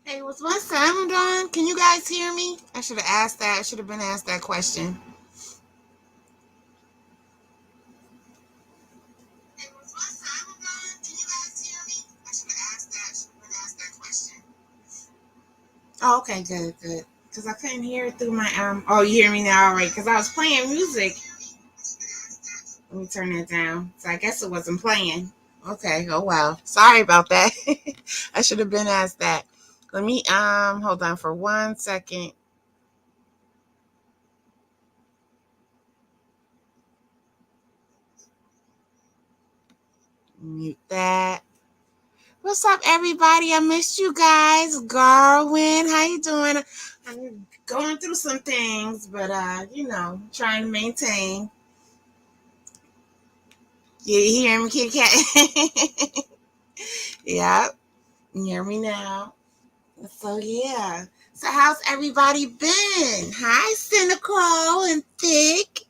Hey, was my sound on? Can you guys hear me? I should have asked that. I should have been asked that question. Hey, was my sound on? Can you guys hear me? I should have asked that. I should have been asked that question. Oh, okay, good, good. Because I couldn't hear it through my Oh, you hear me now, all right? Because I was playing music. Let me turn that down. So I guess it wasn't playing. Okay. Oh wow. Sorry about that. I should have been asked that. Let me hold on for 1 second. Mute that. What's up, everybody? I missed you guys. Garwin, how you doing? I'm going through some things, but trying to maintain. You hear me, Kitty Cat? Yep. You hear me now. So yeah. So how's everybody been? Hi, Cynical and Thick.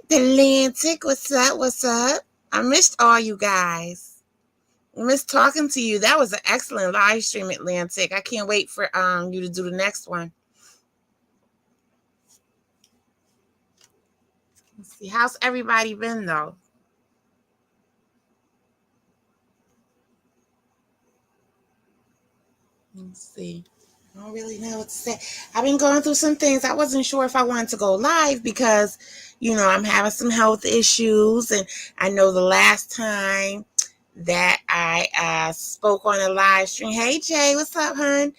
Atlantic. What's up? What's up? I missed all you guys. I missed talking to you. That was an excellent live stream, Atlantic. I can't wait for you to do the next one. Let's see. How's everybody been though? Let's see. I don't really know what to say. I've been going through some things. I wasn't sure if I wanted to go live because, I'm having some health issues. And I know the last time that I spoke on a live stream, hey, Jay, what's up, hon?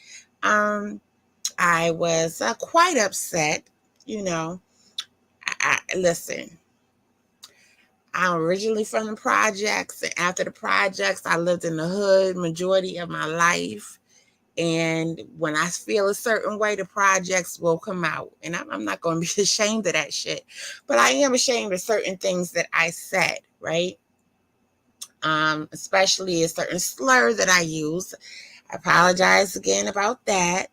I was quite upset. Listen, I'm originally from the projects. And after the projects, I lived in the hood majority of my life. And when I feel a certain way, the projects will come out. And I'm not going to be ashamed of that shit. But I am ashamed of certain things that I said, right? Especially a certain slur that I use. I apologize again about that.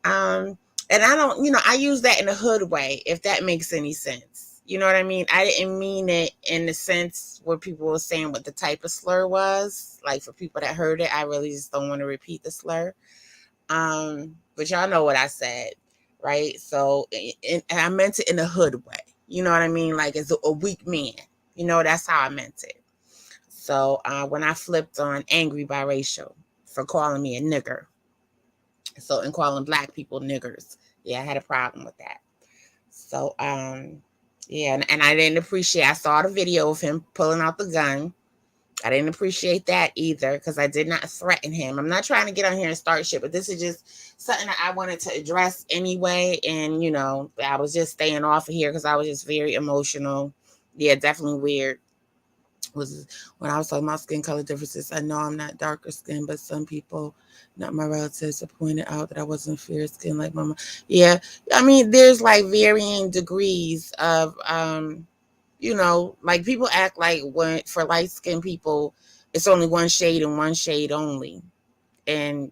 And I don't, I use that in a hood way, if that makes any sense. You know what I mean? I didn't mean it in the sense where people were saying what the type of slur was. Like for people that heard it, I really just don't want to repeat the slur. But y'all know what I said, right? So, and I meant it in a hood way. You know what I mean? Like as a weak man. That's how I meant it. So when I flipped on angry biracial for calling me a nigger, so and calling black people niggers, yeah, I had a problem with that. So yeah, and I didn't appreciate. I saw the video of him pulling out the gun. I didn't appreciate that either because I did not threaten him. I'm not trying to get on here and start shit, but this is just something that I wanted to address anyway. And, I was just staying off of here because I was just very emotional. Yeah, definitely weird. Was when I was talking about skin color differences. I know I'm not darker skin, but some people, not my relatives, have pointed out that I wasn't fair skin like my mom. Yeah, I mean, there's like varying degrees of like people act like when for light skinned people, it's only one shade and one shade only. And,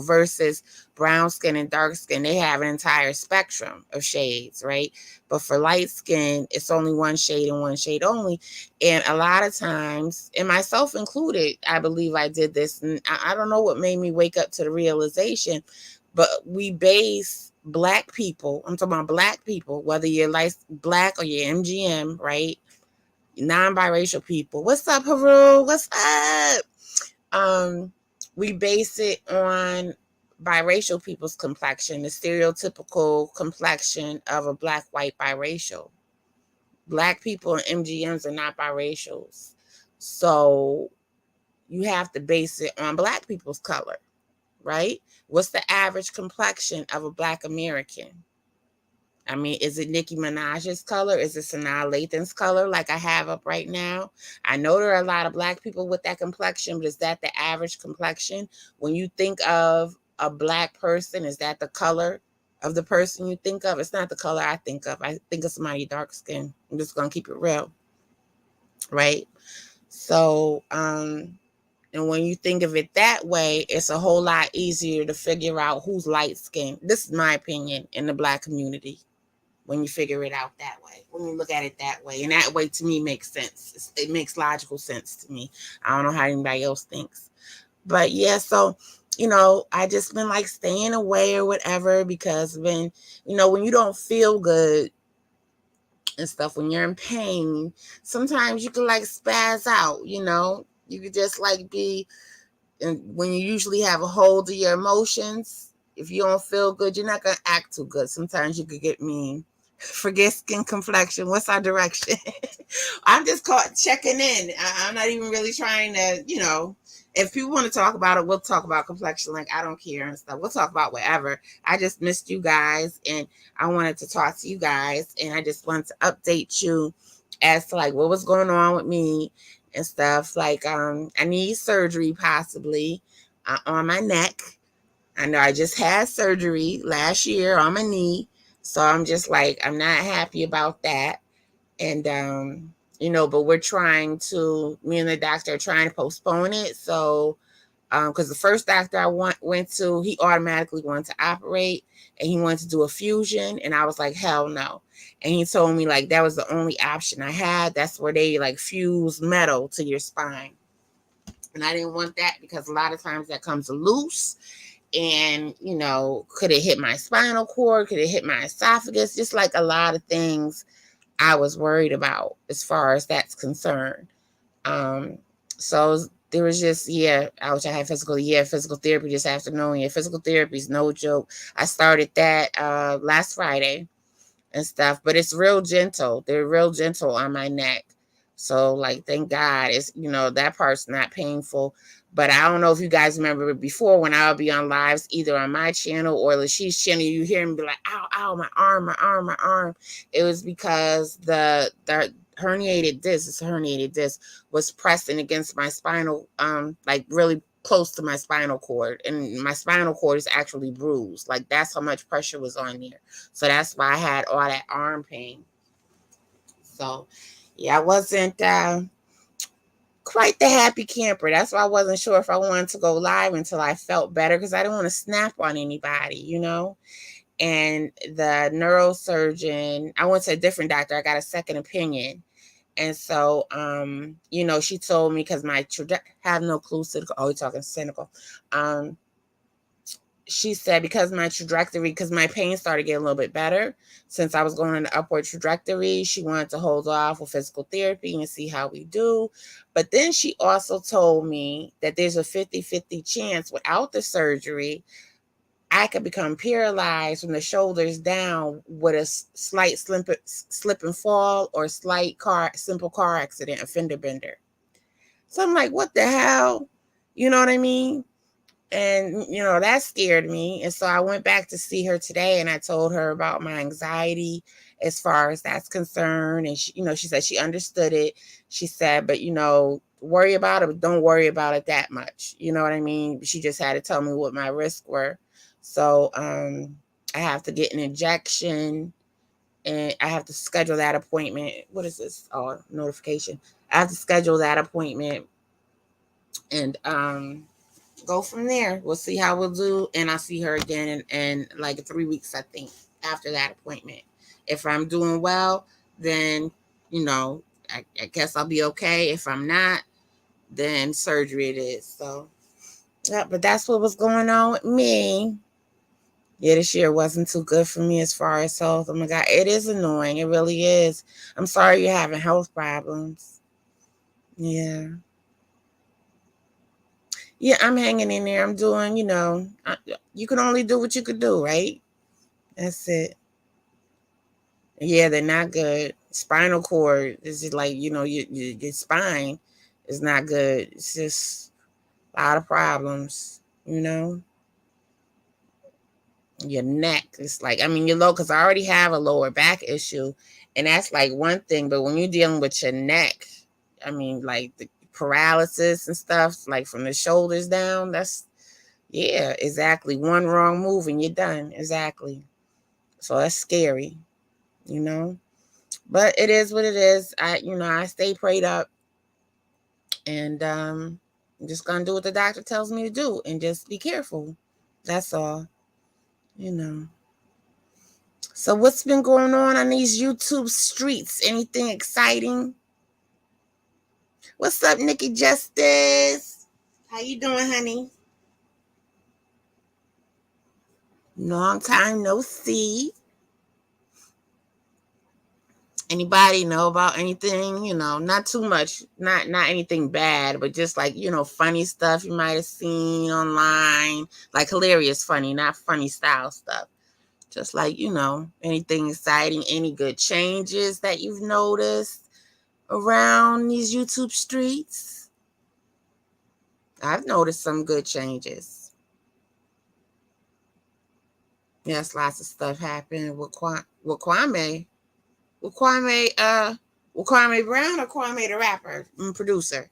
versus brown skin and dark skin, they have an entire spectrum of shades, right? But for light skin, it's only one shade and one shade only. And a lot of times, and myself included, I believe I did this. And I don't know what made me wake up to the realization, but we base black people, I'm talking about black people, whether you're like black or you're MGM, right? Non-biracial people. What's up, Haru? What's up? We base it on biracial people's complexion, the stereotypical complexion of a black, white, biracial. Black people and MGMs are not biracials. So you have to base it on black people's color, right? What's the average complexion of a black American? I mean, is it Nicki Minaj's color? Is it Sanaa Lathan's color like I have up right now? I know there are a lot of black people with that complexion, but is that the average complexion? When you think of a black person, is that the color of the person you think of? It's not the color I think of. I think of somebody dark skin. I'm just going to keep it real, right? So, and when you think of it that way, it's a whole lot easier to figure out who's light skinned. This is my opinion in the black community. When you figure it out that way, when you look at it that way, and that way to me makes sense. It makes logical sense to me. I don't know how anybody else thinks, but yeah. So I just been like staying away or whatever, because when you don't feel good and stuff, when you're in pain, sometimes you can like spaz out, you could just like be, and when you usually have a hold of your emotions, if you don't feel good, you're not going to act too good. Sometimes you could get mean. Forget skin complexion. What's our direction? I'm just caught checking in. I'm not even really trying to, if people want to talk about it, we'll talk about complexion. Like, I don't care and stuff. We'll talk about whatever. I just missed you guys, and I wanted to talk to you guys, and I just wanted to update you as to like what was going on with me and stuff. Like, I need surgery possibly on my neck. I know I just had surgery last year on my knee. So I'm just like, I'm not happy about that. And, but me and the doctor are trying to postpone it. So, because the first doctor I went to, he automatically wanted to operate, and he wanted to do a fusion. And I was like, hell no. And he told me like that was the only option I had. That's where they like fuse metal to your spine. And I didn't want that, because a lot of times that comes loose, and could it hit my spinal cord, could it hit my esophagus, just like a lot of things I was worried about as far as that's concerned. So there was just, I had physical therapy this afternoon. Physical therapy is no joke. I started that last Friday and stuff, but it's real gentle. They're real gentle on my neck. So like, thank God it's, that part's not painful. But I don't know if you guys remember before, when I would be on lives either on my channel or Lashi's channel, you hear me be like, ow, ow, my arm, my arm, my arm. It was because the herniated disc was pressing against my spinal, like really close to my spinal cord, and my spinal cord is actually bruised. Like, that's how much pressure was on there. So that's why I had all that arm pain. So I wasn't quite the happy camper. That's why I wasn't sure if I wanted to go live until I felt better, because I didn't want to snap on anybody, And the neurosurgeon, I went to a different doctor. I got a second opinion. And so, she told me, because have no clue, we're talking cynical. She said, because my pain started getting a little bit better since I was going on the upward trajectory, she wanted to hold off with physical therapy and see how we do. But then she also told me that there's a 50-50 chance without the surgery, I could become paralyzed from the shoulders down with a slight slip and fall, or simple car accident, a fender bender. So I'm like, what the hell? You know what I mean? And, that scared me. And so I went back to see her today, and I told her about my anxiety as far as that's concerned. And she said she understood it. She said, but, worry about it, but don't worry about it that much. You know what I mean? She just had to tell me what my risks were. So, I have to get an injection, and I have to schedule that appointment. What is this? Oh, notification. I have to schedule that appointment, and, go from there. We'll see how we'll do, and I'll see her again in like 3 weeks, I think, after that appointment. If I'm doing well, then I guess I'll be okay. If I'm not, then surgery it is. So yeah, but that's what was going on with me. This year wasn't too good for me as far as health. Oh my God, it is annoying. It really is. I'm sorry you're having health problems. Yeah. Yeah, I'm hanging in there. I'm doing, you can only do what you could do, right? That's it. Yeah, they're not good. Spinal cord is just like, your spine is not good. It's just a lot of problems, Your neck. It's like, because I already have a lower back issue, and that's like one thing. But when you're dealing with your neck, like the paralysis and stuff, like from the shoulders down, yeah, exactly. One wrong move and you're done. Exactly. So that's scary, you know. But it is what it is. I stay prayed up, and I'm just gonna do what the doctor tells me to do, and just be careful. That's all, you know. So what's been going on these YouTube streets? Anything exciting? What's up, Nikki Justice? How you doing, honey? Long time no see. Anybody know about anything? Not too much, not anything bad, but just like, funny stuff you might have seen online, like hilarious funny, not funny style stuff. Just like, anything exciting, any good changes that you've noticed around these YouTube streets. I've noticed some good changes. Yes, lots of stuff happened with Kwame. With Kwame Brown, or Kwame the rapper and producer?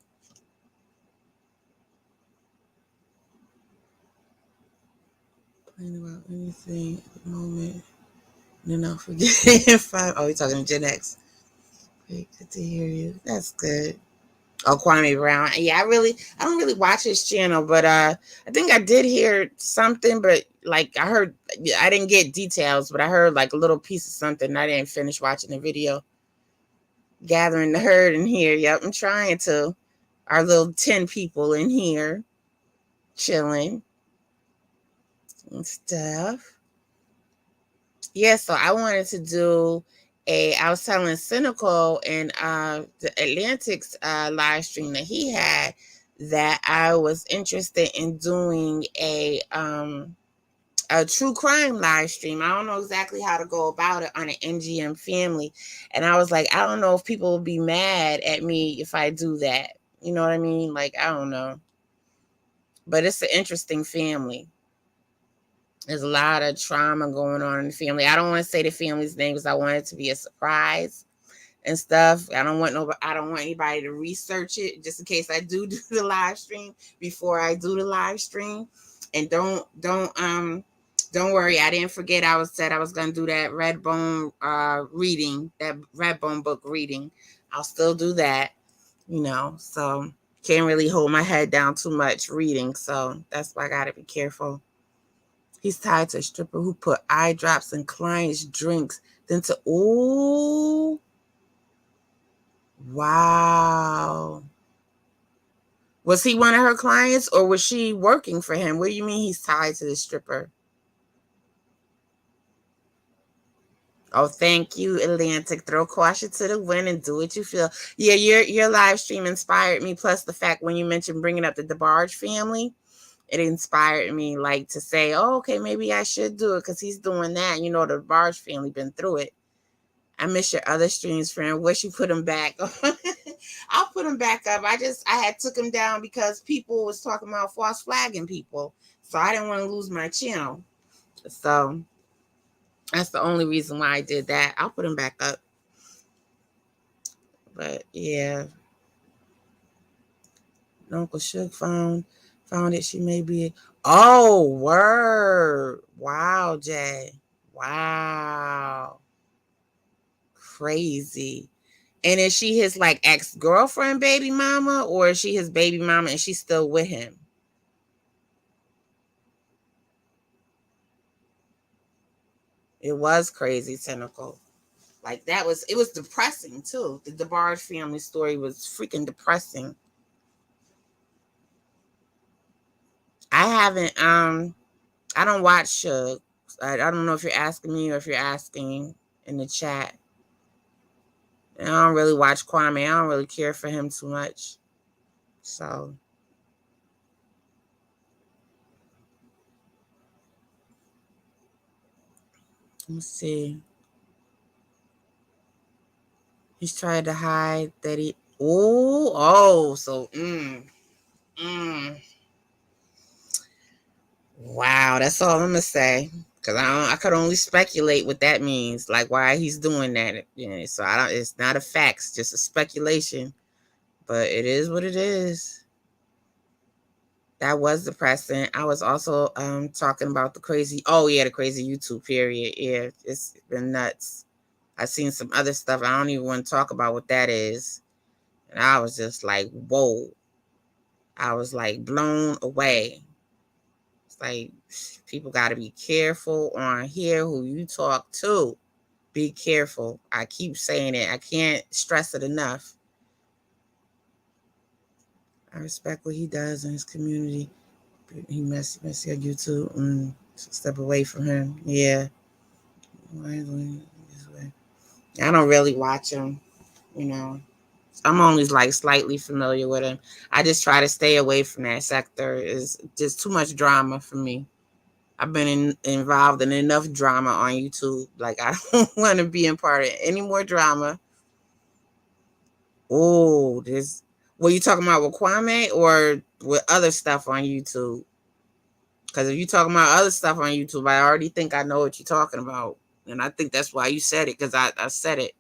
Playing about anything at the moment. Then I'll forget if we're talking to Gen X. Great, good to hear you. That's good. Oh, Kwame Brown. Yeah, I don't really watch his channel, but I think I did hear something, but like I heard, I didn't get details, but I heard like a little piece of something. I didn't finish watching the video. Gathering the herd in here. Yep, I'm trying to. Our little 10 people in here chilling and stuff. Yeah, so I wanted to do I was telling Cynical and the Atlantic's live stream that he had, that I was interested in doing a true crime live stream. I don't know exactly how to go about it on an NGM family. And I was like, I don't know if people will be mad at me if I do that. You know what I mean? Like, I don't know. But it's an interesting family. There's a lot of trauma going on in the family. I don't want to say the family's name because I want it to be a surprise and stuff. I don't want anybody to research it just in case I do the live stream before I do the live stream. And don't worry, I didn't forget. I said I was gonna do that Redbone reading, that Redbone book reading. I'll still do that, so can't really hold my head down too much reading. So that's why I gotta be careful. He's tied to a stripper who put eye drops in clients' drinks. Then to, ooh, wow. Was he one of her clients or was she working for him? What do you mean he's tied to the stripper? Oh, thank you, Atlantic. Throw caution to the wind and do what you feel. Yeah, your live stream inspired me. Plus the fact when you mentioned bringing up the DeBarge family, it inspired me like to say, oh, okay, maybe I should do it because he's doing that. The DeBarge family been through it. I miss your other streams, friend. Wish you put them back. I'll put them back up. I had took them down because people was talking about false flagging people. So I didn't want to lose my channel. So that's the only reason why I did that. I'll put them back up. But yeah. Uncle Shook found it. She may be. Oh, word. Wow, Jay. Wow. Crazy. And is she his like ex-girlfriend baby mama, or is she his baby mama and she's still with him? It was crazy, Cynical. Like it was depressing too. The DeBarge family story was freaking depressing. I haven't I don't watch Suge. I don't know if you're asking me or if you're asking in the chat. And I don't really watch Kwame. I don't really care for him too much. So let's see. He's trying to hide that he. So wow. That's all I'm gonna say. Cause I could only speculate what that means, like why he's doing that. So I don't. It's not a fact, it's just a speculation. But it is what it is. That was depressing. I was also talking about the crazy. Oh yeah, the crazy YouTube period. Yeah, it's been nuts. I've seen some other stuff. I don't even want to talk about what that is. And I was just like, whoa. I was like blown away. It's like people got to be careful on here who you talk to. Be careful. I keep saying it. I can't stress it enough. I respect what he does in his community. He messy on YouTube. Step away from him. Yeah. I don't really watch him, you know. I'm only like slightly familiar with him. I just try to stay away from that sector. It's just too much drama for me. I've been involved in enough drama on YouTube. Like, I don't want to be in part of any more drama. Oh, this. Were you talking about with Kwame or with other stuff on YouTube? Because if you're talking about other stuff on YouTube, I already think I know what you're talking about. And I think that's why you said it, because I said it.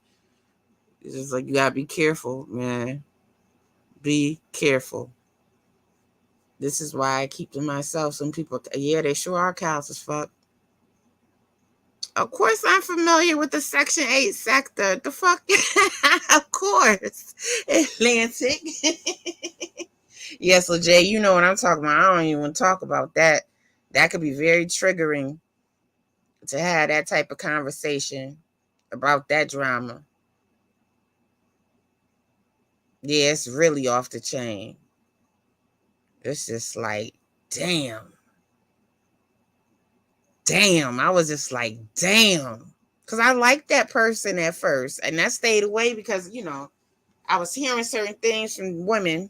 It's just like, you got to be careful, man. Be careful. This is why I keep to myself. Some people, yeah, they sure are cows as fuck. Of course, I'm familiar with the Section 8 sector. The fuck? Of course. Atlantic. Yeah, so Jay, you know what I'm talking about. I don't even want to talk about that. That could be very triggering to have that type of conversation about that drama. Yeah, it's really off the chain. It's just like, damn. Damn. I was just like, damn. Because I liked that person at first. And I stayed away because, I was hearing certain things from women.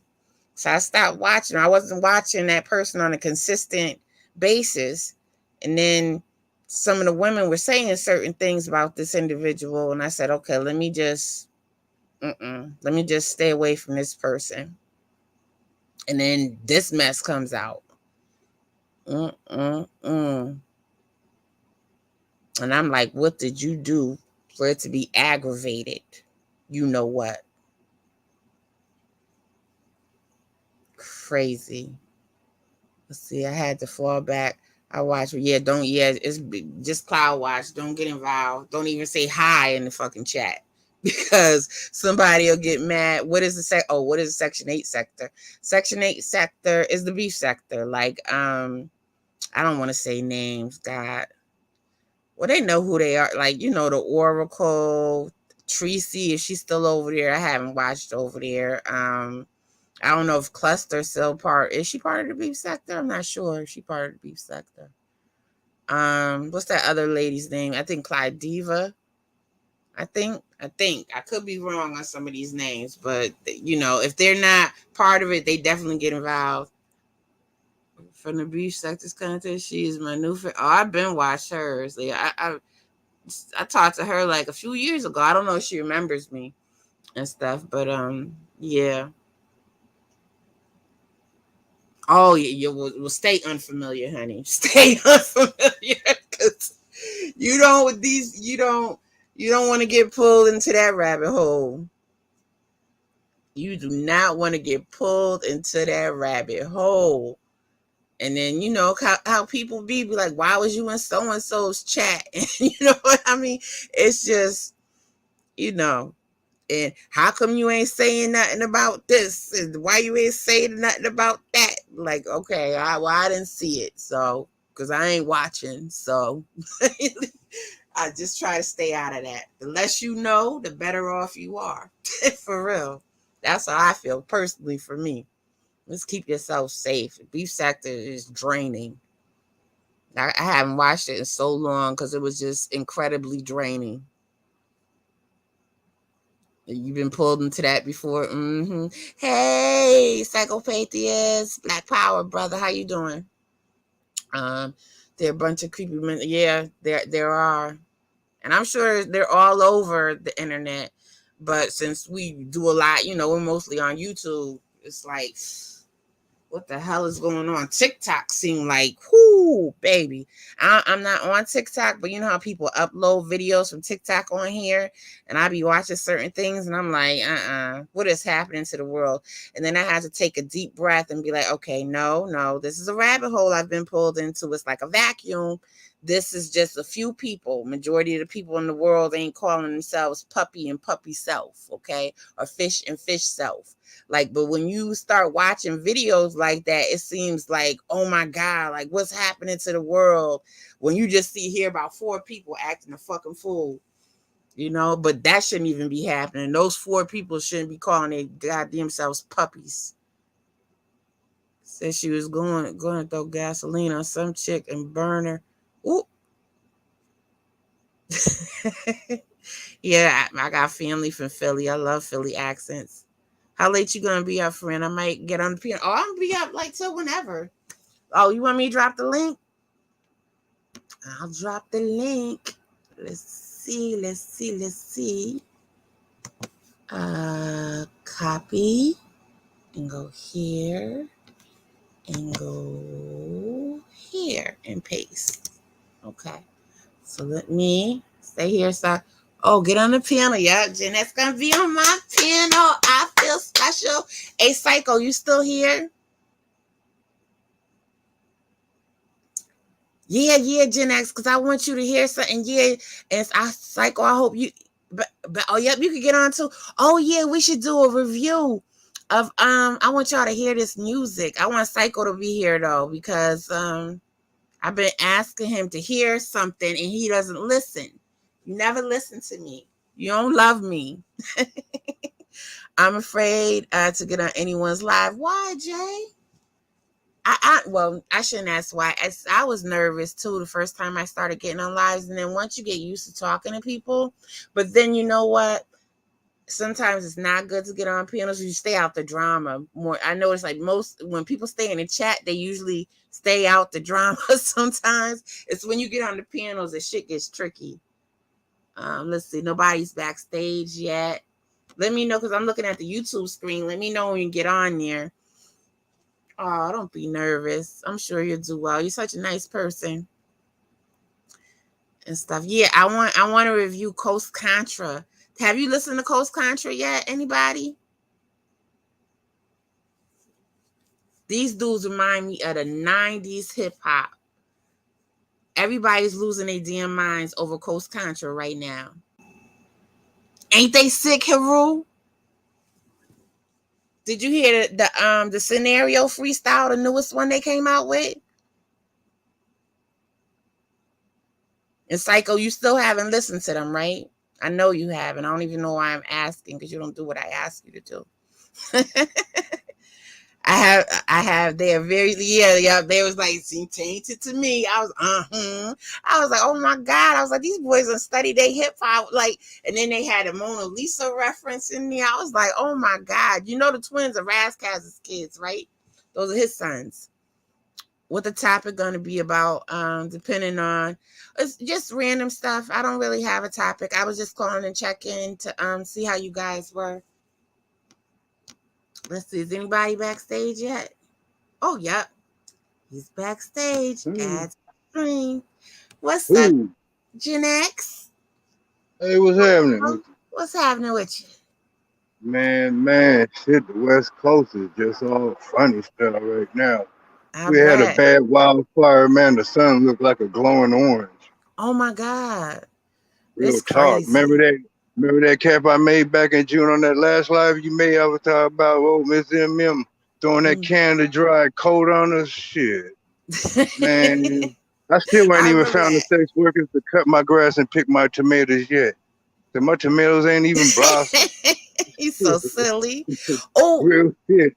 So I stopped watching. I wasn't watching that person on a consistent basis. And then some of the women were saying certain things about this individual. And I said, okay, let me just stay away from this person. And then this mess comes out. And I'm like, what did you do for it to be aggravated? You know what? Crazy. Let's see. I had to fall back. I watch. It's just cloud watch. Don't get involved. Don't even say hi in the fucking chat because somebody will get mad. What is the Section 8 sector? Section 8 sector is the beef sector. Like, I don't want to say names, God. Well, they know who they are. Like, the Oracle, Tracy, if she's still over there. I haven't watched over there. I don't know if Cluster's still is she part of the beef sector? I'm not sure if she's part of the beef sector. What's that other lady's name? I think Clyde Diva. I think I could be wrong on some of these names, but if they're not part of it, they definitely get involved. From the beef sector's content, she is my new friend. Oh, I've been watched hers. Like, I talked to her like a few years ago. I don't know if she remembers me and stuff, but yeah. Oh, yeah, well, stay unfamiliar, honey. Stay unfamiliar, because you don't want to get pulled into that rabbit hole. You do not want to get pulled into that rabbit hole. And then how people be like, why was you in so and so's chat? And you know what I mean? It's just, and how come you ain't saying nothing about this? And why you ain't saying nothing about that? Like, okay, I didn't see it, so because I ain't watching, so I just try to stay out of that. The less you know, the better off you are. For real. That's how I feel personally for me. Let's keep yourself safe. The beef sector is draining. I haven't watched it in so long because it was just incredibly draining. You've been pulled into that before. Hey, Psychopathia, Black Power, brother. How you doing? There are a bunch of creepy men. Yeah, there are. And I'm sure they're all over the internet. But since we do a lot, we're mostly on YouTube. It's like, what the hell is going on? TikTok seemed like, whoo, baby. I'm not on TikTok, but you know how people upload videos from TikTok on here, and I be watching certain things, and I'm like, what is happening to the world? And then I have to take a deep breath and be like, okay, no, this is a rabbit hole I've been pulled into. It's like a vacuum. This is just a few people. Majority of the people in the world ain't calling themselves puppy and puppy self, okay? Or fish and fish self. Like, but when you start watching videos like that, it seems like, oh my God, like what's happening to the world when you just hear about 4 people acting a fucking fool, but that shouldn't even be happening. Those 4 people shouldn't be calling their goddamn selves puppies. Said she was going to throw gasoline on some chick and burn her. Ooh. Yeah, I got family from Philly. I love Philly accents. How late you gonna be up, friend? I might get on the piano. Oh, I'm gonna be up like till whenever. Oh, you want me to drop the link? I'll drop the link. Let's see. Let's see. Let's see. Copy and go here and go here and paste. Okay. So let me stay here. So, oh, get on the piano. Yeah, Jeanette's gonna be on my piano. I feel special. Hey, Psycho, you still here? Yeah, Gen X, because I want you to hear something. Yeah, and Psycho, I hope you. But oh, yep, you can get on too. Oh yeah, we should do a review of I want y'all to hear this music. I want Psycho to be here though because I've been asking him to hear something and he doesn't listen. You never listen to me. You don't love me. I'm afraid to get on anyone's live. Why, Jay? Well, I shouldn't ask why. I was nervous too the first time I started getting on lives, and then once you get used to talking to people, but then you know what? Sometimes it's not good to get on pianos. You stay out the drama more. I notice like most when people stay in the chat, they usually stay out the drama. Sometimes it's when you get on the pianos that shit gets tricky. Let's see, nobody's backstage yet. Let me know because I'm looking at the YouTube screen. Let me know when you get on there. Oh, don't be nervous. I'm sure you'll do well. You're such a nice person and stuff. Yeah, I want to review Coast Contra. Have you listened to Coast Contra yet? Anybody? These dudes remind me of the 90s hip hop. Everybody's losing their damn minds over Coast Contra right now. Ain't they sick, Haru? Did you hear the scenario freestyle, the newest one they came out with? And Psycho, you still haven't listened to them, right? I know you haven't. I don't even know why I'm asking because you don't do what I ask you to do. I have. They are very, yeah. They was like, seem tainted to me. I was, I was like, oh my God. I was like, these boys are study they hip hop, like, and then they had a Mona Lisa reference in there. I was like, oh my God. You know the twins are Razzkazz's kids, right? Those are his sons. What the topic going to be about, depending on, it's just random stuff. I don't really have a topic. I was just calling and checking to see how you guys were. Let's see, is anybody backstage yet? Oh, yep. He's backstage at stream. What's up, Gen X? Hey, what's happening with you? What's happening with you? Man, shit, the West Coast is just all funny stuff right now. I We had a bet. bad wildfire, man. The sun looked like a glowing orange. Oh my God. It's Real talk. crazy. Remember that cap I made back in June on that last live you made? I was talking about Miss MM throwing that can of dry coat on us. Shit. Man. I still ain't I even remember found the that. sex workers to cut my grass and pick my tomatoes yet. So my tomatoes ain't even blossomed. He's so silly. Oh, Real shit.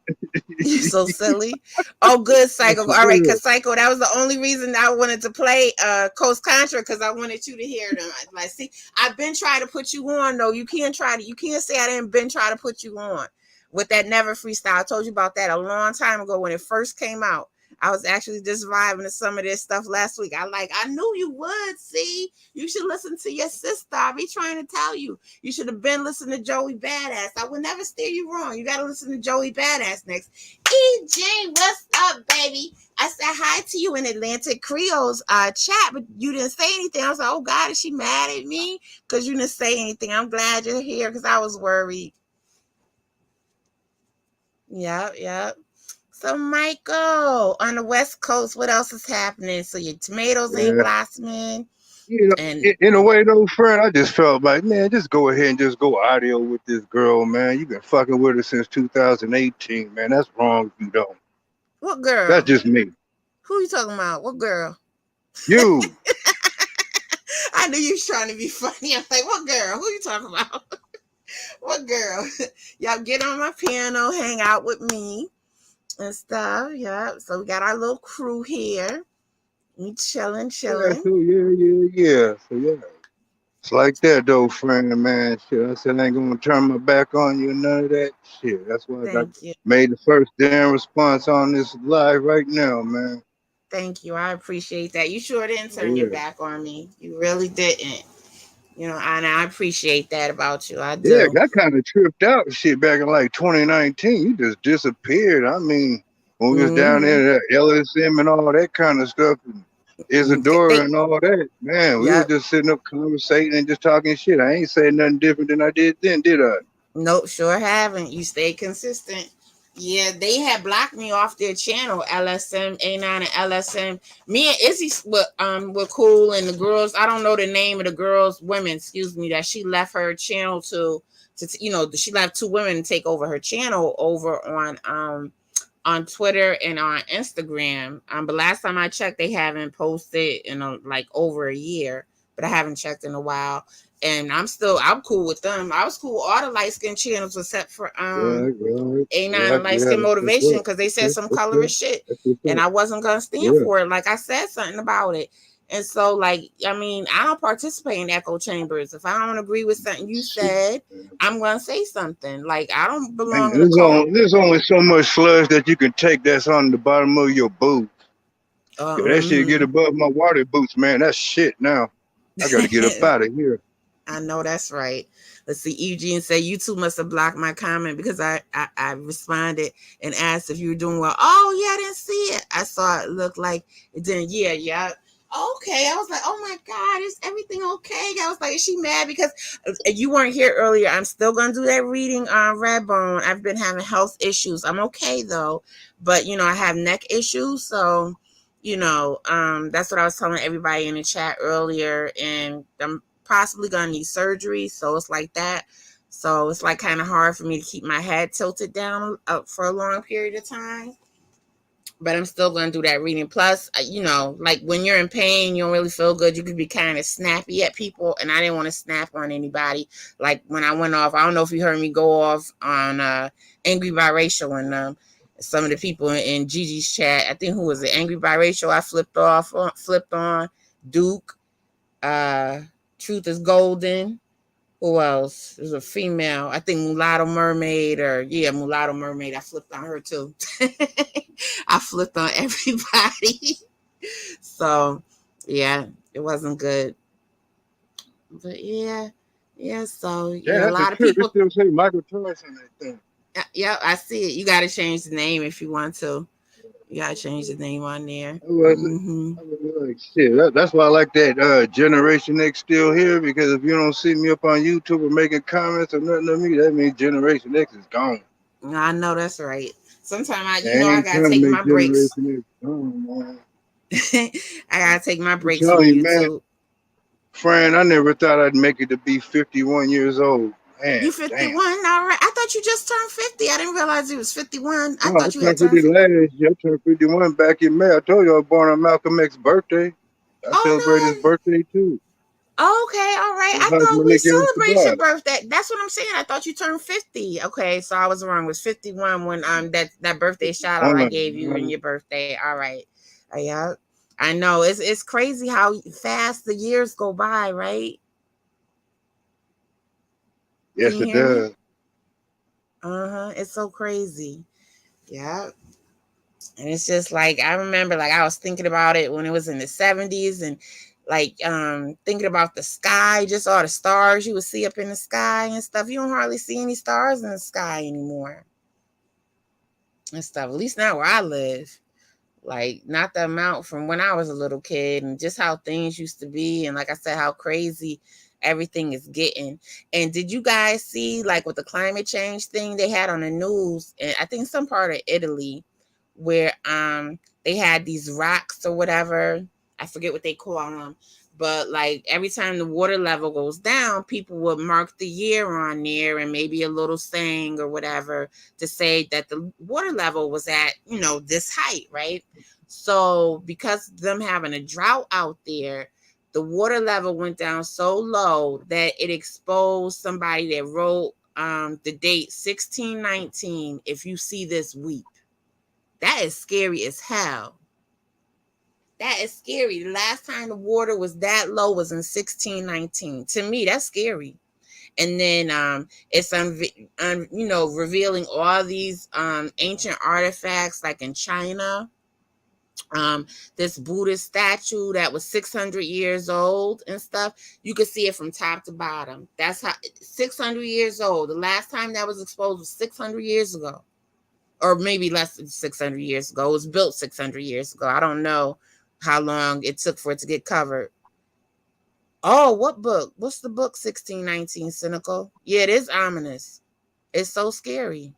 you so silly. Oh, good, Psycho. All right, because Psycho, that was the only reason I wanted to play Coast Contra because I wanted you to hear them. Like, see, I've been trying to put you on though. You can't say I didn't been try to put you on with that Never freestyle. I told you about that a long time ago when it first came out. I was actually just vibing to some of this stuff last week. I knew you would. See, you should listen to your sister. I be trying to tell you. You should have been listening to Joey Badass. I would never steer you wrong. You got to listen to Joey Badass next. EJ, what's up, baby? I said hi to you in Atlantic Creole's chat, but you didn't say anything. I was like, oh God, is she mad at me? Because you didn't say anything. I'm glad you're here because I was worried. Yep. So, Michael, on the West Coast, what else is happening? So your tomatoes ain't Yeah. blossoming, You know, and in a way though, friend, I just felt like, man, just go ahead and just go audio with this girl, man. You've been fucking with her since 2018, man. That's wrong if you don't. what That's girl? just me. Who you talking about? What girl? You. I knew you was trying to be funny. I'm like, what girl? Who you talking about? What girl? Y'all get on my piano, hang out with me and stuff. Yeah. So we got our little crew here. We chilling, Yeah, chilling. so yeah. So yeah. It's like that though, friend, man. Shit, I said I ain't gonna turn my back on you, none of that shit. That's why I got Thank you. made the first damn response on this live right now, man. Thank you. I appreciate that. You sure didn't Oh, turn your yeah. back on me. You really didn't. And I appreciate that about you. I Yeah, do. I kind of tripped out shit back in like 2019. You just disappeared. I mean, when we was down Mm-hmm. there at LSM and all that kind of stuff, and Isadora They, and all that, man, we were yep. just sitting up conversating and just talking shit. I ain't saying nothing different than I did then, did I? Nope, sure haven't. You stay consistent. Yeah, they had blocked me off their channel, LSM A9 and LSM. Me and Izzy were cool, and the girls. I don't know the name of the girls, women, excuse me, that she left her channel she left two women to take over her channel over on Twitter and on Instagram. But last time I checked, they haven't posted in like over a year. But I haven't checked in a while. And I'm cool with them. I was cool with all the light skin channels except for Right, right, A9 and right. light Yeah, skin that's what's motivation up. because they said Okay, some okay, colorist shit. that's what's And up. I wasn't gonna stand Yeah. for it. Like I said something about it. And so, like, I mean, I don't participate in echo chambers. If I don't agree with something you Shit. said, I'm gonna say something. Like I don't Man, belong in a cult. there's only so much sludge that you can take that's on the bottom of your boot. Yeah, that shit get Mm-hmm. above my water boots, man. That's shit now. I got to get up out of here. I know that's right. Let's see. Eugene said, "You two must have blocked my comment because I responded and asked if you were doing well." Oh, yeah, I didn't see it. I saw it look like it didn't. Yeah, yeah. Okay. I was like, oh my God, is everything okay? I was like, is she mad because you weren't here earlier? I'm still going to do that reading on Redbone. I've been having health issues. I'm okay though. But, I have neck issues. So, that's what I was telling everybody in the chat earlier. And I'm possibly gonna need surgery, so it's like that. So it's like kind of hard for me to keep my head tilted down for a long period of time. But I'm still gonna do that reading. Plus, like when you're in pain, you don't really feel good. You could be kind of snappy at people, and I didn't want to snap on anybody. Like when I went off, I don't know if you heard me go off on angry biracial and some of the people in Gigi's chat. I think who was it? Angry biracial. I flipped on Duke. Uh, Truth is Golden. Who else? There's a female. I think Mulatto Mermaid Mulatto Mermaid. I flipped on her too. I flipped on everybody. So yeah, it wasn't good. But yeah. So Yeah, a that's a lot of trip. It people. still say Michael Tyson that thing. Yeah, I see it. You got to change the name if you want to. You got to change the name on there. That was it. I was like, shit. That's why I like that Generation X still here, because if you don't see me up on YouTube or making comments or nothing to me, that means Generation X is gone. I know that's right. Sometimes I I ain't gotta trying to take make my breaks. Generation X gone, man. I gotta take my I'm breaks from telling you, man. YouTube. Friend, I never thought I'd make it to be 51 years old. Man, You damn. 51? All right. I thought you just turned 50. I didn't realize you was 51. I No, I thought you had turned turned 50 50. last year. I turned 51 back in May. I told you I was born on Malcolm X's birthday. I celebrated his Oh no. birthday too. Okay, all right. Just I like thought we Malik El celebrate your Shabazz. birthday. That's what I'm saying. I thought you turned 50. Okay, so I was wrong. It was 51 when that birthday shout out I gave you in your birthday. All right. Yeah. I know. It's crazy how fast the years go by, right? Can Yes, you it hear me? does. Uh-huh. It's so crazy. Yeah. And it's just like I remember like I was thinking about it when it was in the 70s and like thinking about the sky, just all the stars you would see up in the sky and stuff. You don't hardly see any stars in the sky anymore and stuff. At least not where I live. Like not the amount from when I was a little kid and just how things used to be and like I said how crazy everything is getting. And did you guys see like with the climate change thing they had on the news and I think some part of Italy where they had these rocks or whatever. I forget what they call them. But like every time the water level goes down, people would mark the year on there and maybe a little saying or whatever to say that the water level was at, this height, right? So because of them having a drought out there, the water level went down so low that it exposed somebody that wrote the date 1619. If you see this, weep. That is scary as hell. That is scary. The last time the water was that low was in 1619. To me, that's scary. And then it's revealing all these ancient artifacts, like in China. This Buddhist statue that was 600 years old and stuff. You could see it from top to bottom. That's how 600 years old. The last time that was exposed was 600 years ago, or maybe less than 600 years ago. It was built 600 years ago. I don't know how long it took for it to get covered. Oh, what book? What's the book? 1619 Cynical. Yeah, it is ominous. It's so scary.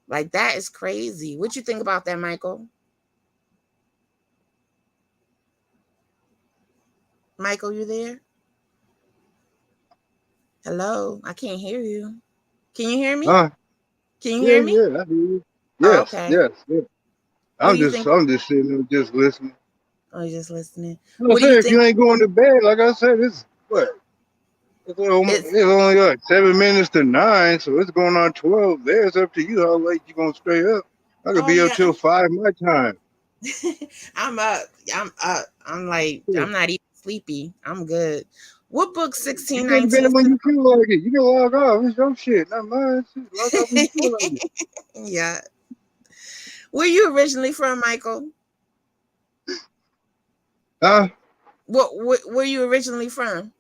Like, that is crazy. What you think about that, Michael? Michael, you there? Hello? I can't hear you. Can you hear me? Can you hear me? Yeah, I hear you. Oh, Yes, okay. yes. What I'm do you just think? sitting there just listening. Oh, you're just listening. I What do say, you if you think? ain't going to bed, like I said, it's what? It's It's only like 7 minutes to 9, so it's going on 12. There, it's up to you how late you gonna stay up. I could oh be up yeah. till 5 my time. I'm up. I'm up. I'm like, Yeah. I'm not even sleepy. I'm good. What book? You go to 1619 bed when you Cynical? feel like it. You can log off. It's your shit, not mine. Shit. Log off when you feel like it. Yeah. Where you originally from, Michael? Huh? Where you originally from?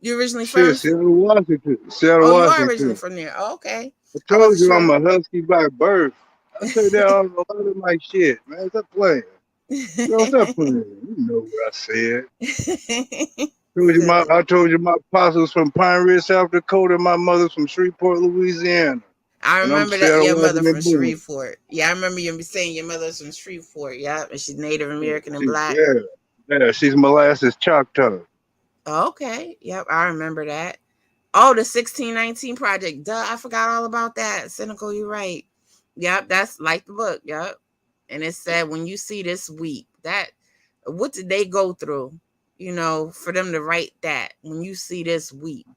You originally Shit, from? Seattle, Washington. Seattle, Oh, you are originally Washington. from there. Oh, okay. I I told wasn't you I'm sure. a husky by birth. I say that on a lot of my shit, man. Stop playing. Girl, stop playing. You know what I said. Silly. I told you my apostles from Pine Ridge, South Dakota. My mother's from Shreveport, Louisiana. I And I'm remember that Seattle, your mother Washington from born. Shreveport. Yeah, I remember you saying your mother's from Shreveport. Yeah, and she's Native American and black. Yeah, she's molasses Choctaw. Okay. Yep, I remember that. Oh, the 1619 project. Duh, I forgot all about that. Cynical, you're right. Yep, that's like the book. Yep. And it said, when you see this weep, that what did they go through? For them to write that, when you see this weep.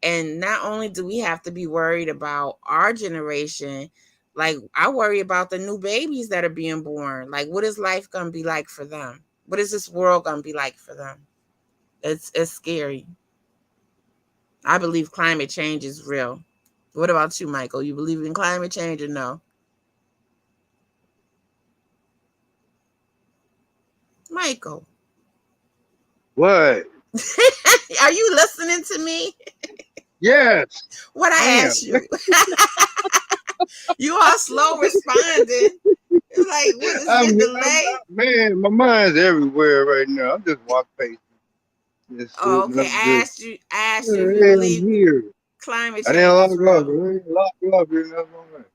And not only do we have to be worried about our generation, like I worry about the new babies that are being born. Like, what is life gonna be like for them? What is this world gonna be like for them? It's scary. I believe climate change is real. What about you, Michael? You believe in climate change or no? Michael. What? Are you listening to me? Yes. What I Damn. asked you? You are slow responding. It's like, what is the delay? Man, my mind's everywhere right now. I'm just walking pacing. Just Oh, sitting okay. up, just I asked you if you yeah, I'm believe here. climate I didn't change lock is off. I real. didn't lock off here. That's all right.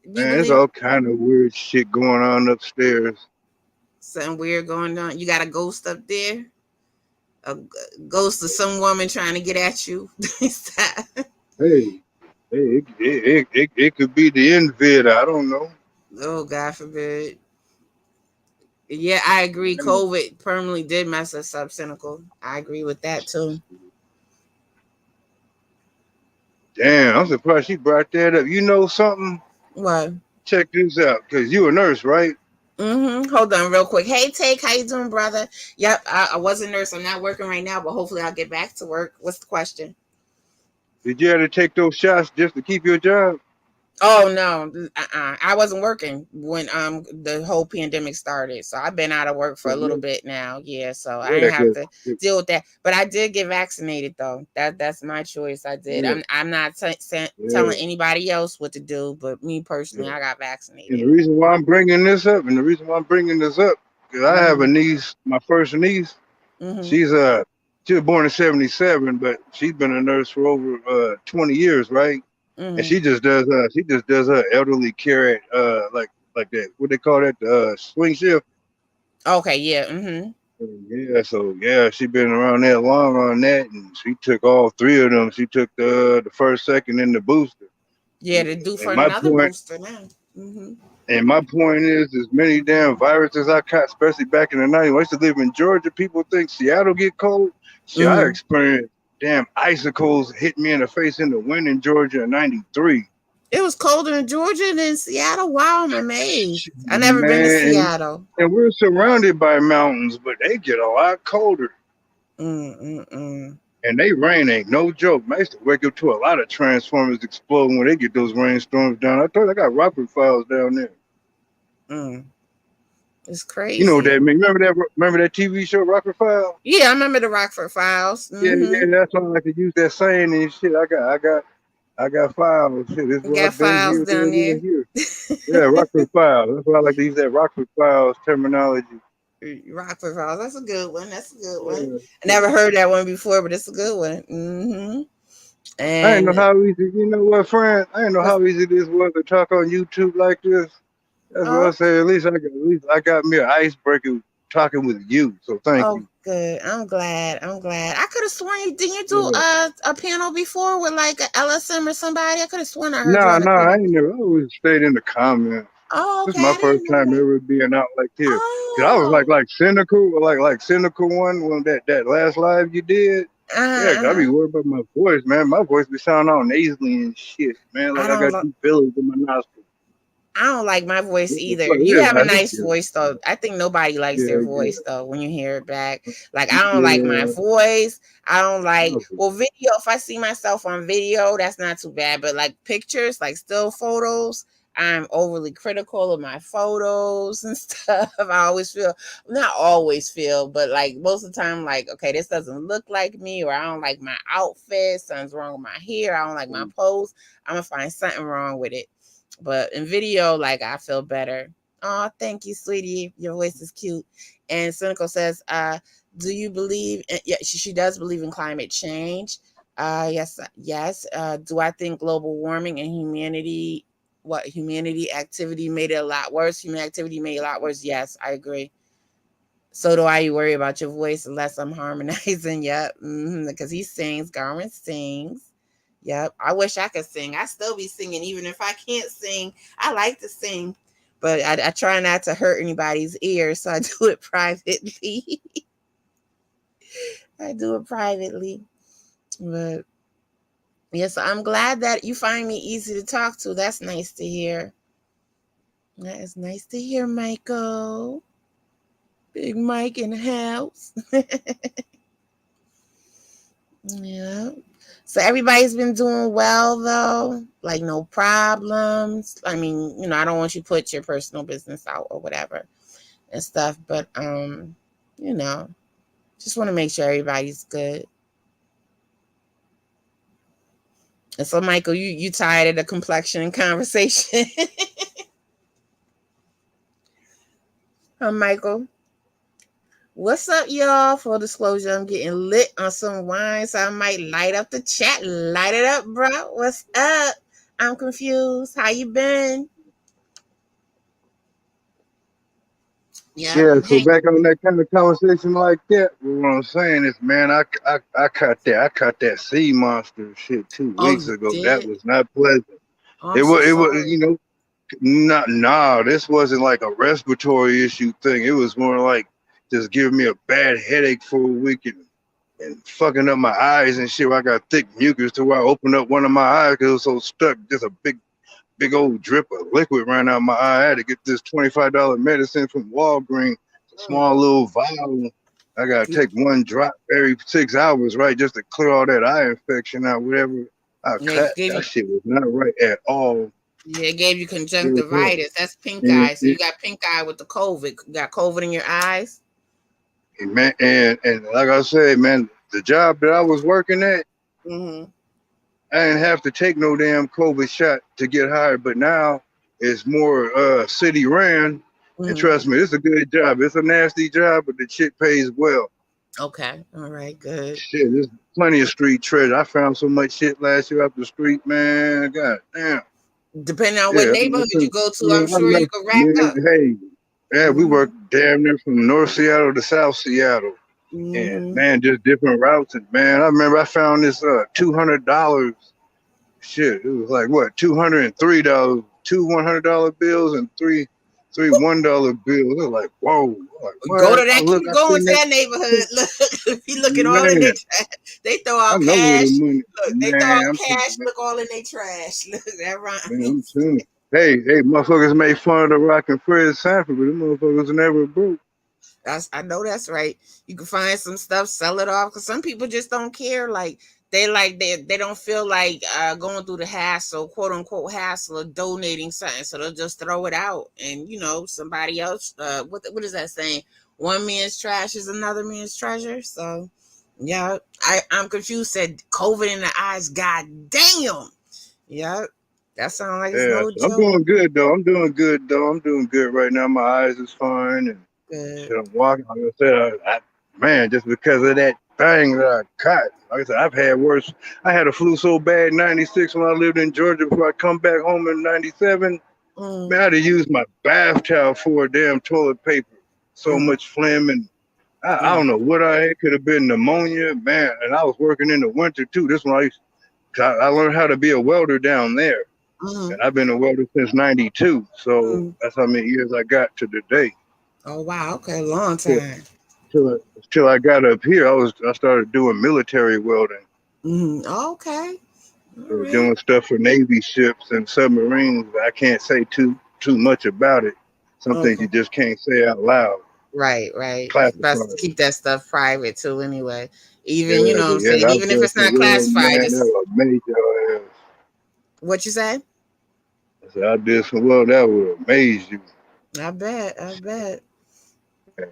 You Man, there's believe all kind of weird shit going on upstairs. something weird going on? You got a ghost up there? A ghost of some woman trying to get at you? Hey, it could be the invader. I don't know. Oh, God forbid. Yeah, I agree. COVID permanently did mess us up, Cynical. I agree with that too. Damn, I'm surprised she brought that up. You know something? What? Check this out, cause you a nurse, right? Hold on real quick. Hey, Take, how you doing, brother? Yep, I was a nurse. I'm not working right now, but hopefully I'll get back to work. What's the question? Did you have to take those shots just to keep your job? Oh no, I wasn't working when the whole pandemic started, so I've been out of work for a little bit now. Yeah, so I Yeah, didn't have cause to deal with that. But I did get vaccinated though. That's my choice. I did. yeah, I'm not yeah, telling anybody else what to do, but me personally, yeah. I got And vaccinated. the reason why I'm bringing this up, because I have a Mhm. niece, my first niece. Mhm. She's she was born in '77, but she's been a nurse for over 20 years, right? And Mhm. she just does her elderly care at like that. What they call that? The swing shift. Okay. Yeah. Mhm. Yeah, so yeah, she been around that long on that, and she took all three of them. She took the first, second, and the booster. Yeah, to do for And my another point, booster now. Mhm. and my point is, as many damn viruses I caught, especially back in the '90s. I used to live in Georgia. People think Seattle get cold. Shit, I Mhm. experienced damn icicles hit me in the face in the wind in Georgia in '93. It was colder in Georgia than in Seattle. Wow, I'm amazed. I never been to Man, Seattle. and we're surrounded by mountains, but they get a lot colder. Mm-mm-mm. And they rain ain't no joke. Man, I used to wake up to a lot of transformers exploding when they get those rainstorms down. I thought I got Rockford Files down there. Mm. It's You know what crazy. that mean? Remember that TV show Rockford Files? Yeah, I remember the Rockford Files. Yeah, Mm-hmm. that's why I like to use that saying and shit. I got files. Shit, this is You what got I've been files here, down there. here. Yeah, Rockford Files. That's why I like to use that Rockford Files terminology. Rockford Files. That's a good one. That's a good one. Yeah. I never heard that one before, but it's a good one. Mm-hmm. I didn't know And how easy, you know what, friend? I didn't know what's how easy this was to talk on YouTube like this. That's what I oh say. At least I got me an icebreaker talking with you. So thank oh you. good. I'm glad. I'm glad. I could have sworn you didn't you do Yeah. a panel before with like a LSM or somebody. I could have sworn I heard you Nah, on a I panel ain't before. never. I always stayed in the comments. Oh, This okay. is my I first didn't know time that. ever being out like this. Cause I was Oh. like cynical, like cynical one when that last live you did. Yeah, 'cause I be Uh-huh. worried about my voice, man. My voice be sounding all nasally and shit, man. I Like I don't got lo- two fillers in my nostrils. I don't like my voice What the either. fuck You is have a how this nice shit? voice though. I think nobody likes their Yeah, voice though when you hear it back. Like I don't like my yeah. voice. I don't like Okay. well video. If I see myself on video, that's not too bad. But like pictures, like still photos, I'm overly critical of my photos and stuff. I always feel not always feel, but like most of the time, like, okay, this doesn't look like me, or I don't like my outfit, something's wrong with my hair, I don't like my pose. I'm gonna find something wrong with it. But in video, like I feel better. Oh, thank you, sweetie. Your voice is cute. And Cynical says, do you believe yeah, she does believe in climate change. Yes. Do I think global warming and humanity activity made it a lot worse? Human activity made it a lot worse. Yes, I agree. So do I. You worry about your voice unless I'm harmonizing. Yep. Because he sings. Garmin sings. Yep. I wish I could sing. I still be singing even if I can't sing. I like to sing, but I try not to hurt anybody's ears, so I do it privately. I do it privately. But yes, I'm glad that you find me easy to talk to. That's nice to hear. That is nice to hear, Michael. Big Mike in the house. Yeah. So everybody's been doing well though, like no problems. I mean, I don't want you to put your personal business out or whatever and stuff, but you know, just want to make sure everybody's good. And so Michael, you tired of the complexion conversation? Michael. What's up, y'all? Full disclosure, I'm getting lit on some wine, so I might light up the chat. Light it up, bro. What's up? I'm confused. How you been? Yep. Yeah, so Hey. back on that kind of conversation like that, what I'm saying is, man, I caught that sea monster shit two Oh, weeks you ago. That did? was not pleasant. Oh, I'm so It was, sorry. this wasn't like a respiratory issue thing. It was more like just giving me a bad headache for a week and fucking up my eyes and shit. I got thick mucus to where I opened up one of my eyes because it was so stuck. Just a big old drip of liquid ran out my eye. I had to get this $25 medicine from Walgreens, a Mm. small little vial. I gotta take one drop every 6 hours, right, just to clear all that eye infection out. Whatever I Yeah, cut, that shit was not right at all. it gave you It was conjunctivitis. That's pink and, eye. So you got pink eye with the COVID. You got COVID in your eyes? man, and like I said, man, the job that I was working at, Mm-hmm. I didn't have to take no damn COVID shot to get hired, but now it's more city ran. And Mm-hmm. trust me, it's a good job. It's a nasty job, but the shit pays well. Okay. All right. Good. Shit, there's plenty of street treasure. I found so much shit last year up the street, man. God damn. Depending on what Yeah, neighborhood you go to, I'm man, sure you could rack man, up. hey, yeah, we Mm-hmm. worked damn near from North Seattle to South Seattle. And Mm-hmm. man, just different routes. And man, I remember I found this $200. Shit, it was like what, $203, two $100 bills and three $1 bills. They're like, whoa. I'm like, Go what? to that. Keep I going seen to that neighborhood. Look, you looking all in their man. trash. They throw I out know where the cash. money. Look, they throw Man, out I'm telling cash. you, Look all in their trash. Look, that man, I'm rhymes. telling you. Hey, motherfuckers made fun of the Rock and Fred Sanford, but them motherfuckers never broke. I know that's right. You can find some stuff, sell it off, because some people just don't care. They don't feel like going through the hassle, quote unquote hassle of donating something, so they'll just throw it out. And somebody else. What is that saying? One man's trash is another man's treasure. So yeah, I'm confused. Said COVID in the eyes. God damn. Yeah, that sounds like it's Yeah, no so I'm joke. doing good though. I'm doing good though. I'm doing good right now. My eyes is fine and Good. shit. I'm walking. Like I said, man, just because of that thing that I caught. Like I said, I've had worse. I had a flu so bad in '96 when I lived in Georgia. Before I come back home in '97, Mm, man, I had to use my bath towel for a damn toilet paper. So mm, much phlegm and I mm, don't know what I had. Could have been pneumonia, man. And I was working in the winter too. This one I learned how to be a welder down there. mm, And I've been a welder since '92. So mm. that's how many years I got to today. Oh wow, okay, long Till, time. till I got up here, I started doing military welding, Okay. All right. doing stuff for Navy ships and submarines. But I can't say too much about it. Some things Okay. you just can't say out loud. Right, right. Best to Classified. keep that stuff private too anyway. Even, Yeah, what but I'm yeah, saying, I was even if doing it's some not welding, classified, man. That it's was major ass. what you say? I said I did some well that would amaze you. I bet. Yeah.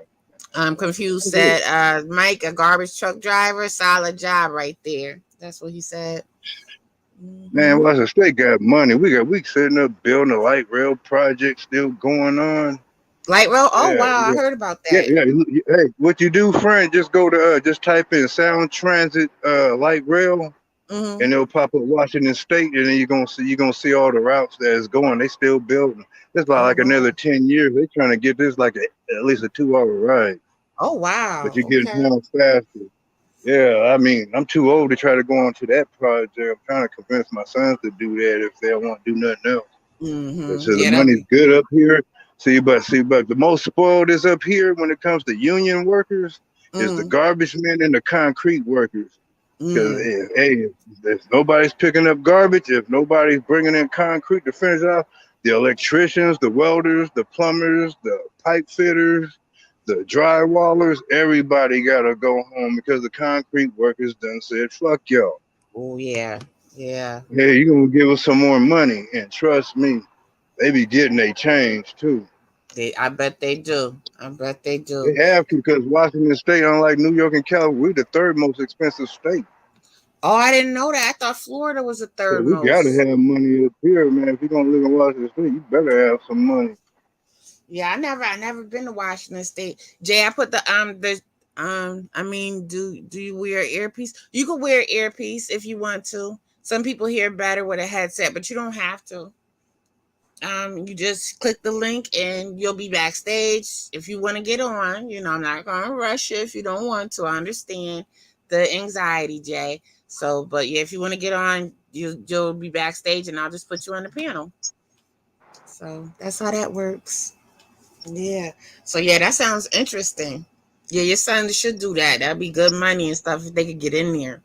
I'm confused. That's it. Said Mike, a garbage truck driver, solid job right there. That's what he said. Man, Hmm. well, I said, they got money. We sitting up building a light rail project still going on. Light road. Oh Yeah, wow, I yeah, heard about yeah, that. yeah. Hey, what you do, friend? Just go to just type in Sound Transit light rail, Hmm. and it'll pop up Washington State, and then you're gonna see all the routes that is going. They still building. It's about Oh like wow. another 10 years. They trying to get this like at least a 2 hour ride, Oh but wow. you get Okay. down faster. Yeah, I mean, I'm too old to try to go on to that project. I'm trying to convince my sons to do that if they don't want to do nothing else. So the Yeah, that'd money's be. good up here. See, but the most spoiled is up here when it comes to union workers is the Mm, garbage men and the concrete workers. Because mm, if nobody's picking up garbage, if nobody's bringing in concrete to finish it off, the electricians, the welders, the plumbers, the pipe fitters, the drywallers, everybody gotta go home because the concrete workers done said, fuck y'all. oh yeah. Yeah. Hey, you gonna give us some more money. And trust me, they be getting their change too. I bet they do. I bet they They do. have to because Washington State, unlike New York and California, we're the third most expensive state. Oh, I didn't know that. I thought Florida was the So third we gotta most. have money up here, man. If you're gonna live in Washington State, you better have some money. Yeah, I never been to Washington State. Jay, I put I mean, do you wear earpiece? You can wear earpiece if you want to. Some people hear better with a headset, but you don't have to. You just click the link and you'll be backstage. If you want to get on, I'm not gonna rush you if you don't want to. I understand the anxiety, Jay. So, but yeah, if you want to get on, you'll be backstage and I'll just put you on the panel. So that's how that works. Yeah. So yeah, that sounds interesting. Yeah, your son should do that. That'd be good money and stuff if they could get in there.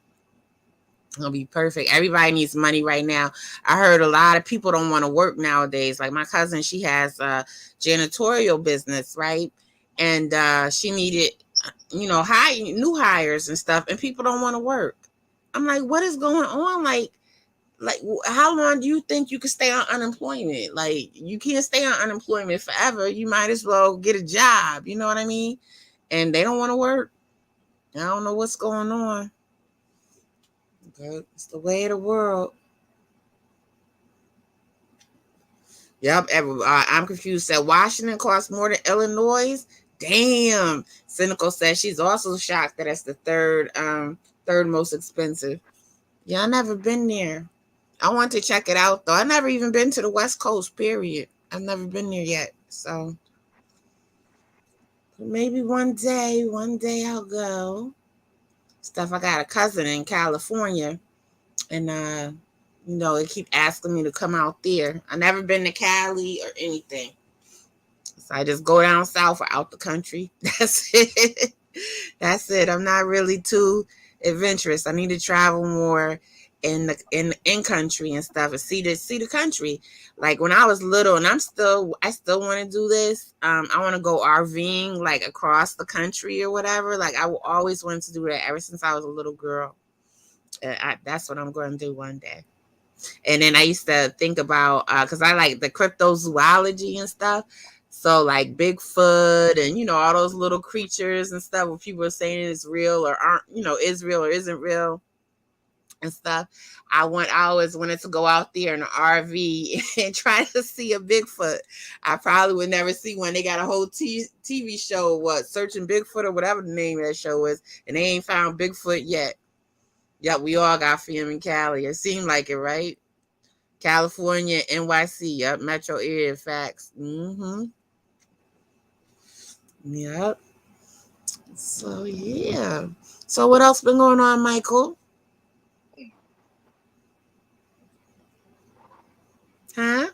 It'll be perfect. Everybody needs money right now. I heard a lot of people don't want to work nowadays. Like my cousin, she has a janitorial business, right? And she needed, new hires and stuff, and people don't want to work. I'm like, what is going on? Like, how long do you think you can stay on unemployment? Like, you can't stay on unemployment forever. You might as well get a job. You know what I mean? And they don't want to work. I don't know what's going on. But it's the way of the world. Yep. I'm confused. Said Washington costs more than Illinois. Damn. Cynical says she's also shocked that it's the third most expensive. Yeah, I never been there. I want to check it out though. I never even been to the West Coast. Period. I've never been there yet. So maybe one day I'll go. Stuff. I got a cousin in California, and they keep asking me to come out there. I never been to Cali or anything. So I just go down south or out the country. That's it. That's it. I'm not really too adventurous. I need to travel more in country and stuff and see the country. Like when I was little, and I still want to do this. I want to go RVing like across the country or whatever. Like I always wanted to do that ever since I was a little girl. That's what I'm going to do one day. And then I used to think about because I like the cryptozoology and stuff. So like Bigfoot and all those little creatures and stuff where people are saying it's real or aren't, is real or isn't real and stuff. I always wanted to go out there in an RV and try to see a Bigfoot. I probably would never see one. They got a whole TV show, Searching Bigfoot or whatever the name of that show is, and they ain't found Bigfoot yet. Yep, we all got film in Cali. It seemed like it, right? California, NYC, yep, metro area facts. Yep. So yeah. So what else been going on, Michael? Huh?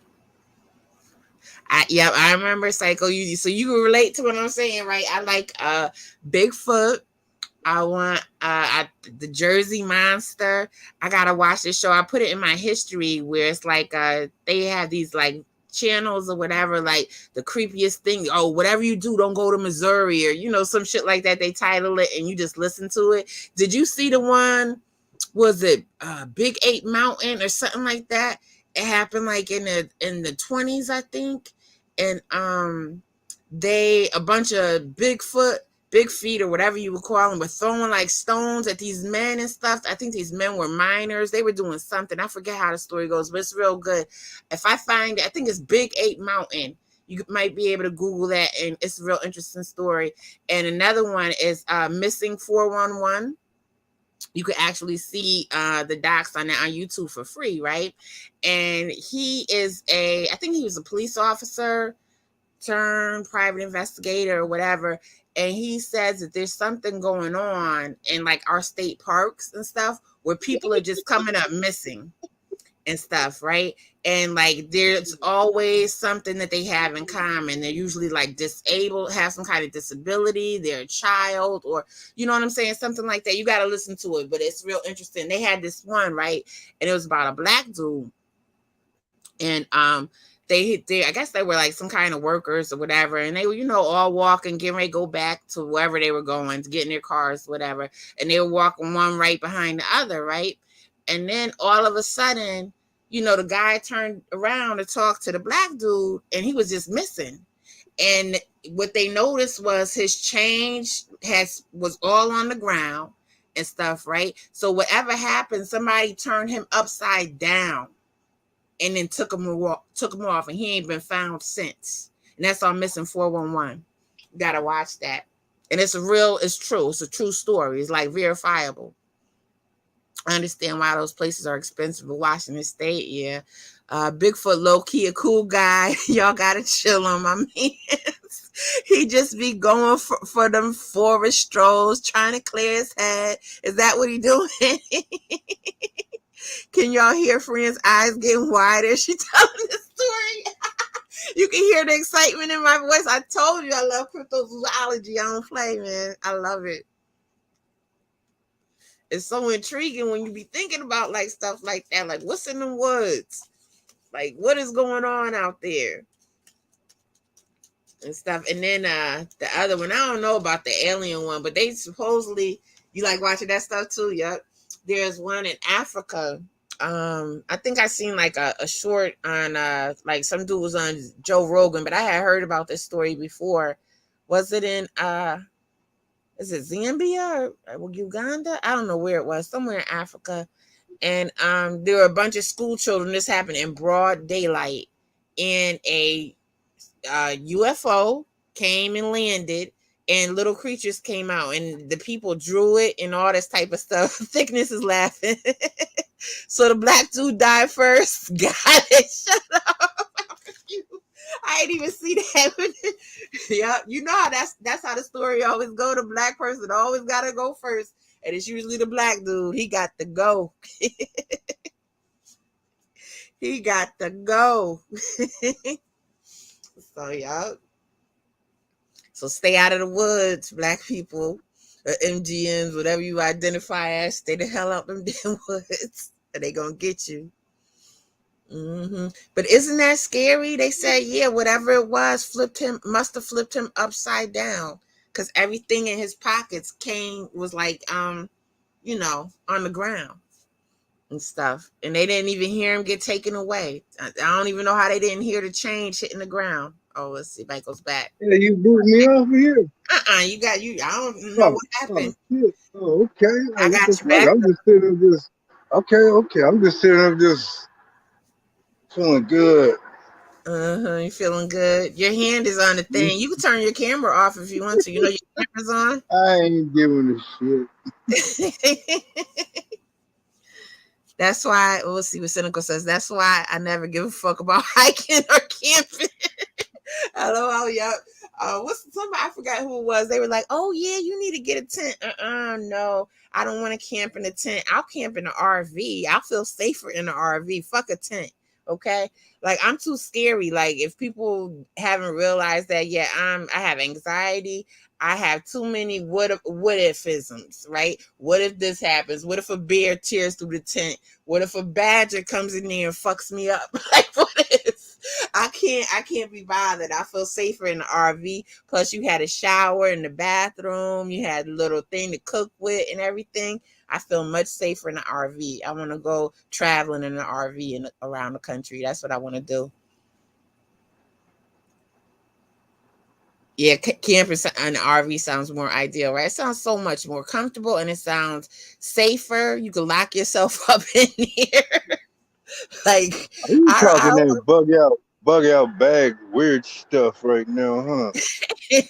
I remember Psycho. So you can relate to what I'm saying, right? I like Bigfoot. I want the Jersey Monster. I gotta watch this show. I put it in my history where it's like they have these like channels or whatever, like the creepiest thing. Oh, whatever you do, don't go to Missouri or some shit like that. They title it and you just listen to it. Did you see the one? Was it Big Ape Mountain or something like that? It happened like in the 20s, I think. And a bunch of Bigfoot, big feet or whatever you would call them, were throwing like stones at these men and stuff. I think these men were miners. They were doing something. I forget how the story goes, but it's real good. If I find it, I think it's Big Ape Mountain. You might be able to Google that, and it's a real interesting story. And another one is Missing 411. You could actually see the docs on that on YouTube for free, right? And I think he was a police officer turned private investigator or whatever. And he says that there's something going on in like our state parks and stuff where people are just coming up missing and stuff, right? And like there's always something that they have in common. They're usually like disabled, have some kind of disability, they're a child, or you know what I'm saying, something like that. You got to listen to it, but it's real interesting. They had this one, right? And it was about a black dude, and they I guess they were like some kind of workers or whatever, and they were all walking, getting ready to go back to wherever they were going to get in their cars, whatever, and they were walking one right behind the other, right? And then all of a sudden, the guy turned around to talk to the black dude, and he was just missing. And what they noticed was his change was all on the ground and stuff, right? So whatever happened, somebody turned him upside down and then took him off, and he ain't been found since. And that's on Missing 411. You gotta watch that. And it's true. It's a true story. It's like verifiable. I understand why those places are expensive, but Washington State, yeah. Bigfoot, low-key, a cool guy. Y'all gotta chill on my man. He just be going for them forest strolls, trying to clear his head. Is that what he doing? Can y'all hear Friend's eyes getting wider? She telling the story. You can hear the excitement in my voice. I told you I love cryptozoology. I don't play, man. I love it. It's so intriguing when you be thinking about like stuff like that. Like, what's in the woods? Like, what is going on out there? And stuff. And then the other one, I don't know about the alien one, but they supposedly, you like watching that stuff too? Yep. There's one in Africa. I think I seen like a short on like some dude was on Joe Rogan, but I had heard about this story before. Was it in is it Zambia or Uganda? I don't know where it was, somewhere in Africa. And there were a bunch of school children. This happened in broad daylight, and a UFO came and landed, and little creatures came out, and the people drew it and all this type of stuff. Thickness is laughing. So the black dude died first. Got it. Shut up. I didn't even see that. Yeah, you know how that's how the story always go. The black person always gotta go first, and it's usually the black dude. He got to go. He got to go. So yeah. So stay out of the woods, black people, or MGMs, whatever you identify as. Stay the hell out them damn woods, or they gonna get you. But isn't that scary? They said, yeah, whatever it was, must have flipped him upside down, because everything in his pockets was like, on the ground and stuff, and they didn't even hear him get taken away. I don't even know how they didn't hear the change hitting the ground. Oh, let's see if it goes back. Yeah, you boot me off of here. I don't know what happened. Shit. Oh, okay. I got you back. I'm just sitting there just okay. I'm just sitting there just feeling good. You feeling good? Your hand is on the thing. You can turn your camera off if you want to. You know your camera's on. I ain't giving a shit. That's why, we'll see what Cynical says. That's why I never give a fuck about hiking or camping. Hello, yeah. Somebody, I forgot who it was. They were like, oh yeah, you need to get a tent. No, I don't want to camp in a tent. I'll camp in an RV. I'll feel safer in an RV. Fuck a tent. Okay. Like, I'm too scary. Like, if people haven't realized that, yeah, I have anxiety. I have too many what ifisms, right? What if this happens? What if a bear tears through the tent? What if a badger comes in there and fucks me up? Like, what if? I can't be bothered. I feel safer in the RV. Plus, you had a shower in the bathroom. You had a little thing to cook with and everything. I feel much safer in the RV. I want to go traveling in an RV and around the country. That's what I want to do. Yeah, camping in an RV sounds more ideal, right? It sounds so much more comfortable, and it sounds safer. You can lock yourself up in here. Like, you talking that bug out bag weird stuff right now, huh?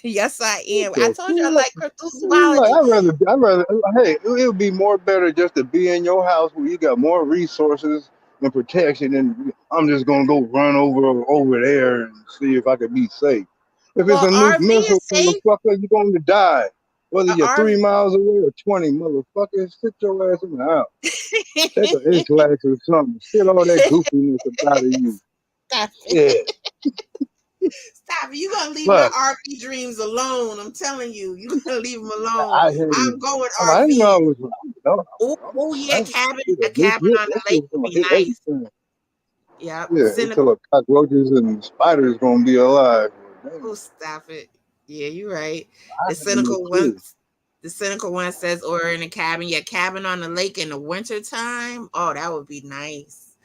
Yes, I am. I told you I like cryptozoology. I'd rather. Hey, it would be more better just to be in your house where you got more resources and protection, and I'm just gonna go run over there and see if I can be safe. If it's a nuke missile, motherfucker, you're going to die. Whether you're 3 miles away or 20, motherfucker, sit your ass in the house. Take an X-Lax or something. Get all that goofiness about you. Stop it. Yeah. Stop it. You're going to leave my RV dreams alone. I'm telling you. You're going to leave them alone. I'm going RV. Oh, yeah, a cabin on the lake would be nice. Yeah, until cockroaches and spiders going to be alive. Oh, stop it. Yeah, you're right. The cynical one says, or in a cabin. Yeah, cabin on the lake in the wintertime. Oh, that would be nice.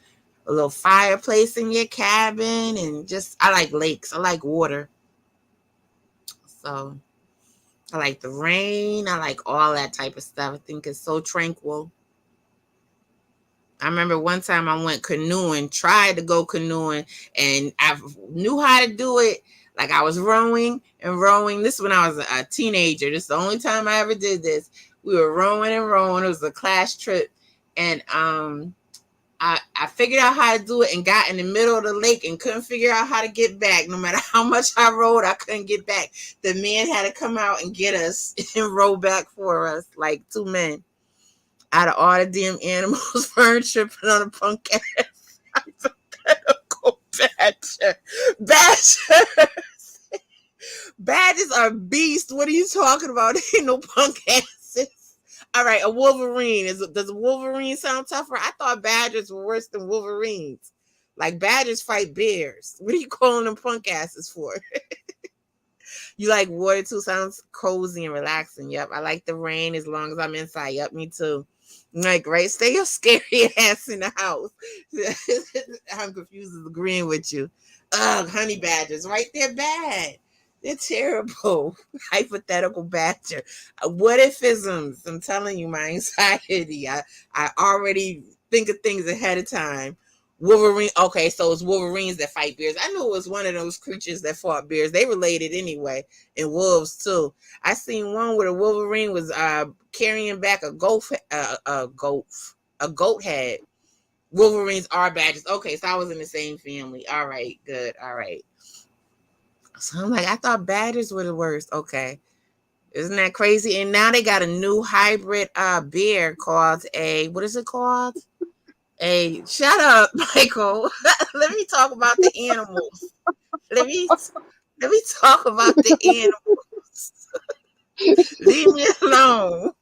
A little fireplace in your cabin, and I like lakes. I like water. So I like the rain. I like all that type of stuff. I think it's so tranquil. I remember one time I went canoeing, tried to go canoeing, and I knew how to do it. Like, I was rowing. This is when I was a teenager. This is the only time I ever did this. We were rowing. It was a class trip. And I figured out how to do it and got in the middle of the lake and couldn't figure out how to get back. No matter how much I rowed, I couldn't get back. The man had to come out and get us and row back for us, like 2 men. Out of all the damn animals, furniture put on a punk ass. Hypothetical badger. Badgers are beasts. What are you talking about? Ain't no punk asses. All right, a Wolverine. Does a Wolverine sound tougher? I thought badgers were worse than Wolverines. Like, badgers fight bears. What are you calling them punk asses for? You like water too? Sounds cozy and relaxing. Yep, I like the rain as long as I'm inside. Yep, me too. Like, right, stay your scary ass in the house. I'm confused with agreeing with you. Ugh, honey badgers, right? They're bad. They're terrible. Hypothetical badger. What ifisms? I'm telling you, my anxiety. I already think of things ahead of time. Wolverine. Okay, so it's Wolverines that fight bears. I knew it was one of those creatures that fought bears. They related anyway, and wolves too. I seen one where the Wolverine was carrying back a goat head. Wolverines are badgers. Okay, so I was in the same family. All right, good. All right. So I'm like, I thought badgers were the worst. Okay. Isn't that crazy? And now they got a new hybrid bear called what is it called? Shut up, Michael. Let me talk about the animals. Let me talk about the animals. Leave me alone.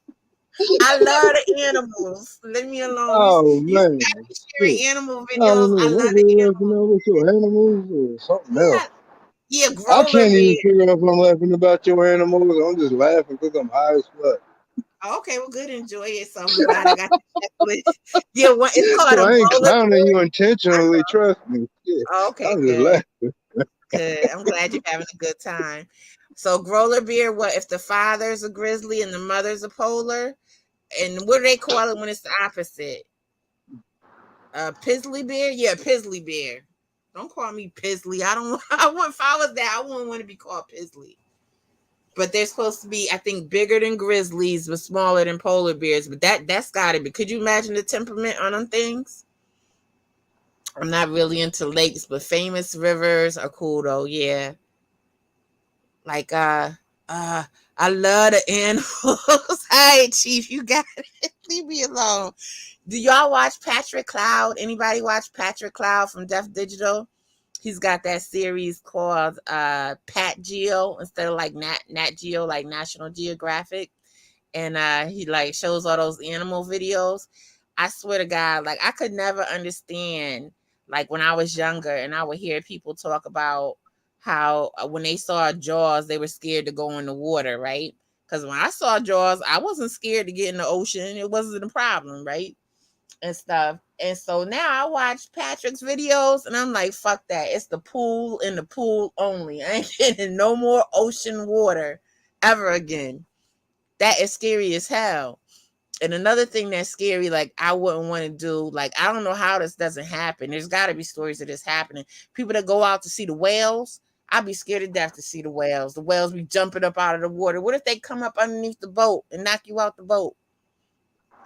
I love the animals. Leave me alone. Oh You man, got me shit. sharing animal I don't videos. know. I love What the we laughing animals. at with your animals or something else? Yeah, yeah, I growler can't even bear. figure out if I'm laughing about your animals. I'm just laughing because I'm high as fuck. Okay, well, good. Enjoy it. So I'm glad I got the checklist. Yeah, what it's called So a I ain't growler clowning you bear. I intentionally. Trust me. Shit. know. Okay, I'm just good. laughing. Good. I'm glad you're having a good time. So growler beer, what if the father's a grizzly and the mother's a polar? And what do they call it when it's the opposite? Pizzly bear? Yeah, pizzly bear. Don't call me Pizzly. I don't I wouldn't if I was that, I wouldn't want to be called Pizzly. But they're supposed to be, I think, bigger than grizzlies, but smaller than polar bears. But that's gotta be. Could you imagine the temperament on them things? I'm not really into lakes, but famous rivers are cool though. Yeah. Like uh I love the animals. Hey Chief, you got it. Leave me alone. Do y'all watch Patrick Cloud? Anybody watch Patrick Cloud from Deaf Digital? He's got that series called Pat Geo instead of like Nat Geo, like National Geographic. And he like shows all those animal videos. I swear to God, like I could never understand like when I was younger and I would hear people talk about how when they saw Jaws, they were scared to go in the water, right? Because when I saw Jaws, I wasn't scared to get in the ocean. It wasn't a problem, right? And stuff. And so now I watch Patrick's videos and I'm like, fuck that. It's the pool and the pool only. I ain't getting no more ocean water ever again. That is scary as hell. And another thing that's scary, like I wouldn't want to do, like I don't know how this doesn't happen. There's got to be stories of this happening. People that go out to see the whales, I'd be scared to death to see the whales. The whales be jumping up out of the water. What if they come up underneath the boat and knock you out the boat?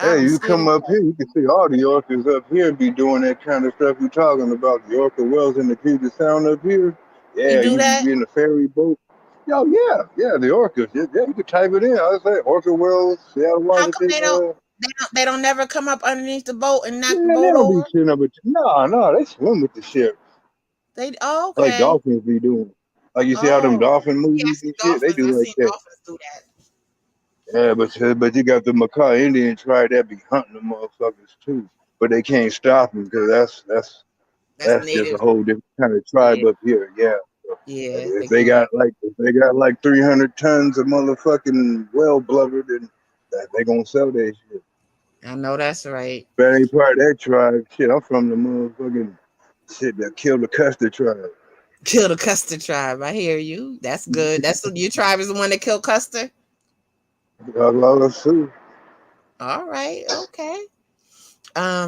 I'd Hey, be you scared come to up death. here, you can see all the orcas up here be doing that kind of stuff you talking about. The orca wells in the Puget Sound up here. You Yeah, do you that? be in the ferry boat. Yo, yeah, the orcas. Yeah, you can type it in. I was like orca wells, Seattle, How come Washington. they don't never come up underneath the boat and knock the Yeah, they boat don't be over? sitting up. No, they swim with the ship They oh, like okay. dolphins be doing. Like you see how them Oh. dolphin Yeah, I movies see and shit, they dolphins. I do like seen that. dolphins do that. Yeah, but you got the Macaw Indian tribe that be hunting the motherfuckers too, but they can't stop them because That's that's just a native. whole different kind of Yeah. tribe up here. Yeah, so Yeah. if They they can't. got like 300 tons of motherfucking well blubber, then they gonna sell that shit. I know that's right. That ain't part of that tribe. Shit, I'm from the motherfucking shit that killed the Custer tribe. Kill the Custer tribe. I hear you. That's good. That's your tribe is the one that killed Custer. A lot of Sioux. All right. Okay.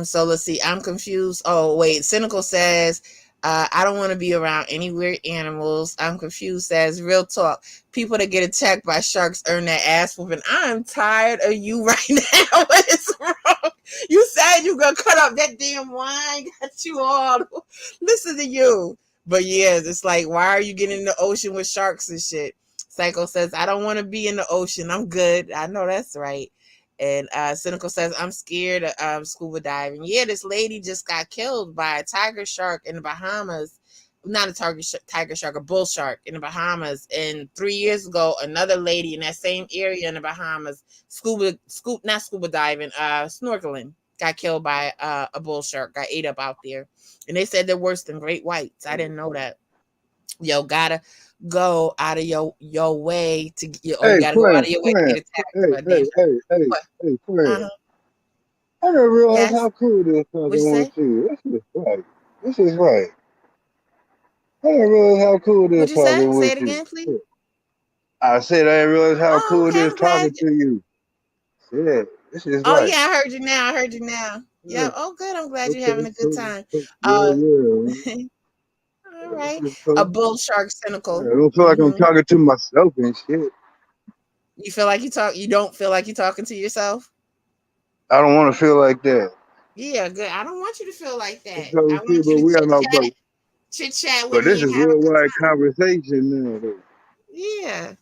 So let's see. I'm confused. Oh, wait. Cynical says, I don't want to be around any weird animals. I'm confused says, real talk. People that get attacked by sharks earn their ass whooping. I'm tired of you right now. What is wrong? You said you gonna cut up that damn wine. Got you all. Listen to you. But yeah, it's like, why are you getting in the ocean with sharks and shit? Psycho says, I don't want to be in the ocean. I'm good. I know that's right. And Cynical says, I'm scared of scuba diving. Yeah, this lady just got killed by a tiger shark in the Bahamas. Not a tiger shark, a bull shark in the Bahamas. And 3 years ago, another lady in that same area in the Bahamas, not scuba diving, snorkeling, got killed by a bull shark, got ate up out there. And they said they're worse than great whites. I didn't know that. Yo, gotta go out of your way to get. Oh, you Hey, gotta go out friend, of your way to friend. get attacked Hey, by a damn hey, shark. hey, hey, What? hey, friend. Uh-huh. I didn't realize Yes. how cool this What'd you fucking say? with you. This is right. This is right. I didn't realize how cool it is What'd you say? talking Say with it you. again, please. I said I didn't realize how Oh, cool it okay. is I'm glad. talking to you. Yeah, this is Oh, right. yeah. I heard you now. I heard you now. Yeah. Yeah. Oh, good. I'm glad you're having Okay, a good cool. time. Cool. Yeah, Uh, yeah. all This right. is A cool. bull shark Yeah, cynical. I don't feel like I'm Mm-hmm. talking to myself and shit. You feel like you talk. You don't feel like you're talking to yourself. I don't want to feel like that. Yeah. Good. I don't want you to feel like I'm that. I talking to you, want you but to we are not. chit chat with But this me and is have a good worldwide time. conversation now, though. Yeah.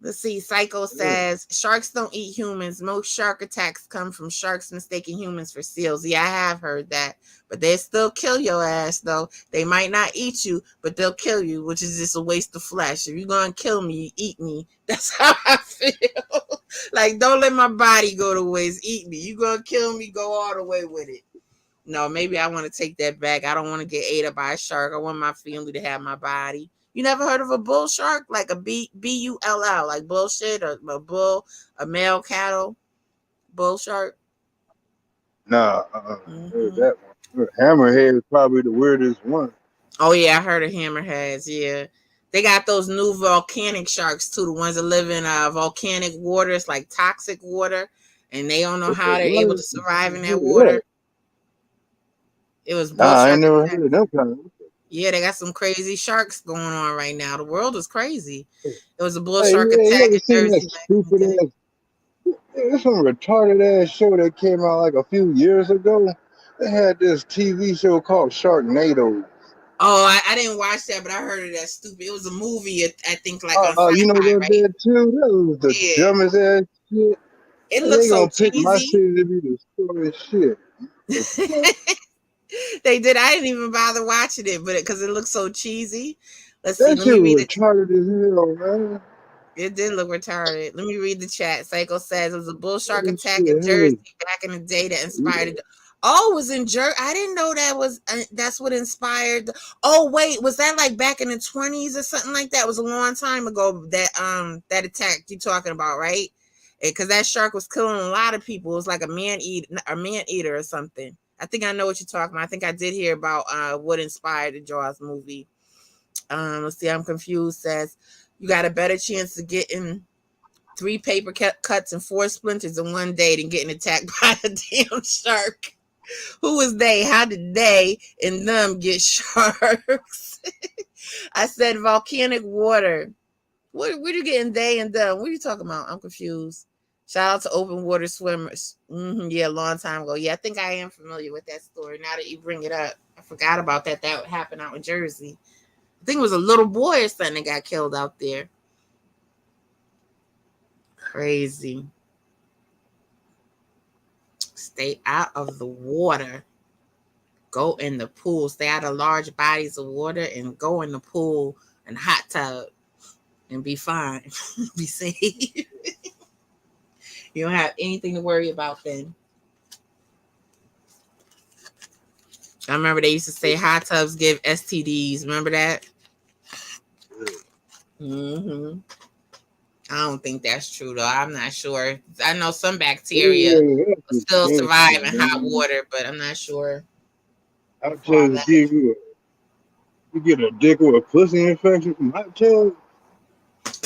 Let's see. Psycho says sharks don't eat humans. Most shark attacks come from sharks mistaking humans for seals. Yeah, I have heard that. But they still kill your ass, though. They might not eat you, but they'll kill you, which is just a waste of flesh. If you're going to kill me, eat me. That's how I feel. Like, don't let my body go to waste. Eat me. You going to kill me, go all the way with it. No, maybe I want to take that back. I don't want to get ate up by a shark. I want my family to have my body. You never heard of a bull shark? Like a bull, like bullshit, or a bull, a male cattle, bull shark? Nah, heard that one. Hammerhead is probably the weirdest one. Oh, yeah, I heard of hammerheads, yeah. They got those new volcanic sharks, too, the ones that live in volcanic water. It's like toxic water, and they don't know how they're able to survive in that water. It was bull I shark. ain't never heard of them kind of. Yeah, they got some crazy sharks going on right now. The world is crazy. It was a bull Hey, shark you attack ever in seen Jersey. that stupid ass? There's some retarded ass show that came out like a few years ago. They had this TV show called Sharknado. Oh, I didn't watch that, but I heard of that stupid. It was a movie, I think, like on You know Sci-Fi, what right? they did too? That was the dumbest ass shit. It They looks so gonna pick my cheesy. city to be the story shit. They did. I didn't even bother watching it, but because it looks so cheesy. Let's see. That Let shit me was read it. retarded as hell, man. It did look retarded. Let me read the chat. Psycho says it was a bull shark That attack shit, in Jersey hey. back in the day that inspired it. Oh, it was in Jersey. I didn't know that was. That's what inspired. Oh, wait, was that like back in the 20s or something like that? It was a long time ago that attack you talking about, right? Because that shark was killing a lot of people. It was like a man eater or something. I think I know what you're talking about. I think I did hear about what inspired the Jaws movie. Let's see. I'm confused. Says you got a better chance of getting 3 paper cuts and 4 splinters in one day than getting attacked by a damn shark. Who was they? How did they and them get sharks? I said volcanic water. What are you getting they and them? What are you talking about? I'm confused. Shout out to open water swimmers. Yeah, a long time ago. Yeah, I think I am familiar with that story. Now that you bring it up, I forgot about that. That happened out in Jersey. I think it was a little boy or something that got killed out there. Crazy. Stay out of the water. Go in the pool. Stay out of large bodies of water and go in the pool and hot tub and be fine. Be safe. You don't have anything to worry about then. I remember they used to say hot tubs give STDs. Remember that? Mm-hmm. I don't think that's true though. I'm not sure. I know some bacteria still survive in hot water, but I'm not sure. Hot tubs give you get a dick or a pussy infection from hot tub.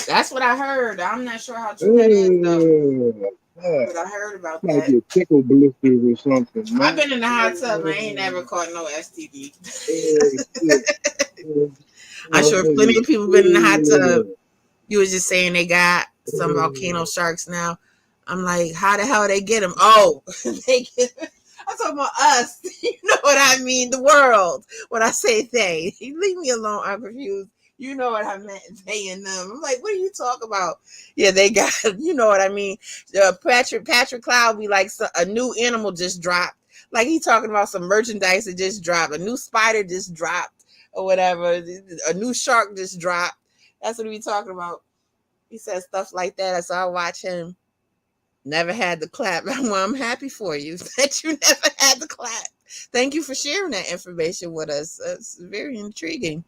That's what I heard. I'm not sure how true that is though. But I heard about that. Might get tickle blisters or something. Man. I've been in the hot tub and I ain't never caught no STD. I'm sure plenty of people been in the hot tub. You was just saying they got some volcano sharks now. I'm like, how the hell they get them? Oh, I'm talking about us. You know what I mean? The world. When I say they, leave me alone. I'm confused. You know what I meant, they and them. I'm like, what are you talking about? Yeah, they got, you know what I mean? Patrick Cloud be like, a new animal just dropped. Like he talking about some merchandise that just dropped. A new spider just dropped or whatever. A new shark just dropped. That's what we talking about. He says stuff like that. So I watch him. Never had the clap. Well, I'm happy for you that you never had the clap. Thank you for sharing that information with us. It's very intriguing.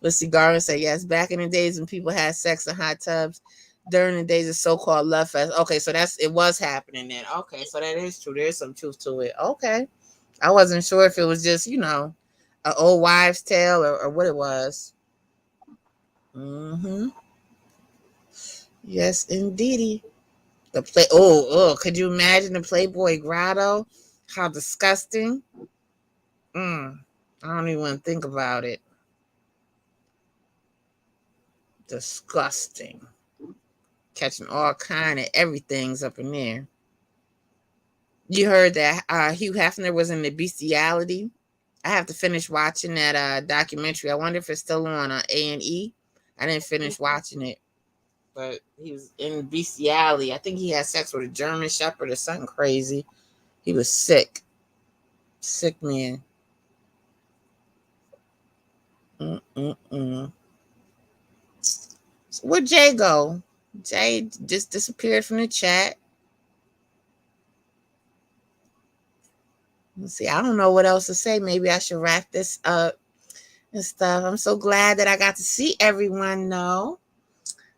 Let's see. Garvin say, yes, back in the days when people had sex in hot tubs, during the days of so-called love fest. Okay, so it was happening then. Okay, so that is true. There's some truth to it. Okay. I wasn't sure if it was just, an old wives' tale or what it was. Mm-hmm. Yes, indeedy. Could you imagine the Playboy Grotto? How disgusting. I don't even want to think about it. Disgusting. Catching all kind of everything's up in there. You heard that Hugh Hefner was in the Bestiality. I have to finish watching that documentary. I wonder if it's still on A&E. I didn't finish watching it. but he was in bestiality. I think he had sex with a German Shepherd or something crazy. He was sick. Sick man. Mm-mm-mm. So where'd Jay go? Jay just disappeared from the chat. Let's see. I don't know what else to say. Maybe I should wrap this up and stuff. I'm so glad that I got to see everyone though.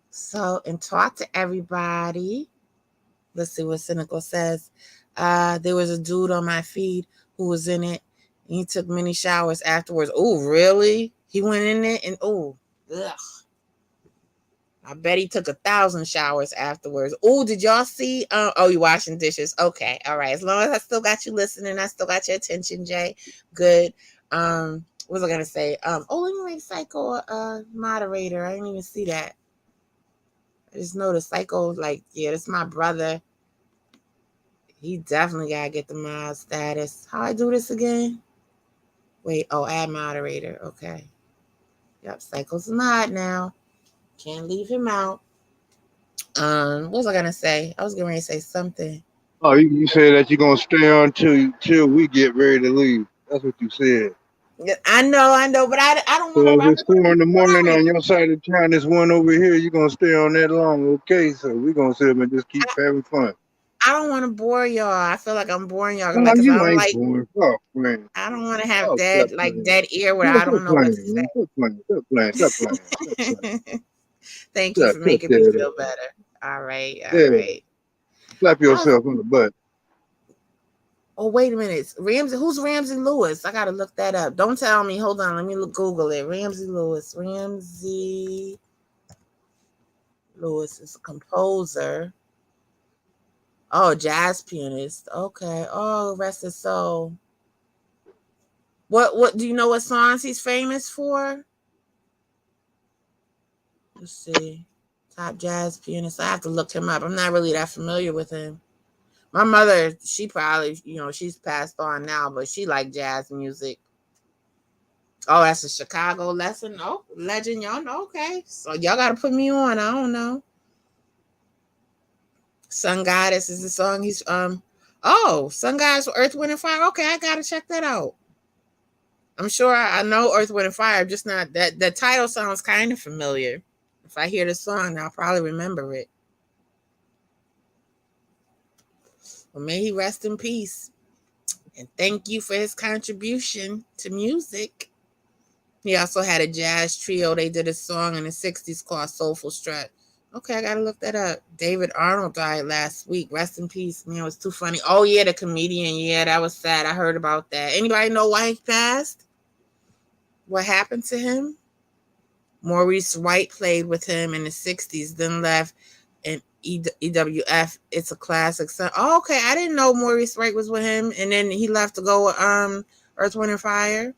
So, and talk to everybody. Let's see what Cynical says. There was a dude on my feed who was in it. And he took many showers afterwards. Oh, really? He went in it and ugh. I bet he took 1,000 showers afterwards. Oh, did y'all see? Oh, you washing dishes? Okay, all right. As long as I still got you listening, I still got your attention, Jay. Good. What was I gonna say? Let me make Psycho a moderator. I didn't even see that. I just noticed Psycho. Like, yeah, that's my brother. He definitely gotta get the mod status. How I do this again? Wait. Oh, add moderator. Okay. Yep, Psycho's a mod now. Can't leave him out. What was I gonna say? I was going to say something. Oh, you said that you're gonna stay on till we get ready to leave. That's what you said. I know, but I don't So want to if wrap it's it up. 4 in the morning Boring. on your side of town, there's one over here. You're gonna stay on that long, okay? So we're gonna sit up and just keep having fun. I don't want to bore y'all. I feel like I'm boring y'all, No, like, cause I you don't ain't like. boring. Stop playing. I don't want to have Oh, stop playing. dead ear where No, I stop don't know what playing, to man. Stop playing. Stop playing. Stop playing. Stop playing. say. Thank you Stop. for Cut making me that feel up. better. All right, all Yeah. right. Slap I was. yourself on the butt. Oh, wait a minute. Ramsey, who's Ramsey Lewis? I gotta look that up. Don't tell me. Hold on. Let me Google it. Ramsey Lewis. Ramsey Lewis is a composer. Oh, jazz pianist. Okay. Oh, rest his soul. What do you know what songs he's famous for? Let's see. Top jazz pianist. I have to look him up. I'm not really that familiar with him. My mother, she probably, she's passed on now, but she liked jazz music. Oh, that's a Chicago lesson. Oh, legend, y'all know. Okay. So y'all gotta put me on. I don't know. Sun Goddess is the song he's Sun Goddess Earth, Wind and Fire. Okay, I gotta check that out. I'm sure I know Earth, Wind and Fire, just not that the title sounds kind of familiar. If I hear the song, I'll probably remember it. Well, may he rest in peace. And thank you for his contribution to music. He also had a jazz trio. They did a song in the 60s called Soulful Strut. Okay, I gotta look that up. David Arnold died last week. Rest in peace. Man, it was too funny. Oh, yeah, the comedian. Yeah, that was sad. I heard about that. Anybody know why he passed? What happened to him? Maurice White played with him in the 60s, then left in EWF. It's a classic song. Oh, okay. I didn't know Maurice White was with him. And then he left to go with Earth, Wind, and Fire.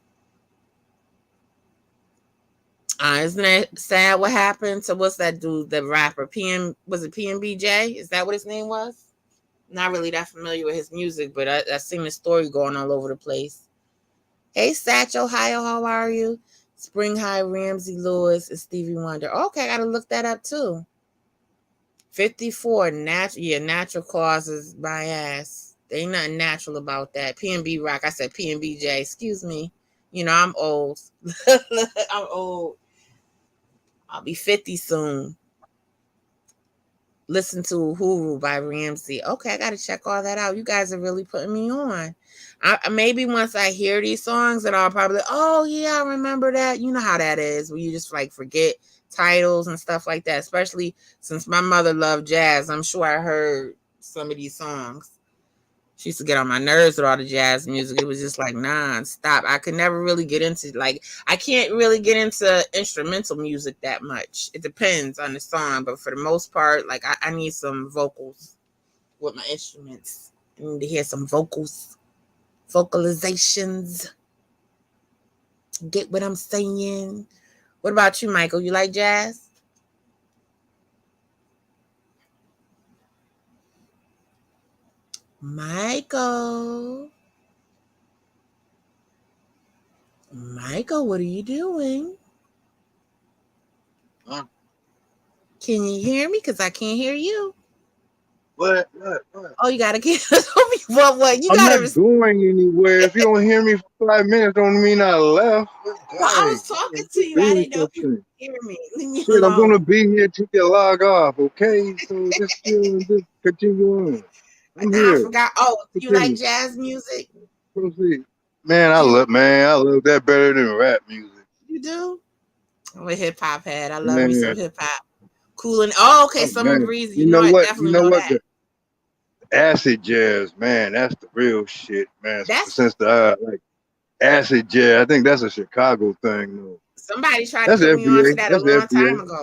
Isn't that sad what happened to what's that dude, the rapper? Was it PNBJ? Is that what his name was? Not really that familiar with his music, but I seen the story going all over the place. Hey, Satch, Ohio, how are you? Spring High, Ramsey Lewis, and Stevie Wonder. Okay, I gotta look that up too. 54, natural causes my ass. There ain't nothing natural about that. PNB Rock, I said PNBJ, excuse me. I'm old. I'm old. I'll be 50 soon. Listen to Uhuru by Ramsey. Okay, I got to check all that out. You guys are really putting me on. Maybe once I hear these songs, and I'll probably, oh yeah, I remember that. You know how that is, where you just like forget titles and stuff like that. Especially since my mother loved jazz, I'm sure I heard some of these songs. She used to get on my nerves with all the jazz music. It was just like non-stop. I could never really get into, like, I can't really get into instrumental music that much. It depends on the song, but for the most part, like, I need some vocals with my instruments. I need to hear some vocalizations. Get what I'm saying? What about you, Michael? You like jazz? Michael, what are you doing? Huh? Can you hear me? Because I can't hear you. What? Oh, you gotta get what? You I'm gotta. not going anywhere. If you don't hear me for 5 minutes, don't mean I left. Well, I Dang, was talking to just you. I doing didn't know if you something. could hear me. Leave me Shit, I'm gonna alone. be here till you log off, okay? So just chill and just continue on. I'm Now I here. forgot. Oh, do you like Continue. jazz music? Proceed. Man, I Do you, love that better than rap music. you do? I'm a hip hop head. I love me some Man, hip hop. Cool and oh, okay. oh Summer man. Breeze. You You know, know I what? You definitely know know what? that. The acid jazz, man, that's the real shit, man. That's Since the like acid jazz, I think that's a Chicago thing though. somebody tried to That's put me on to FBA. that a That's long FBA. time ago.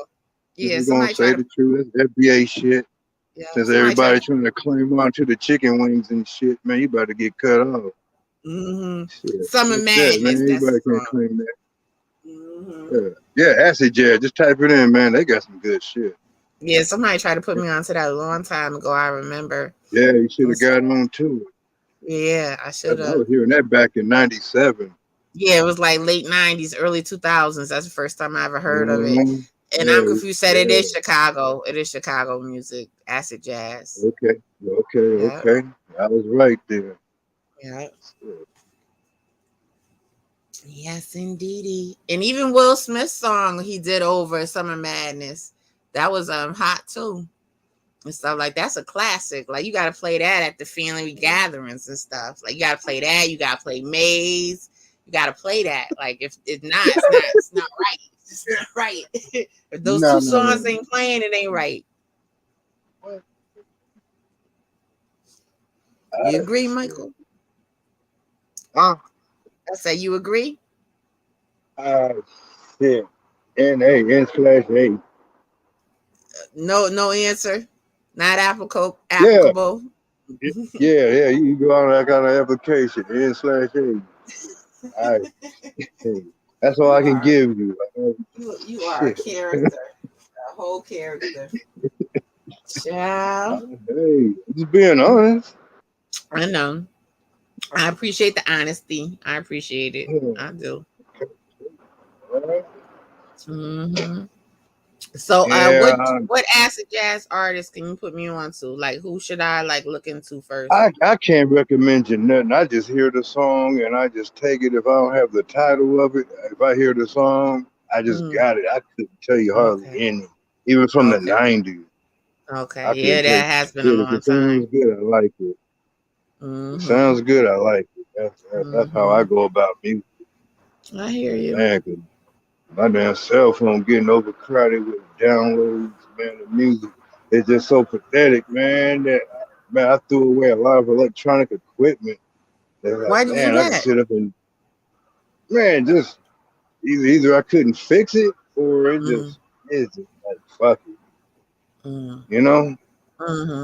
If Yeah, we're gonna somebody say tried to. the truth, that's FBA shit. Yeah, Since somebody tried everybody to. trying to climb onto the chicken wings and shit, man, you about to get cut off. Shit, Summer fuck that, man. Madness. That's the Anybody can't song. claim that. hmm Yeah, yeah, acid jazz. Just type it in, man. They got some good shit. Yeah, somebody tried to put me onto that a long time ago. I remember. Yeah, you should And have so, got on to it. yeah, I should I have. was hearing that back in '97. Yeah, it was like late 90s, early 2000s. That's the first time I ever heard of it. Mhm. And I'm Yeah, confused. Said it yeah. is Chicago. It is Chicago music, acid jazz. Okay, Yeah, okay. I was right there. yeah. Yes, indeedy. And even Will Smith's song he did over Summer Madness, that was hot too. And stuff like that's a classic. Like you gotta play that at the family gatherings and stuff. Like you gotta play that. You gotta play Maze. You gotta play that. Like if it's not, it's not right. It's not right. If those No, two no, songs no. ain't playing, it ain't right. You agree, Michael? Huh? I say you agree. Uh, shit. N/A. No, no answer. Not applicable. Yeah, Applicable. yeah. You go on that kind of application. N/A. All right. Hey, that's all You I can are. give you. You are a Shit. character. A whole character. Child. Hey, just being honest. I know. I appreciate the honesty. I appreciate it. Yeah. I do. All right. hmm So, Yeah, what acid jazz artist can you put me on to? Like, who should I like look into first? I can't recommend you nothing. I just hear the song and I just take it. If I don't have the title of it, if I hear the song, I just Mm, got it. I couldn't tell you hardly okay. any, even from the Okay. '90s. Okay. I Yeah, couldn't tell that you. has been a Shit, if long it sounds time. good, I like it. It hmm sounds good, I like it. That's how I hmm go about music, I hear you. man. 'Cause my damn cell phone getting overcrowded with downloads, man. The music is just so pathetic, man. That man, I threw away a lot of electronic equipment. They're like, Why'd you do man, I can that? sit up and man, just either I couldn't fix it or Mm-hmm. it's just like fuck it, Mm-hmm. you know?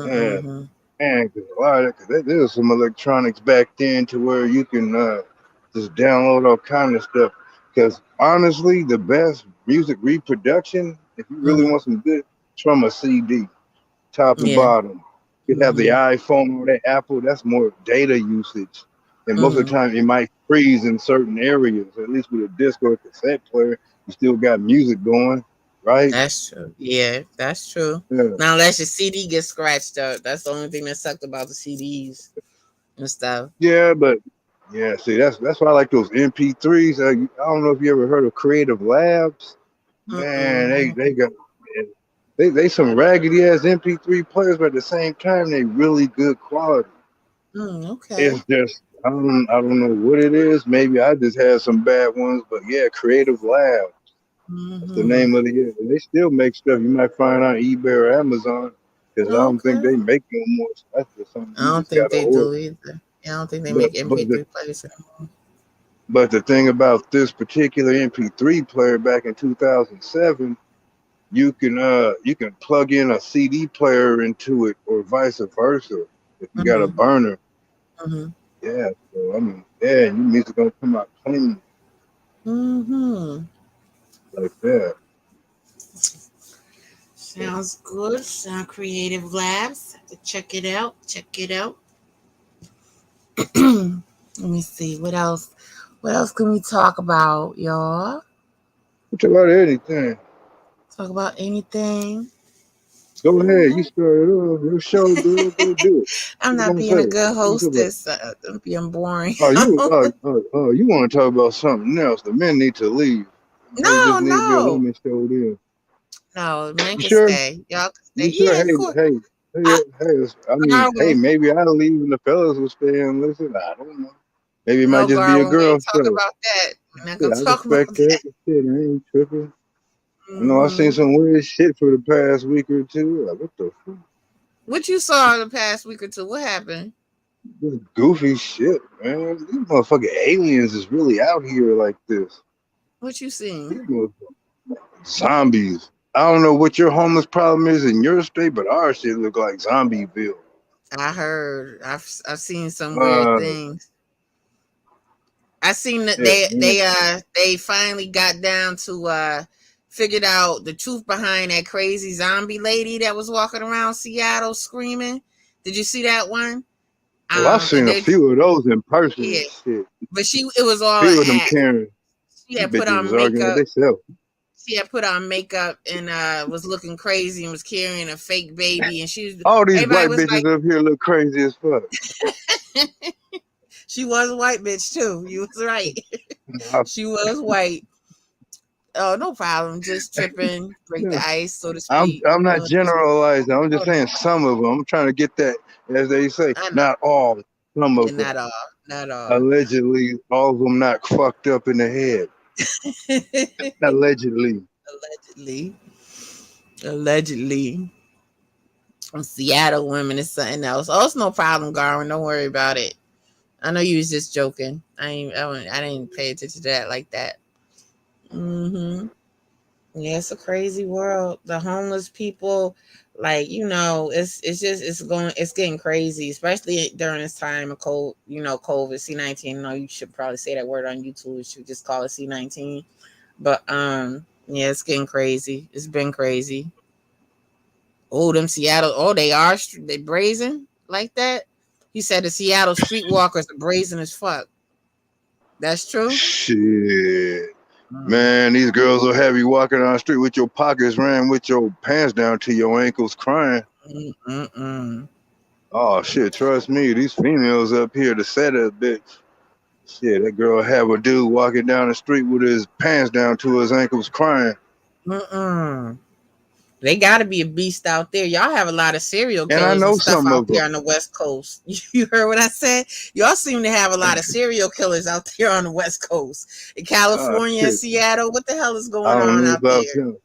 Yeah, Mm-hmm. man, because a lot of there's some electronics back then to where you can just download all kind of stuff. Because honestly, the best music reproduction, if you really Mm-hmm. want some good, it's from a CD, top and Yeah. bottom. You have the Mm-hmm. iPhone or the Apple, that's more data usage. And most of the Mm-hmm. time, it might freeze in certain areas. At least with a disc or a cassette player, you still got music going, right? That's true. Yeah, that's true. Yeah. Now, unless your CD gets scratched up, that's the only thing that sucked about the CDs and stuff. Yeah, but yeah, see, that's why I like those MP3s. I don't know if you ever heard of Creative Labs. Man, they Mm-mm. got man, they some raggedy ass MP3 players, but at the same time they really good quality. Okay. It's just I don't know what it is. Maybe I just had some bad ones, but yeah, Creative Labs. That's the Mm-hmm. name of the year. And they still make stuff you might find on eBay or Amazon because I don't think Okay. they make no more. So that's just something I you don't just think gotta they order. do either. Yeah, I don't think they But make but the MP3 players anymore. But the thing about this particular MP3 player back in 2007, you can plug in a CD player into it or vice versa if you got a Mm-hmm. burner. Mm-hmm. Yeah, so I mean, yeah, your music gonna come out clean Mm-hmm. like that. Sounds good. Sound Creative Labs. Have to check it out. Check it out. Let me see. What else? What else can we talk about, y'all? What about anything? Talk about anything. Go ahead. You Mhm. started off your show, girl. Go do it. I'm What you not gonna being a say? good What you talk about? hostess. I'm being boring. Oh, you want to talk about something else? The men need to leave. Maybe this No, need to be a no, woman show then. no. Men You can sure? stay. Y'all can stay. You sure? Yeah, of Hey, course. hey, hey, I, hey. I mean, hey, Garwin, maybe I'll leave and the fellas will stay and listen. I don't know. Maybe it might no, just be a Garwin. We girl ain't talk show. about that. We're not Shit, gonna I talk about respect that. that. Shit, I ain't tripping. I know I've seen Hmm. some weird shit for the past week or two. Like, what the fuck? What you saw the past week or two? What happened? This goofy shit, man. These motherfucking aliens is really out here like this. What you These seen? zombies. I don't know what your homeless problem is in your state, but our shit look like Zombieville. I heard. I've seen some weird Uh, things. I seen that shit, man. they finally got down to figured out the truth behind that crazy zombie lady that was walking around Seattle screaming. Did you see that one? Well, I've And seen a they few of those in person. yeah, Shit, but it was all an few of them act. Karen. She These had put bitches was on arguing with makeup. themselves. She had put on makeup and was looking crazy and was carrying a fake baby. And All these everybody white was bitches up here look crazy as fuck. like, she was a white bitch too. You was right. I, She was white. Oh, no problem. Just tripping, break the ice, so to speak. I'm not No, just generalizing. I'm just oh no, saying some of them. I'm trying to get that, as they say, I know. not all, some Yeah, of them. not all, not all. Allegedly, all of them not fucked up in the head. Allegedly. Allegedly, allegedly. Seattle women is something else. Oh, it's no problem, Garwin. Don't worry about it. I know you was just joking. I didn't pay attention to that like that. Mm-hmm. Yeah, it's a crazy world. The homeless people, like it's getting crazy, especially during this time of COVID, C-19. No, you should probably say that word on YouTube. You should just call it C-19. But yeah, it's getting crazy. It's been crazy. Oh, them Seattle. Oh, they brazen like that. He said the Seattle streetwalkers are brazen as fuck. That's true. Shit. Mm. Man, these girls will have you walking down the street with your pockets ran with your pants down to your ankles crying. Mm-mm-mm. Oh shit, trust me, these females up here to set a bitch. Shit, that girl have a dude walking down the street with his pants down to his ankles crying. Mm-mm. They got to be a beast out there. Y'all have a lot of serial And I killers and know stuff some out of there them. on the West Coast. You heard what I said? Y'all seem to have a lot of serial killers out there on the West Coast. In California and Shit, Seattle, what the hell is I going don't on know out about there? them.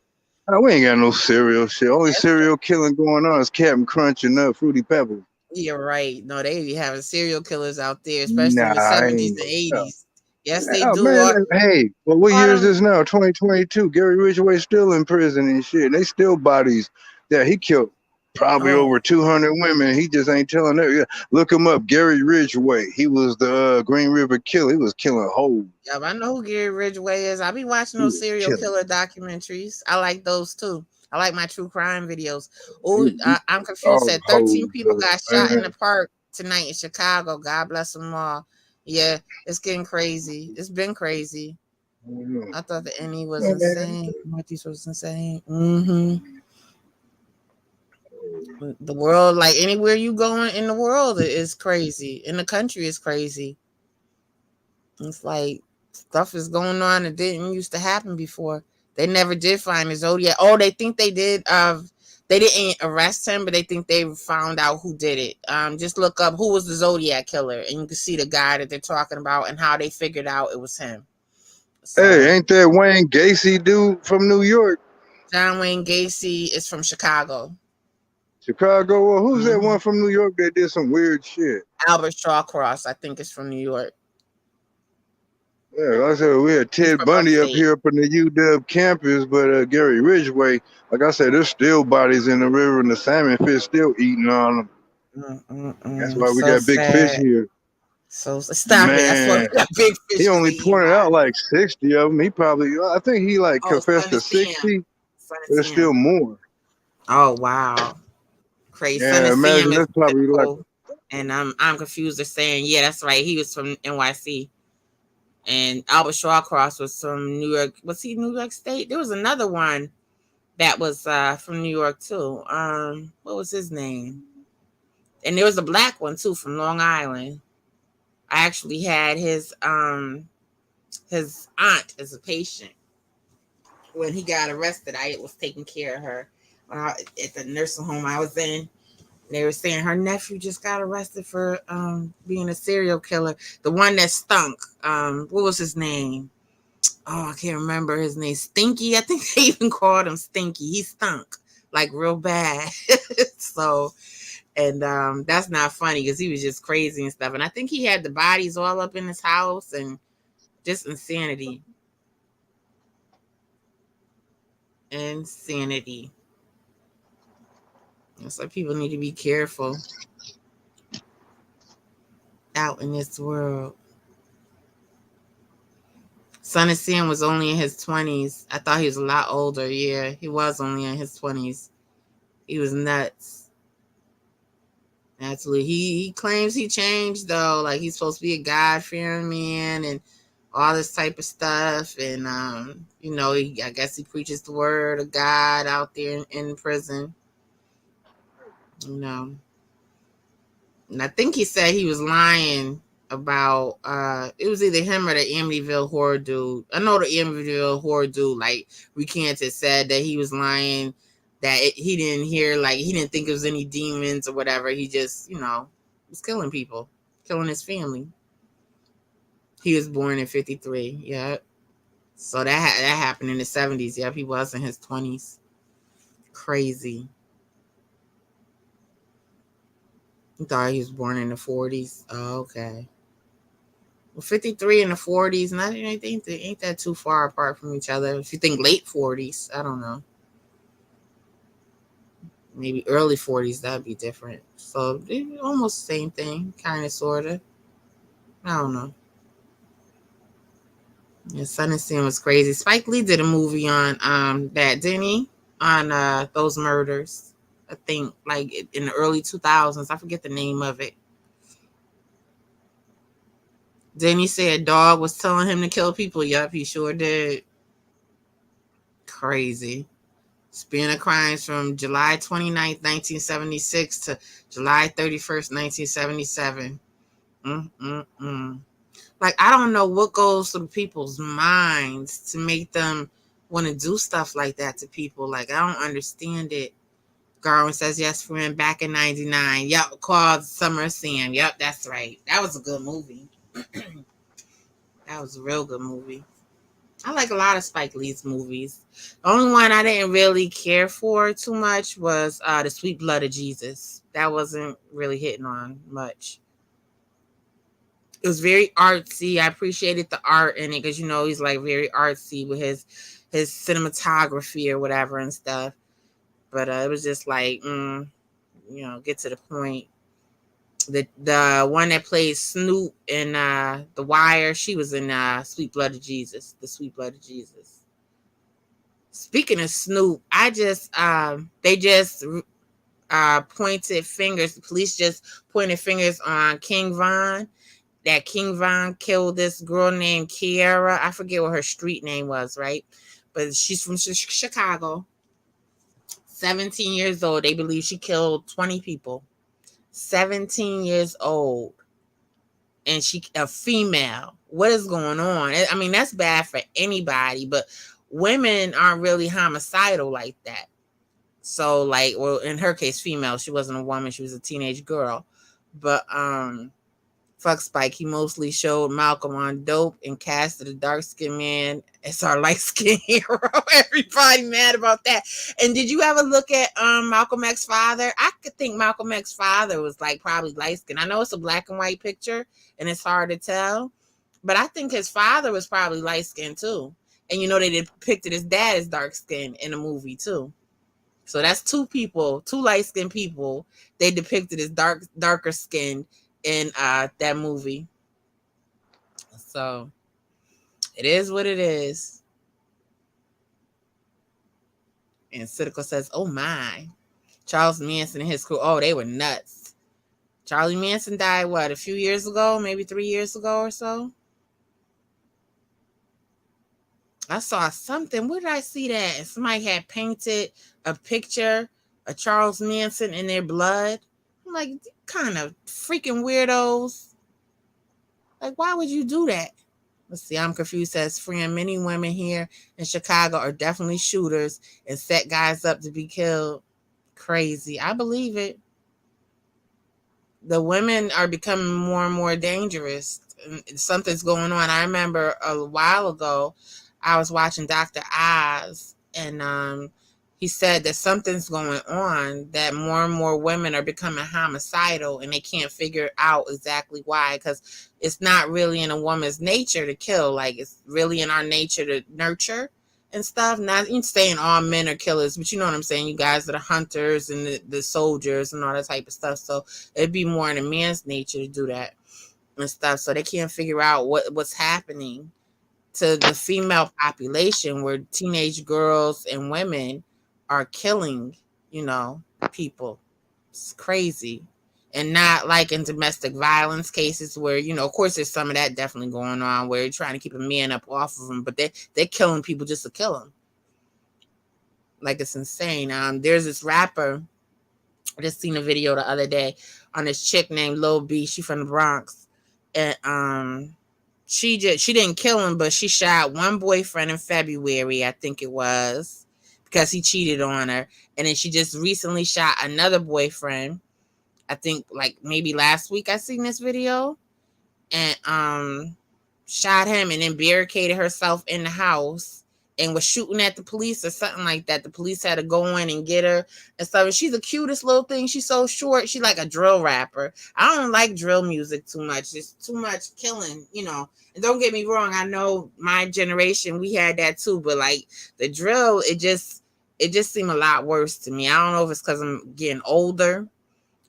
We ain't got no serial shit. Only Yes, serial killing going on is Captain Crunch and Fruity Pebbles. you're right. No, they be having serial killers out there, especially in Nah, the I 70s ain't. and 80s. Yes, they Oh do. man, hey, well, what year is Autumn, this now? 2022. Gary Ridgway still in prison and shit. They still bodies. Yeah, he killed probably oh, over 200 women. He just ain't telling it. Yeah, look him up, Gary Ridgway. He was the Green River Killer. He was killing hoes. yeah, I know who Gary Ridgway is. I be watching He those was serial killing. killer documentaries. I like those too. I like my true crime videos. Oh, He I'm confused. all Said 13 hoes people up, got shot in man. the park tonight in Chicago. God bless them all. Yeah, it's getting crazy. It's been crazy. I thought the NE was Man, insane. Northeast was insane. The world, like anywhere you going in the world, is crazy. In the country, is crazy. It's like stuff is going on that didn't used to happen before. They never did find the Zodiac. Oh, they think they did. They didn't arrest him, but they think they found out who did it. Just look up who was the Zodiac killer, and you can see the guy that they're talking about and how they figured out it was him. hey, So ain't that Wayne Gacy dude from New York? John Wayne Gacy is from Chicago. Chicago? Well, who's that Mhm. one from New York that did some weird shit? Albert Shawcross, I think, is from New York. Yeah, like I said, we had He's Ted from Bundy up upstate. here up in the UW campus, but Gary Ridgway, like I said, there's still bodies in the river and the salmon fish still eating on them. That's why we So got big fish sad. here. So stop it. That's why we Man, got big fish he because only they eat pointed out bodies. like 60 of them. He probably, I think he like Oh, confessed Son of to Sam. 60, Son of but there's still Sam. more. Oh wow. Crazy. Son Yeah, of Sam imagine is that's probably like, biblical. And I'm confused. They're saying, yeah, that's right. He was from NYC. And Albert Shawcross was from New York. Was he New York State? There was another one. that was from New York too. What was his name? And there was a black one too from Long Island. I actually had his aunt as a patient when he got arrested. I was taking care of her at the nursing home I was in. They were saying her nephew just got arrested for being a serial killer. The one that stunk. What was his name? Oh, I can't remember his name. Stinky. I think they even called him Stinky. He stunk like real bad. So, and that's not funny because he was just crazy and stuff. And I think he had the bodies all up in his house and just insanity. Insanity. So people need to be careful out in this world. Son of Sam was only in his 20s. I thought he was a lot older. Yeah, he was only in his 20s. He was nuts. Absolutely. He claims he changed, though. Like, he's supposed to be a God-fearing man and all this type of stuff. And, I guess he preaches the word of God out there in prison. And I think he said he was lying about it was either him or the Amityville horror dude. I know the Amityville horror dude like recanted, said that he was lying, that he didn't hear, like he didn't think it was any demons or whatever. He just was killing people, killing his family. He was born in 53. Yeah, so that happened in the 70s. Yeah, he was in his 20s. Crazy. He thought he was born in the 40s. Oh, okay. 53 and the 40s, and I think they ain't that too far apart from each other. If you think late 40s, I don't know. Maybe early 40s, that'd be different. So almost the same thing, kind of, sort of. I don't know. Yeah, Son of Sam was crazy. Spike Lee did a movie on that, didn't he? On those murders. I think like in the early 2000s. I forget the name of it. Then he said a dog was telling him to kill people. Yup, he sure did. Crazy. Span of crimes from July 29th, 1976 to July 31st, 1977. Like, I don't know what goes through people's minds to make them want to do stuff like that to people. Like, I don't understand it. Garwin says, yes, friend, back in 99. Yep, called Summer of Sam. Yep, that's right. That was a good movie. That was a real good movie. I like a lot of Spike Lee's movies. The only one I didn't really care for too much was The Sweet Blood of Jesus. That wasn't really hitting on much. It was very artsy. I appreciated the art in it because, he's like very artsy with his cinematography or whatever and stuff. But it was just like, get to the point. The one that plays Snoop in The Wire, she was in Sweet Blood of Jesus. The Sweet Blood of Jesus. Speaking of Snoop, they just pointed fingers. The police just pointed fingers on King Von. That King Von killed this girl named Kiara. I forget what her street name was, right? But she's from Chicago. 17 years old. They believe she killed 20 people. 17 years old. And she a female. What is going on? I mean, that's bad for anybody, but women aren't really homicidal like that. So, like, well, in her case, female. She wasn't a woman. She was a teenage girl. But fuck Spike. He mostly showed Malcolm on dope and casted a dark-skinned man as our light-skinned hero. Everybody mad about that. And did you ever look at Malcolm X's father? I could think Malcolm X's father was like probably light-skinned. I know it's a black and white picture and it's hard to tell, but I think his father was probably light-skinned too. And they depicted his dad as dark-skinned in the movie too. So that's two people, two light-skinned people. They depicted as darker skinned in that movie. So it is what it is. And Cynical says, oh my. Charles Manson and his crew, oh, they were nuts. Charlie Manson died, what, a few years ago? Maybe 3 years ago or so? I saw something. Where did I see that? And somebody had painted a picture of Charles Manson in their blood. I'm like, kind of freaking weirdos. Like, why would you do that? Let's see. I'm confused. Says, friend, many women here in Chicago are definitely shooters and set guys up to be killed. Crazy. I believe it. The women are becoming more and more dangerous. Something's going on. I remember a while ago, I was watching Dr. Oz, and he said that something's going on, that more and more women are becoming homicidal, and they can't figure out exactly why, because it's not really in a woman's nature to kill. Like, it's really in our nature to nurture and stuff. Not even saying all men are killers, but you know what I'm saying. You guys that are hunters and the soldiers and all that type of stuff. So it'd be more in a man's nature to do that and stuff. So they can't figure out what's happening to the female population, where teenage girls and women are killing, people. It's crazy. And not like in domestic violence cases where, of course there's some of that definitely going on, where you're trying to keep a man up off of them, but they're killing people just to kill them. Like, it's insane. There's this rapper, I just seen a video the other day on this chick named Lil B. She from the Bronx. And she didn't kill him, but she shot one boyfriend in February, I think it was, because he cheated on her. And then she just recently shot another boyfriend, I think like maybe last week I seen this video, and shot him and then barricaded herself in the house and was shooting at the police or something like that. The police had to go in and get her and stuff. And she's the cutest little thing. She's so short. She like a drill rapper. I don't like drill music too much. It's too much killing, And don't get me wrong, I know my generation, we had that too, but like the drill, it just seemed a lot worse to me. I don't know if it's because I'm getting older.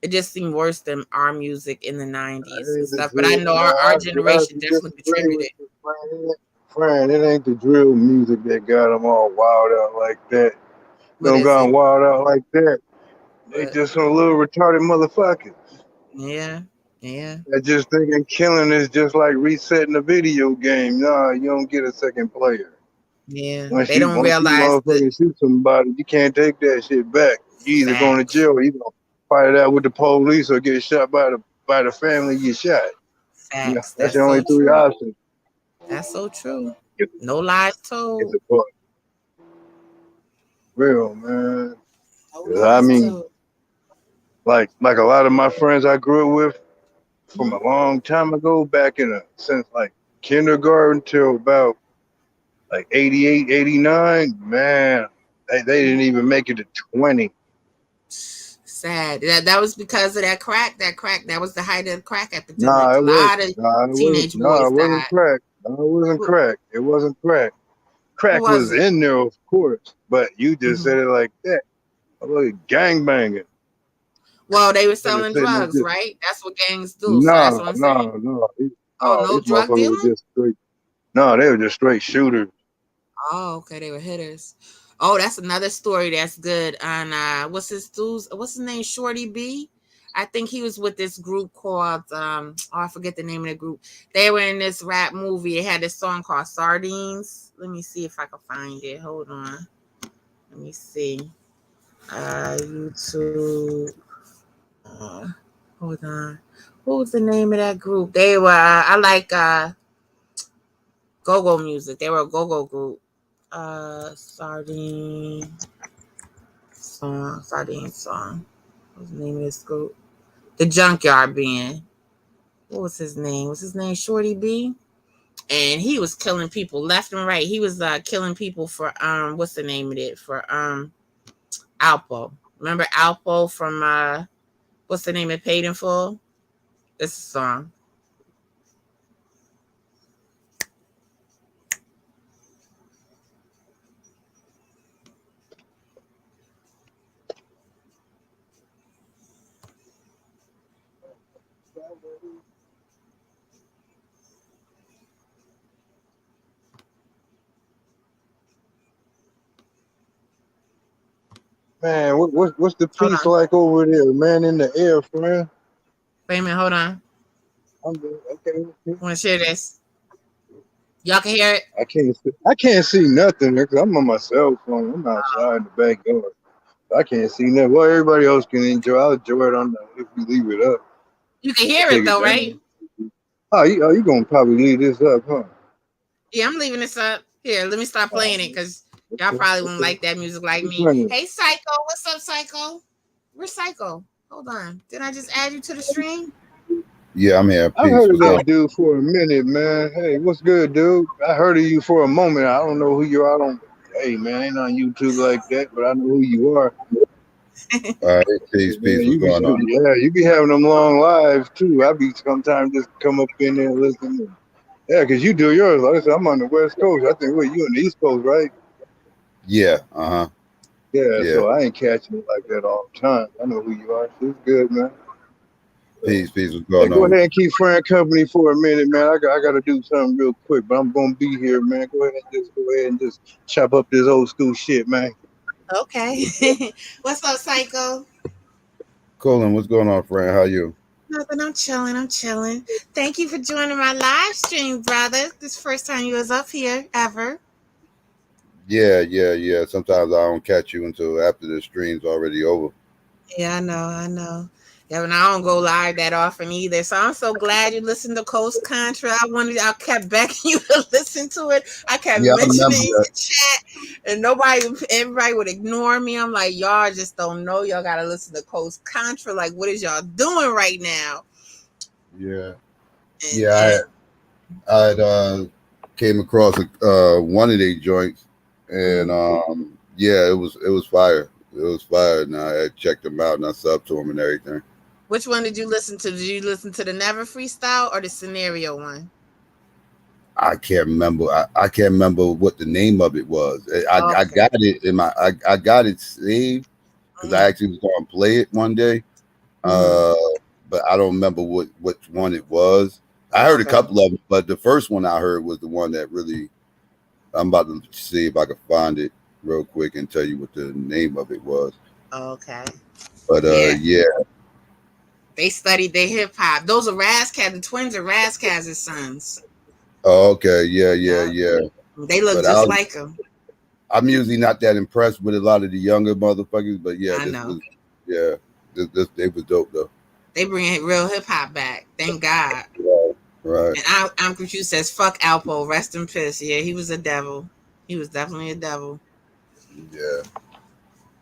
It just seemed worse than our music in the 90s and stuff. But I know our generation definitely contributed. Friend, it ain't the drill music that got them all wild out like that. Don't got them wild out like that. They just some little retarded motherfuckers. Yeah. They're just thinking killing is just like resetting a video game. Nah, you don't get a second player. Yeah. Once They don't realize that shoot somebody, you can't take that shit back. You either going to jail or you gonna fight it out with the police or get shot by the family you shot. Facts. Yeah, that's the only three options. That's so true. No lies told. Real, man. I mean, like a lot of my friends I grew up with from a long time ago, since like kindergarten till about like 88, 89, man, they didn't even make it to 20. Sad. That was because of that crack. That was the height of the crack epidemic. A lot of teenage boys died. Crack. No, it wasn't crack. It wasn't crack. Crack was in there, of course, but you just said it like that. Gangbanging. Well, they were selling drugs, right? That's what gangs do. No. No drug dealing? No, they were just straight shooters. Oh, okay. They were hitters. Oh, that's another story that's good. On what's his name? Shorty B. I think he was with this group called I forget the name of the group. They were in this rap movie. It had this song called Sardines. Let me see if I can find it. Hold on. Let me see. YouTube. Hold on. What was the name of that group? They were I like go-go music. They were a go-go group. Sardine song. What's the name of this group? The Junkyard Band. What was his name? Was his name Shorty B? And he was killing people left and right. He was killing people for what's the name of it? For Alpo. Remember Alpo from what's the name of Paid in Full? This is a song. Man, what's the peace like over there, man, in the air, friend? Wait a minute, hold on. I'm good. Okay. Want to share this? Y'all can hear it? I can't see nothing because I'm on my cell phone. I'm outside in the backyard. I can't see nothing. Well, everybody else can enjoy. I'll enjoy it on the, if you leave it up. You can hear Take it it though, right? down. Oh, you gonna probably leave this up, huh? Yeah, I'm leaving this up. Here, let me start playing it because y'all probably won't like that music like me. Funny. Hey, Psycho, what's up, Psycho? Where's Psycho? Hold on. Did I just add you to the stream? Yeah, I'm here. I've Peace. heard of What's that going dude for a minute, man. Hey, what's good, dude? I heard of you for a moment. I don't know who you are. I don't. Hey, man, I ain't on YouTube like that, but I know who you are. on? All right, peace, Man, peace. What's going on? yeah, you be having them long lives too. I be sometimes just come up in there and listen. Yeah, because you do yours. Like I said, I'm on the West Coast. I think, you on the East Coast, right? Yeah, Yeah, yeah. so I ain't catching it like that all the time. I know who you are. So it's good, man. Peace, peace. What's Hey, going go on? ahead and keep friend company for a minute, man. I got to do something real quick, but I'm gonna be here, man. Go ahead and just chop up this old school shit, man. Okay. What's up, Psycho? Colin, what's going on, friend? How you? Nothing. I'm chilling. I'm chilling. Thank you for joining my live stream, brother. This first time you was up here ever. Yeah. Sometimes I don't catch you until after the stream's already over. Yeah, I know. Yeah, but I don't go live that often either. So I'm so glad you listened to Coast Contra. I kept begging you to listen to it. I kept Yeah, I mentioning remember it in that. the chat, and everybody would ignore me. I'm like, y'all just don't know. Y'all gotta listen to Coast Contra. Like, what is y'all doing right now? Yeah, And, yeah. I came across one of their joints, and yeah, it was fire. It was fire, and I had checked them out and I subbed to them and everything. which one did you listen to? Did you listen to the Never Freestyle or the Scenario one? I can't remember. I can't remember what the name of it was. I Okay. got it in my. I got it saved because I actually was going to play it one day. Mm-hmm. But I don't remember which one it was. I heard a Okay. couple of them, but the first one I heard was the one that really. I'm about to see if I can find it real quick and tell you what the name of it was. Okay. But Yeah. yeah. They studied their hip hop. Those are Razzcazz. The twins are Razzcazz's sons. Oh, okay. Yeah. Yeah. They look But just like them. I'm usually not that impressed with a lot of the younger motherfuckers. But yeah, I this know. was this they was dope though. They bring real hip hop back. Thank God. Right. And I'm confused says, fuck Alpo. Rest in peace. Yeah, he was a devil. He was definitely a devil. Yeah.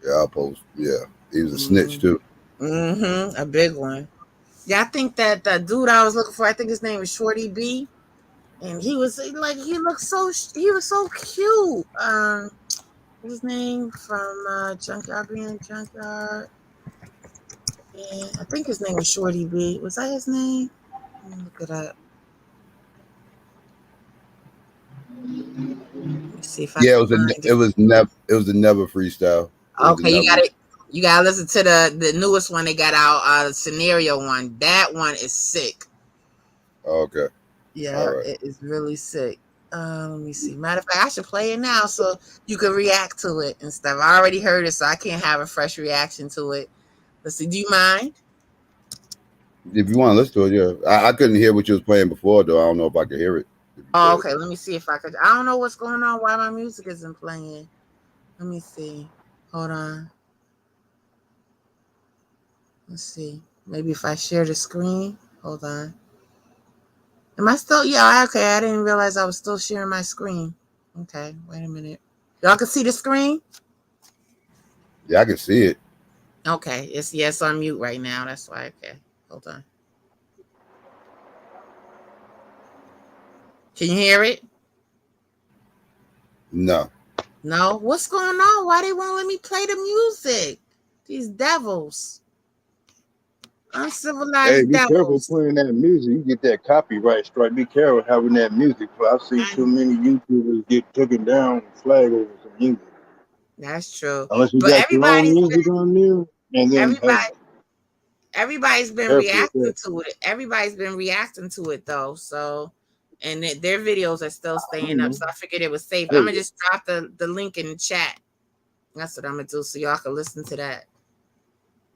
Yeah. I'll post. Yeah. He was a snitch too. Mm-hmm. A big one. Yeah, I think that the dude I was looking for, I think his name was Shorty B. And he was like, he was so cute. What's his name from Junkyard being Junkyard? Yeah, I think his name was Shorty B. Was that his name? Let me look it up. Let me see if I Yeah. can find It it. was never freestyle. It was a Okay, never. you gotta listen to the newest one they got out, Scenario one. That one is sick. Okay. All Yeah, right. it is really sick. Let me see. Matter of fact, I should play it now so you can react to it and stuff. I already heard it, so I can't have a fresh reaction to it. Let's see. Do you mind? If you want to listen to it, yeah. I couldn't hear what you was playing before though. I don't know if I could hear it. If you Oh, said okay. Let me see if I could. I don't know what's going on. Why my music isn't playing? Let me see. Hold on. Let's see. Maybe if I share the screen. Hold on. Am I still? Yeah, okay. I didn't realize I was still sharing my screen. Okay, wait a minute. Y'all can see the screen? yeah, I can see it. Okay, it's on mute right now. That's why. Okay, hold on. Can you hear it? No. No. What's going on? Why they won't let me play the music? These devils, Hey, uncivilized be careful devils. playing that music. You get that copyright strike. Be careful having that music. I've seen too many YouTubers get taken down and flag over some music. That's true. Unless you But got your own music on there, and then hey, everybody everybody's been careful with reacting that. to it. Everybody's been reacting to it though. So, and their videos are still I staying don't up. know. So I figured it was safe. I'm Hey, gonna just drop the link in the chat. That's what I'm gonna do, so y'all can listen to that.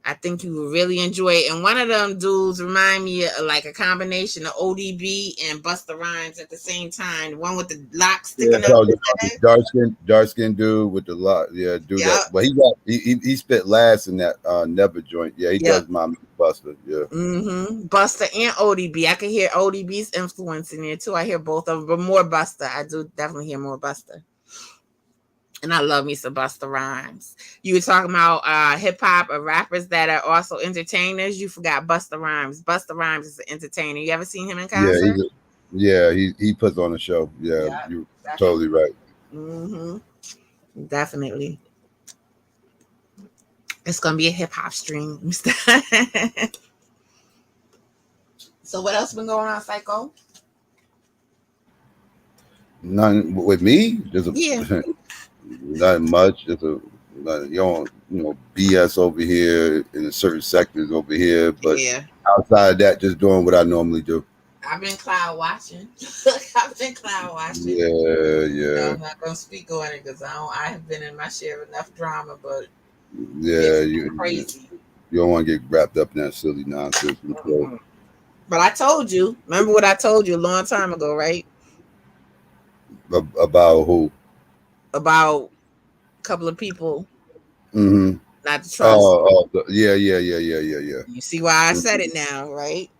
I think you will really enjoy it. And one of them dudes remind me of like a combination of ODB and Busta Rhymes at the same time. The one with the lock Yeah. sticking up So his the head. dark skin dude with the lot, yeah, dude Yep. that, but he spit last in that Never joint. Yeah, he Yep. does my Buster. Yeah. Busta and ODB. I can hear ODB's influence in there too. I hear both of them, but more Busta. I do definitely hear more Busta. And I love me some Busta Rhymes. You were talking about hip hop or rappers that are also entertainers. You forgot Busta Rhymes. Busta Rhymes is an entertainer. You ever seen him in concert? He puts on a show. Yeah, Yeah, you're definitely. totally right. Definitely. It's gonna be a hip hop stream. So what else been going on, Psycho? None with me. Yeah. Not much. You know, BS over here in certain sectors over here, but Yeah. outside of that, just doing what I normally do. I've been cloud watching. Yeah. I'm not gonna speak on it because I have been in my share of enough drama, but Yeah, it's crazy. You don't want to get wrapped up in that silly nonsense. But I told you. Remember what I told you a long time ago, right? About who? About a couple of people Mm-hmm. not to trust. Yeah. You see why I said it now, right?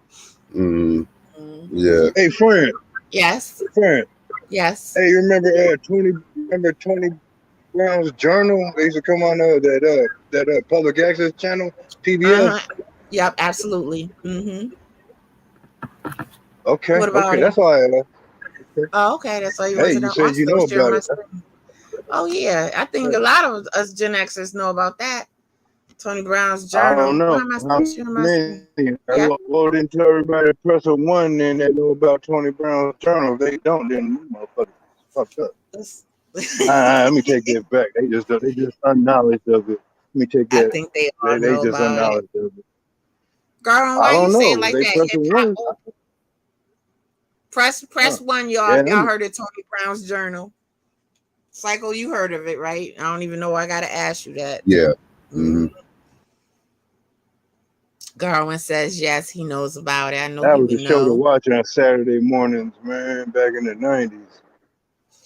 Mm-hmm. Yeah. Hey, friend. Yes. Friend. Yes. Hey, you remember Tony Brown's Journal? They used to come on that public access channel, PBS. Yep, absolutely. Okay. What about it? That's all I asked. Okay. Oh, okay. That's all you Hey, want to you know. said you know about it. Oh yeah, I think a lot of us Gen Xers know about that. Tony Brown's Journal. I don't know. Why am I supposed to I didn't tell everybody to press a 1 and they know about Tony Brown's Journal. If they don't, then you motherfuckers fucked up. Let me take that back. They just unknowledge of it. Let me take that. I think they all They know just about unknowledge it. of it. Girl, why you say it like they that? press one. Press 1, y'all. If y'all heard of Tony Brown's Journal. Psycho, you heard of it, right? I don't even know why I gotta ask you that. Yeah. Mm-hmm. Garwin says yes, he knows about it. I know that he was would a show know. to watch on Saturday mornings, man, back in the 90s.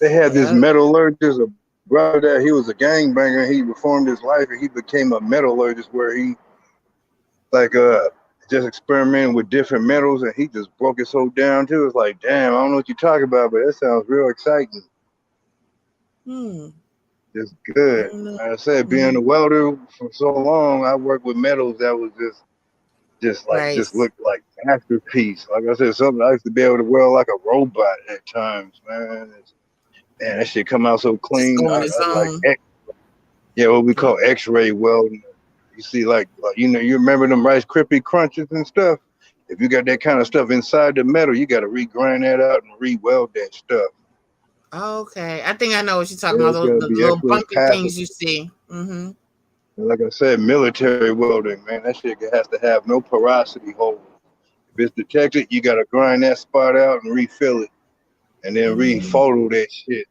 They had this metallurgist, a brother that he was a gangbanger. He reformed his life and he became a metallurgist where he just experimenting with different metals and he just broke it so down too. It's like, damn, I don't know what you're talking about, but that sounds real exciting. It's good. Like I said, being a welder for so long, I worked with metals that was just looked like masterpiece. Like I said, something I used to be able to weld like a robot at times, man. Man, that shit come out so clean. What we call X-ray welding. You see, like you remember them Rice Krispie crunches and stuff. If you got that kind of stuff inside the metal, you got to regrind that out and re-weld that stuff. Okay, I think I know what you're talking about. The little bumpy things you see. Like I said, military welding, man, that shit has to have no porosity hole. If it's detected, you got to grind that spot out and refill it, and then re-photo that shit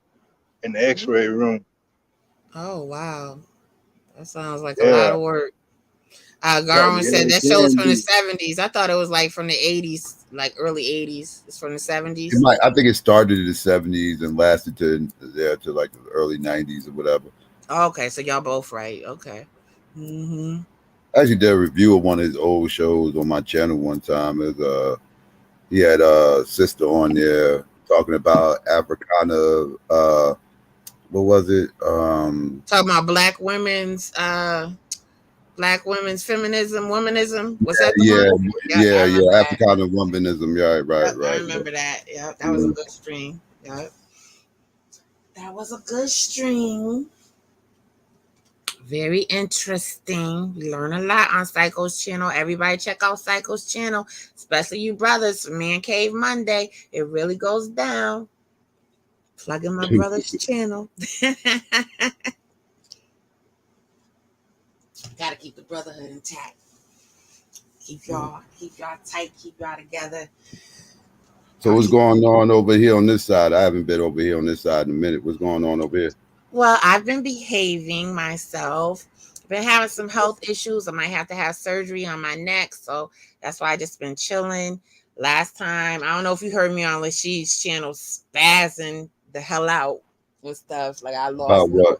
in the X-ray room. Oh wow, that sounds like a lot of work. Garwin said that show's from the 70s. I thought it was like from the 80s, like early 80s. It's from the 70s. I think it started in the 70s and lasted to like the early 90s or whatever. Okay, so y'all both right. Okay. I actually did a review of one of his old shows on my channel one time. He had a sister on there talking about Africana. What was it? Talking about black women's feminism, womanism. Was that the one? Yeah. Africana womanism. Yeah, right. I remember that. Yeah, that was a good stream. Yeah, that was a good stream. Very interesting. We learn a lot on Psycho's channel. Everybody check out Psycho's channel, especially you brothers. Man Cave Monday. It really goes down. Plug in my brother's channel. Gotta keep the brotherhood intact. Keep y'all tight. Keep y'all together. So what's going on over here on this side? I haven't been over here on this side in a minute. What's going on over here? Well, I've been behaving myself. been having some health issues. I might have to have surgery on my neck, so that's why I just been chilling. Last time, I don't know if you heard me on Lasheed's channel spazzing the hell out with stuff. Like I About lost what?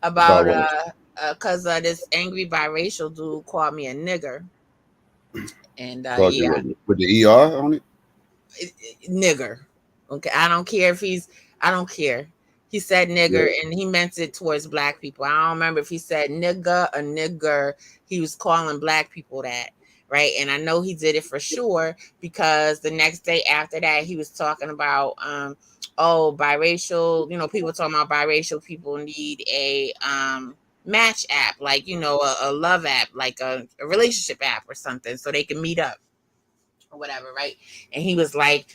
about About what? because this angry biracial dude called me a nigger, and Called you yeah, with the ER on it? nigger. Okay, I don't care if he's. I don't care. He said nigger, Yeah. and he meant it towards black people. I don't remember if he said nigga or nigger. He was calling black people that, right? And I know he did it for sure because the next day after that, he was talking about, oh, biracial. You know, people talking about biracial people need a match app, like a love app, like a relationship app or something, so they can meet up or whatever, right? And he was like,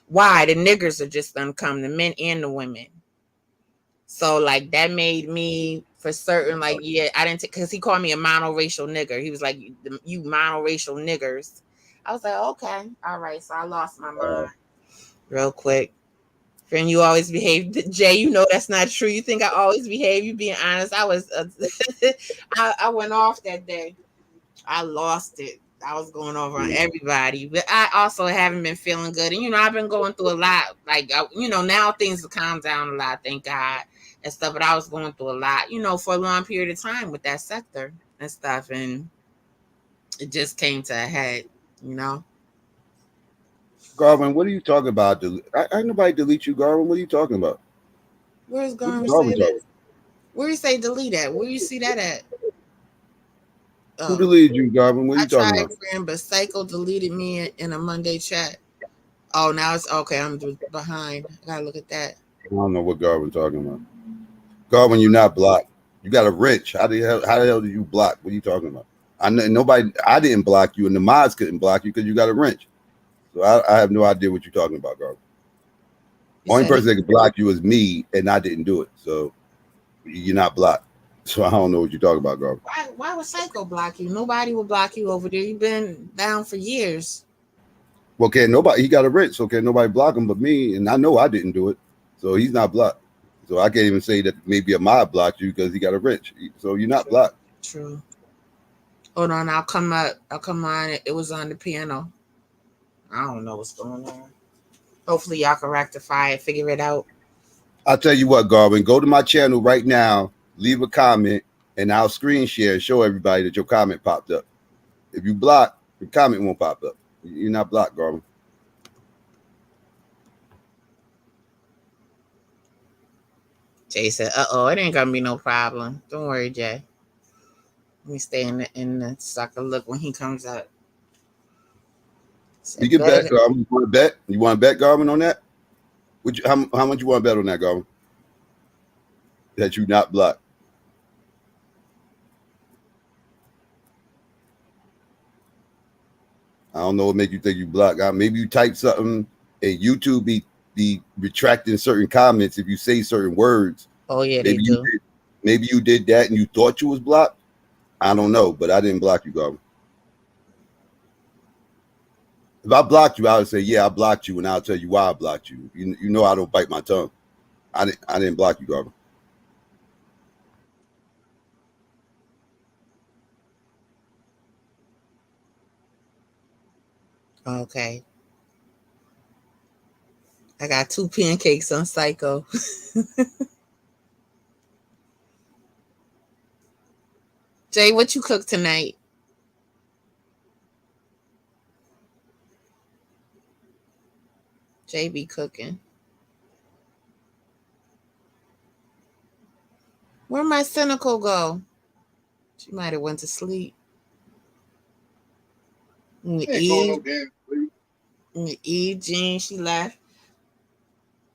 why the niggers are just gonna come, the men and the women. So like that made me for certain, like, yeah, I didn't because he called me a monoracial nigger. He was like, you monoracial niggers. I was like, okay, all right. So I lost my mind real quick. Friend, you always behave. Jay, you know that's not true. You think I always behave? You being honest. I was I went off that day. I lost it. I was going over on everybody, but I also haven't been feeling good. And I've been going through a lot. Like now things have calmed down a lot, thank God, and stuff. But I was going through a lot, for a long period of time with that sector and stuff, and it just came to a head. Garvin, what are you talking about? I nobody delete you, Garvin. What are you talking about? Where's What Garvin Garvin say that? talking? Where you say delete at? Where you see that at? Who Oh, deleted you, Garvin? What are I you talking tried, about? friend, but Psycho deleted me in a Monday chat. Oh, now it's okay. I'm behind. I gotta look at that. I don't know what Garvin talking about. Garvin, you're not blocked. You got a wrench. How the hell did you block? What are you talking about? I know nobody. I didn't block you, and the mods couldn't block you because you got a wrench. So I have no idea what you're talking about, Garvin. You Only said person that can block you is me, and I didn't do it. So you're not blocked. So I don't know what you're talking about, Garvin. why would Psycho block you? Nobody will block you over there. You've been down for years. Well, can nobody? He got a wrench, so can nobody block him but me? And I know I didn't do it, so he's not blocked. So I can't even say that maybe a mod blocked you because he got a wrench. So you're not blocked. True. Hold on, I'll come up. I'll come on. It was on the piano. I don't know what's going on. Hopefully y'all can rectify it, figure it out. I'll tell you what, Garvin, go to my channel right now, leave a comment, and I'll screen share and show everybody that your comment popped up. If you block, your comment won't pop up. You're not blocked, Garvin. Jay said, it ain't gonna be no problem. Don't worry, Jay. Let me stay in the so I can look when he comes up. You can bet, Garvin. You want to bet? You want to bet, Garvin, on that? How much you want to bet on that, Garvin? That you not blocked. I don't know what make you think you blocked. Maybe you type something and YouTube be retracting certain comments if you say certain words. Oh yeah, maybe they do. Maybe you did that and you thought you was blocked. I don't know, but I didn't block you, Garvin. If I blocked you, I would say, yeah, I blocked you, and I'll tell you why I blocked you. You know I don't bite my tongue. I didn't block you, Garvin. Okay. I got 2 pancakes on Psycho. Jay, what you cook tonight? Jay be cooking. Where my cynical go? She might have went to sleep. Eve Jean, she left.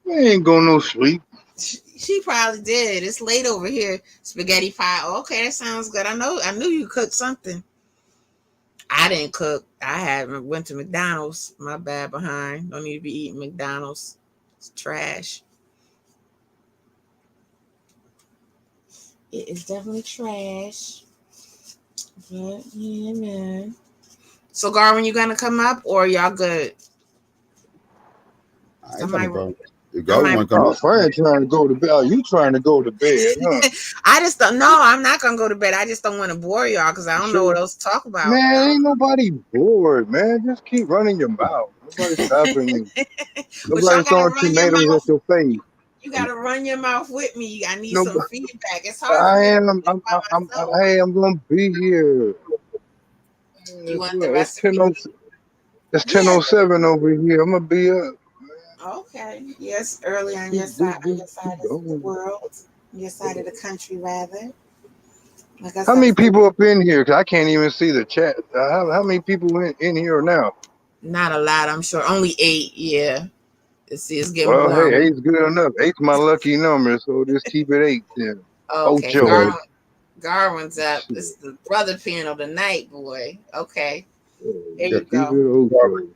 We ain't going no sleep. She probably did. It's late over here. Spaghetti pie. Okay, that sounds good. I knew you cooked something. I didn't cook. I went to McDonald's. My bad behind. Don't need to be eating McDonald's. It's trash. It is definitely trash. But yeah, man. So Garvin, you gonna come up or y'all good? I ain't coming, bro. If Garvin want to come Oh, up, Fran trying to go to bed. Oh, you trying to go to bed, huh? I just don't know. I'm not gonna go to bed. I just don't want to bore y'all because I don't know what Sure. else to talk about. Man, ain't nobody bored, man. Just keep running your mouth. Nobody's stopping you. But y'all Nobody's gotta throwing run your tomatoes mouth. at your face. You gotta run your mouth with me. I need No, some feedback. It's hard for I me to am. do this by myself. Hey, I'm gonna be here. You It's want the what? It's recipe? 10:07. It's Yeah. 10:07 over here. I'm gonna be up. Okay. Yes, early on your Keep, side, just, just of keep the going. world, your side of the country, rather. Like I How said, many it's the, people up in here? 'Cause I can't even see the chat. How many people in here now? not a lot, I'm sure. Only 8. Yeah. See, it's getting Well, hey, boring. eight's good enough. Eight's my lucky number, so just keep it 8 then. Okay, Ocho. Garwin's up. Shit. It's the brother panel tonight, boy. Okay, there yeah, you Keep go. it Ocho.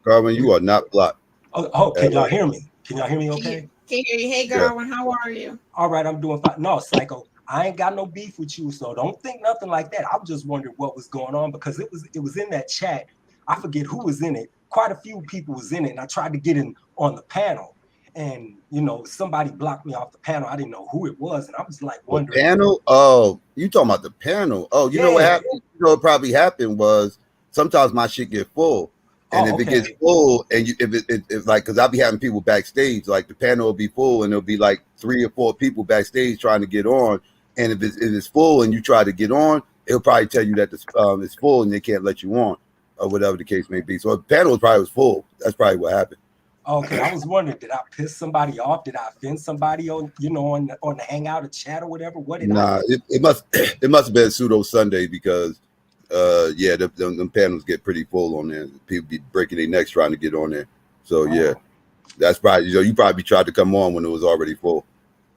Garvin, you are not blocked. Oh, can y'all hear me? Can y'all hear me okay? Can you hear you? Hey, Yeah. Garwin, how are you? All right, I'm doing fine. No, Psycho, I ain't got no beef with you, so don't think nothing like that. I'm just wondering what was going on because it was in that chat. I forget who was in it. Quite a few people was in it, and I tried to get in on the panel. And somebody blocked me off the panel. I didn't know who it was, and I was like The wondering. panel? Oh, you talking about the panel? Oh, you know what Yeah. happened? You know what probably happened was sometimes my shit get full. And if it gets full, and if like, because I'll be having people backstage, like the panel will be full, and there'll be like 3 or 4 people backstage trying to get on. And if it's full, and you try to get on, it'll probably tell you that it's full, and they can't let you on, or whatever the case may be. So the panel probably was full. That's probably what happened. Okay, I was wondering, did I piss somebody off? Did I offend somebody on on the hangout or chat or whatever? What did I do? It must have been pseudo Sunday because yeah, them panels get pretty full on there. People be breaking their necks trying to get on there. So yeah, that's probably you probably tried to come on when it was already full.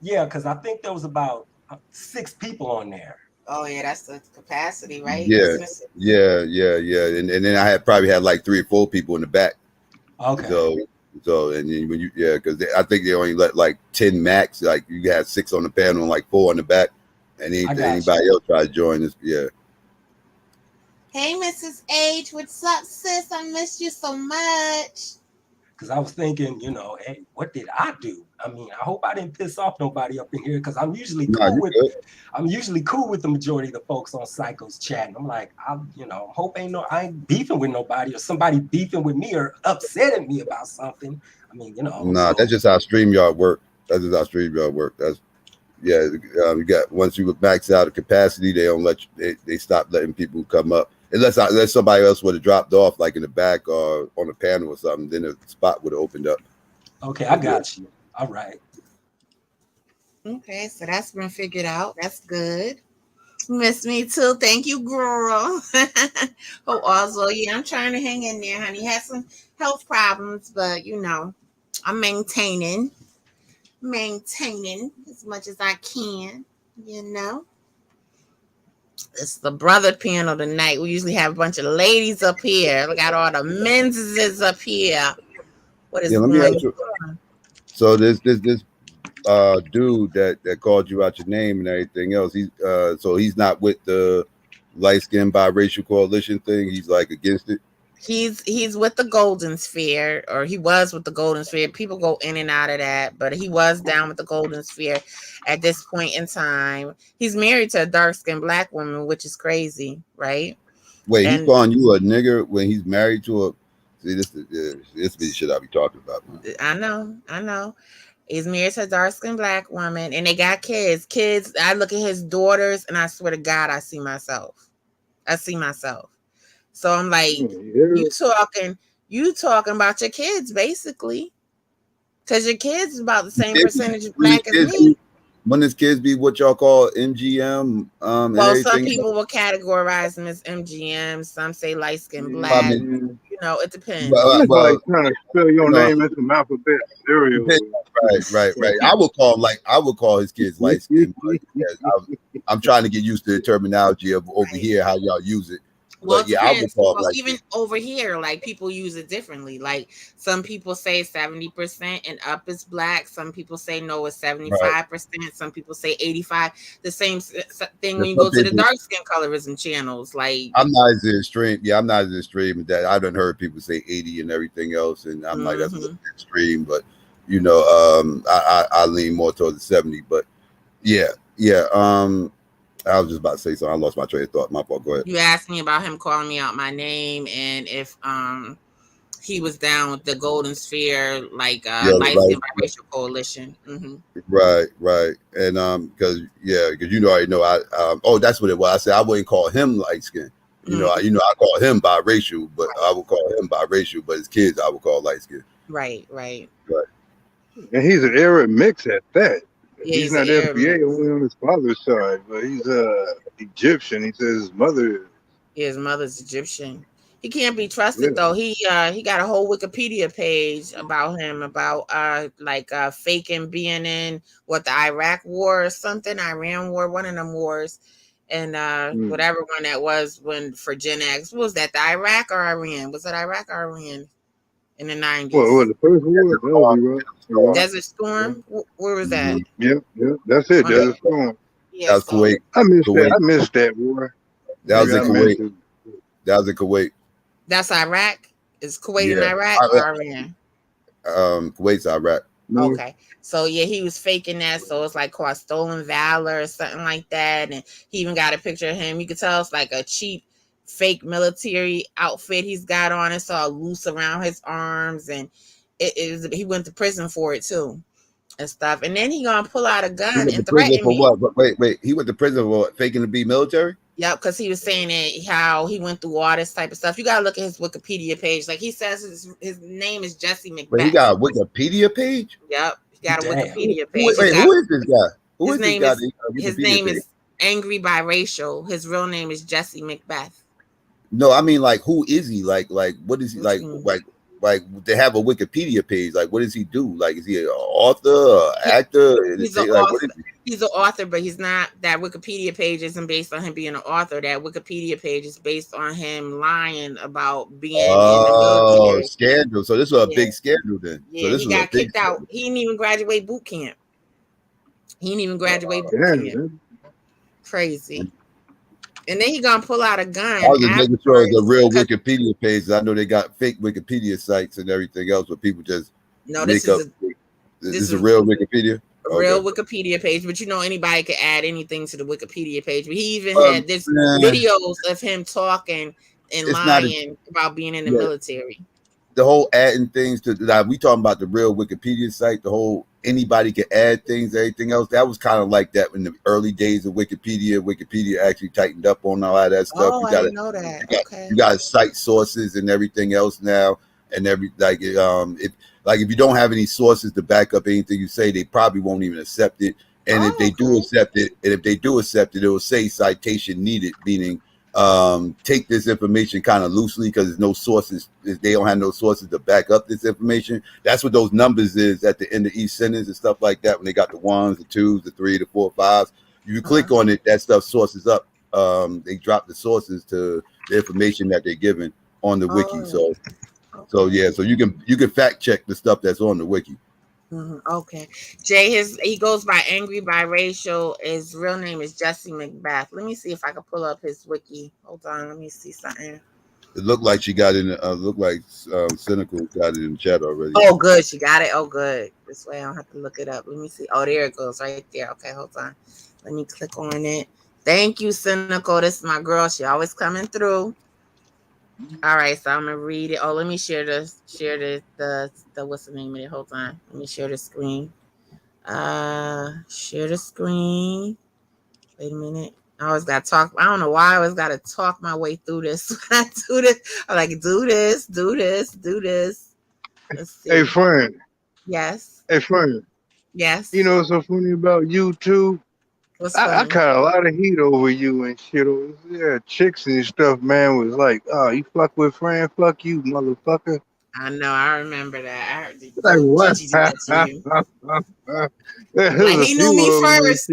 Yeah, because I think there was about 6 people on there. Oh yeah, that's the capacity, right? Yeah, and then I probably had like 3 or 4 people in the back. Okay. So and then when because I think they only let like 10 max. Like you had 6 on the panel and like 4 on the back, and anybody else try to join this. Yeah. Hey, Mrs. H, what's up, sis? I missed you so much. Because I was thinking, hey, what did I do? I mean, I hope I didn't piss off nobody up in here because I'm usually cool with the majority of the folks on Psycho's chat. And I'm like, I hope I ain't beefing with nobody or somebody beefing with me or upsetting me about something. I mean, that's just how StreamYard work. That's just how StreamYard work. That's you got once you max out the capacity, they don't let you. They stop letting people come up. Unless somebody else would have dropped off, like in the back or on the panel or something, then the spot would have opened up. Okay, I got you. All right. Okay, so that's been figured out. That's good. Miss me too. Thank you, girl. Oh, also, yeah, I'm trying to hang in there, honey. Had some health problems, but I'm maintaining as much as I can. It's the brother panel tonight. We usually have a bunch of ladies up here. We got all the men's is up here. What is going on? So this dude that called you out your name and everything else, he's not with the light skinned biracial coalition thing. He's like against it. He's with the Golden Sphere, or he was with the Golden Sphere. People go in and out of that, but he was down with the Golden Sphere at this point in time. He's married to a dark-skinned black woman, which is crazy, right? Wait, he's calling you a nigger when he's married to a. See, this is the shit I be talking about, man. I know. He's married to a dark-skinned black woman, and they got kids. Kids, I look at his daughters, and I swear to God, I see myself. So I'm like, you talking about your kids, basically. Because your kids is about the same percentage black as me. When his kids be what y'all call MGM, well, some people will categorize them as MGM. Some say light skin black. It depends. It's like trying to spell your name into some alphabet cereal. Right. I would call his kids light skin. I'm trying to get used to the terminology of over here how y'all use it. Well, but yeah, I would call even over here, like people use it differently. Like some people say 70% and up is black. Some people say no, it's 75%. Some people say 85%. The same thing when you go to the dark skin colorism channels. Like I'm not as extreme. Yeah, I'm not as extreme that I done heard people say 80 and everything else, and I'm like that's a little extreme. But you know, I lean more towards the 70, but yeah. I was just about to say something. I lost my train of thought. My fault. Go ahead. You asked me about him calling me out my name and if he was down with the Golden Sphere, like Light Skin Biracial Coalition. Mm-hmm. Right. And because you know, already know that's what it was. I said I wouldn't call him light skin. You know, I call him biracial, but I would call him biracial, but his kids I would call light skin. Right. And he's an Arab mix at that. Yeah, he's not FBA only on his father's side, but he's Egyptian. He says his mother. His mother's Egyptian. He can't be trusted though. He got a whole Wikipedia page about him, about faking being in the Iraq war or something, Iran war, one of them wars, and whatever one that was when for Gen X. What was that, the Iraq or Iran? Was it Iraq or Iran in the 90s? What the first war? Desert Storm? Where was that? Yep, that's it. Desert Storm. Yeah, that was Kuwait. I missed that war. That was in Kuwait. That was in Kuwait. That's Iraq? Is Kuwait in Iraq or Iran? Kuwait's Iraq. Okay. So he was faking that. So it's like called stolen valor or something like that. And he even got a picture of him. You could tell it's like a cheap fake military outfit he's got on. It's all loose around his arms, and he went to prison for it too and stuff. And then he gonna pull out a gun and threaten me. What? But wait, he went to prison for what? Faking to be military? Yep, because he was saying that how he went through all this type of stuff. You gotta look at his Wikipedia page. Like he says his name is Jesse McBeth. Wait, he got a Wikipedia page? Yep, he got a Wikipedia page. Wait, who is this guy? His name is Angry Biracial. His real name is Jesse McBeth. No, I mean, like, who is he? Like, what is he like? Like they have a Wikipedia page. Like, what does he do? Like, is he an author, actor? He's an author. He's an author, but he's not. That Wikipedia page isn't based on him being an author. That Wikipedia page is based on him lying about being in the military. Scandal. So this was a big scandal then. Yeah, so this he got kicked out. He didn't even graduate boot camp. Crazy. And then he gonna pull out a gun. I was just making sure it's a real Wikipedia page. I know they got fake Wikipedia sites and everything else, but people just this is a real Wikipedia. A real Wikipedia page, but anybody could add anything to the Wikipedia page. But he even had videos of him talking and lying about being in the military. The whole adding things to we talking about the real Wikipedia site. The whole anybody can add things, everything else. That was kind of like that in the early days of Wikipedia. Wikipedia actually tightened up on all of that stuff. Oh, I didn't know that. You got to cite sources and everything else now, and if you don't have any sources to back up anything you say, they probably won't even accept it. And if they do accept it, it will say citation needed, meaning take this information kind of loosely because there's no sources. They don't have no sources to back up this information. That's what those numbers is at the end of each sentence and stuff like that. When they got the 1s, the 2s, the 3, the 4, 5s, if you click on it, that stuff sources up. They drop the sources to the information that they're given on the wiki. So you can fact check the stuff that's on the wiki. Okay. Jay, he goes by Angry Biracial. His real name is Jesse McBeth. Let me see if I can pull up his wiki. Hold on, let me see something. It looked like she got in. Cynical got it in the chat already. Oh, good, she got it. Oh, good. This way I don't have to look it up. Let me see. Oh, there it goes, right there. Okay, hold on. Let me click on it. Thank you, Cynical. This is my girl. She always coming through. All right, so I'm gonna read it. Oh, let me share the what's the name of it? Hold on. Let me share the screen. Share the screen. Wait a minute. I always gotta talk. I don't know why I always gotta talk my way through this. When I do this, I'm like, do this. Let's see. Hey, friend. Yes. Hey, friend. Yes. You know what's so funny about you too? I caught a lot of heat over you and shit. Yeah, chicks and stuff, man, was like, oh, you fuck with friend, fuck you, motherfucker. I know, I remember that. I heard like, what? Like, he knew me first.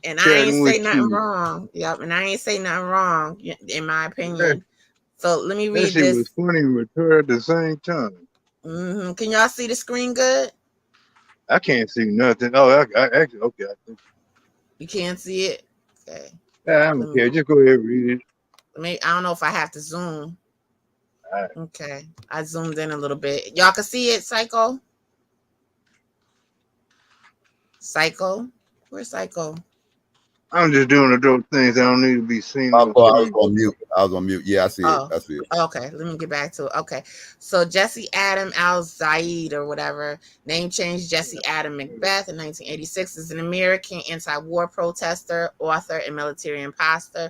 And I ain't say nothing wrong. Yep, and I ain't say nothing wrong, in my opinion. So let me read this. That shit was funny with her at the same time. Can y'all see the screen good? I can't see nothing. Oh, I actually, okay. I think you can't see it. Okay. I don't care. Just go ahead and read it. I don't know if I have to zoom. Okay, I zoomed in a little bit. Y'all can see it, Psycho? Psycho? Where's Psycho? I'm just doing the dope things. I don't need to be seen I on was screen. on mute. I was on mute. Yeah, I see it. Oh, I see it. okay. Let me get back to it. Okay. So Jesse Adam Al-Zaid or whatever, name change Jesse Adam Macbeth in 1986, is an American anti-war protester, author, and military imposter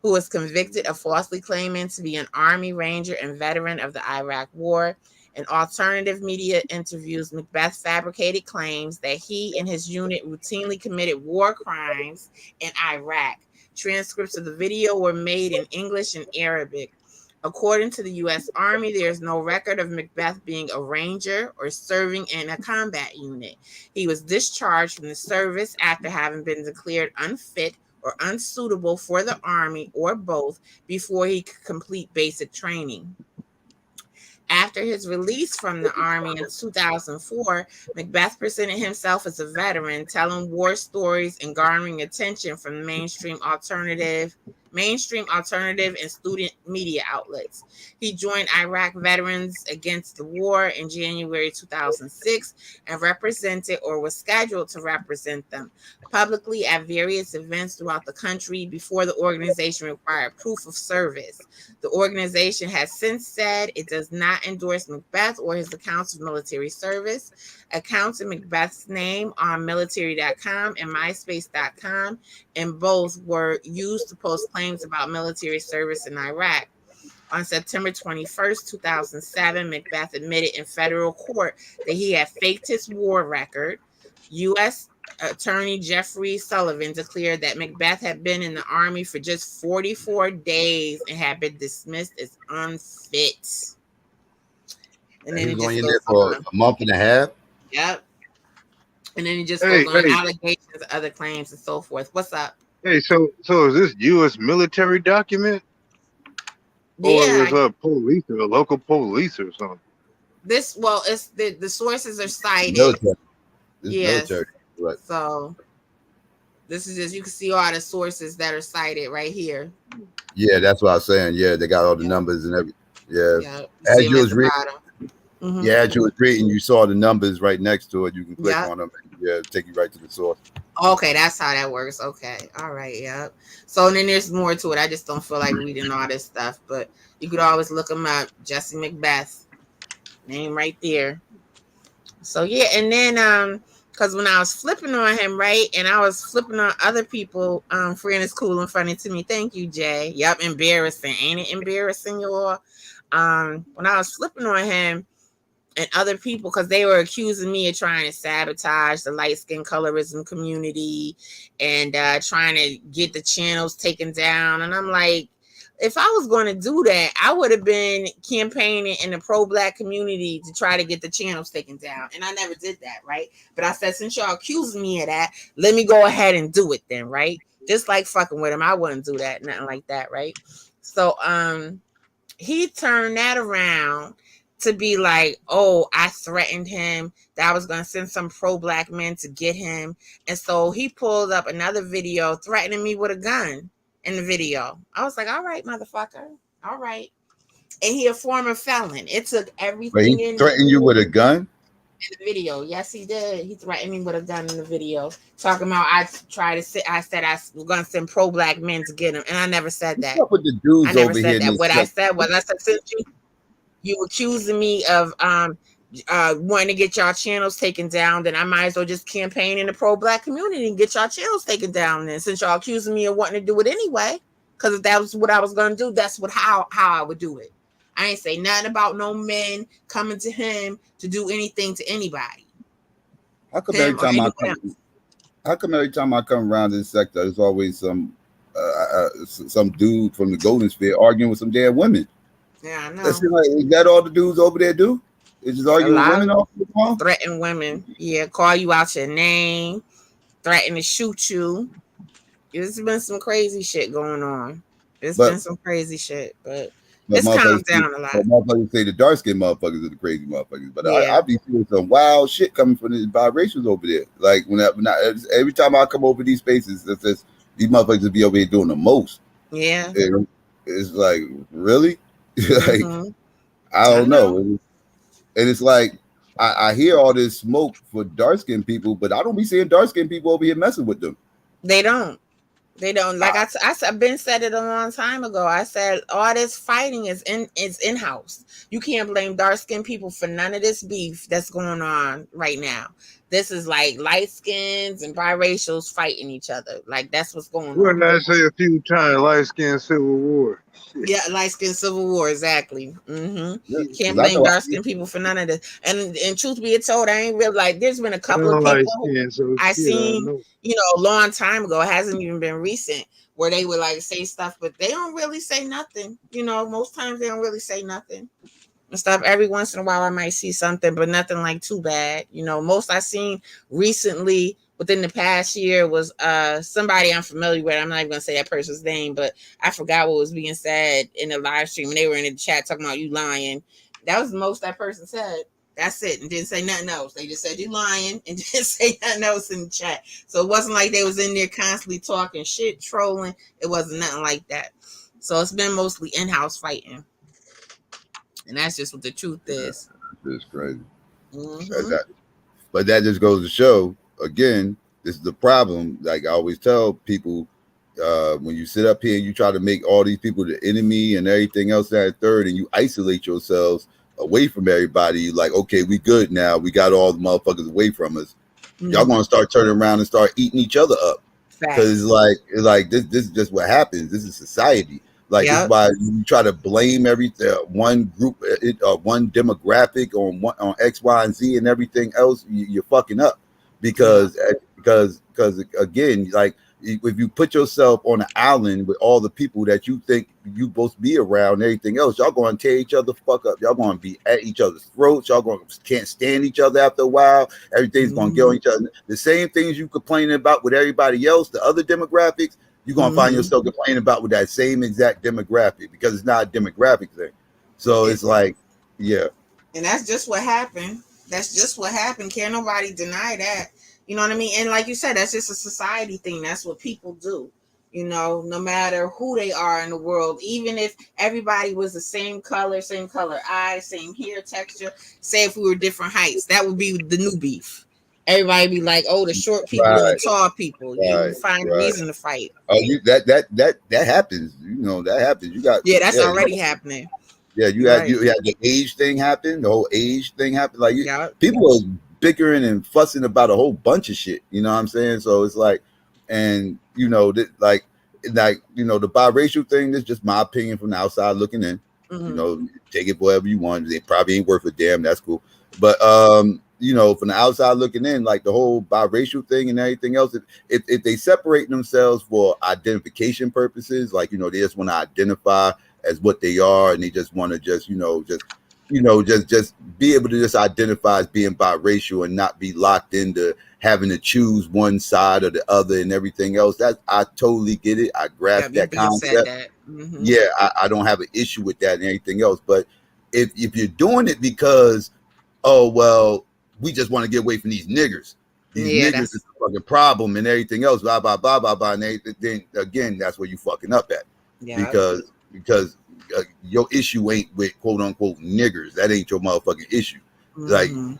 who was convicted of falsely claiming to be an Army Ranger and veteran of the Iraq War. In alternative media interviews, Macbeth fabricated claims that he and his unit routinely committed war crimes in Iraq. Transcripts of the video were made in English and Arabic. According to the U.S. Army, there is no record of Macbeth being a ranger or serving in a combat unit. He was discharged from the service after having been declared unfit or unsuitable for the Army or both before he could complete basic training. After his release from the Army in 2004, Macbeth presented himself as a veteran, telling war stories and garnering attention from mainstream alternative and student media outlets. He joined Iraq Veterans Against the War in January 2006 and represented or was scheduled to represent them publicly at various events throughout the country before the organization required proof of service. The organization has since said it does not endorse Macbeth or his accounts of military service. Accounts in Macbeth's name on military.com and myspace.com, and both were used to post claims about military service in Iraq. On September 21st, 2007, Macbeth admitted in federal court that he had faked his war record. U.S. Attorney Jeffrey Sullivan declared that Macbeth had been in the Army for just 44 days and had been dismissed as unfit. And then he was only in there for a month and a half. Yep. And then he just goes on allegations, other claims, and so forth. What's up? Hey, so is this U.S. military document? Or is a police or a local police or something? It's the sources are cited. Military. Right. So this is just, you can see all the sources that are cited right here. Yeah, that's what I was saying. Yeah, they got all the numbers and everything. Yeah. As you was reading, as you was reading, you saw the numbers right next to it. You can click on them. And, take you right to the source. Okay, that's how that works. Okay, all right, yep. So then there's more to it. I just don't feel like reading all this stuff, but you could always look them up. Jesse Macbeth, name right there. So yeah, and then because when I was flipping on him, right, and I was flipping on other people, friend is cool and funny to me. Thank you, Jay. Yep, embarrassing. Ain't it embarrassing, y'all? When I was flipping on him and other people, because they were accusing me of trying to sabotage the light skin colorism community and trying to get the channels taken down. And I'm like, if I was going to do that, I would have been campaigning in the pro-black community to try to get the channels taken down. And I never did that, right? But I said, since y'all accusing me of that, let me go ahead and do it then, right? Just like fucking with him, I wouldn't do that, nothing like that, right? So he turned that around to be like, oh, I threatened him, that I was going to send some pro-black men to get him. And so he pulled up another video threatening me with a gun in the video. I was like, all right, motherfucker. All right. And he a former felon. It took everything. He threatened you with a gun? In the video. Yes, he did. He threatened me with a gun in the video. Talking about I said I was going to send pro-black men to get him. And I never said that. With the dudes I never over said here that. What I said was, I said, since you accusing me of wanting to get y'all channels taken down, then I might as well just campaign in the pro-black community and get y'all channels taken down. Then, since y'all accusing me of wanting to do it anyway, because if that was what I was going to do, that's how I would do it. I ain't say nothing about no men coming to him to do anything to anybody. How come every time I come around this sector, there's always some dude from the Golden Sphere arguing with some damn women? Yeah, I know. Is that all the dudes over there do? Is just arguing with women all the time? Threaten women. Yeah, call you out your name, threaten to shoot you. There's been some crazy shit going on. Been some crazy shit, but it's calmed down a lot. Motherfuckers say the dark skinned motherfuckers are the crazy motherfuckers, but I be seeing some wild shit coming from the biracials over there. Like every time I come over these spaces, these motherfuckers be over here doing the most. Yeah. it's like, really? Like, Mm-hmm. I don't know. And it's like, I hear all this smoke for dark skinned people, but I don't be seeing dark skinned people over here messing with them. They don't. They don't. Like I've been said it a long time ago. I said all this fighting is in house. You can't blame dark skinned people for none of this beef that's going on right now. This is like light skins and biracials fighting each other. Like that's what's going What on. did I say a few times? Light skin civil war. Shit. Yeah, light skin civil war, exactly. Mm-hmm. Yeah, Can't blame dark skinned people for none of this. And truth be told, I ain't really like. There's been a couple of people I seen, you know, a long time ago. It hasn't even been recent where they would like say stuff, but they don't really say nothing. You know, most times they don't really say nothing and stuff. Every once in a while, I might see something, but nothing like too bad. You know, most I seen recently within the past year was somebody I'm familiar with. I'm not even gonna say that person's name, but I forgot what was being said in the live stream. And they were in the chat talking about you lying. That was the most that person said. That's it, and didn't say nothing else. They just said you lying and didn't say nothing else in the chat. So it wasn't like they was in there constantly talking shit, trolling. It wasn't nothing like that. So it's been mostly in-house fighting, and that's just what the truth is. It's crazy. Mm-hmm. But that just goes to show, again, this is the problem. Like I always tell people, when you sit up here and you try to make all these people the enemy and everything else that third, and you isolate yourselves away from everybody, like, okay, we good now. We got all the motherfuckers away from us. Mm-hmm. Y'all gonna start turning around and start eating each other up. Because it's like this is just what happens. This is society. Like this is why you try to blame one group, one demographic on X, Y, and Z and everything else. You're fucking up because again, like if you put yourself on an island with all the people that you think you supposed to be around and everything else, y'all going to tear each other the fuck up. Y'all going to be at each other's throats. Y'all going to can't stand each other after a while. Everything's going to get on each other. The same things you complaining about with everybody else, the other demographics, you're going to find yourself complaining about with that same exact demographic because it's not a demographic thing. So it's like, yeah. And that's just what happened. That's just what happened. Can't nobody deny that. You know what I mean? And like you said, that's just a society thing. That's what people do. You know, no matter who they are in the world, even if everybody was the same color eyes, same hair texture, say if we were different heights, that would be the new beef. Everybody be like, oh, the short people and the tall people. You would find a reason to fight. Oh, that happens. You know, that happens. You got that's already happening. Yeah, you had the age thing happen, the whole age thing happened. Like people are bickering and fussing about a whole bunch of shit. You know what I'm saying? So it's like, and you know, like you know, the biracial thing. This is just my opinion from the outside looking in. Mm-hmm. You know, take it whatever you want. They probably ain't worth a damn. That's cool. But you know, from the outside looking in, like the whole biracial thing and everything else, if they separate themselves for identification purposes, like, you know, they just want to identify as what they are, and they just want to just be able to just identify as being biracial and not be locked into having to choose one side or the other and everything else. That I totally get it. I grasp that concept. Mm-hmm. Yeah, I don't have an issue with that and anything else. But if you're doing it because, oh well, we just want to get away from these niggers. These niggers is a fucking problem and everything else, blah, blah, blah, blah, blah. And then again, that's where you fucking up at. Yeah. Because your issue ain't with quote unquote niggers. That ain't your motherfucking issue. Mm-hmm.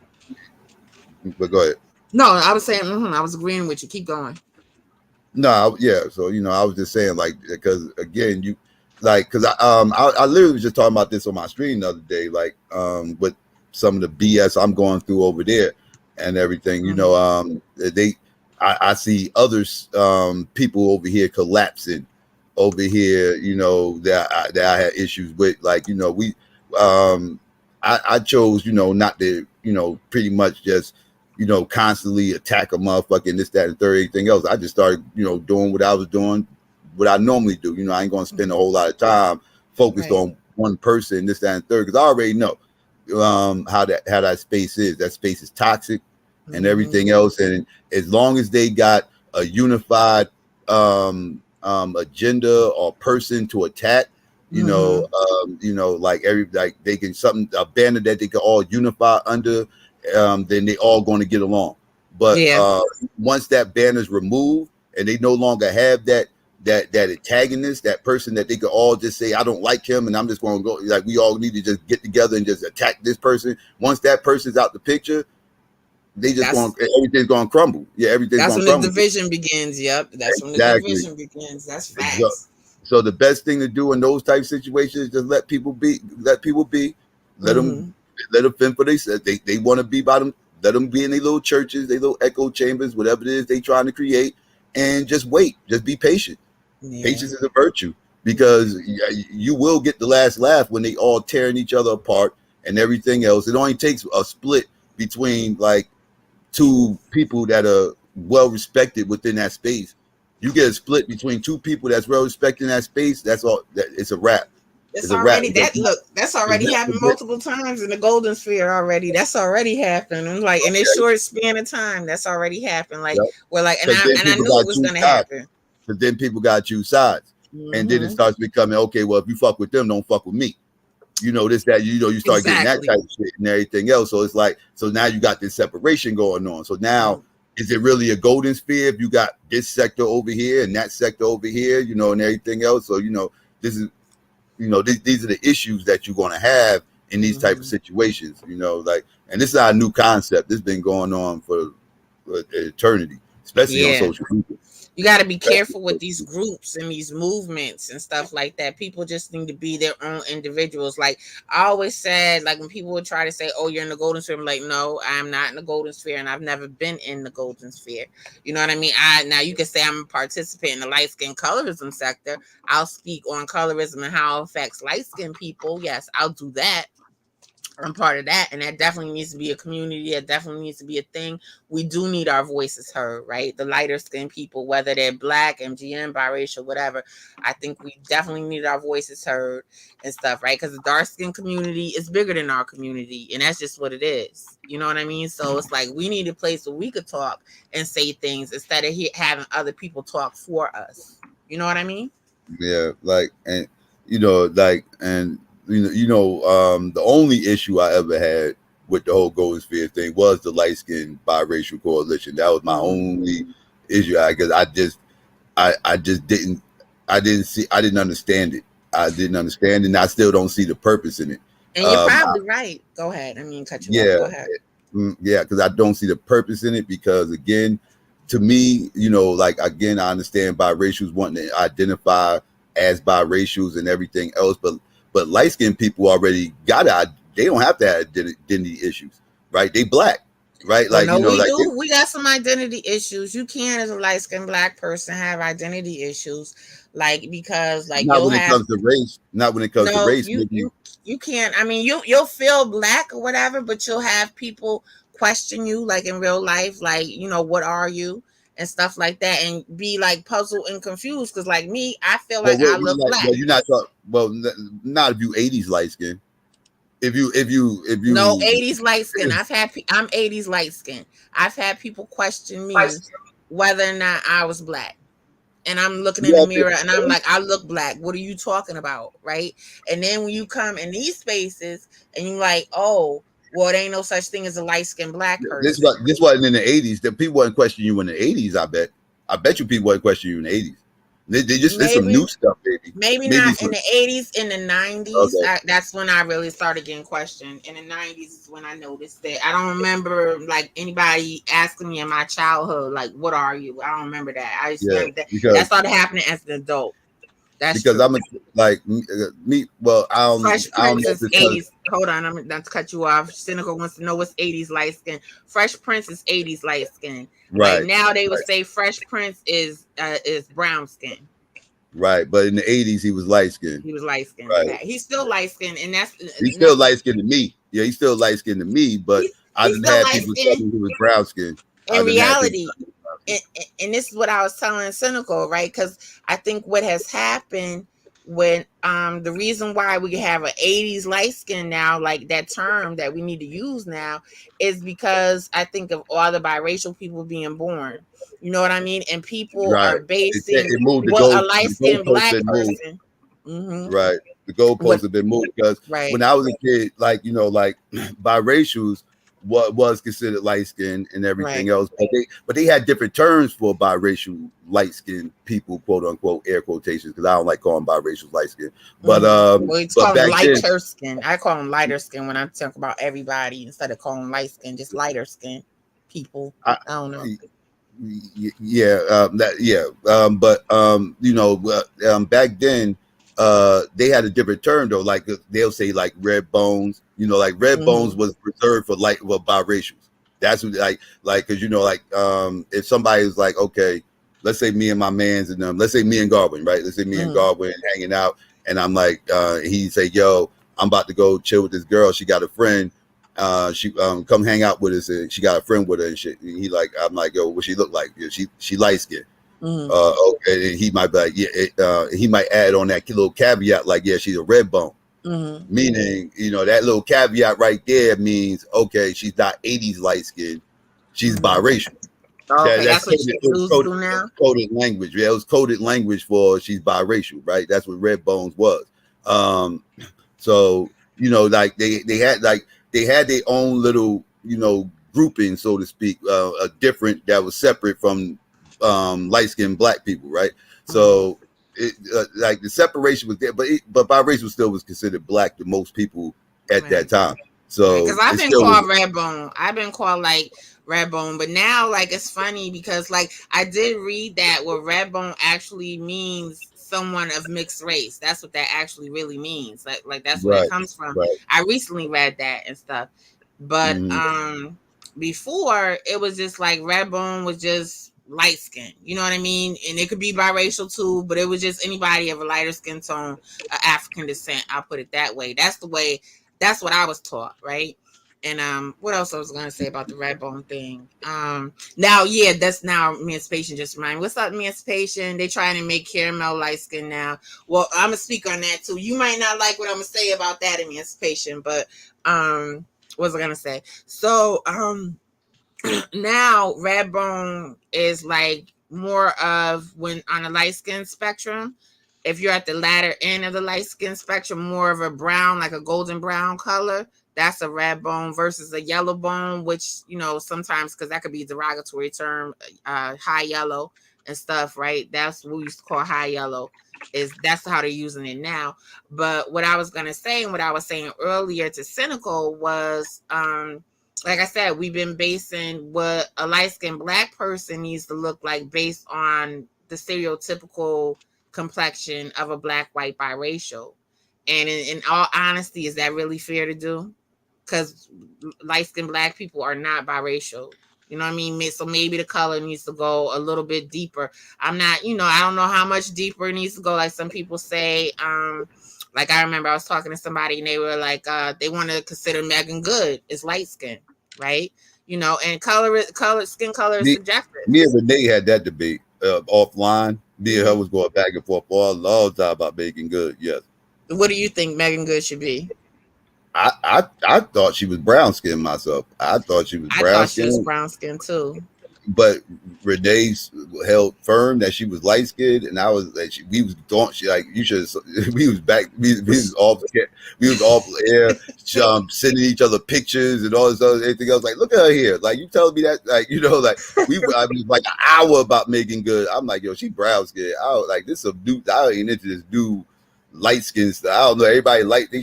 Like, but go ahead. No, I was saying, I was agreeing with you. Keep going. No, yeah. So, you know, I was just saying, like, because again, you like, because I literally was just talking about this on my stream the other day, like, with some of the BS I'm going through over there and everything, you know, I see others, people over here collapsing over here, you know, that I had issues with, like, you know, I chose, you know, not to, you know, pretty much just, you know, constantly attack a motherfucker and this, that, and third, anything else. I just started, you know, doing what I was doing, what I normally do. You know, I ain't going to spend a whole lot of time focused on one person, this, that, and third, because I already know how that space is. That space is toxic and everything else. And as long as they got a unified agenda or person to attack, you know, like they can a banner that they can all unify under, then they all going to get along. But once that banner is removed and they no longer have that that antagonist, that person that they could all just say, I don't like him, and I'm just going to go. Like, we all need to just get together and just attack this person. Once that person's out the picture, everything's going to crumble. Yeah, everything's going to crumble. That's when the division begins. Yep, that's when the division begins. That's facts. So the best thing to do in those type of situations is just let people be. Let them fend for themselves. They want to be by them. Let them be in their little churches, their little echo chambers, whatever it is they trying to create, and just wait. Just be patient. Yeah. Patience is a virtue, because you will get the last laugh when they all tearing each other apart and everything else. It only takes a split between like two people that are well respected within that space. You get a split between two people that's well respected in that space. That's all. It's a wrap. It's already that's already happened multiple times in the golden sphere already. That's already happened. And like in a short span of time, that's already happened. Like we're like, and I knew it was gonna happen. But then people got to choose sides, and then it starts becoming okay. Well, if you fuck with them, don't fuck with me. You know this, that. You start getting that type of shit and everything else. So it's like, so now you got this separation going on. So now. Is it really a golden sphere if you got this sector over here and that sector over here, and everything else? So, this is, these are the issues that you're going to have in these type of situations, like, and this is our new concept. This has been going on for eternity, especially on social media. You got to be careful with these groups and these movements and stuff like that. People just need to be their own individuals. Like I always said, like when people would try to say, oh, you're in the golden sphere, I'm like, no, I'm not in the golden sphere, and I've never been in the golden sphere. You know what I mean? Now you can say I'm a participant in the light-skinned colorism sector. I'll speak on colorism and how it affects light-skinned people. Yes, I'll do that. I'm part of that, and that definitely needs to be a community. That definitely needs to be a thing. We do need our voices heard, right? The lighter skinned people, whether they're black, MGM, biracial, whatever. I think we definitely need our voices heard and stuff, right? Because the dark skinned community is bigger than our community, and that's just what it is. You know what I mean? So it's like we need a place where we could talk and say things instead of having other people talk for us. You know what I mean? Yeah, the only issue I ever had with the whole golden sphere thing was the light skinned biracial coalition. That was my only issue, because I didn't understand it. I didn't understand it, and I still don't see the purpose in it. And you're probably right. Go ahead. I mean, cut you off. Go ahead. Yeah, because I don't see the purpose in it, because again, to me, I understand biracials wanting to identify as biracials and everything else, but light-skinned people already they don't have to have identity issues, right? They black, right? Like, we got some identity issues. You can, as a light-skinned black person, have identity issues, because not when it comes to race. Not when it comes to race. You can't. I mean, you'll feel black or whatever, but you'll have people question you, like in real life, what are you? And stuff like that, and be like puzzled and confused, because like me, I feel like I look black. Well, you're not talking. Well, not if you 80s light skin. If you no 80s light skin. I'm 80s light skin. I've had people question me whether or not I was black, and I'm looking in the mirror and I'm like, I look black. What are you talking about, right? And then when you come in these spaces and you're like, oh. Well, there ain't no such thing as a light-skinned black person. This wasn't in the 80s. The people wasn't questioning you in the 80s, I bet. I bet you people wasn't questioning you in the 80s. They just did some new stuff, baby. Maybe not in the 80s, in the 90s. Okay. That's when I really started getting questioned. In the 90s is when I noticed that. I don't remember like anybody asking me in my childhood, like, what are you? I don't remember that. I just remember that started happening as an adult. That's because true. I'm me. Well, Fresh Prince is 80s. Hold on, I'm not to cut you off. Cynical wants to know what's 80s light skin. Fresh Prince is 80s light skin. Right like now, they would say Fresh Prince is brown skin. Right, but in the 80s he was light skinned. He was light skinned. Right. Yeah. He's still light skinned, and he's still light skinned to me. Yeah, he's still light skinned to me, but I didn't have people tell me he was brown skinned. In reality. And this is what I was telling Cynical, right? Because I think what has happened when the reason why we have an 80s light skin now, like that term that we need to use now, is because I think of all the biracial people being born. You know what I mean? And people are basing what a light skinned black person. Mm-hmm. Right. The goalposts have been moved because when I was a kid, like biracials what was considered light skin and everything Right. else, but they had different terms for biracial light skinned people, quote unquote, air quotations, because I don't like calling biracial light skin. But Well, it's but called back then, lighter skin. I call them lighter skin when I talk about everybody instead of calling light skin, just lighter skin people. I don't know. But back then they had a different term though, like they'll say like red bones, like red bones was reserved for biracials. That's what like because if somebody is like, okay, let's say me and my mans and let's say me and Garwin, right? Let's say me and Garwin hanging out, and I'm like, he say, yo, I'm about to go chill with this girl, she got a friend, she come hang out with us, and she got a friend with her and shit. And I'm like, yo, what she look like? Yeah, she light skinned. Okay, and he might be like, he might add on that little caveat, like, yeah, she's a red bone. Meaning, that little caveat right there means, okay, she's not 80s light skinned, she's biracial. Okay, that's what you do now. Coded language. Yeah, it was coded language for she's biracial, right? That's what red bones was. So like they had their own little grouping, so to speak, a different that was separate from light skinned black people, right? So like the separation was there, but biracial still was considered black to most people at that time. So because I've been called red bone. I've been called like red bone, but now like it's funny because like I did read that what red bone actually means someone of mixed race. That's what that actually really means. Like that's where it comes from. I recently read that and stuff. But before it was just like red bone was just light skin, you know what I mean? And it could be biracial too, but it was just anybody of a lighter skin tone, African descent. I'll put it that way. That's what I was taught, right? And what else I was gonna say about the red bone thing? That's now emancipation just reminded me. What's up, emancipation? They trying to make caramel light skin now. Well, I'm gonna speak on that too. You might not like what I'm gonna say about that emancipation, but what was I gonna say? So now red bone is like more of when on a light skin spectrum. If you're at the latter end of the light skin spectrum, more of a brown, like a golden brown color, that's a red bone versus a yellow bone, which, sometimes, because that could be a derogatory term, high yellow and stuff, right? That's what we used to call high yellow. That's how they're using it now. But what I was going to say and what I was saying earlier to Cynical was, like I said, we've been basing what a light-skinned black person needs to look like based on the stereotypical complexion of a black, white, biracial. And in all honesty, is that really fair to do? Because light-skinned black people are not biracial. You know what I mean? So maybe the color needs to go a little bit deeper. I'm not, I don't know how much deeper it needs to go. Like some people say, like I remember I was talking to somebody and they were like, they want to consider Megan Good as light skin, right? And skin color is subjective. Me and Renee had that debate offline. Me and her was going back and forth all the long time about Megan Good. Yes. What do you think Megan Good should be? I thought she was brown skinned myself. I thought she was brown skinned too. But Renee held firm that she was light skinned, and I was like, we was like, you should. We was back. We was off air, sending each other pictures and all this other everything else. Like, look at her here. Like, you telling me that? Like, I mean, like an hour about Megan Good. I'm like, yo, she brown skinned. I was like, this is a dude. I ain't into this dude light skinned stuff. I don't know. Everybody they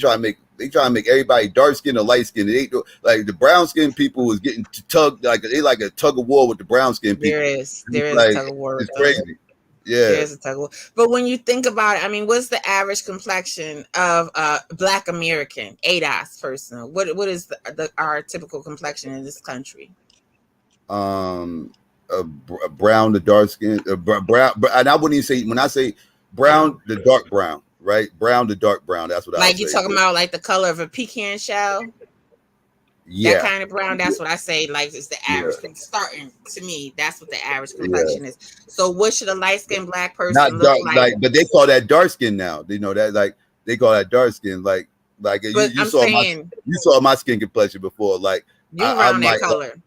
try to make everybody dark skin or light skin. They like the brown skin people was getting tugged, like they like a tug of war with the brown skin people. There is a tug of war. It's crazy. Yeah, there's a tug of war. But when you think about it, I mean, what's the average complexion of a Black American ADOS person? What is our typical complexion in this country? Brown to dark skin, brown. And I wouldn't even say when I say brown, the dark brown. Right, brown to dark brown. That's what I like. You talking about like the color of a pecan shell? Yeah, that kind of brown. That's what I say. Like it's the average. Yeah. Starting to me, that's what the average complexion is. So, what should a light skinned Black person look like? But they call that dark skin now. You know that like they call that dark skin. Like you saw my skin complexion before. Like you around that color.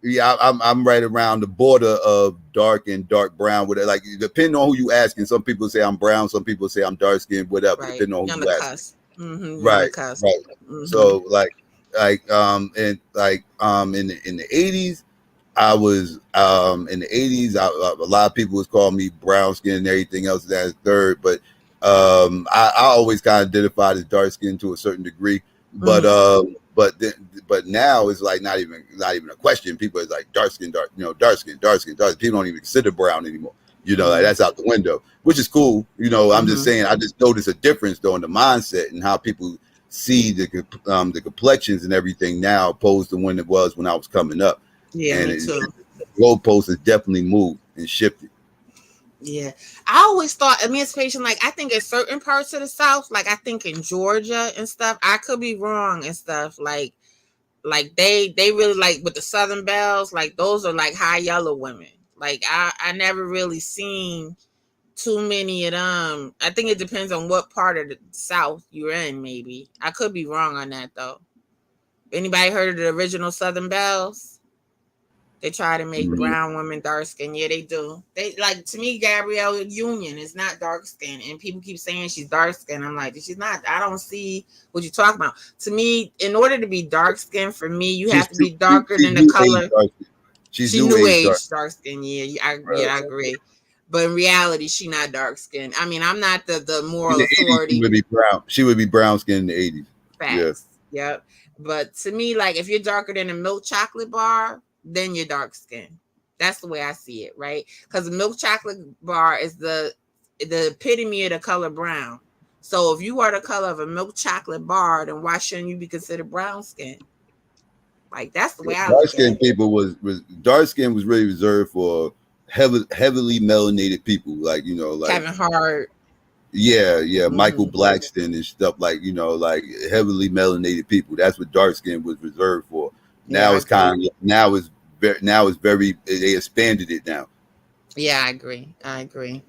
Yeah, I'm right around the border of dark and dark brown. With it, like depending on who you asking, some people say I'm brown, some people say I'm dark skinned, whatever. Right. Depending on who you asking. Mm-hmm. Right. Mm-hmm. So like, in the 80s, I was in the 80s. A lot of people was calling me brown skin and everything else as third, but I always kind of identified as dark skin to a certain degree. But but now it's like not even a question. People is like dark skin, dark skin. People don't even consider brown anymore. Like that's out the window, which is cool. I'm just saying. I just noticed a difference though in the mindset and how people see the complexions and everything now, opposed to when it was when I was coming up. Yeah, and me too. The goalpost has definitely moved and shifted. Yeah, I always thought emancipation, like I think in certain parts of the South, like I think in Georgia and stuff, I could be wrong and stuff, like they really like with the Southern Belles, like those are like high yellow women. Like I never really seen too many of them. I think it depends on what part of the South you're in. Maybe I could be wrong on that though. Anybody heard of the original Southern Belles? They try to make brown women dark skin. Yeah, they do. They like, to me, Gabrielle Union is not dark skin, and people keep saying she's dark skin. I'm like, she's not. I don't see what you're talking about. To me, in order to be dark skin, for me, you have to be darker than the color. She's new age dark skin. Yeah, I agree. But in reality, she not dark skin. I mean, I'm not the moral authority. She would be brown. She would be brown skin in the 80s. Facts. Yeah. Yep. But to me, like if you're darker than a milk chocolate bar, then you're dark skin. That's the way I see it, right? Because the milk chocolate bar is the epitome of the color brown. So if you are the color of a milk chocolate bar, then why shouldn't you be considered brown skin? Like that's the way I dark look skin at it. People was dark skin was really reserved for heavily melanated people, like like Kevin Hart. Yeah, Michael Blackston and stuff, like like heavily melanated people. That's what dark skin was reserved for. Now it's very they expanded it now. Yeah, I agree. And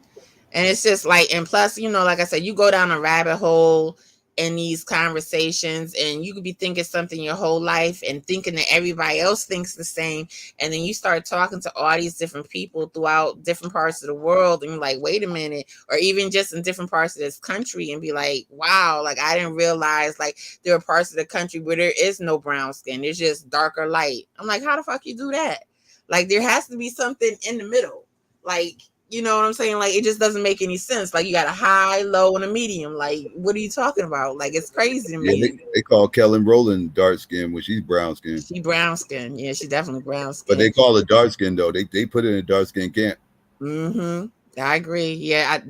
it's just like, and plus, like I said, you go down a rabbit hole in these conversations and you could be thinking something your whole life and thinking that everybody else thinks the same. And then you start talking to all these different people throughout different parts of the world and you're like, wait a minute, or even just in different parts of this country and be like, wow, like I didn't realize like there are parts of the country where there is no brown skin. There's just dark or light. I'm like, how the fuck you do that? Like there has to be something in the middle. Like, you know what I'm saying? Like, it just doesn't make any sense. Like, you got a high, low, and a medium. Like, what are you talking about? Like, it's crazy to me. They call Kelly Rowland dark skin when she's brown skin. She brown skin. Yeah, she definitely brown skin. But they call her dark skin, though. They put it in a dark skin camp. I agree. Yeah,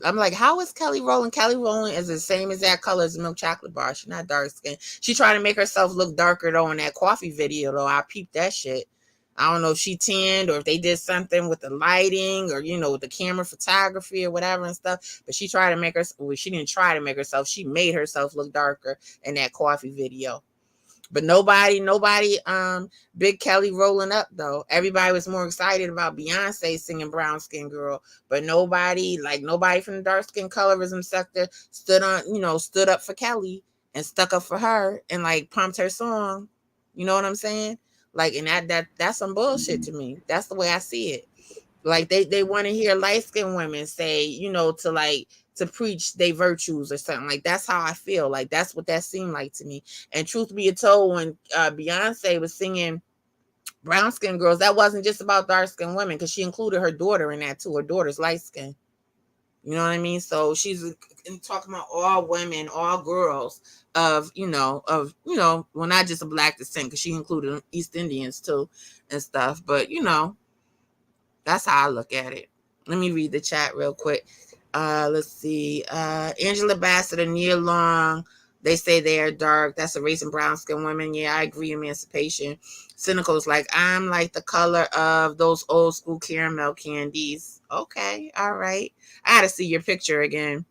I'm like, how is Kelly Rowland? Kelly Rowland is the same exact color as a milk chocolate bar. She's not dark skin. She tried to make herself look darker, though, in that coffee video, though. I peeped that shit. I don't know if she tanned or if they did something with the lighting or, with the camera photography or whatever and stuff. But she tried to make she didn't try to make herself. She made herself look darker in that coffee video. But nobody, big Kelly rolling up though. Everybody was more excited about Beyonce singing Brown Skin Girl. But nobody from the dark skin colorism sector stood up for Kelly and stuck up for her and like pumped her song. You know what I'm saying? Like, and that's some bullshit to me. That's the way I see it. Like they want to hear light-skinned women say, to preach their virtues or something. Like that's how I feel. Like that's what that seemed like to me. And truth be told, when Beyonce was singing Brown Skin Girls, that wasn't just about dark-skinned women, because she included her daughter in that too. Her daughter's light skin. You know what I mean? So she's talking about all women, all girls of well, not just a black descent, because she included East Indians too and stuff. But that's how I look at it. Let me read the chat real quick. Let's see. Angela Bassett and Nia Long, they say they are dark. That's a race in brown skin women. Yeah, I agree. Emancipation. Cynical is like, I'm like the color of those old school caramel candies. Okay, all right. I gotta see your picture again.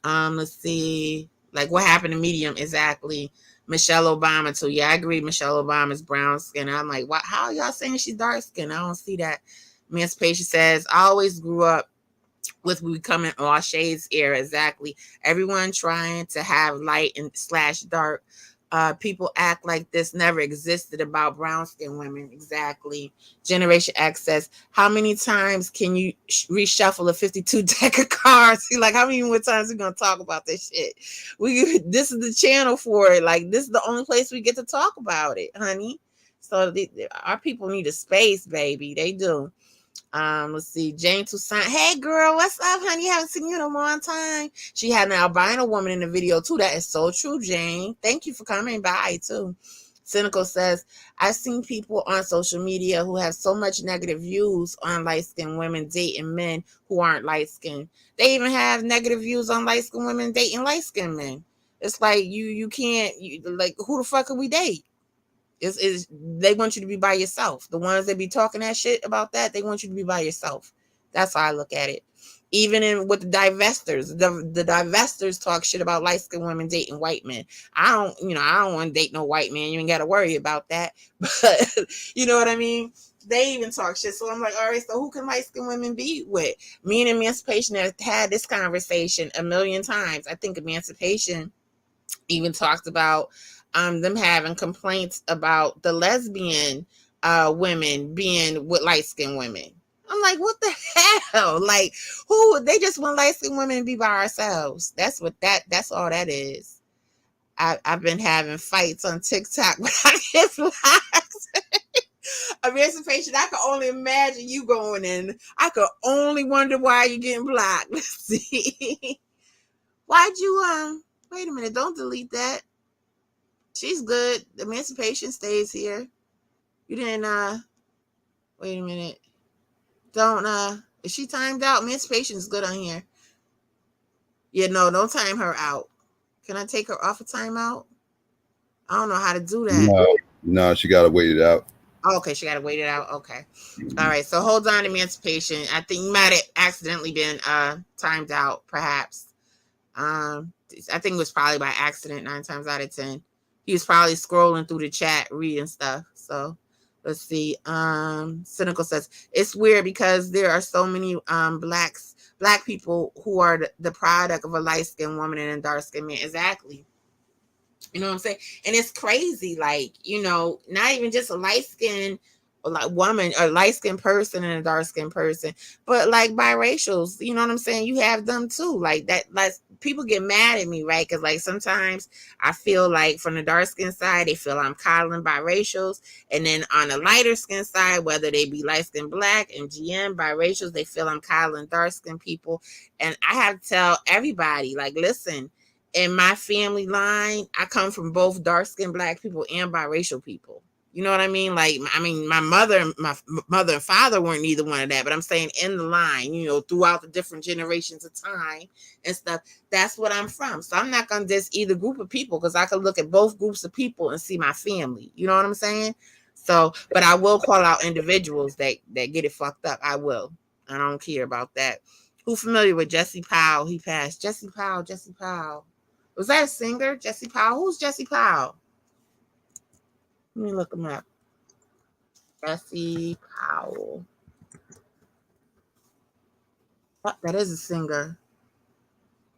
Let's see. Like, what happened to medium exactly? Michelle Obama too. Yeah, I agree. Michelle Obama's brown skin. I'm like, what? How are y'all saying she's dark skin? I don't see that. Emancipation says, I always grew up with becoming all shades era. Exactly. Everyone trying to have light and / dark. People act like this never existed about brown skin women. Exactly. Generation X says, how many times can you reshuffle a 52 deck of cards? Like, how many more times are we gonna talk about this shit? This is the channel for it. Like, this is the only place we get to talk about it, honey. So our people need a space, baby. They do. Let's see. Jane Toussaint. Hey girl, what's up, honey? Haven't seen you in a long time. She had an albino woman in the video too. That is so true, Jane. Thank you for coming by too. Cynical says, I've seen people on social media who have so much negative views on light-skinned women dating men who aren't light-skinned. They even have negative views on light-skinned women dating light-skinned men. It's like you can't, like, who the fuck can we date? Is they want you to be by yourself. The ones that be talking that shit about that, they want you to be by yourself. That's how I look at it. Even with the divestors, the divestors talk shit about light-skinned women dating white men. I don't want to date no white man. You ain't got to worry about that. But you know what I mean? They even talk shit. So I'm like, all right, so who can light-skinned women be with? Me and Emancipation have had this conversation a million times. I think Emancipation even talked about them having complaints about the lesbian women being with light-skinned women. I'm like, what the hell? Like, they just want light-skinned women to be by ourselves. That's all that is. I've been having fights on TikTok, but I get blocked. Emancipation, I can only imagine you going in. I could only wonder why you're getting blocked. Let's see. Why'd you wait a minute, don't delete that. She's good. Emancipation stays here. You didn't wait a minute. Don't is she timed out? Emancipation is good on here. Yeah, no, don't time her out. Can I take her off a timeout? I don't know how to do that. No, she gotta wait it out. Oh, okay, she gotta wait it out. Okay. All right, so hold on, Emancipation. I think you might have accidentally been timed out, perhaps. I think it was probably by accident 9 times out of 10. He was probably scrolling through the chat, reading stuff. So let's see. Cynical says, it's weird because there are so many black people who are the product of a light-skinned woman and a dark-skinned man. Exactly. You know what I'm saying? And it's crazy, like, not even just a light-skinned like woman, a light-skinned person and a dark-skinned person, but like biracials, you know what I'm saying? You have them too. Like that, like people get mad at me, right? Because like sometimes I feel like from the dark-skinned side, they feel I'm coddling biracials. And then on the lighter skin side, whether they be light-skinned black and GM biracials, they feel I'm coddling dark-skinned people. And I have to tell everybody, like, listen, in my family line, I come from both dark-skinned black people and biracial people. You know what I mean? Like, my mother and father weren't either one of that, but I'm saying in the line, throughout the different generations of time and stuff, that's what I'm from. So I'm not going to diss either group of people because I can look at both groups of people and see my family. You know what I'm saying? So, but I will call out individuals that get it fucked up. I will. I don't care about that. Who familiar with Jesse Powell? He passed. Jesse Powell. Was that a singer? Jesse Powell? Who's Jesse Powell? Let me look him up. Jesse Powell. Oh, that is a singer.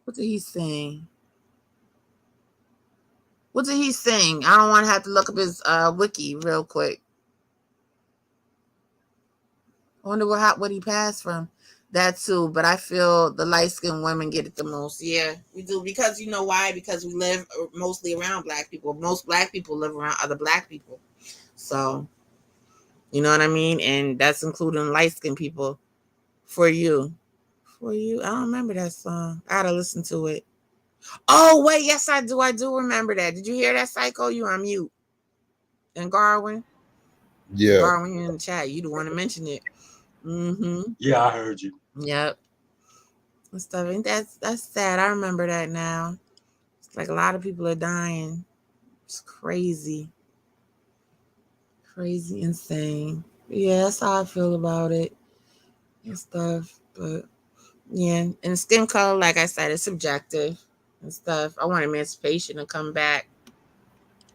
What did he sing? I don't want to have to look up his wiki real quick. I wonder what he passed from. That too, but I feel the light-skinned women get it the most. Yeah, we do. Because you know why? Because we live mostly around black people. Most black people live around other black people. So, you know what I mean? And that's including light-skinned people. For you. I don't remember that song. I gotta listen to it. Oh, wait. Yes, I do. I do remember that. Did you hear that, Psycho? You on mute. And Garwin? Yeah. Garwin, you're in the chat. You the one to mention it. Mm-hmm. Yeah, I heard you. Yep. And stuff. And that's sad. I remember that now. It's like a lot of people are dying. It's crazy. Crazy, insane. Yeah, that's how I feel about it and stuff. But yeah, and skin color, like I said, it's subjective and stuff. I want Emancipation to come back.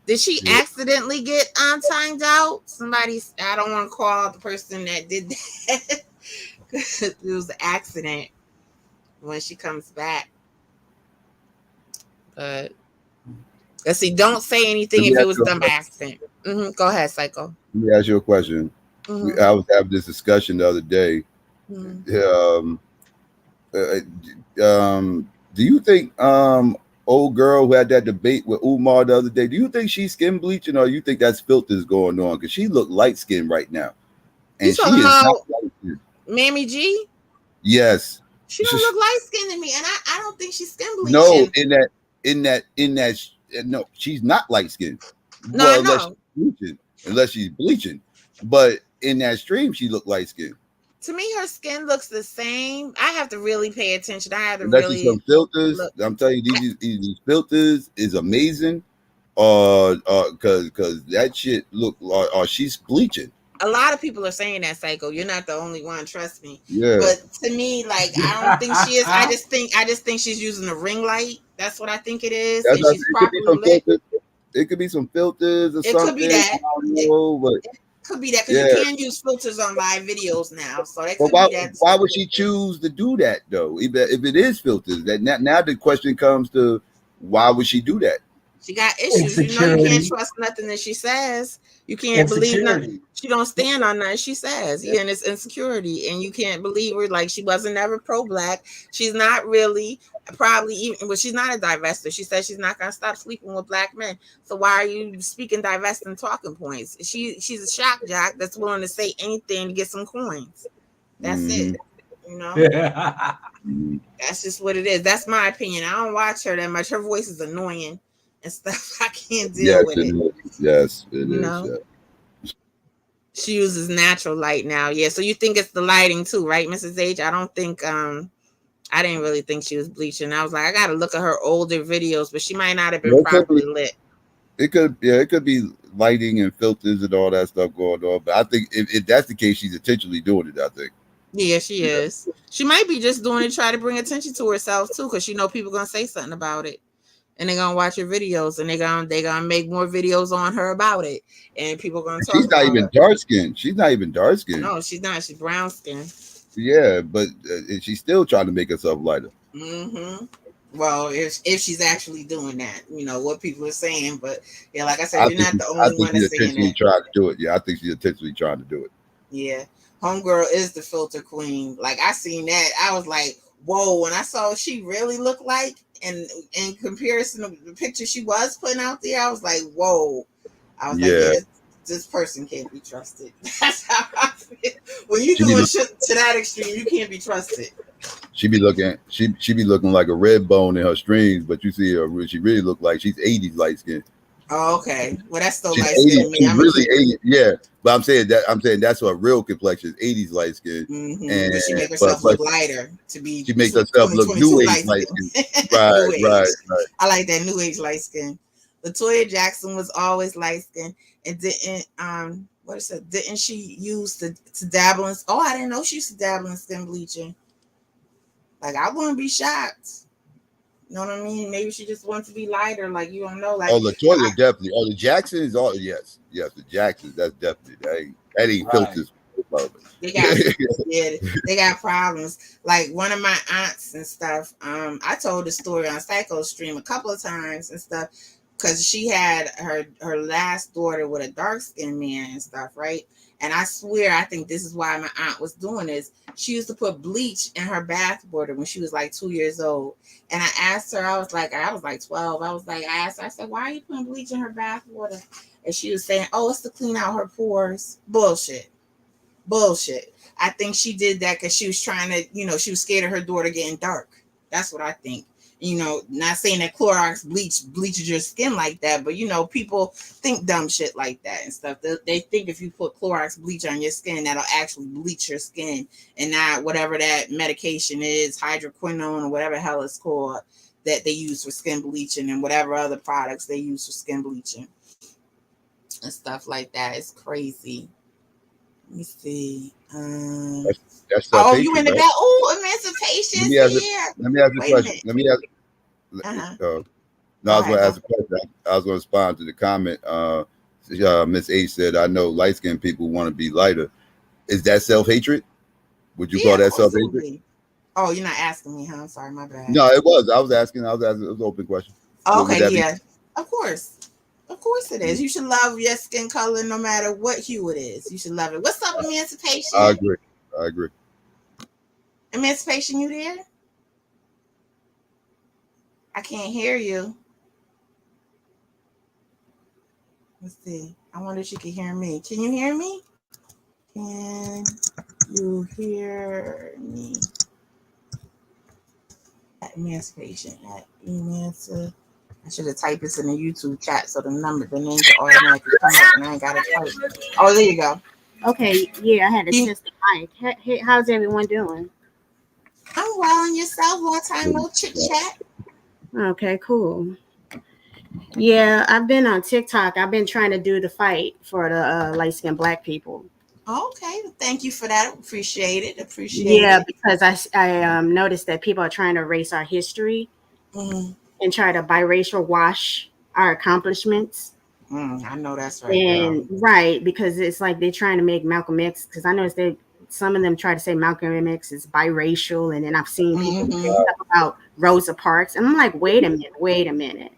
Did she accidentally get timed out? I don't want to call out the person that did that. It was an accident when she comes back. But Let's see. Don't say anything Let me if it ask was you a done by question. accident. Go ahead, Psycho. Let me ask you a question. I was having this discussion the other day. Do you think old girl who had that debate with Umar the other day, do you think she's skin bleaching, or you think that's filters going on? Because she looked light skinned right now, You and she talking is about not light skinned. Mammy G? Yes. She don't look light skinned to me, and I don't think she's skin bleaching. No, no, she's not light skinned. No, Well, I know. unless she's bleaching, but in that stream she looked light skinned. To me, her skin looks the same. I have to really pay attention. I have to Unless really some filters. look. I'm telling you, these filters is amazing. Because that shit look, or she's bleaching. A lot of people are saying that, Psycho. You're not the only one. Trust me. Yeah. But to me, like, I don't think she is. I just think she's using a ring light. That's what I think it is. That's and she's properly lit. It could be some filters or something. Could be that. I don't know, but it could be that because you can use filters on live videos now. So that could why, be that. Why would she choose to do that though? If it is filters, that now the question comes to why would she do that? She got issues. You know, you can't trust nothing that she says. You can't believe nothing. She don't stand on nothing she says. Yeah, and it's insecurity. And you can't believe her. Like, she wasn't ever pro-black. She's not really, probably even, well, she's not a divester. She says she's not going to stop sleeping with black men. So why are you speaking divesting talking points? She's a shock jock that's willing to say anything to get some coins. That's it. You know? That's just what it is. That's my opinion. I don't watch her that much. Her voice is annoying and stuff. I can't deal with it. Yes, it is. Know? She uses natural light now. Yeah. So you think it's the lighting too, right, Mrs. H? I don't think I didn't really think she was bleaching. I was like, I gotta look at her older videos, but she might not have been properly lit. It could be lighting and filters and all that stuff going on. But I think if that's the case, she's intentionally doing it, I think. Yeah, she is. She might be just doing it to try to bring attention to herself too, because she know people gonna say something about it. And they're gonna watch her videos, and they're gonna make more videos on her about it, and people are gonna talk. She's not even dark skinned. She's not even dark skinned. No, she's not. She's brown skinned. Yeah, but she's still trying to make herself lighter. Well, if she's actually doing that, you know what people are saying. But yeah, like I said, you're not the only one that's saying that. Trying to do it. Yeah, I think she's intentionally trying to do it. Yeah, homegirl is the filter queen. Like, I seen that, I was like, whoa! When I saw what she really looked like. And in comparison to the picture she was putting out there, I was like, whoa. I was like, yeah, this person can't be trusted. That's how I feel. When you doing shit to that extreme, you can't be trusted. She be looking like a red bone in her streams, but you see her, she really look like she's 80s light skin. Oh, okay. Well, that's still light skin to me. She's really 80, yeah. But I'm saying that's her real complexion, 80s light skin. And but she make herself look lighter to be. She makes herself look new age light skin. Right. I like that new age light skin. Latoya Jackson was always light skin, and didn't she use to dabble in? Oh, I didn't know she used to dabble in skin bleaching. Like, I wouldn't be shocked. You know what I mean? Maybe she just wants to be lighter. Like, you don't know. Like, Latoya definitely. Oh, the Jacksons. Oh, yes. The Jacksons. That's definitely that ain't filters. They got problems. Like, one of my aunts and stuff. I told the story on Psycho Stream a couple of times and stuff, because she had her last daughter with a dark skinned man and stuff, right? And I swear, I think this is why my aunt was doing this. She used to put bleach in her bath water when she was like 2 years old. And I asked her, I was like 12. I asked her, I said, why are you putting bleach in her bath water? And she was saying, oh, it's to clean out her pores. Bullshit. I think she did that because she was trying to, she was scared of her daughter getting dark. That's what I think. Not saying that Clorox bleaches your skin like that, but people think dumb shit like that and stuff. They think if you put Clorox bleach on your skin, that'll actually bleach your skin, and not whatever that medication is, hydroquinone or whatever the hell it's called, that they use for skin bleaching, and whatever other products they use for skin bleaching and stuff like that. It's crazy. Let me see. That's you in the back? Oh, emancipation here. Let me ask you a question. No, I was going to ask a question. I was going to respond to the comment. Miss H said, "I know light-skinned people want to be lighter." Is that self-hatred? Would you call that self-hatred? Oh, you're not asking me, huh? I'm sorry, my bad. No, it was. I was asking. It was an open question. Oh, okay, yeah. Of course. Of course it is. You should love your skin color no matter what hue it is. You should love it. What's up, Emancipation? I agree. I agree. Emancipation, you there? I can't hear you. Let's see. I wonder if you can hear me. Can you hear me? Can you hear me? At Emancipation. At Emancipation. I should have typed this in the YouTube chat so the names automatically come up and I ain't got to type. Oh, there you go. Okay, yeah, I had to test the mic. Hey, how's everyone doing? I'm well, and yourself? Long time no chit chat. Okay, cool. Yeah, I've been on TikTok. I've been trying to do the fight for the light-skinned Black people. Okay, thank you for that. Appreciate it. Because I noticed that people are trying to erase our history and try to biracial wash our accomplishments. I know that's right. And right, because it's like they're trying to make Malcolm X, because I noticed that some of them try to say Malcolm X is biracial, and then I've seen people say stuff about Rosa Parks, and I'm like, wait a minute.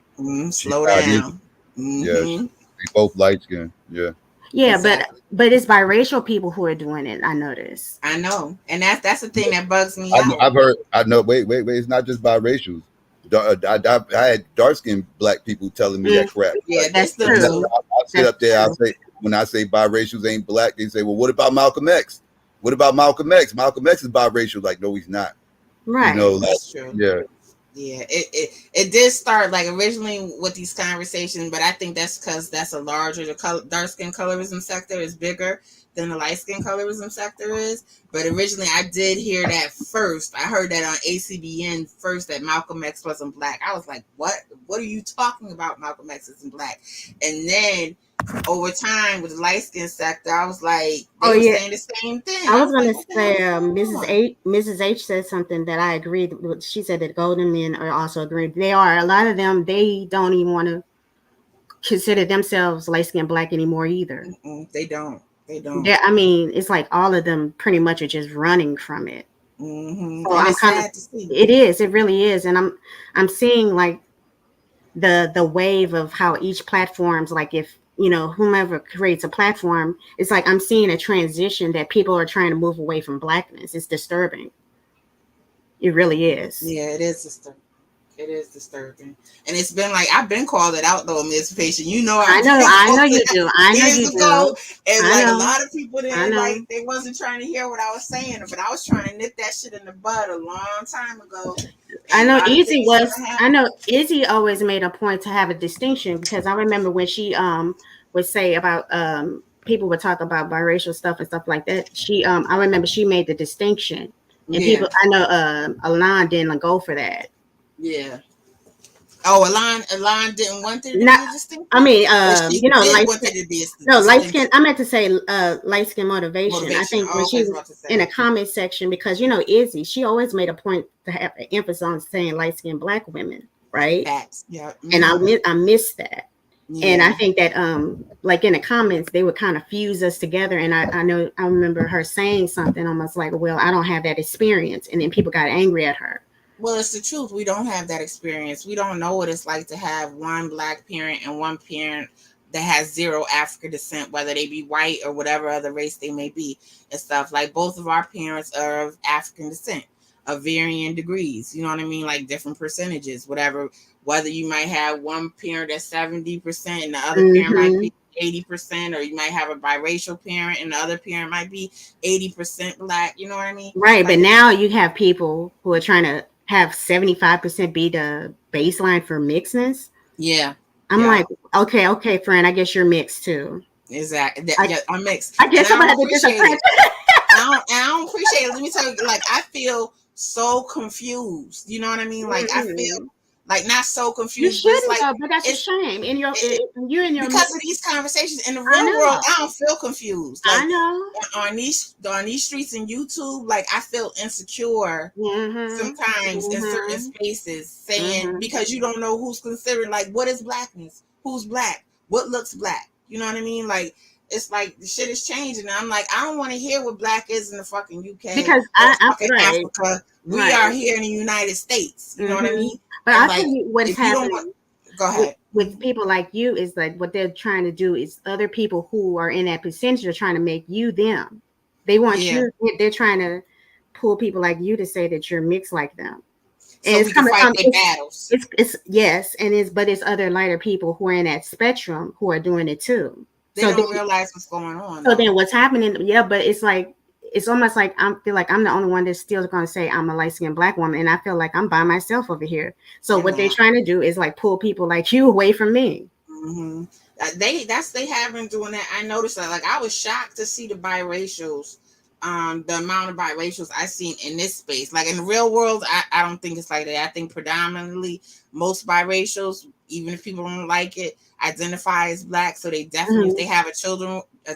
Slow down. Yes, we both light skinned. Yeah. Yeah, exactly. but it's biracial people who are doing it. I notice. I know, and that's the thing that bugs me out. I've heard. I know. Wait. It's not just biracials. I had dark skinned Black people telling me that crap. Yeah, that's true. I'll sit up there. I'll say, when I say biracials ain't Black, they say, well, what about Malcolm X? What about Malcolm X? Malcolm X is biracial. Like, no, he's not. Right. You know, that's true. Yeah. Yeah, it did start like originally with these conversations, but I think that's because that's a larger, the dark skin colorism sector is bigger than the light skin colorism sector is. But originally I did hear that first. I heard that on ACBN first, that Malcolm X wasn't Black. I was like, what are you talking about? Malcolm X isn't Black. And then over time with the light skin sector, I was like, they were saying the same thing. I was going to say, Mrs. H said something that I agreed with. She said that golden men are also agreeing. They are. A lot of them, they don't even want to consider themselves light skinned Black anymore either. They don't. Yeah, I mean, it's like all of them pretty much are just running from it. So I'm sad to see. It is. It really is. And I'm seeing like the wave of how each platform's like, if you know, whomever creates a platform, it's like I'm seeing a transition that people are trying to move away from Blackness. It's disturbing. It really is. Yeah, it is disturbing. It is disturbing. And it's been like, I've been called it out though, Emancipation. You know, I know you do. I know you do. And like a lot of people didn't like, they wasn't trying to hear what I was saying, but I was trying to nip that shit in the bud a long time ago. I know Izzy always made a point to have a distinction, because I remember when she would say about people would talk about biracial stuff and stuff like that. She I remember she made the distinction, and people, I know Alon didn't go for that. Yeah. Oh, Alon didn't want it to be a distinction. I mean, you know, light skin. I meant to say light skin motivation. I think when she was in a comment section, because you know, Izzy, she always made a point to have an emphasis on saying light skinned Black women, right? Facts. Yeah. And I missed that. Yeah. And I think that like in the comments, they would kind of fuse us together. And I remember her saying something almost like, well, I don't have that experience. And then people got angry at her. Well, it's the truth. We don't have that experience. We don't know what it's like to have one Black parent and one parent that has zero African descent, whether they be white or whatever other race they may be and stuff. Like both of our parents are of African descent of varying degrees. You know what I mean? Like different percentages, whatever. Whether you might have one parent that's 70% and the other parent might be 80%, or you might have a biracial parent and the other parent might be 80% Black. You know what I mean? Right. Like, but now you have people who are trying to have 75% be the baseline for mixedness. Yeah. I'm like, okay, friend, I guess you're mixed too. Exactly. I'm mixed. I guess I'm gonna have to disagree. I don't appreciate it. Let me tell you, like, I feel so confused. You know what I mean? Like, I feel like not so confused. You shouldn't, but that's a shame. Because of these conversations in the real world, I don't feel confused. Like, I know on these streets and YouTube, like I feel insecure sometimes in certain spaces, saying because you don't know who's considered, like, what is Blackness? Who's Black? What looks Black? You know what I mean? Like, it's like the shit is changing. And I'm like, I don't want to hear what Black is in the fucking UK because Africa. We are here in the United States. You know what I mean? But I think what's happening. Go ahead. with people like you is like what they're trying to do is other people who are in that percentage are trying to make you them. They want you. They're trying to pull people like you to say that you're mixed like them. And So it's we can coming fight from their battles. it's yes, and it's other lighter people who are in that spectrum who are doing it too. They So don't realize what's going on. So then what's happening? Yeah, but it's like it's almost like I feel like I'm the only one that's still going to say I'm a light-skinned Black woman, and I feel like I'm by myself over here. So what they're trying to do is like pull people like you away from me. Mm-hmm. They have been doing that. I noticed that. Like I was shocked to see the biracials, the amount of biracials I seen in this space. Like in the real world, I don't think it's like that. I think predominantly most biracials, even if people don't like it, identify as Black. So they definitely, if they have a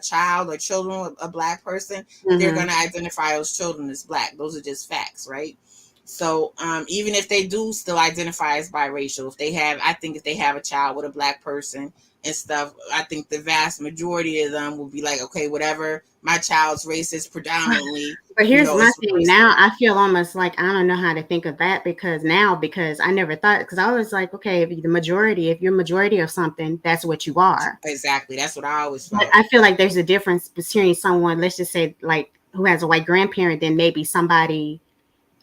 child or children, a Black person, they're going to identify those children as Black. Those are just facts, right? So even if they do still identify as biracial, I think if they have a child with a Black person and stuff, I think the vast majority of them will be like, okay, whatever, my child's race is predominantly. But here's my thing. Now I feel almost like I don't know how to think of that because I never thought, because I was like, okay, if you're majority of something, that's what you are. Exactly. That's what I always felt. But I feel like there's a difference between someone, let's just say like who has a white grandparent, than maybe somebody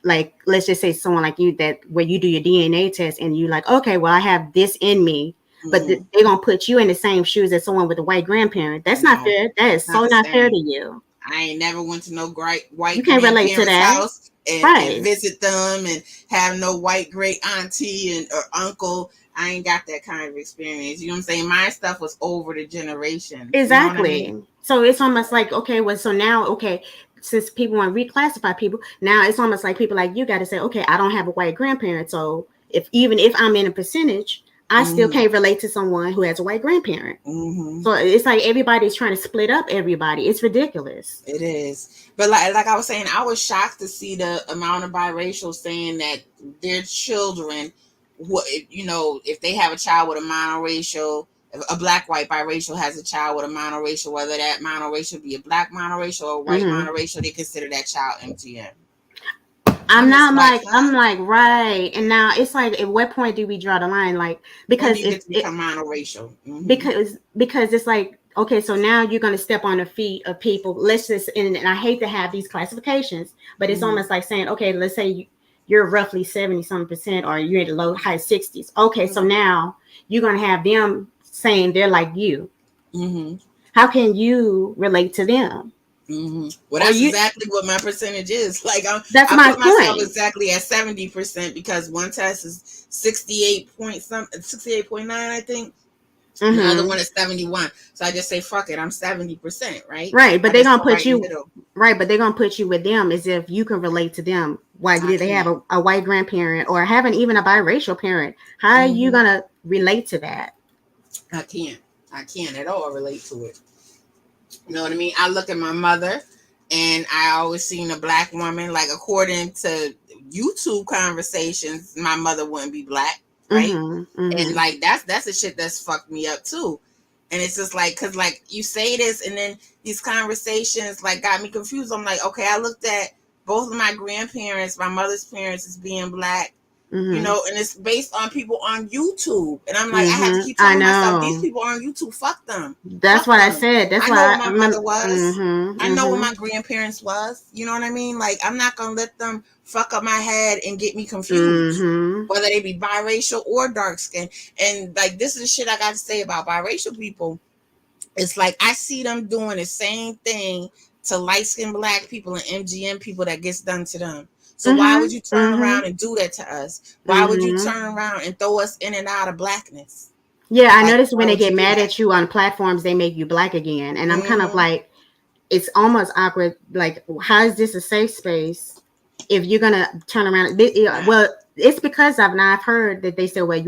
like, let's just say someone like you that where you do your DNA test and you like, okay, well, I have this in me, but they're going to put you in the same shoes as someone with a white grandparent. That's not fair. That is so not fair to you. I ain't never went to no white you can't relate to that house and visit them and have no white great auntie or uncle. I ain't got that kind of experience. You know what I'm saying? My stuff was over the generation. Exactly. You know what I mean? So it's almost like, okay, well, so now, okay, since people want to reclassify people, now it's almost like people like you got to say, okay, I don't have a white grandparent. So even if I'm in a percentage, I still can't relate to someone who has a white grandparent. So it's like everybody's trying to split up everybody. It's ridiculous. It is. But like I was saying, I was shocked to see the amount of biracials saying that their children, if they have a child with a monoracial, if a Black-white biracial has a child with a monoracial, whether that monoracial be a Black monoracial or a white monoracial, they consider that child MTM. I'm like, right. And now it's like, at what point do we draw the line? Like, because it's become monoracial. Because it's like, okay, so now you're going to step on the feet of people. Let's just, and I hate to have these classifications, but it's almost like saying, okay, let's say you're roughly 70-something%, or you're in the high 60s. Okay, so now you're going to have them saying they're like you. How can you relate to them? Well, that's exactly what my percentage is. Like that's I my put myself point. Exactly at 70% because one test is 68.9, I think. The other one is 71. So I just say fuck it, I'm 70%, right? Right, but they're gonna put you right, but they're gonna put you with them as if you can relate to them. Why do they have a white grandparent or having even a biracial parent? How are you gonna relate to that? I can't at all relate to it. You know what I mean? I look at my mother and I always seen a Black woman, like according to YouTube conversations, my mother wouldn't be Black, right? And like that's the shit that's fucked me up too. And it's just like, cause like you say this and then these conversations like got me confused. I'm like, okay, I looked at both of my grandparents, my mother's parents as being Black. And it's based on people on YouTube. And I'm like, I have to keep telling myself, these people on YouTube, fuck them. That's what I said. That's why I know what my mother was. I know what my grandparents was. You know what I mean? Like, I'm not going to let them fuck up my head and get me confused. Whether they be biracial or dark skinned. And like, this is the shit I got to say about biracial people. It's like, I see them doing the same thing to light skinned Black people and MGM people that gets done to them. So why would you turn around and do that to us? Why would you turn around and throw us in and out of Blackness? Yeah, I noticed when they get mad at you on platforms, they make you Black again. And I'm kind of like, it's almost awkward. Like, how is this a safe space if you're going to turn around? Well, it's because I've heard that they said, well,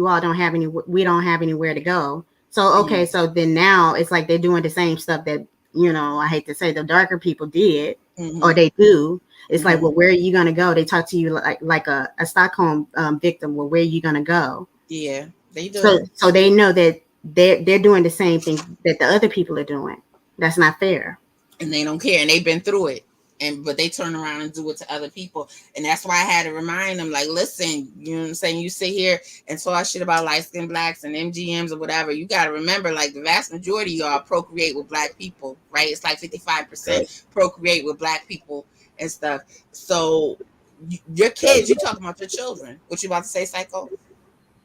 we don't have anywhere to go. So, okay, so then now it's like they're doing the same stuff that, I hate to say the darker people did or they do. It's like, well, where are you going to go? They talk to you like a Stockholm victim. Well, where are you going to go? Yeah, they do. So they know that they're doing the same thing that the other people are doing. That's not fair. And they don't care. And they've been through it. but they turn around and do it to other people. And that's why I had to remind them, like, listen, you know what I'm saying? You sit here and talk shit about light-skinned blacks and MGMs or whatever. You got to remember, like, the vast majority of y'all procreate with black people, right? It's like 55% procreate with black people and stuff. So your kids, you talking about your children. What you about to say, Psycho?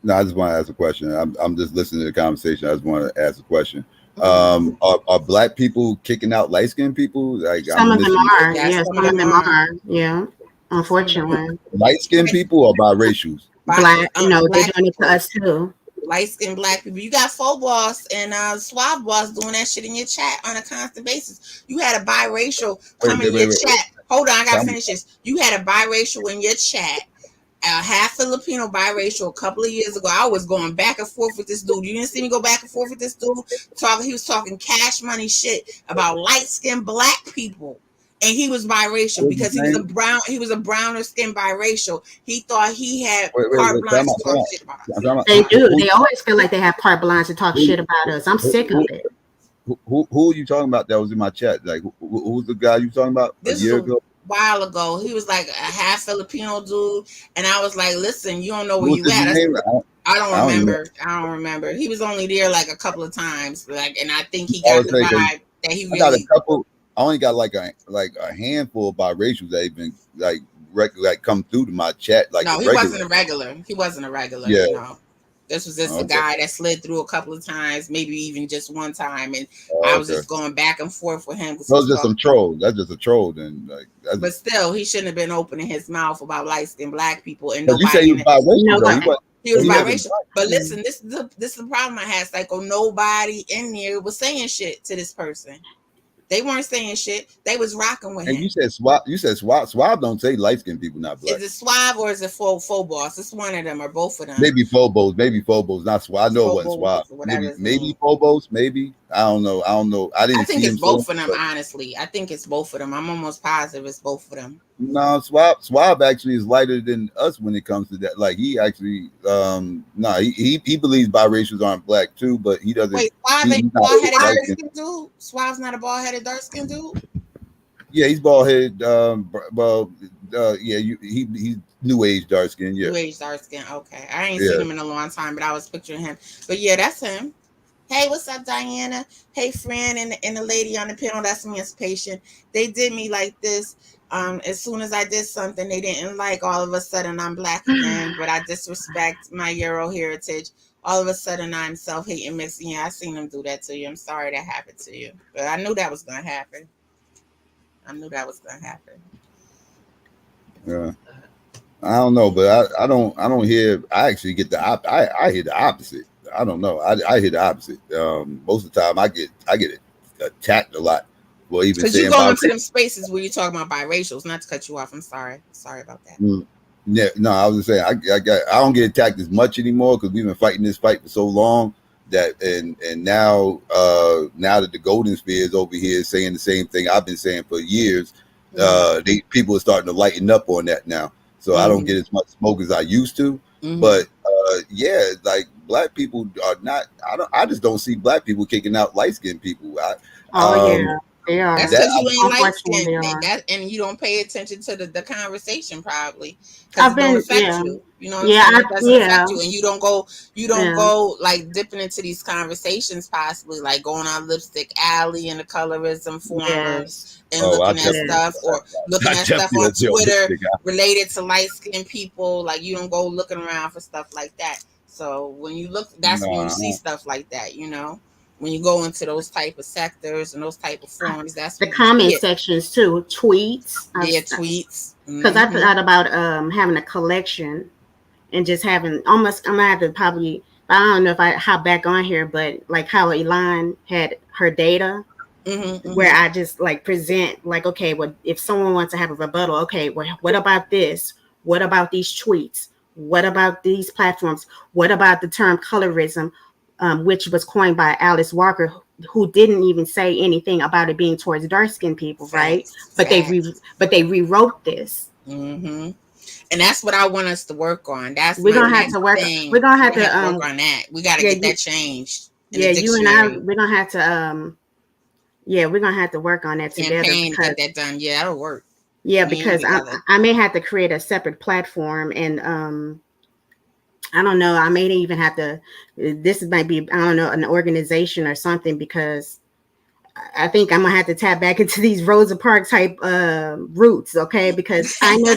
No, I just want to ask a question. I'm just listening to the conversation. I just want to ask a question. Are black people kicking out light-skinned people? Like, some of them are. Yeah, Yeah, some of them are. Yeah, unfortunately. Light-skinned people or biracials? Black, no, they're black doing it to us too. Light-skinned black people. You got Faux Boss and Suave Boss doing that shit in your chat on a constant basis. You had a biracial come in your chat. Hold on, I gotta finish this. You had a biracial in your chat, half Filipino biracial a couple of years ago. I was going back and forth with this dude. You didn't see me go back and forth with this dude? He was talking cash money shit about light-skinned black people. And he was biracial because he was a browner skinned biracial. He thought he had carte blanche to talk shit about us. They do. They always feel like they have carte blanche to talk shit about us. I'm sick of it. Who are you talking about that was in my chat? Like, who's the guy you talking about a year ago? While ago, he was like a half Filipino dude, and I was like, "Listen, you don't know where you at." I don't remember. He was only there like a couple of times, like, and I think he got the vibe that he really. I only got like a handful of biracials that even like come through to my chat. Like, no, he wasn't a regular. He wasn't a regular. Yeah. You know? This was just a guy that slid through a couple of times, maybe even just one time, and I was just going back and forth with him. That was just some troll. That's just a troll, then. But still, he shouldn't have been opening his mouth about light-skinned black people. And you say he was biracial. He was biracial. But listen, this is the problem I had, Psycho. Nobody in there was saying shit to this person. They weren't saying shit. They was rocking with him. And you said Swab. Swab don't say light-skinned people, not black. Is it Swab or is it Faux Boss? It's one of them or both of them. Maybe Phobos, not Swab. I know it wasn't Swab. Maybe Phobos, maybe. I don't know. I think it's both of them, honestly. I think it's both of them. I'm almost positive it's both of them. No, Swab actually is lighter than us when it comes to that. Like, he actually he believes biracials aren't black too, but he doesn't. Wait, Swab ain't bald-headed dark-skinned dude? Swab's not a bald-headed dark-skinned dude? Yeah, he's bald-headed. He's new age dark skin. Yeah, new age dark skin. Okay, I ain't seen him in a long time, but I was picturing him. But yeah, that's him. Hey, what's up, Diana? Hey, friend, and the lady on the panel. That's Emancipation. They did me like this. As soon as I did something they didn't like, all of a sudden I'm black again, but I disrespect my Euro heritage. All of a sudden I'm self-hating mixing. Yeah, I seen them do that to you. I'm sorry that happened to you, but I knew that was gonna happen. Yeah, I don't know, but I don't hear. I actually get I hear the opposite. I don't know. I hear the opposite. Most of the time I get attacked a lot. Well, even because you go into them spaces where you're talking about biracials. Not to cut you off. I'm sorry about that. Yeah, no, I was just saying I don't get attacked as much anymore because we've been fighting this fight for so long that and now that the Golden Sphere is over here saying the same thing I've been saying for years, people are starting to lighten up on that now. So I don't get as much smoke as I used to. But yeah, like black people are not. I just don't see black people kicking out light skinned people. Yeah. Yeah, that's because you ain't light skinned, and you don't pay attention to the conversation probably because it don't affect you. You know, it doesn't affect you, and you don't go like dipping into these conversations possibly like going on Lipstick Alley and the colorism forums and looking at stuff or looking at stuff on Twitter related to light skinned people. Like you don't go looking around for stuff like that. So when you look, that's when you see stuff like that. You know. When you go into those type of sectors and those type of forums, that's the comment sections too. Tweets, tweets. Because I thought about having a collection and just having almost. I'm gonna have to probably. I don't know if I hop back on here, but like how Elon had her data, where I just like present like, okay, well, if someone wants to have a rebuttal, okay, well, what about this? What about these tweets? What about these platforms? What about the term colorism? Which was coined by Alice Walker, who didn't even say anything about it being towards dark-skinned people, right? But they rewrote this. And that's what I want us to work on. We're gonna have to work. We're gonna have to work on that. We got to get that changed. Yeah, you and I. We're gonna have to Yeah, we're gonna have to work on that together. Campaign to get that done. Yeah, that'll work. Yeah, because I may have to create a separate platform, and I don't know. I may even have to. This might be, I don't know, an organization or something, because I think I'm gonna have to tap back into these Rosa Parks type roots, okay? Because I know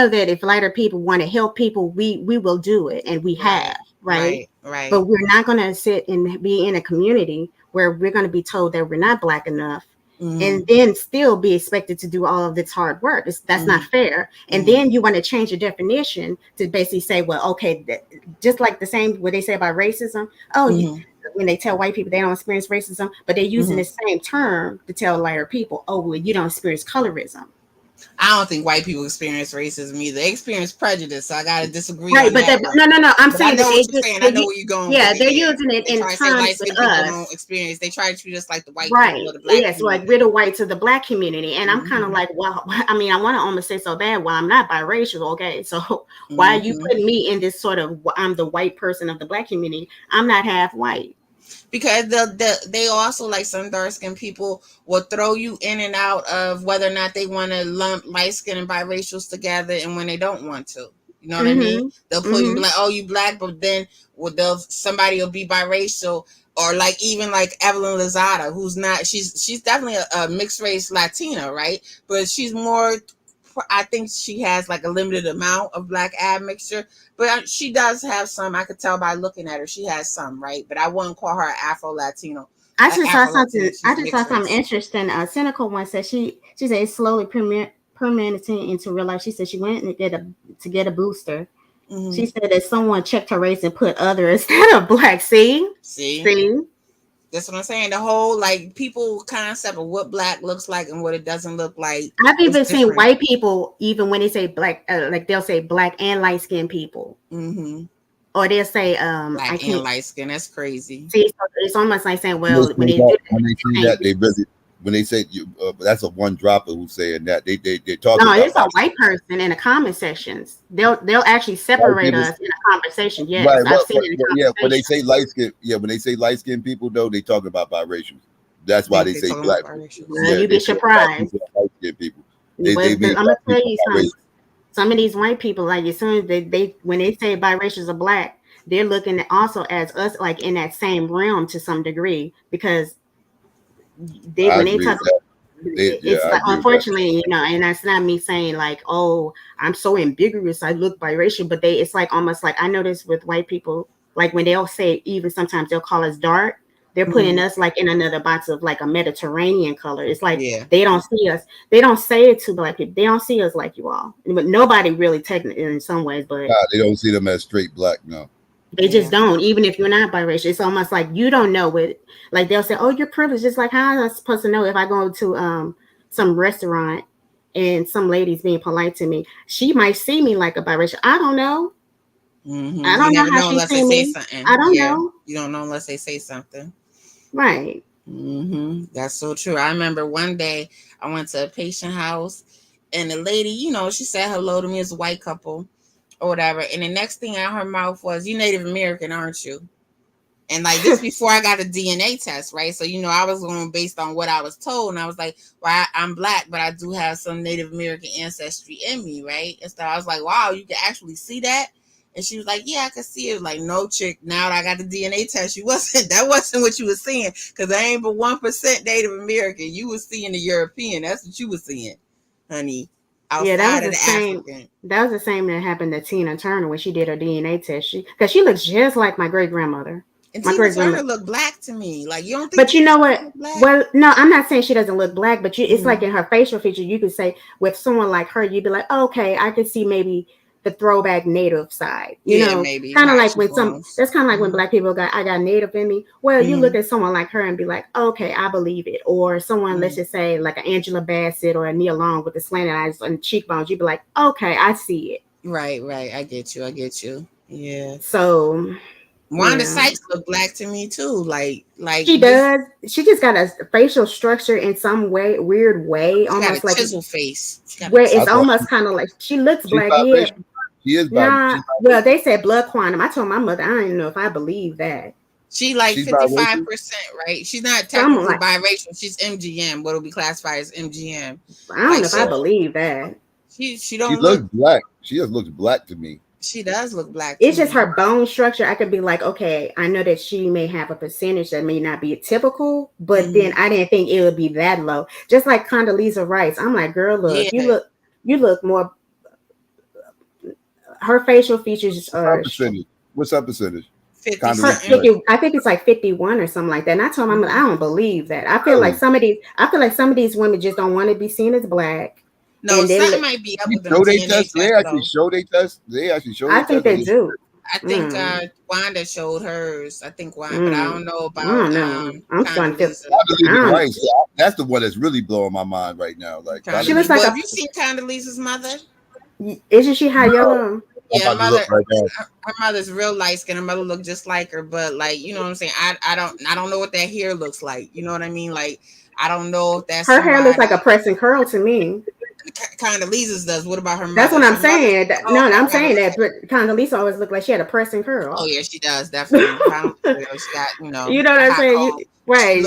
that if lighter people want to help people, we will do it, and we have, right? But we're not gonna sit and be in a community where we're gonna be told that we're not Black enough. And then still be expected to do all of this hard work. That's not fair. And then you want to change the definition to basically say, well, okay, just like the same what they say about racism. Oh, when they tell white people they don't experience racism, but they're using the same term to tell lighter people, oh, well, you don't experience colorism. I don't think white people experience racism either. They experience prejudice, so I gotta disagree. Right, but no. I'm saying I know what you're saying. I know where you're going. Yeah, they're using it in terms of us. Don't experience. They try to treat us like the white right. people, or the Black yes, community. Like we're the whites of the Black community, and I'm kind of like, well, I mean, I want to almost say so bad. Well, I'm not biracial, okay? So why are you putting me in this sort of? I'm the white person of the Black community. I'm not half white. Because they also, like some dark-skinned people, will throw you in and out of whether or not they want to lump light-skinned and biracials together, and when they don't want to. You know what I mean? They'll put you like, oh, you Black, but then somebody will be biracial, or like even like Evelyn Lozada, who's not, she's definitely a mixed race Latina, right? But she's more, I think she has like a limited amount of Black admixture, but she does have some. I could tell by looking at her, she has some, right? But I wouldn't call her Afro-Latino. I just saw something interesting. Cynical one said she said it's slowly permeating into real life. She said she went to get a booster. She said that someone checked her race and put other instead of Black. See. That's what I'm saying. The whole like people concept of what Black looks like and what it doesn't look like. I've even seen white people, even when they say Black, like they'll say Black and light skinned people, or they'll say Black and light skin. That's crazy. See, so it's almost like saying, well, when they say that, they really. When they say that's a one dropper who's saying that they talk. No, it's a white person in the comment sections. They'll actually separate us in a conversation. Yes, right. I've seen it in yeah. When they say light skin, when they say light skinned people, though, they talk about biracials. That's why they say Black. Yeah, you'd be surprised. Light skinned people. I'm gonna tell you something. Some of these white people, like as soon as they when they say biracials or Black, they're looking at also as us, like in that same realm to some degree, because when they talk, it's like, unfortunately, and that's not me saying like, oh, I'm so ambiguous, I look biracial, but it's like almost like I notice with white people, like when they'll say, even sometimes they'll call us dark, they're putting us like in another box of like a Mediterranean color. It's like they don't see us. They don't say it to Black people. They don't see us like you all, but nobody really technically in some ways, but they don't see them as straight Black. No. They just don't, even if you're not biracial. It's almost like you don't know what, like they'll say, oh, you're privileged. It's like, how am I supposed to know if I go to some restaurant and some lady's being polite to me? She might see me like a biracial. I don't know. I don't know how she see me. I don't know. You don't know unless they say something. Right. That's so true. I remember one day I went to a patient house and the lady, she said hello to me as a white couple. Or whatever, and the next thing out her mouth was, "You Native American, aren't you?" And like this before I got a DNA test, right? So I was going based on what I was told, and I was like, "Well, I'm Black, but I do have some Native American ancestry in me, right?" And so I was like, "Wow, you can actually see that?" And she was like, "Yeah, I can see it." Like, no, chick. Now that I got the DNA test, that wasn't what you were seeing, because I ain't but 1% Native American. You was seeing the European. That's what you was seeing, honey. Yeah, that was the same. African. That was the same that happened to Tina Turner when she did her DNA test. Because she looks just like my great grandmother. And Tina Turner looked Black to me. Like, you don't think? But you know what? Well, no, I'm not saying she doesn't look Black, but it's like in her facial feature, you could say with someone like her, you'd be like, oh, okay, I could see maybe the throwback Native side. You know, maybe kind of like when that's kind of like when Black people I got Native in me. Well, you look at someone like her and be like, okay, I believe it. Or someone, let's just say like an Angela Bassett or a Nia Long with the slanted eyes and cheekbones, you'd be like, okay, I see it. Right. I get you. Yeah. So Wanda Sykes look Black to me too. Like she does. She just got a facial structure in some weird way, almost got a like chisel face. Where it's almost kind of like she looks Black. Yeah. She is well, they said blood quantum. I told my mother I don't even know if I believe that. She like She's 55%, biracial? right? She's not Something technically like, biracial. She's MGM, what will be classified as MGM. I don't Like know if I believe that. she She don't looks look. black. She just looks black to me. She does look black to It's just me. her bone structure. I could be like, okay, I know that she may have a percentage that may not be typical, but then I didn't think it would be that low. Just like Condoleezza Rice, I'm like, girl, look, Yeah. you look more. Her facial features are. What's her percentage? 50 Condoleezza something. Rice. I think it's like 51 or something like that. And I told him, I don't believe that. I feel Really? like some of these women just don't want to be seen as black. No, And then something might be up with them Show they DNA test. They tests, actually though. show they test. They actually show. I think they do. I think Wanda showed hers. I think Wanda, but I don't know about I don't know. I'm starting to feel. Condoleezza Rice. That's the one that's really blowing my mind right now. Like she looks like have you seen Condoleezza's mother? Isn't she high yellow? Yeah, I'm about to look right now. her mother's real light skin. Her mother looked just like her, but like, you know what I'm saying? I don't know what that hair looks like. You know what I mean? Like, I don't know if that's her hair looks like a press and curl to me. Condoleezza's does. What about her mother? That's what I'm saying. No, I'm saying that. But Condoleezza always looked like she had a press and curl. Oh yeah, she does definitely. She got, you know what I'm saying?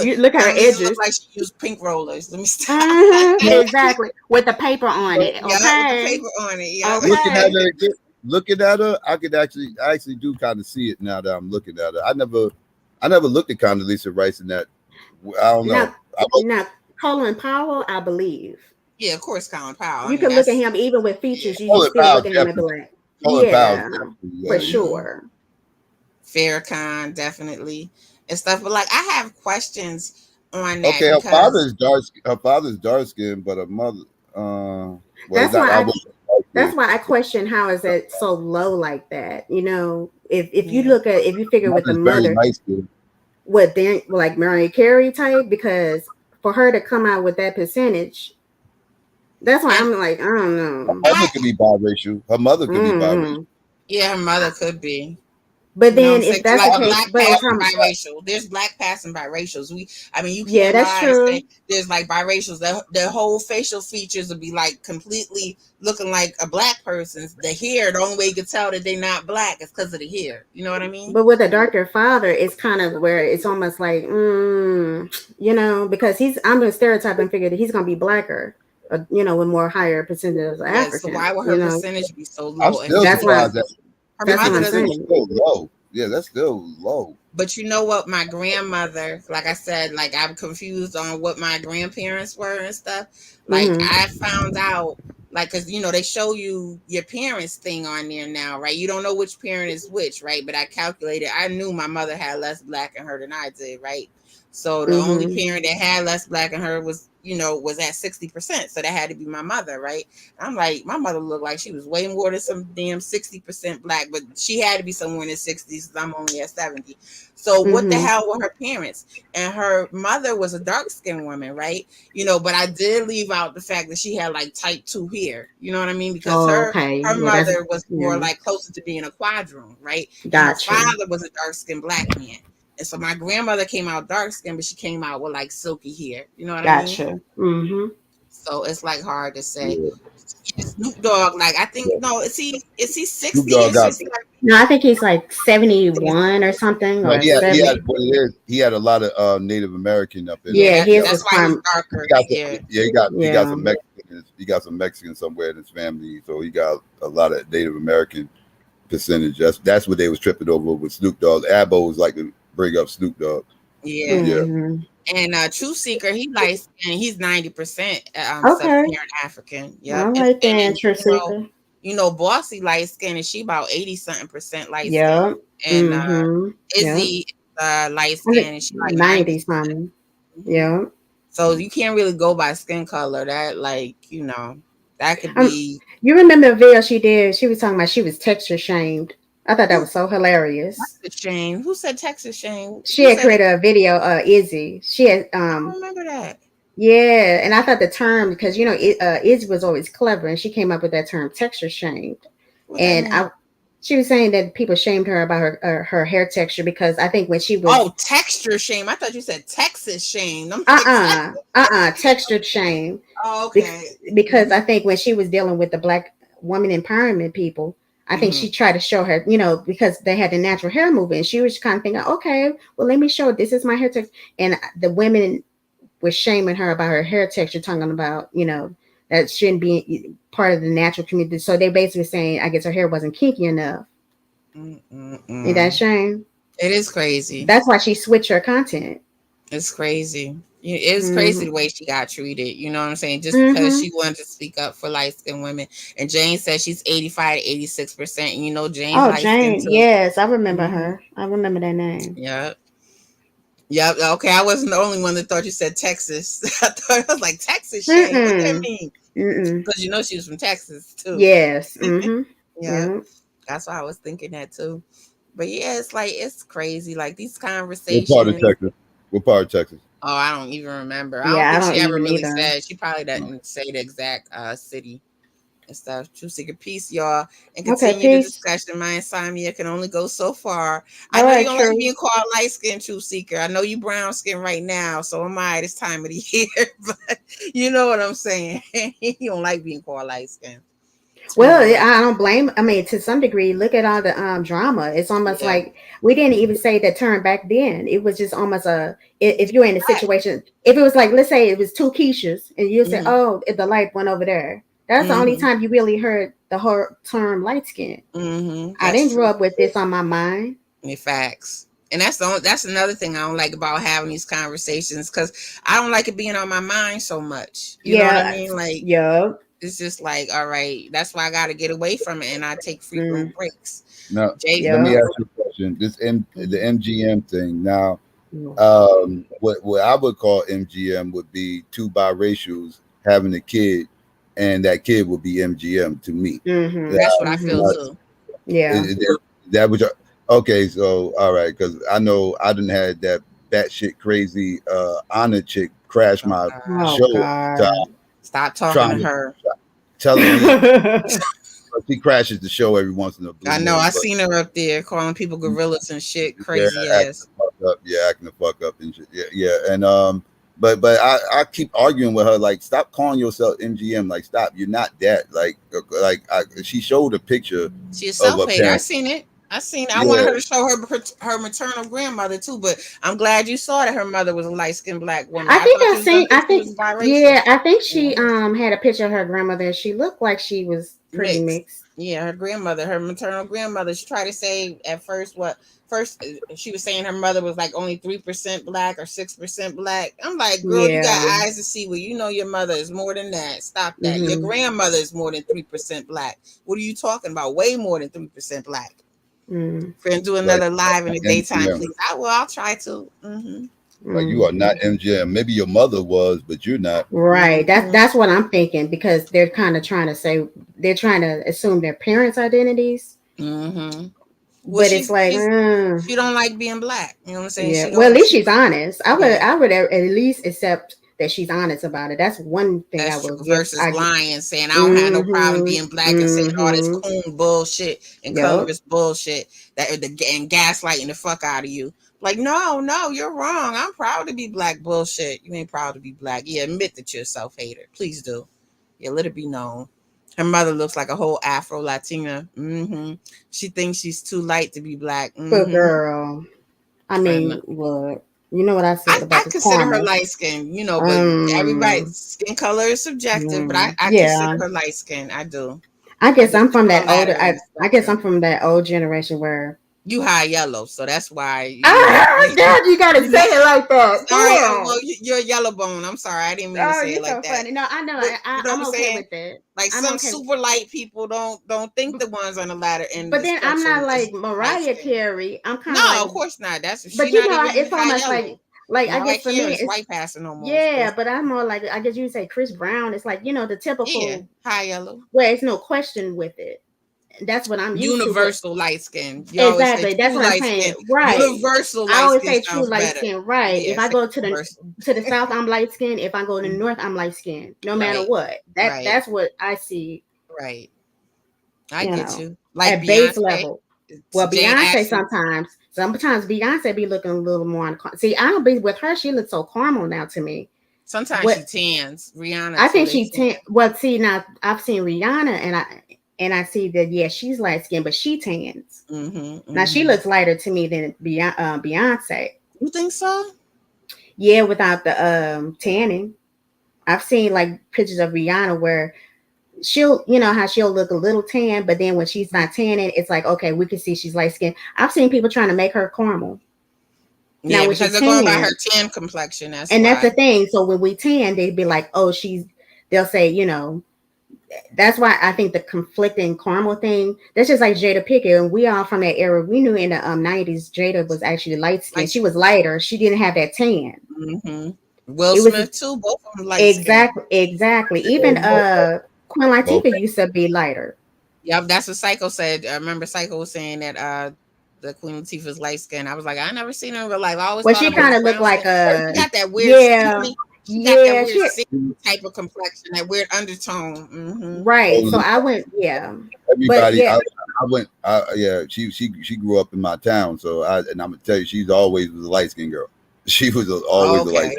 You look at her edges. Look like she used pink rollers. Let me stop. Exactly, with the paper on it. Okay, yeah, with the paper on it. Yeah. Okay. Looking at her, I actually do kind of see it now that I'm looking at her. I never looked at Condoleezza Rice in that. I don't know. Now, Colin Powell, I believe. Yeah, of course, Colin Powell. You can look at him even with features. You Colin still Powell, look at him as black. Colin Yeah, Powell, for sure. Farrakhan, definitely, and stuff. But like, I have questions on that. Okay, her father's dark skinned, but her mother. That's why I question how is that so low like that. You know, if you figure with the mother, what then like Mariah Carey type, because for her to come out with that percentage, that's why I'm like, I don't know. Her mother could be biracial. Her mother could be biracial. Yeah, her mother could be. But then if that's the case, biracial. There's black passing biracials. You can't that's true. There's like biracials. Their whole facial features would be like completely looking like a black person's. The hair, the only way you can tell that they're not black is because of the hair. You know what I mean? But with a darker father, it's kind of where it's almost like, you know, because I'm gonna stereotype and figure that he's gonna be blacker. You know, with more higher percentage of African. So why would her percentage be so low? I'm still surprised that her mother is still low. Yeah, that's still low. But you know what? My grandmother, like I said, like I'm confused on what my grandparents were and stuff. Like I found out, like, because you know they show you your parents thing on there now, right? You don't know which parent is which, right? But I calculated, I knew my mother had less black in her than I did, right? So the only parent that had less black in her was at 60%. So that had to be my mother, right? I'm like, my mother looked like she was way more than some damn 60% black, but she had to be somewhere in the 60s. I'm only at 70. So what the hell were her parents? And her mother was a dark-skinned woman, right? You know, but I did leave out the fact that she had like type 2 hair. You know what I mean? Because her mother was more like closer to being a quadroon, right? Gotcha. Her father was a dark-skinned black man. And so my grandmother came out dark skinned, but she came out with like silky hair. You know what I mean? Gotcha. Mm-hmm. So it's like hard to say. Yeah. Snoop Dogg, like I think is he 60? No, I think he's like 71 or something. Or he had a lot of Native American up in there. Yeah, that's why he's darker. He got some Mexicans. He got some Mexicans somewhere in his family, so he got a lot of Native American percentage. That's what they was tripping over with Snoop Dogg. Abbo was like to bring up Snoop Dogg. Yeah. And True Seeker, he light and he's 90% Sub-Saharan African. Yeah, all right then, True Seeker. You know, Bossy light skin and she about 80-something% light skin. Yeah. And Izzy light skin and she like 90-something. Yeah. So you can't really go by skin color. That that could be. You remember the video she did? She was talking about she was texture shamed. I thought that was so hilarious. Texas shame. Who said Texas shame? She had created a video. Izzy. She had. I don't remember that. Yeah, and I thought the term because Izzy was always clever, and she came up with that term texture shamed. She was saying that people shamed her about her hair texture because I think when she was texture shame. I thought you said Texas shame. Textured shame. Oh, okay. Because I think when she was dealing with the Black woman empowerment people. I think she tried to show her, you know, because they had the natural hair movement. She was kind of thinking, okay, well, let me show this is my hair texture. And the women were shaming her about her hair texture, talking about, you know, that shouldn't be part of the natural community. So they basically saying, I guess her hair wasn't kinky enough. Is that shame? It is crazy. That's why she switched her content. It's crazy. It's crazy the way she got treated. You know what I'm saying? Just because she wanted to speak up for light-skinned women. And Jane says she's 85 to 86%. And you know Jane's light-skinned too. Yes, I remember her. I remember that name. Yep. Okay, I wasn't the only one that thought you said Texas. I was like, Texas, Shane. What does that mean? Because you know she was from Texas too. Yes. Yeah. That's why I was thinking that too. But yeah, it's like, it's crazy. Like these conversations. What part of Texas? What part of Texas? Oh, I don't even remember. I don't think she ever really said. She probably doesn't say the exact city and stuff. True Seeker, peace, y'all. And continue the discussion. My insomnia can only go so far. I know you don't like being called light skin, True Seeker. I know you brown skin right now, so am I this time of the year. But you know what I'm saying. You don't like being called light skin. Well, I don't blame. I mean, to some degree, look at all the drama. It's almost like we didn't even say the term back then. It was just almost if you're in a situation, if it was like, let's say it was two Keishas, and you say, oh, if the light went over there. That's the only time you really heard the whole term light skin. I didn't grow up with this on my mind. Facts. And that's another thing I don't like about having these conversations, because I don't like it being on my mind so much. You know what I mean? Like, it's just like, all right, that's why I got to get away from it, and I take frequent breaks. Now, let me ask you a question. The MGM thing. Now, what I would call MGM would be two biracials having a kid, and that kid would be MGM to me. That's what I feel too. Yeah. That was okay. So all right, because I know I didn't have that batshit crazy Anna chick crash my show. Stop talking to her. Telling me she crashes the show every once in a blue. I know. I seen her up there calling people gorillas and shit. Crazy ass. Acting the fuck up and shit. Yeah. And but I keep arguing with her. Like, stop calling yourself MGM. Like, stop. You're not that. Like she showed a picture. She's self-hater. I seen it. I wanted her to show her maternal grandmother too, but I'm glad you saw that her mother was a light-skinned black woman. I think she had a picture of her grandmother. She looked like she was pretty mixed. Yeah, her maternal grandmother. She tried to say at first she was saying her mother was like only 3% black or 6% black. I'm like, girl, you got eyes to see. Well, you know your mother is more than that. Stop that. Your grandmother is more than 3% black. What are you talking about? Way more than 3% black. Friend, do another live in the daytime, please. I'll try to. Like, you are not MGM. Maybe your mother was, but you're not. Right. That's what I'm thinking, because they're kind of trying to say, they're trying to assume their parents' identities. Well, but it's like she don't like being black. You know what I'm saying? Yeah. Well, at least she's honest. I would at least accept that she's honest about it. That's one thing I would versus lying, saying I don't have no problem being black and saying all this coon bullshit and colorist bullshit and gaslighting the fuck out of you. Like, no, you're wrong. I'm proud to be black. Bullshit. You ain't proud to be black. Yeah, admit that you're a self-hater. Please do. Yeah, let it be known. Her mother looks like a whole Afro Latina. She thinks she's too light to be black. But girl, I mean, what? You know what I said about I consider her light skin, you know, but everybody's skin color is subjective. But I consider her light skin. I do. I guess I'm from that older. I guess I'm from that old generation where you high yellow, so that's why. You gotta say it like that. Sorry, well, you're yellow bone. I'm sorry, I didn't mean to say it like that. Funny. No, I know. I'm okay with that. Like, some super light people don't think the ones on the ladder. But then I'm not like Mariah Carey. I'm kind of no, of course not. That's but you know, it's almost like I guess for me, it's white passing no more. Yeah, but I'm more like, I guess you would say Chris Brown. It's like, you know, the typical high yellow, where it's no question with it. That's what I'm used universal light skin. Exactly. That's what I'm saying. Right. Universal light skin. I always say true light skin. Right. If I go to the south, I'm light skin. If I go to the north, I'm light skin. No matter what. That's what I see. Right. I get you. Like at base level. Well, Beyonce sometimes Beyonce be looking a little more on. See, I don't be with her. She looks so caramel now to me. Sometimes she tans. Rihanna. I think she tan. Well, see, now I've seen Rihanna, and and I see that she's light skinned, but she tans. Mm-hmm, Now she mm-hmm. looks lighter to me than Beyonce. You think so? Yeah, without the tanning. I've seen like pictures of Rihanna where she'll, how she'll look a little tan, but then when she's not tanning, it's like, okay, we can see she's light skinned. I've seen people trying to make her caramel. Yeah, Now, with because the they're going by tan, her tan complexion. That's and that's the why. thing. So when we tan, they'd be like, oh, they'll say, that's why I think the conflicting caramel thing, that's just like Jada Pinkett. And we all from that era. We knew in the 90s, Jada was actually light skinned. Like, She was lighter. She didn't have that tan. mm-hmm. Will It was Smith too. Both of them light skinned. exactly. Even Queen Latifah used to be lighter. Yep, that's what Psycho said. I remember Psycho was saying that the Queen Latifah's light skin. I was like, I never seen her in real life. I always Well, thought she of her kind as of looked brown like skin. She got that weird, she got that weird sickly type of complexion, that weird undertone. Mm-hmm. Right. So I went, everybody. But, I went. She grew up in my town, so and I'm gonna tell you, she's always was a light skinned girl. She was always a light.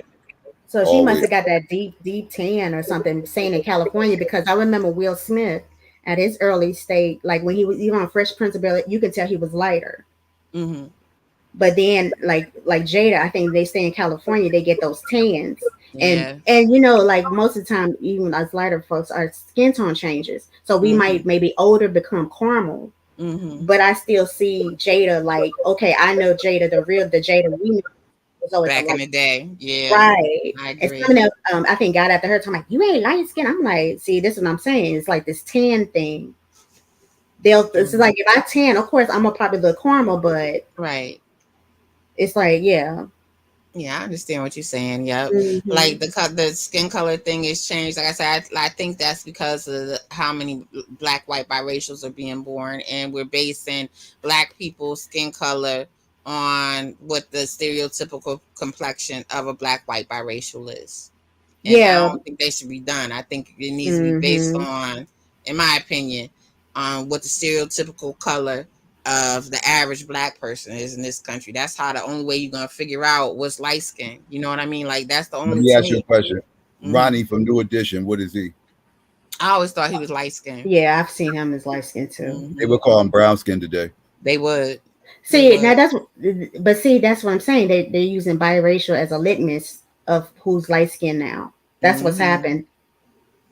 So she must have got that deep tan or something, saying in California, because I remember Will Smith at his early state, like when he was even on Fresh Prince of Bel-Air, you can tell he was lighter. Mm-hmm. But then like Jada, I think they stay in California, they get those tans. And like most of the time, even as lighter folks, our skin tone changes. So we might maybe older become caramel. Mm-hmm. But I still see Jada like, okay, I know Jada, the Jada we knew was always back in the day. Yeah. Right. I agree. And someone else, I think got after her talking like, you ain't light skin. I'm like, see, this is what I'm saying. It's like this tan thing. It's like if I tan, of course I'm gonna probably look caramel, but right. It's like, yeah, I understand what you're saying. Yep. Mm-hmm. Like the skin color thing is changed. Like I said, I think that's because of how many black, white, biracials are being born, and we're basing black people's skin color on what the stereotypical complexion of a black, white, biracial is. And I don't think they should be done. I think it needs to be based on, in my opinion, on what the stereotypical color of the average black person is in this country. That's how the only way you're gonna figure out what's light skin. You know what I mean? Like that's the only. Let me ask you a question. Ronnie from New Edition, what is he? I always thought he was light skinned. Yeah, I've seen him as light skinned too. They would call him brown skin today. They would. Now that's what I'm saying. They're using biracial as a litmus of who's light skinned now. That's what's happened.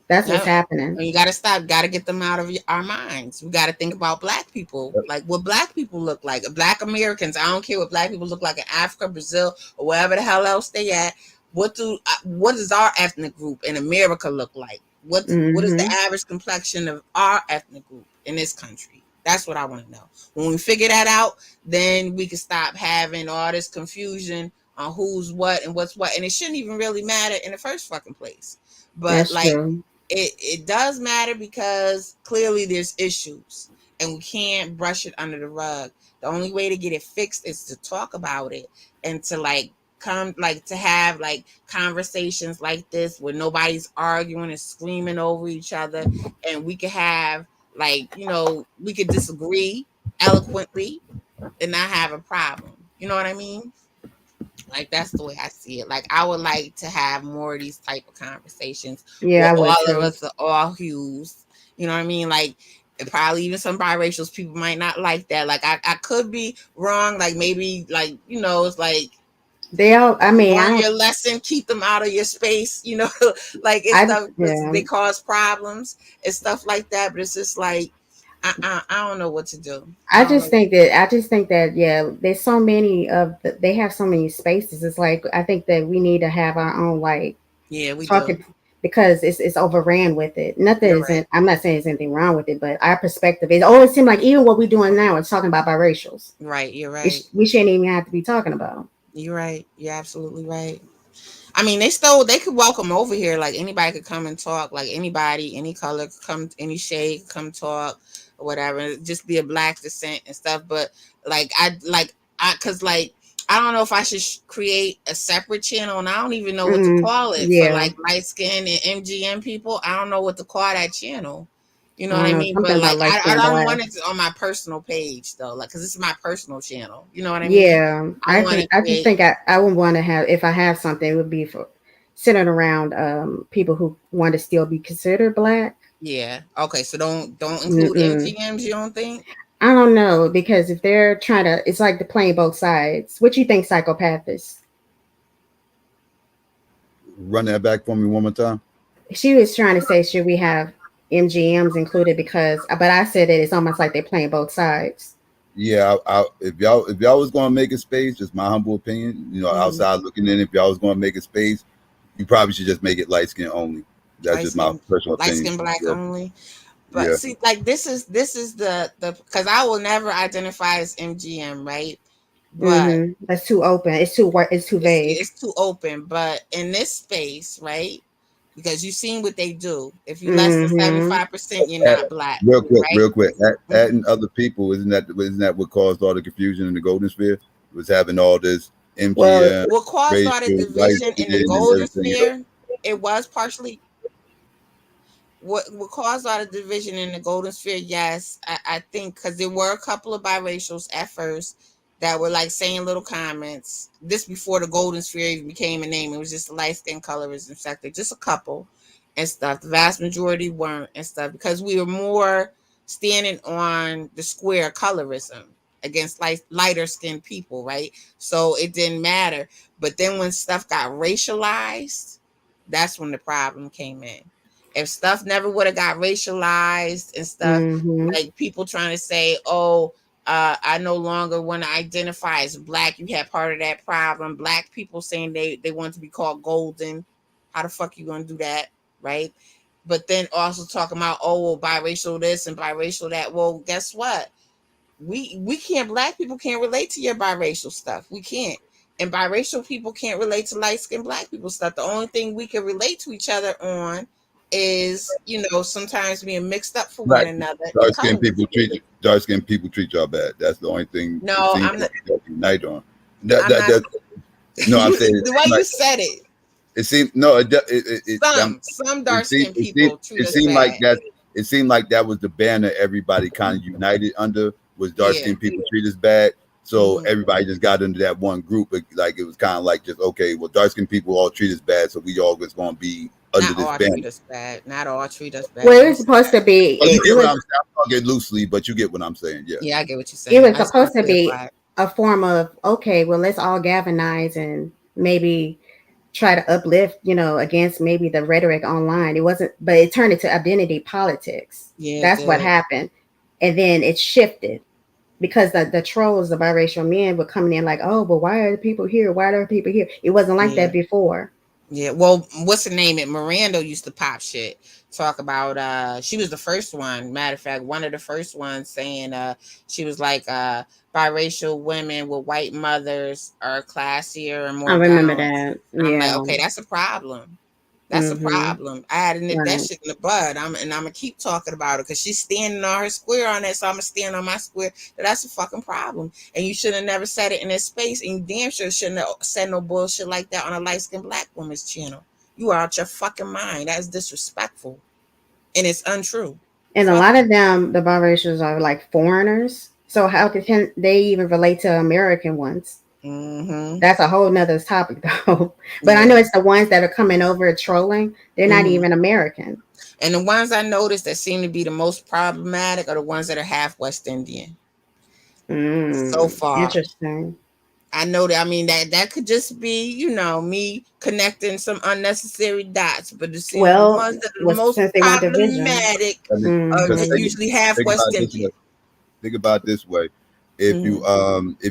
That's what's happening. You got to stop. Got to get them out of our minds. We got to think about black people, like what black people look like. Black Americans. I don't care what black people look like in Africa, Brazil, or wherever the hell else they at. What does our ethnic group in America look like? What is the average complexion of our ethnic group in this country? That's what I want to know. When we figure that out, then we can stop having all this confusion on who's what and what's what, and it shouldn't even really matter in the first fucking place. But that's like. True. It does matter because clearly there's issues and we can't brush it under the rug. The only way to get it fixed is to talk about it and to to have like conversations like this where nobody's arguing and screaming over each other, and we could have we could disagree eloquently and not have a problem. You know what I mean? Like that's the way I see it. Like I would like to have more of these type of conversations. Yeah, all of us are all hues. You know what I mean? Like probably even some biracials people might not like that. Like I could be wrong. Like maybe it's like they all. I mean, learn your lesson, keep them out of your space. Like they cause problems and stuff like that. But it's just like. I don't know what to do. I just think that there's so many they have so many spaces. It's like I think that we need to have our own we talking because it's overran with it. Nothing isn't. I'm not saying there's anything wrong with it, but our perspective it always seems like even what we're doing now is talking about biracials. Right, you're right. We shouldn't even have to be talking about. You're right. You're absolutely right. I mean, they could welcome over here. Like anybody could come and talk. Like anybody, any color could come, any shade could come talk. Or whatever, just be a black descent and stuff. But because I don't know if I should create a separate channel, and I don't even know what to call it for like light skin and MGM people. I don't know what to call that channel. You know what I mean? But like I don't want it on my personal page though, like because this is my personal channel. You know what I mean? Yeah, I just think I would want to have, if I have something, it would be for centered around people who want to still be considered black. Yeah. Okay. So don't include Mm-mm. MGMs. You don't think? I don't know, because if they're trying to, it's like they're playing both sides. What you think, Psychopath is? Run that back for me one more time. She was trying to say, should we have MGMs included? Because, but I said that it's almost like they're playing both sides. Yeah, if y'all was gonna make a space, just my humble opinion, outside looking in, if y'all was gonna make a space, you probably should just make it light skin only. That's just my personal Light opinion. skin black Yeah. only. But Yeah. see, like this is the because I will never identify as MGM, right? But That's too open. It's too vague. it's too open. But in this space, right? Because you've seen what they do. If you less than 75%, you're not black. Real quick. Mm-hmm. Adding other people, isn't that what caused all the confusion in the Golden Sphere? Was having all this MGM, What caused all the racial, division in the and Golden everything else. Sphere? It was partially what caused all the division in the Golden Sphere. Yes, I think because there were a couple of biracials at first that were like saying little comments. This before the Golden Sphere even became a name. It was just a light skin colorism sector, just a couple and stuff. The vast majority weren't and stuff because we were more standing on the square colorism against lighter skinned people, right? So it didn't matter. But then when stuff got racialized, that's when the problem came in. If stuff never would have got racialized and stuff, like people trying to say, oh, I no longer want to identify as black. You had part of that problem. Black people saying they want to be called golden. How the fuck you gonna do that, right? But then also talking about, oh, well, biracial this and biracial that. Well, guess what? We can't. Black people can't relate to your biracial stuff. We can't. And biracial people can't relate to light-skinned black people stuff. The only thing we can relate to each other on is, sometimes being mixed up for one another. Dark skinned people treat y'all bad. That's the only thing. No, I'm not. Unite on. No, I'm saying the way you said it. It seemed no. Some dark skinned people treat us bad. It seemed like that was the banner everybody kind of united under, was dark skinned people treat us bad. So everybody just got into that one group. Like it was kind of like just, okay, well, dark skinned people all treat us bad, so we all just gonna be under this banner. Treat us bad. Not all treat us bad. Well, it was supposed to be. Well, you get what I'm saying. I'm talking loosely, but you get what I'm saying. Yeah. Yeah, I get what you're saying. It was supposed to be a form of, okay, well, let's all galvanize and maybe try to uplift, against maybe the rhetoric online. It wasn't, but it turned into identity politics. Yeah, that's what happened. And then it shifted because the trolls, the biracial men, were coming in like, oh, but why are the people here? Why are the people here? It wasn't like that before. Yeah, well, what's the name? Miranda used to pop shit. Talk about she was the first one. Matter of fact, one of the first ones saying she was like biracial women with white mothers are classier and more. I remember that. Yeah. I'm like, okay, that's a problem. That's a problem. I had to nip that shit in the bud. I'm gonna keep talking about it because she's standing on her square on that, so I'm gonna stand on my square. That's a fucking problem, and you should have never said it in this space. And you damn sure shouldn't have said no bullshit like that on a light-skinned black woman's channel. You are out your fucking mind. That's disrespectful, and it's untrue. And a lot of them, the biracials, are like foreigners. So how can they even relate to American ones? That's a whole nother topic though. But I know it's the ones that are coming over trolling. They're not even American. And the ones I noticed that seem to be the most problematic are the ones that are half West Indian. So far. Interesting. I know that. I mean, that could just be, me connecting some unnecessary dots. But the ones that are the most problematic are usually half West Indian. Think about it this way. If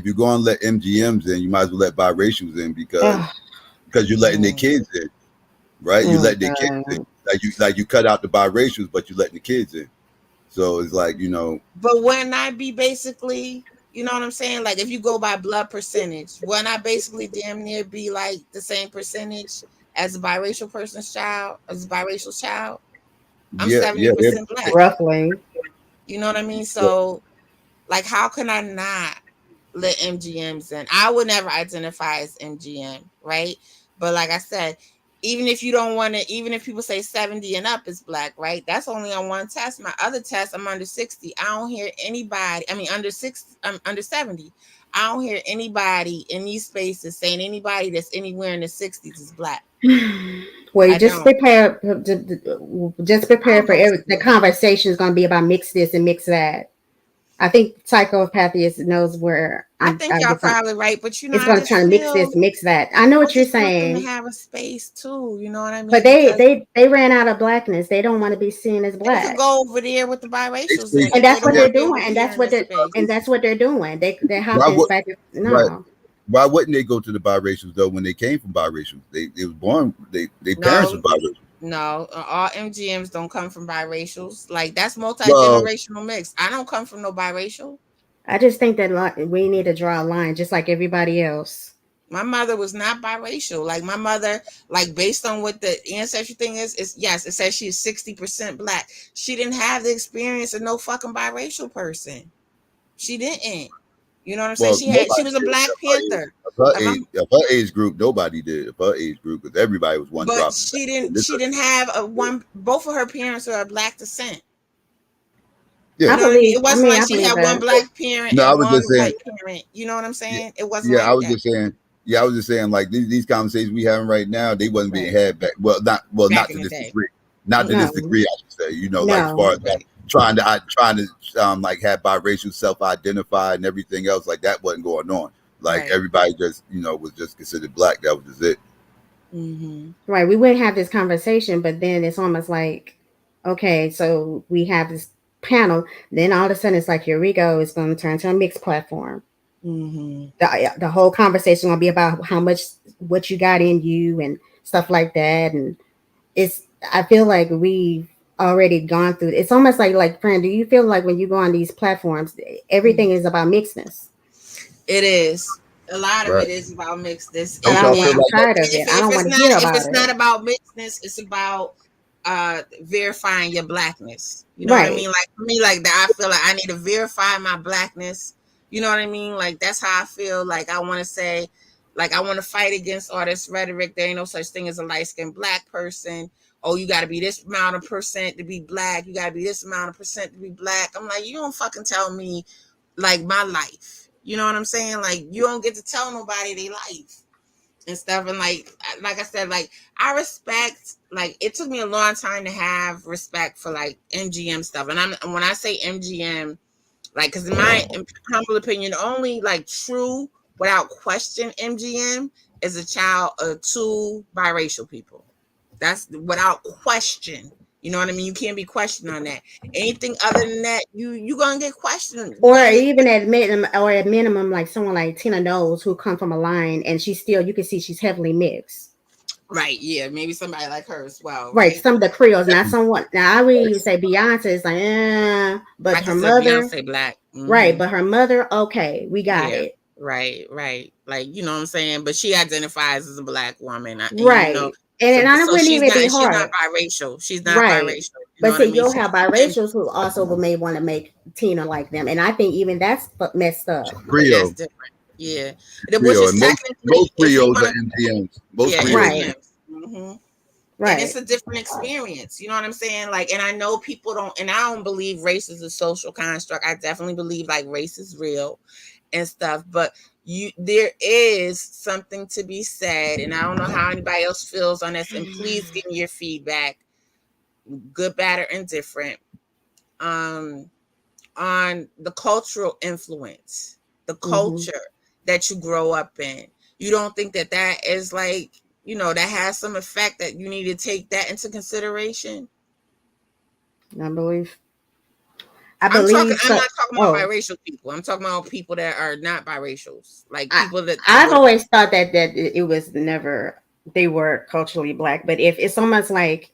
you go and let MGMs in, you might as well let biracials in because you're letting their kids in, right? You let their kids in. Like you cut out the biracials, but you letting the kids in. So it's like, But wouldn't I be basically, you know what I'm saying? Like if you go by blood percentage, wouldn't I basically damn near be like the same percentage as a biracial person's child, as a biracial child? I'm 70% black. Roughly. You know what I mean? So like, how can I not let MGMs in? I would never identify as MGM, right? But like I said, even if you don't want to, even if people say 70 and up is black, right? That's only on one test. My other test, I'm under 60. I don't hear anybody, I mean, under 60, I'm under 70. I don't hear anybody in these spaces saying anybody that's anywhere in the 60s is black. Well, you I just don't. prepare, just prepare don't for know. the conversation is going to be about mix this and mix that. I think Psychopathy knows where I think y'all it's probably right, but you know, it's I going to just try to mix feel, this, mix that. I know I what you're just want them to saying, have a space too. You know what I mean? but they ran out of blackness. They don't want to be seen as They black. could go over there with the biracials They in. speak- And If they that's what don't yeah, they're want to be doing, over and here in this space. that's what they're doing. They why hopping would back. right? No, Why wouldn't they go to the biracials though? When they came from biracials, they was born. They parents were No, biracial. no, all MGMs don't come from biracials. Like that's Well, multi-generational mix. I don't come from no biracial. I just think that we need to draw a line, just like everybody else. My mother was not biracial. Like my mother, like based on what the ancestry thing is yes, it says she is 60% black. She didn't have the experience of no fucking biracial person. She didn't. You know what I'm saying? well, She nobody was a did. Black Panther. Her Like age, of her age group, nobody did. Of her age group, because everybody was one but drop. she didn't have a one, both of her parents are of black descent. Yeah. You know what I mean? It I wasn't mean, like I she believe had one that. black parent No, I and was one just saying. white parent. You know what I'm Yeah, saying? It wasn't yeah, I like was that just saying. Yeah, I was just saying. Like these conversations we having right now, they wasn't being right had back. Well, back not in to the this day. degree. Not to this No, degree, I should say. You know, like as far no. as like Right. trying to like have biracial self-identify and everything else like that wasn't going on. Like Right. everybody just was just considered black. That was just it. Mm-hmm. Right. We wouldn't have this conversation, but then it's almost like, okay, so we have this panel. Then all of a sudden, it's like, here we go. It's going to turn to a mixed platform. Mm-hmm. The whole conversation will be about how much, what you got in you and stuff like that. And I feel like we've already gone through. It's almost like, friend, do you feel like when you go on these platforms, everything is about mixedness? It is. A lot of Right. it is about mixedness, And Don't y'all feel and I'm like that? tired of it. I don't want to hear if about it's not it. about mixedness, it's about verifying your blackness. You know what I Right. mean? Like for me, like that, I feel like I need to verify my blackness. You know what I mean? Like that's how I feel. Like I want to say, like I want to fight against all this rhetoric. There ain't no such thing as a light-skinned black person. Oh, you got to be this amount of percent to be black. You got to be this amount of percent to be black. I'm like, you don't fucking tell me like my life. You know what I'm saying? Like you don't get to tell nobody their life and stuff. And like I said, like I respect, like it took me a long time to have respect for like MGM stuff. And when I say MGM, like, because in my humble opinion, only like true without question MGM is a child of two biracial people. That's without question. You know what I mean? You can't be questioned on that. Anything other than that, you gonna get questioned. Or even at minimum, like someone like Tina Knowles, who come from a line, and she's still, you can see she's heavily mixed. Right? Yeah, maybe somebody like her as well. Right, Right? some of the Creoles, not someone. Now I would even say Beyonce is like, but I her consider mother, Beyonce black. right? But her mother, okay, we got Yeah. it. Right. Like you know what I'm saying. But she identifies as a black woman, and Right, you know, and I so wouldn't even be she's not hard. biracial. She's not Right, biracial. You know but what I see, mean? you'll have biracials who also may want to make Tina like them, and I think even that's messed up. That's Creole, different. Yeah, which Creole, is and technically, most if you Creoles want are to, MGMs. Most yeah, Creoles. Right, MGMs. And it's right. a different experience. You know what I'm saying? Like, and I know people don't, and I don't believe race is a social construct. I definitely believe like race is real and stuff, but there is something to be said, and I don't know how anybody else feels on this, and please give me your feedback, good, bad, or indifferent, on the cultural influence, the Mm-hmm. culture that you grow up in. You don't think that is like, that has some effect, that you need to take that into consideration? I believe. I'm not talking about Oh, biracial people. I'm talking about people that are not biracials, like I people that I've would. always thought that it was never, they were culturally black. But if it's almost like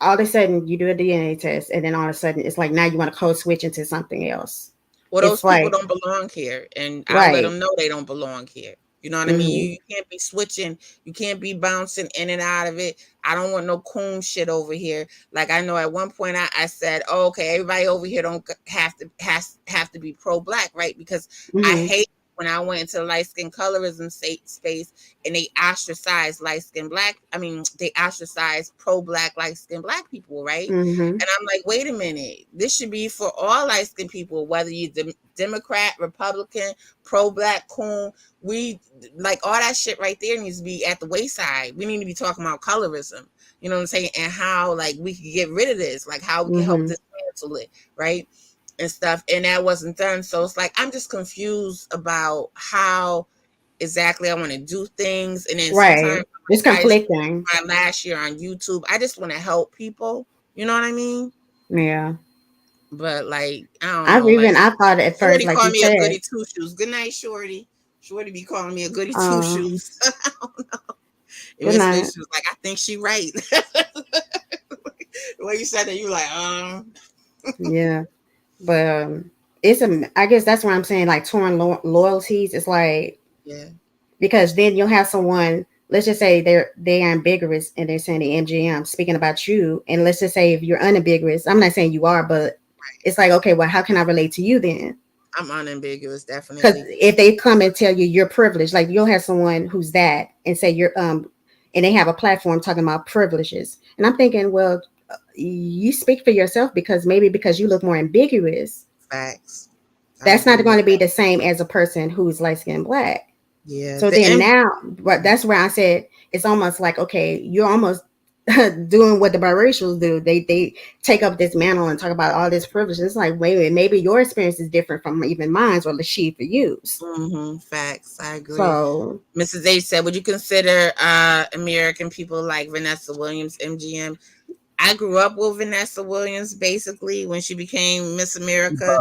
all of a sudden you do a DNA test, and then all of a sudden it's like now you want to code switch into something else. Well, It's those people like, don't belong here, and I'll let right. them know they don't belong here. You know what I mean? Mm-hmm. You can't be switching. You can't be bouncing in and out of it. I don't want no coon shit over here. Like I know at one point I said, oh, okay, everybody over here don't have to be pro black, right? Because I Mm-hmm. hate when I went into the light skin colorism space and they ostracized light skin black. I mean, they ostracized pro-black light skin black people, right? Mm-hmm. And I'm like, wait a minute, this should be for all light skin people, whether you're Democrat, Republican, pro-black, coon. We like all that shit right there needs to be at the wayside. We need to be talking about colorism. You know what I'm saying? And how like we can get rid of this, like how we can help dismantle it, right? And stuff. And that wasn't done. So it's like I'm just confused about how exactly I want to do things. And then sometimes it's conflicting. My last year on YouTube, I just want to help people. You know what I mean? Yeah. But like I don't know. I thought at first, Shorty like called you me said, a goody two shoes. Good night, Shorty. Shorty be calling me a goody two shoes. I don't know. She was like, I think she right. The way you said that, you like, yeah. But I guess that's what I'm saying, like torn loyalties. It's like, yeah, because then you'll have someone, let's just say they are ambiguous and they're saying the MGM speaking about you, and let's just say if you're unambiguous, I'm not saying you are, but it's like, okay, well, how can I relate to you then? I'm unambiguous, definitely. Because if they come and tell you you're privileged, like you'll have someone who's that and say you're and they have a platform talking about privileges, and I'm thinking, well, you speak for yourself, because you look more ambiguous. Facts. That's not going to be the same as a person who's light skinned black. Yeah. So then now, that's where I said it's almost like, okay, you're almost doing what the biracials do. They take up this mantle and talk about all this privilege. It's like, wait a minute, maybe your experience is different from even mine or Lashid for you. Facts. I agree. So Mrs. H said, would you consider American people like Vanessa Williams, MGM? I grew up with Vanessa Williams basically when she became Miss America.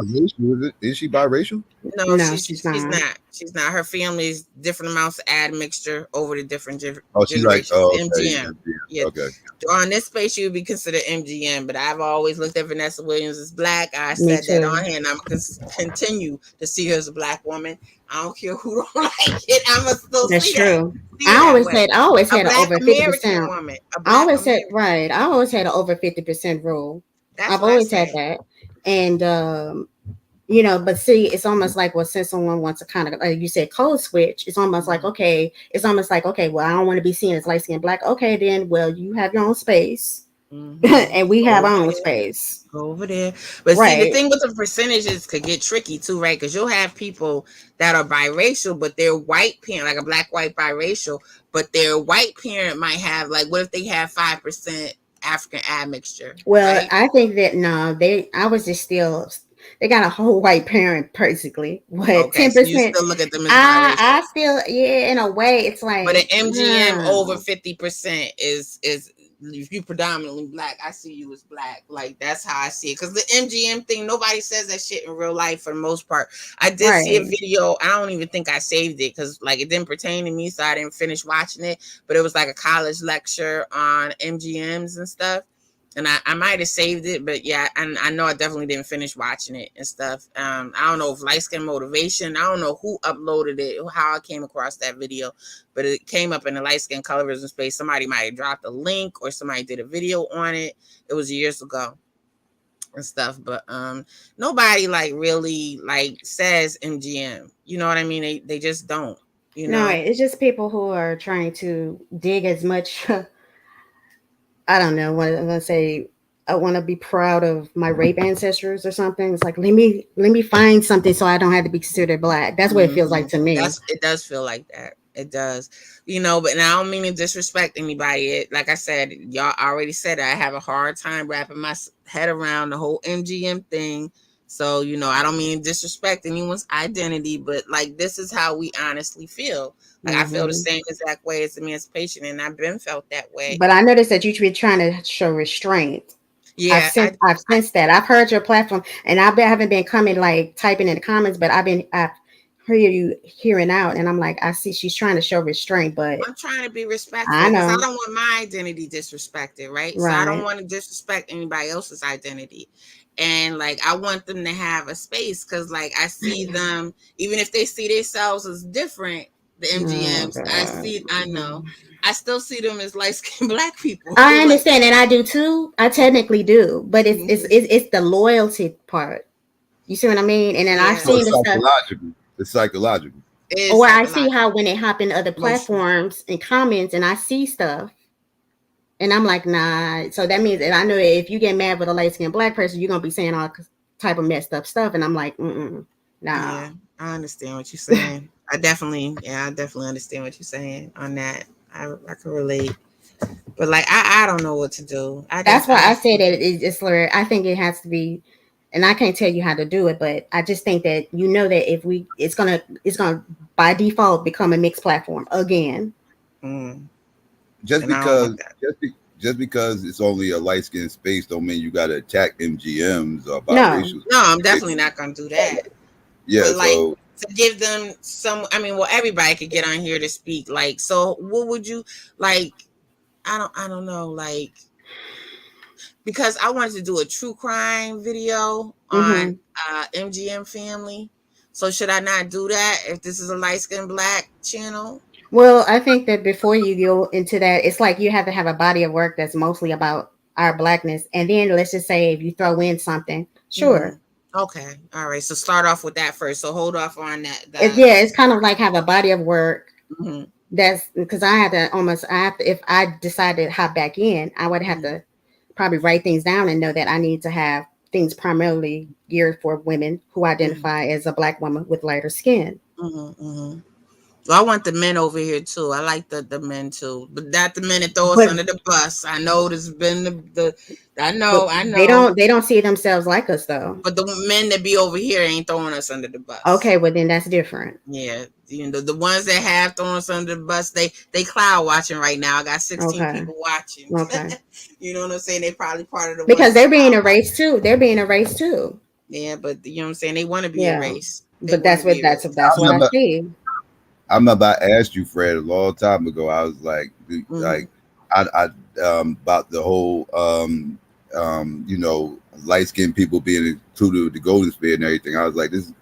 Is she biracial? No, she's not. She's not. Her family's different amounts of admixture over the different generations. MGM. Yeah. Okay. On this space, she would be considered MGM, but I've always looked at Vanessa Williams as black. I said that on here, and I'm going to continue to see her as a black woman. I don't care who don't like it. I'm going to still that's see true. I always had an over 50%. Woman, I always had an over 50% rule. I've always had that, and but see, it's almost like, well, since someone wants to kind of, like you said, code switch, it's almost like, okay, well, I don't want to be seen as light skinned black. Okay, then, well, you have your own space. And we have our own space. Go over there. But see, the thing with the percentages could get tricky too, right? Because you'll have people that are biracial, but their white parent, like a black white biracial, but their white parent might have, like, what if they have 5% African admixture? Well, right? I think that they got a whole white parent basically. What 10%? So you still look at them as biracial. I still, in a way, it's like. But an MGM over 50% is if you predominantly black, I see you as black. Like that's how I see it. Because the MGM thing, nobody says that shit in real life for the most part. I did see a video. I don't even think I saved it because like it didn't pertain to me, so I didn't finish watching it. But it was like a college lecture on MGMs and stuff. And I might have saved it, but yeah, and I know I definitely didn't finish watching it and stuff. I don't know if Light Skin Motivation, I don't know who uploaded it, how I came across that video, but it came up in the Light Skin Colorism space. Somebody might have dropped a link or somebody did a video on it. It was years ago and stuff, but nobody like really like says MGM. You know what I mean? They just don't. You know, no, it's just people who are trying to dig as much. I don't know what I'm gonna say. I want to be proud of my rape ancestors or something. It's like let me find something so I don't have to be considered black. That's what it feels like to me. It does feel like that. It does, but I don't mean to disrespect anybody. Like I said, y'all already said it. I have a hard time wrapping my head around the whole MGM thing. So I don't mean to disrespect anyone's identity, but like this is how we honestly feel. Like I feel the same exact way as emancipation, and I've been felt that way. But I noticed that you've been trying to show restraint. Yeah, I've sensed that. I've heard your platform, and I haven't been coming like typing in the comments, but I've heard you hearing out, and I'm like, I see she's trying to show restraint, but I'm trying to be respectful. I know. I don't want my identity disrespected, right? So I don't want to disrespect anybody else's identity. And like I want them to have a space because like I see them, even if they see themselves as different, the MGMs, I still see them as light-skinned black people. I understand, and I do too. I technically do, but it's the loyalty part. You see what I mean? And then I've seen it's psychological. It's psychological. It's Or I see like how when they hop in other emotional. platforms and comments and I see stuff and I'm like, nah. So that means, and I know if you get mad with a light skinned black person, you're gonna be saying all type of messed up stuff. And I'm like, nah. Yeah, I understand what you're saying. I definitely understand what you're saying on that. I can relate. But like I don't know what to do. That's why I I said that it's slur. I think it has to be, and I can't tell you how to do it, but I just think that that if it's gonna by default become a mixed platform again. Just And I don't because want that. just because it's only a light skinned space don't mean you got to attack MGMs or No. biracials. No, I'm definitely not gonna do that. Yeah, But like so to give them some, I mean, well, everybody could get on here to speak. Like, so what would you like? I don't know, like, because I wanted to do a true crime video on MGM family. So should I not do that if this is a light skinned black channel? Well, I think that before you go into that, it's like you have to have a body of work that's mostly about our blackness, and then let's just say if you throw in something, sure. Okay, all right. So start off with that first. So hold off on that. It's kind of like have a body of work. Mhm. That's because I have to if I decided to hop back in, I would have to probably write things down and know that I need to have things primarily geared for women who identify as a black woman with lighter skin. Well, I want the men over here too. I like the men too, but not the men that throw us under the bus. I know this has been the I know. They don't see themselves like us though. But the men that be over here ain't throwing us under the bus. Okay, well then that's different. Yeah, the ones that have thrown us under the bus, they cloud watching right now. I got 16 people watching. Okay. You know what I'm saying? They probably part of the because they're being erased too. They're being erased too. Yeah, but you know what I'm saying? They want to be erased. But that's what I see. I remember I asked you, Fred, a long time ago. I was like, I about the whole, light skinned people being included with the Golden Sphere and everything. I was like, this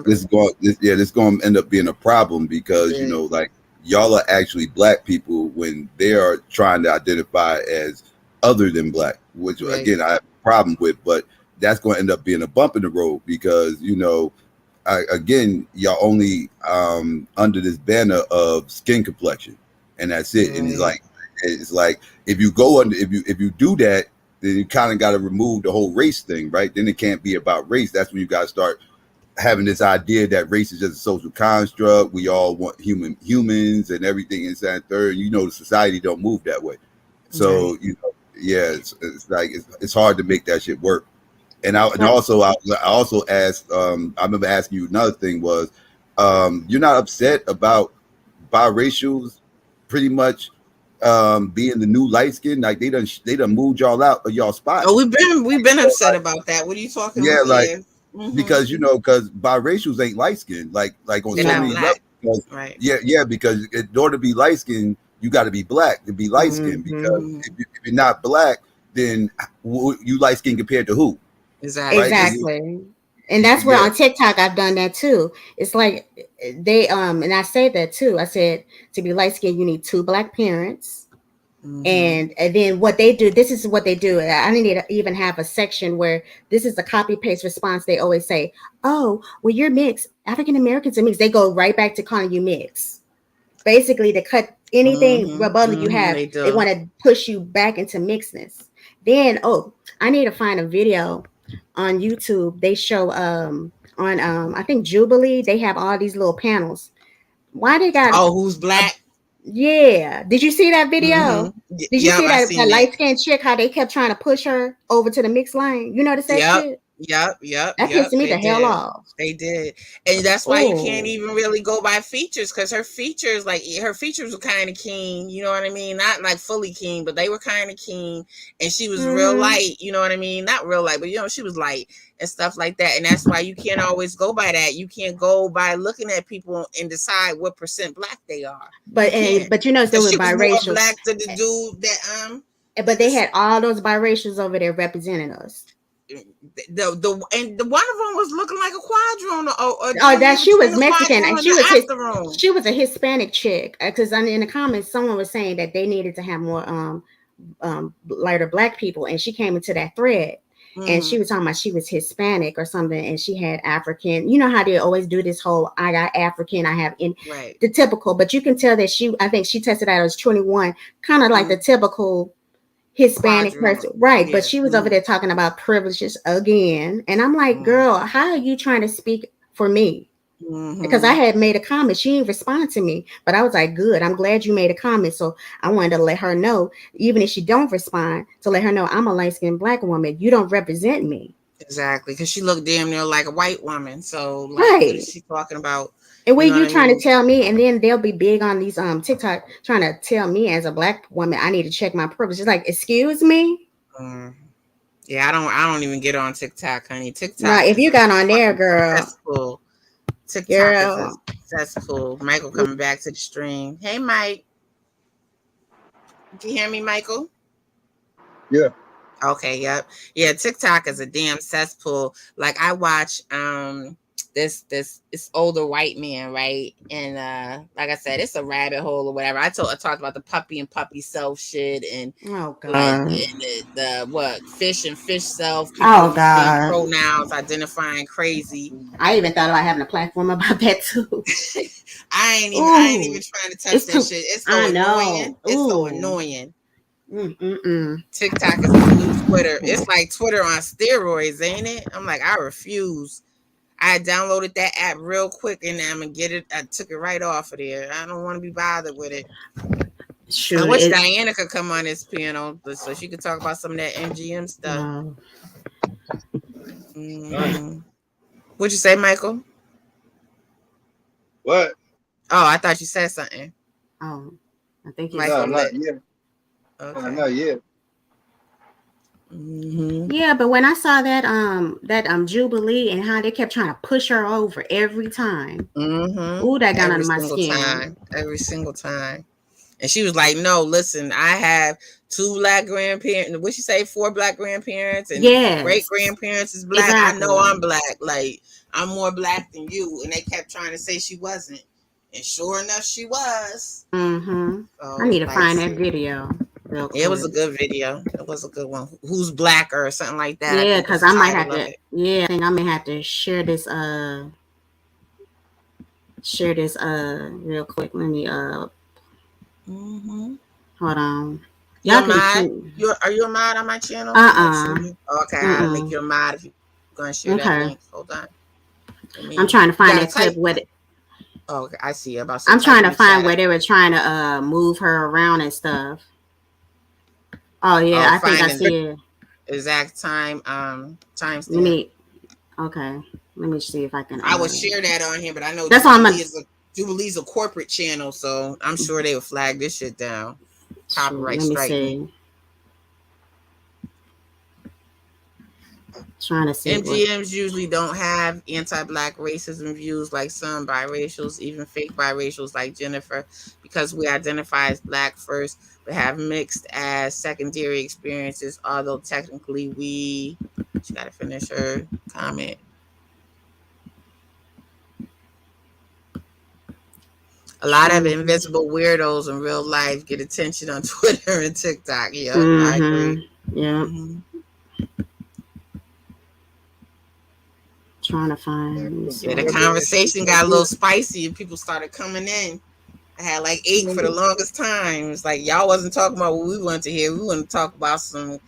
is going to end up being a problem because y'all are actually black people when they are trying to identify as other than black, which again I have a problem with, but that's going to end up being a bump in the road because again, y'all only under this banner of skin complexion, and that's it. And it's like if you go under, if you do that, then you kind of got to remove the whole race thing, right? Then it can't be about race. That's when you got to start having this idea that race is just a social construct. We all want humans and everything inside and third. The society don't move that way. So it's like it's hard to make that shit work. And I also asked. I remember asking you another thing was, you're not upset about biracials, pretty much being the new light skin. Like they done moved y'all out of y'all spot. Oh, we've been upset about that. What are you talking about? Yeah, because because biracials ain't light skinned. Like on so many levels. Right. Yeah, because in order to be light skinned, you got to be black to be light skinned. Because if you're not black, then you light skinned compared to who? Exactly. Right? Exactly. And that's where on TikTok I've done that too. It's like they and I say that too. I said to be light skinned, you need 2 black parents. And then what they do, this is what they do. I need to even have a section where this is a copy paste response. They always say, oh, well, you're mixed. African Americans are mixed. They go right back to calling you mixed. Basically, to cut anything rebuttal you have, they want to push you back into mixedness. Then, I need to find a video on YouTube. They show I think Jubilee, they have all these little panels. Why they got who's black? Yeah. Did you see that video? Did you see that light-skinned chick, how they kept trying to push her over to the mixed lane? You notice that shit? Yep. That pissed me the hell off. They did. And that's why you can't even really go by features, because her features were kind of keen, you know what I mean? Not like fully keen, but they were kind of keen. And she was real light, you know what I mean? Not real light, but she was light and stuff like that. And that's why you can't always go by that. You can't go by looking at people and decide what % black they are. But still with biracial. Black to the dude that but they had all those biracials over there representing us. The one of them was looking like a quadroon. She was Mexican and she was a Hispanic chick. Because in the comments, someone was saying that they needed to have more lighter black people, and she came into that thread. and she was talking about she was Hispanic or something, and she had African. You know how they always do this whole I got African, I have in Right. the typical, but you can tell that I think she tested out as 21, kind of like the typical Hispanic person, right? Yeah. But she was over there talking about privileges again, and I'm like, girl, how are you trying to speak for me? Because I had made a comment, she didn't respond to me, but I was like, good, I'm glad you made a comment. So I wanted to let her know, even if she don't respond, to let her know I'm a light-skinned Black woman. You don't represent me. Exactly, because she looked damn near like a white woman. So like, right, what is she talking about? And what you trying to tell me? And then they'll be big on these TikTok trying to tell me as a Black woman I need to check my privilege. It's like, excuse me. Yeah, I don't even get on TikTok, honey. TikTok. Right, if you got on there, girl. That's cool. TikTok is successful. Michael coming back to the stream. Hey, Mike. Can you hear me, Michael? Yeah. Okay, yep. Yeah, TikTok is a damn cesspool. Like I watch this older white man, right? And like I said, it's a rabbit hole or whatever. I talked about the puppy and puppy self shit and oh god, and the what fish and fish self. Oh god, pronouns identifying crazy. I even thought about having a platform about that too. I ain't even trying to touch that shit. It's so annoying. It's so annoying. TikTok is the new Twitter. It's like Twitter on steroids, ain't it? I'm like, I refuse. I downloaded that app real quick and I'm gonna get it. I took it right off of there. I don't want to be bothered with it. Sure, I wish Diana could come on this panel so she could talk about some of that MGM stuff. What'd you say, Michael? What? Oh, I thought you said something. Oh, I think Michael. No, not yet. Okay. Not yet. Yeah, but when I saw that Jubilee and how they kept trying to push her over every time, ooh, that got under my skin. Every single time, and she was like, "No, listen, I have 2 Black grandparents. What she say? 4 Black grandparents and great grandparents is Black. Exactly. I know I'm Black. Like I'm more Black than you." And they kept trying to say she wasn't, and sure enough, she was. So, I need to find that video. It was a good video. It was a good one. Who's Blacker or something like that? Yeah, because I might have to. Yeah, I think I may have to share this. Real quick. Let me. Hold on. Y'all can. Are you a mod on my channel? Okay, I'll make you a mod if you're gonna share that link. Hold on. I'm trying to find that clip with it. Oh, okay. I see. I'm trying to find where they were trying to move her around and stuff. Oh yeah, I think I see it. Exact time. Time stamp. Let me see if I can. I would share that on here, but I know that's Jubilee's a corporate channel, so I'm sure they would flag this shit down. Copyright strike. Trying to see. MGMs usually don't have anti-Black racism views like some biracials, even fake biracials like Jennifer, because we identify as Black first, but have mixed as secondary experiences. Although technically she got to finish her comment. A lot of invisible weirdos in real life get attention on Twitter and TikTok. Yeah, I agree. Yeah. Trying to find. The conversation got a little spicy and people started coming in. I had like 8 for the longest time. It's like y'all wasn't talking about what we wanted to hear. We wanted to talk about some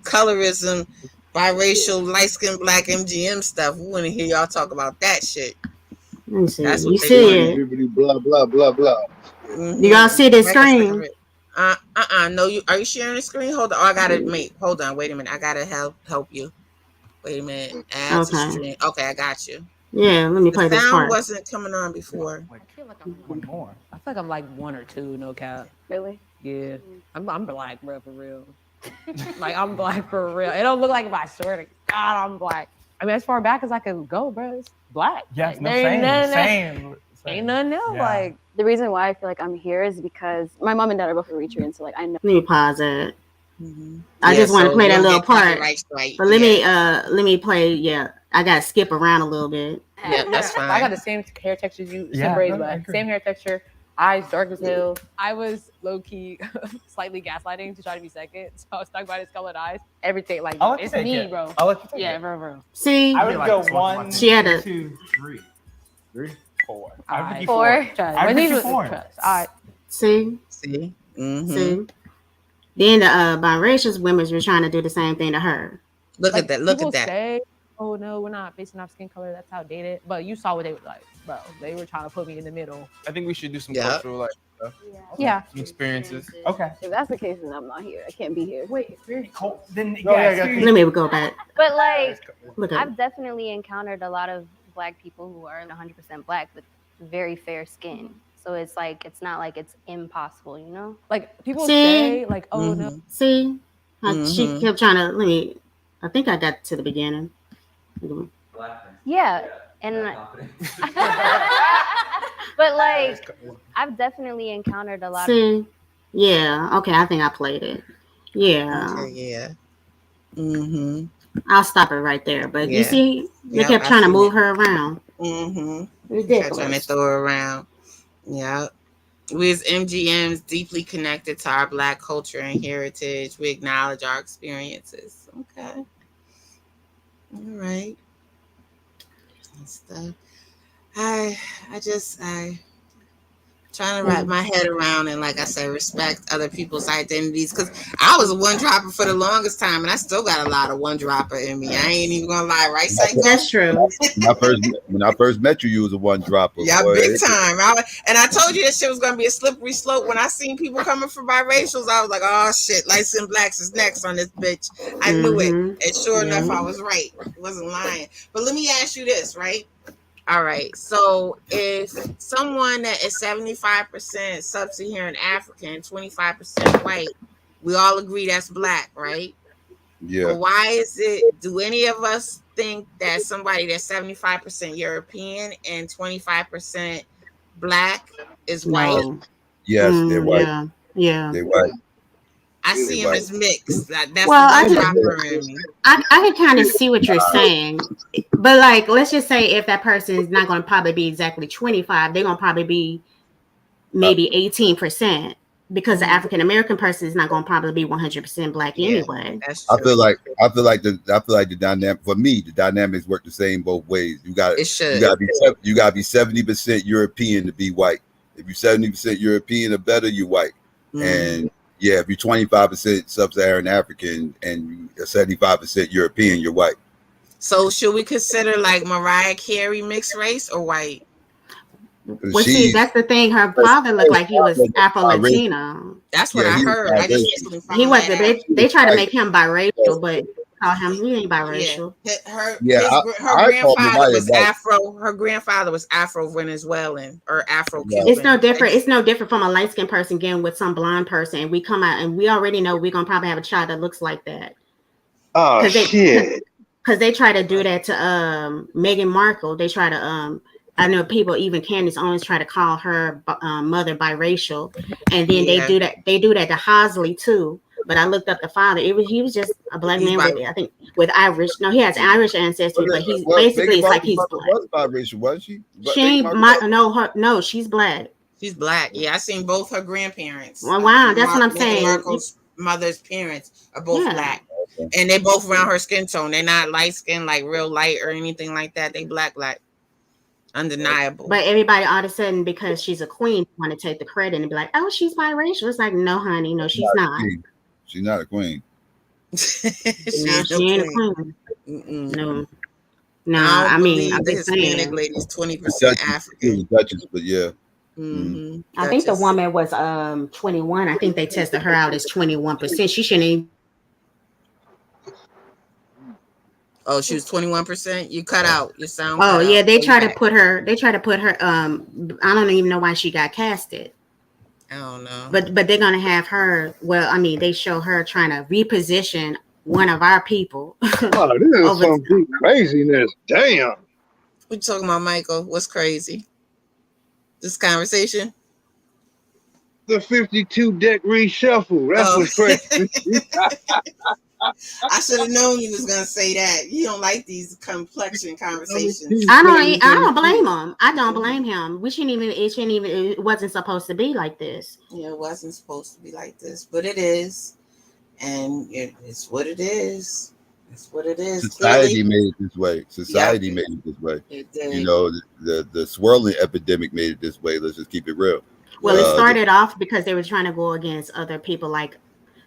colorism, biracial, light-skinned Black MGM stuff. We want to hear y'all talk about that shit. That's what you see it. Blah blah blah blah. Do y'all see the screen? No, are you sharing the screen? Hold on. Oh, I gotta hold on. Wait a minute. I gotta help you. Wait a minute. Add to stream. Okay, I got you. Yeah, let me play this part. The sound wasn't coming on before. I feel like I'm one more. I feel like I'm like 1 or 2, no cap. Really? Yeah. I'm Black, bro, for real. Like, I'm Black for real. It don't look like if I swear to God I'm Black. I mean, as far back as I can go, bro, it's Black. Yes, like, same. Ain't nothing else. Yeah. Like, the reason why I feel like I'm here is because my mom and dad are both Eritrean, so like I know. Let me pause it. I just want to play that little part. But let me play. Yeah, I gotta skip around a little bit. Yeah, that's fine. I got the same hair texture as you. Same braids, but same hair texture. eyes dark as hell. I was low key slightly gaslighting to try to be second, so I was stuck by his colored eyes. Everything like I'll let it's you take me, it. bro. I'll let you take Yeah, it. bro. See, I would like go this one. 1, She had a- 2, 3. 3, 4. I would give you Four. 4. Trash. I But would these give you was 4. trash. All right. see, See? Mm-hmm. see. Then the biracial women were trying to do the same thing to her. Look Like, at that. Look people at that. say, "Oh no, we're not basing off skin color. That's outdated." But you saw what they were like, bro. They were trying to put me in the middle. I think we should do some Yeah. cultural like stuff, Yeah. some experiences. Okay. If that's the case, then I'm not here. I can't be here. Wait, cool. Then Oh, yeah, yeah, yeah, Let me go back. But like, Look at I've definitely encountered a lot of black people who are 100% black with very fair skin. So it's like, it's not like it's impossible, you know? Like people See? say, like, "Oh no." Mhm. see. How she Mhm. kept trying to let me. I think I got to the beginning. Yeah. And but like, I've definitely encountered a lot of See, yeah. Okay, I think I played it. Yeah, Okay, yeah. Mm-hmm. I'll stop it right there. But you Yeah. see, they Yep, kept I trying to see move it. her around. Mm-hmm. Kept trying to Ridiculous. throw her around. Yeah. We as MGMs deeply connected to our Black culture and heritage. We acknowledge our experiences. Okay. All right. And stuff. I trying to wrap my head around and, like I said, respect other people's identities, because I was a one dropper for the longest time and I still got a lot of one dropper in me. I ain't even gonna lie, right, Psycho? That's true. When I first met you, you was a one dropper. Yeah, boy. big time. And I told you that shit was gonna be a slippery slope. When I seen people coming for biracials, I was like, oh shit, light skinned blacks is next on this bitch. I knew it. Mhm. And sure Yeah. enough, I was right. I wasn't lying. But let me ask you this, right? All right. So if someone that is 75% sub-Saharan African, 25% white, we all agree that's black, right? Yeah. But why is it, do any of us think that somebody that's 75% European and 25% black is white? No. Yes, they're white. Yeah. Yeah. They're white. I see them as mixed. That's Well, I the just- dropper in me. I can kind of see what you're saying, but like, let's just say if that person is not going to probably be exactly 25, they're going to probably be maybe 18%, because the African American person is not going to probably be 100% black Yeah. anyway. That's I true. feel like the dynamic for me, the dynamics work the same both ways. You got It should. you got to be 70% European to be white. If you're 70% European or better, you're white. Mhm. And yeah, if you're 25% sub-Saharan African and you're 75% European, you're white. So should we consider like Mariah Carey mixed race or white? Well, see, that's the thing. Her father looked like he was Afro-Latino. That's what Yeah, I he was heard. I just biracial. recently found He was. that out. They try to make him biracial, but call him he ain't biracial. Her I call grandfather Mariah was white. Afro. Her grandfather was Afro-Venezuelan or Afro-Cuban. It's no different. It's no different from a light skinned person getting with some blonde person, and we come out and we already know we're gonna probably have a child that looks like that. Oh shit! Because they try to do that to Meghan Markle. They try to I know people, even Candace Owens, try to call her mother biracial, and then they do that. They do that to Hosley too. But I looked up the father. He was just a black man with, I think, with Irish. No, he has Irish ancestry, but he's basically it's like he's black. Was biracial, was she? She no, she's black. She's black. Yeah, I seen both her grandparents. Well, wow, that's what I'm Meghan saying. Markle's mother's parents are both Yeah. black, and they both around her skin tone. They're not light skin, like real light or anything like that. They black, undeniable. But everybody all of a sudden, because she's a queen, want to take the credit and be like, "Oh, she's biracial." It's like, no, honey, no, she's not. She's not a queen. She ain't a queen. No. I I mean, I'm the just Hispanic saying. lady's 20% African. Duchess, but yeah. Mm-hmm. I think the woman was 21. I think they tested her out as 21%. She shouldn't even. Oh, she was 21%. You cut out your sound. Oh cut yeah, out. they try to put her. They try to put her. I don't even know why she got casted. I don't know. But they're gonna have her. Well, I mean, they show her trying to reposition one of our people. Oh, this is some deep craziness. Damn. What you talking about, Michael? What's crazy? This conversation? The 52 deck reshuffle. That's what's crazy. I should have known you was gonna say that. You don't like these complexion conversations. I don't blame him. I don't blame him. It wasn't supposed to be like this. Yeah, it wasn't supposed to be like this, but it is, and it's what it is. It's what it is. Society made it this way. Society made it this way. It did. You know, the swirling epidemic made it this way. Let's just keep it real. Well, it started off because they were trying to go against other people like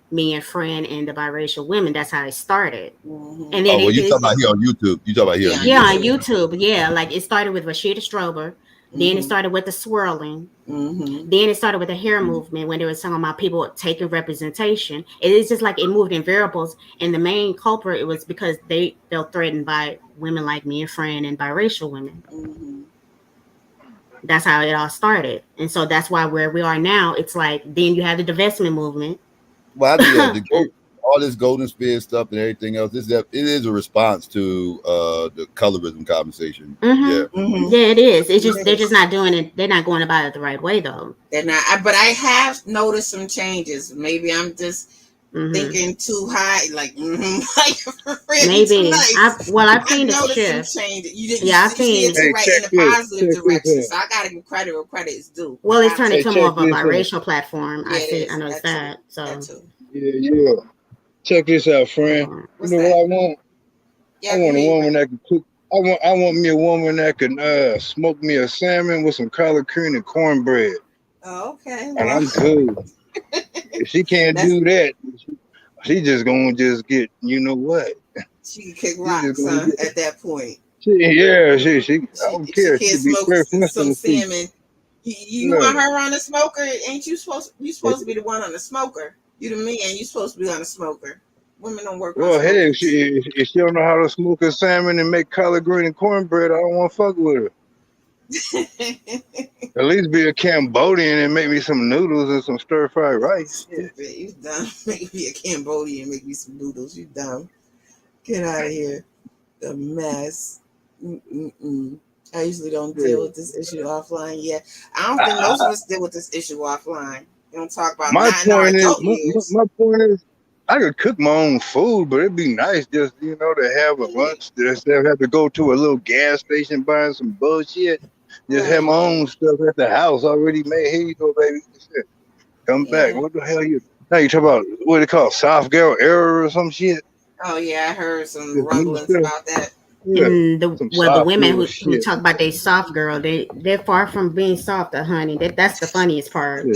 me and Friend and the biracial women. That's how it started. Mm-hmm. And then you talking about here on YouTube? You talking about here? On YouTube. Yeah, like it started with Rashida Strober. Then it started with the swirling. Mm-hmm. Then it started with the hair movement when they were talking about people taking representation. It is just like it moved in variables. And the main culprit, it was because they felt threatened by women like me and Friend and biracial women. Mm-hmm. That's how it all started. And so that's why where we are now, it's like then you have the divestment movement. Well, I think all this Golden Spear stuff and everything else, it is a response to the colorism conversation. Mm-hmm. Yeah. Mm-hmm. Yeah, it is. It's just they're just not doing it. They're not going about it the right way, though. They're not. But I have noticed some changes. Maybe I'm just thinking too high. Like, really maybe. I've seen the shift. Some changes. I've seen it right in a positive direction. So I gotta give credit where credit is due. Well, it's turning into more of a biracial platform. I noticed that. So. Yeah. Check this out, friend. You know what I want? I want a woman that can cook. I want me a woman that can smoke me a salmon with some collard green and cornbread. Oh, okay. And I'm good. If she can't do that, she just gonna just get, you know what? She can kick rocks at that point. She I don't care. She can't smoke some salmon. You want her on the smoker? Ain't you supposed to be the one on the smoker? You the man, you supposed to be on a smoker. Women don't work. Well, hey, if she don't know how to smoke a salmon and make collard green and cornbread, I don't want to fuck with her. At least be a Cambodian and make me some noodles and some stir fried rice. You dumb. Make me a Cambodian, make me some noodles. You dumb. Get out of here. The mess. I usually don't deal with this issue offline yet. I don't think most of us deal with this issue offline. You don't talk about my point is, I could cook my own food, but it'd be nice just, to have a lunch. Just have to go to a little gas station buying some bullshit. Just have my own stuff at the house already made. Here you go, baby. Come back. What the hell you talking about? What they call soft girl error or some shit? Oh yeah, I heard some rumblings about that. Yeah, the women who talk about they soft girl, they're far from being soft, honey. That's the funniest part.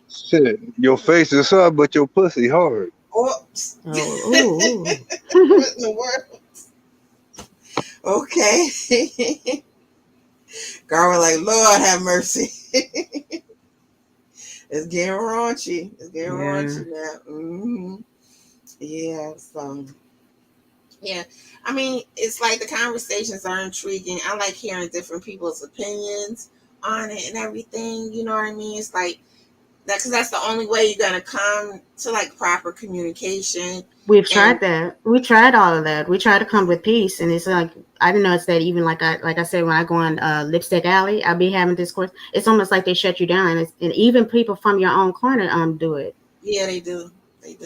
Shit, your face is soft, but your pussy hard. Oops. What in the world? Okay. Girl, like, Lord have mercy. It's getting raunchy. Now. Mm-hmm. Yeah, so. Yeah, I mean, it's like the conversations are intriguing. I like hearing different people's opinions on it and everything. You know what I mean? It's like that because that's the only way you're gonna come to like proper communication. We've tried that. We tried all of that. We tried to come with peace, and it's like I didn't know it's that even like I said when I go on Lipstick Alley, I'll be having discourse. It's almost like they shut you down, and even people from your own corner do it. Yeah, they do.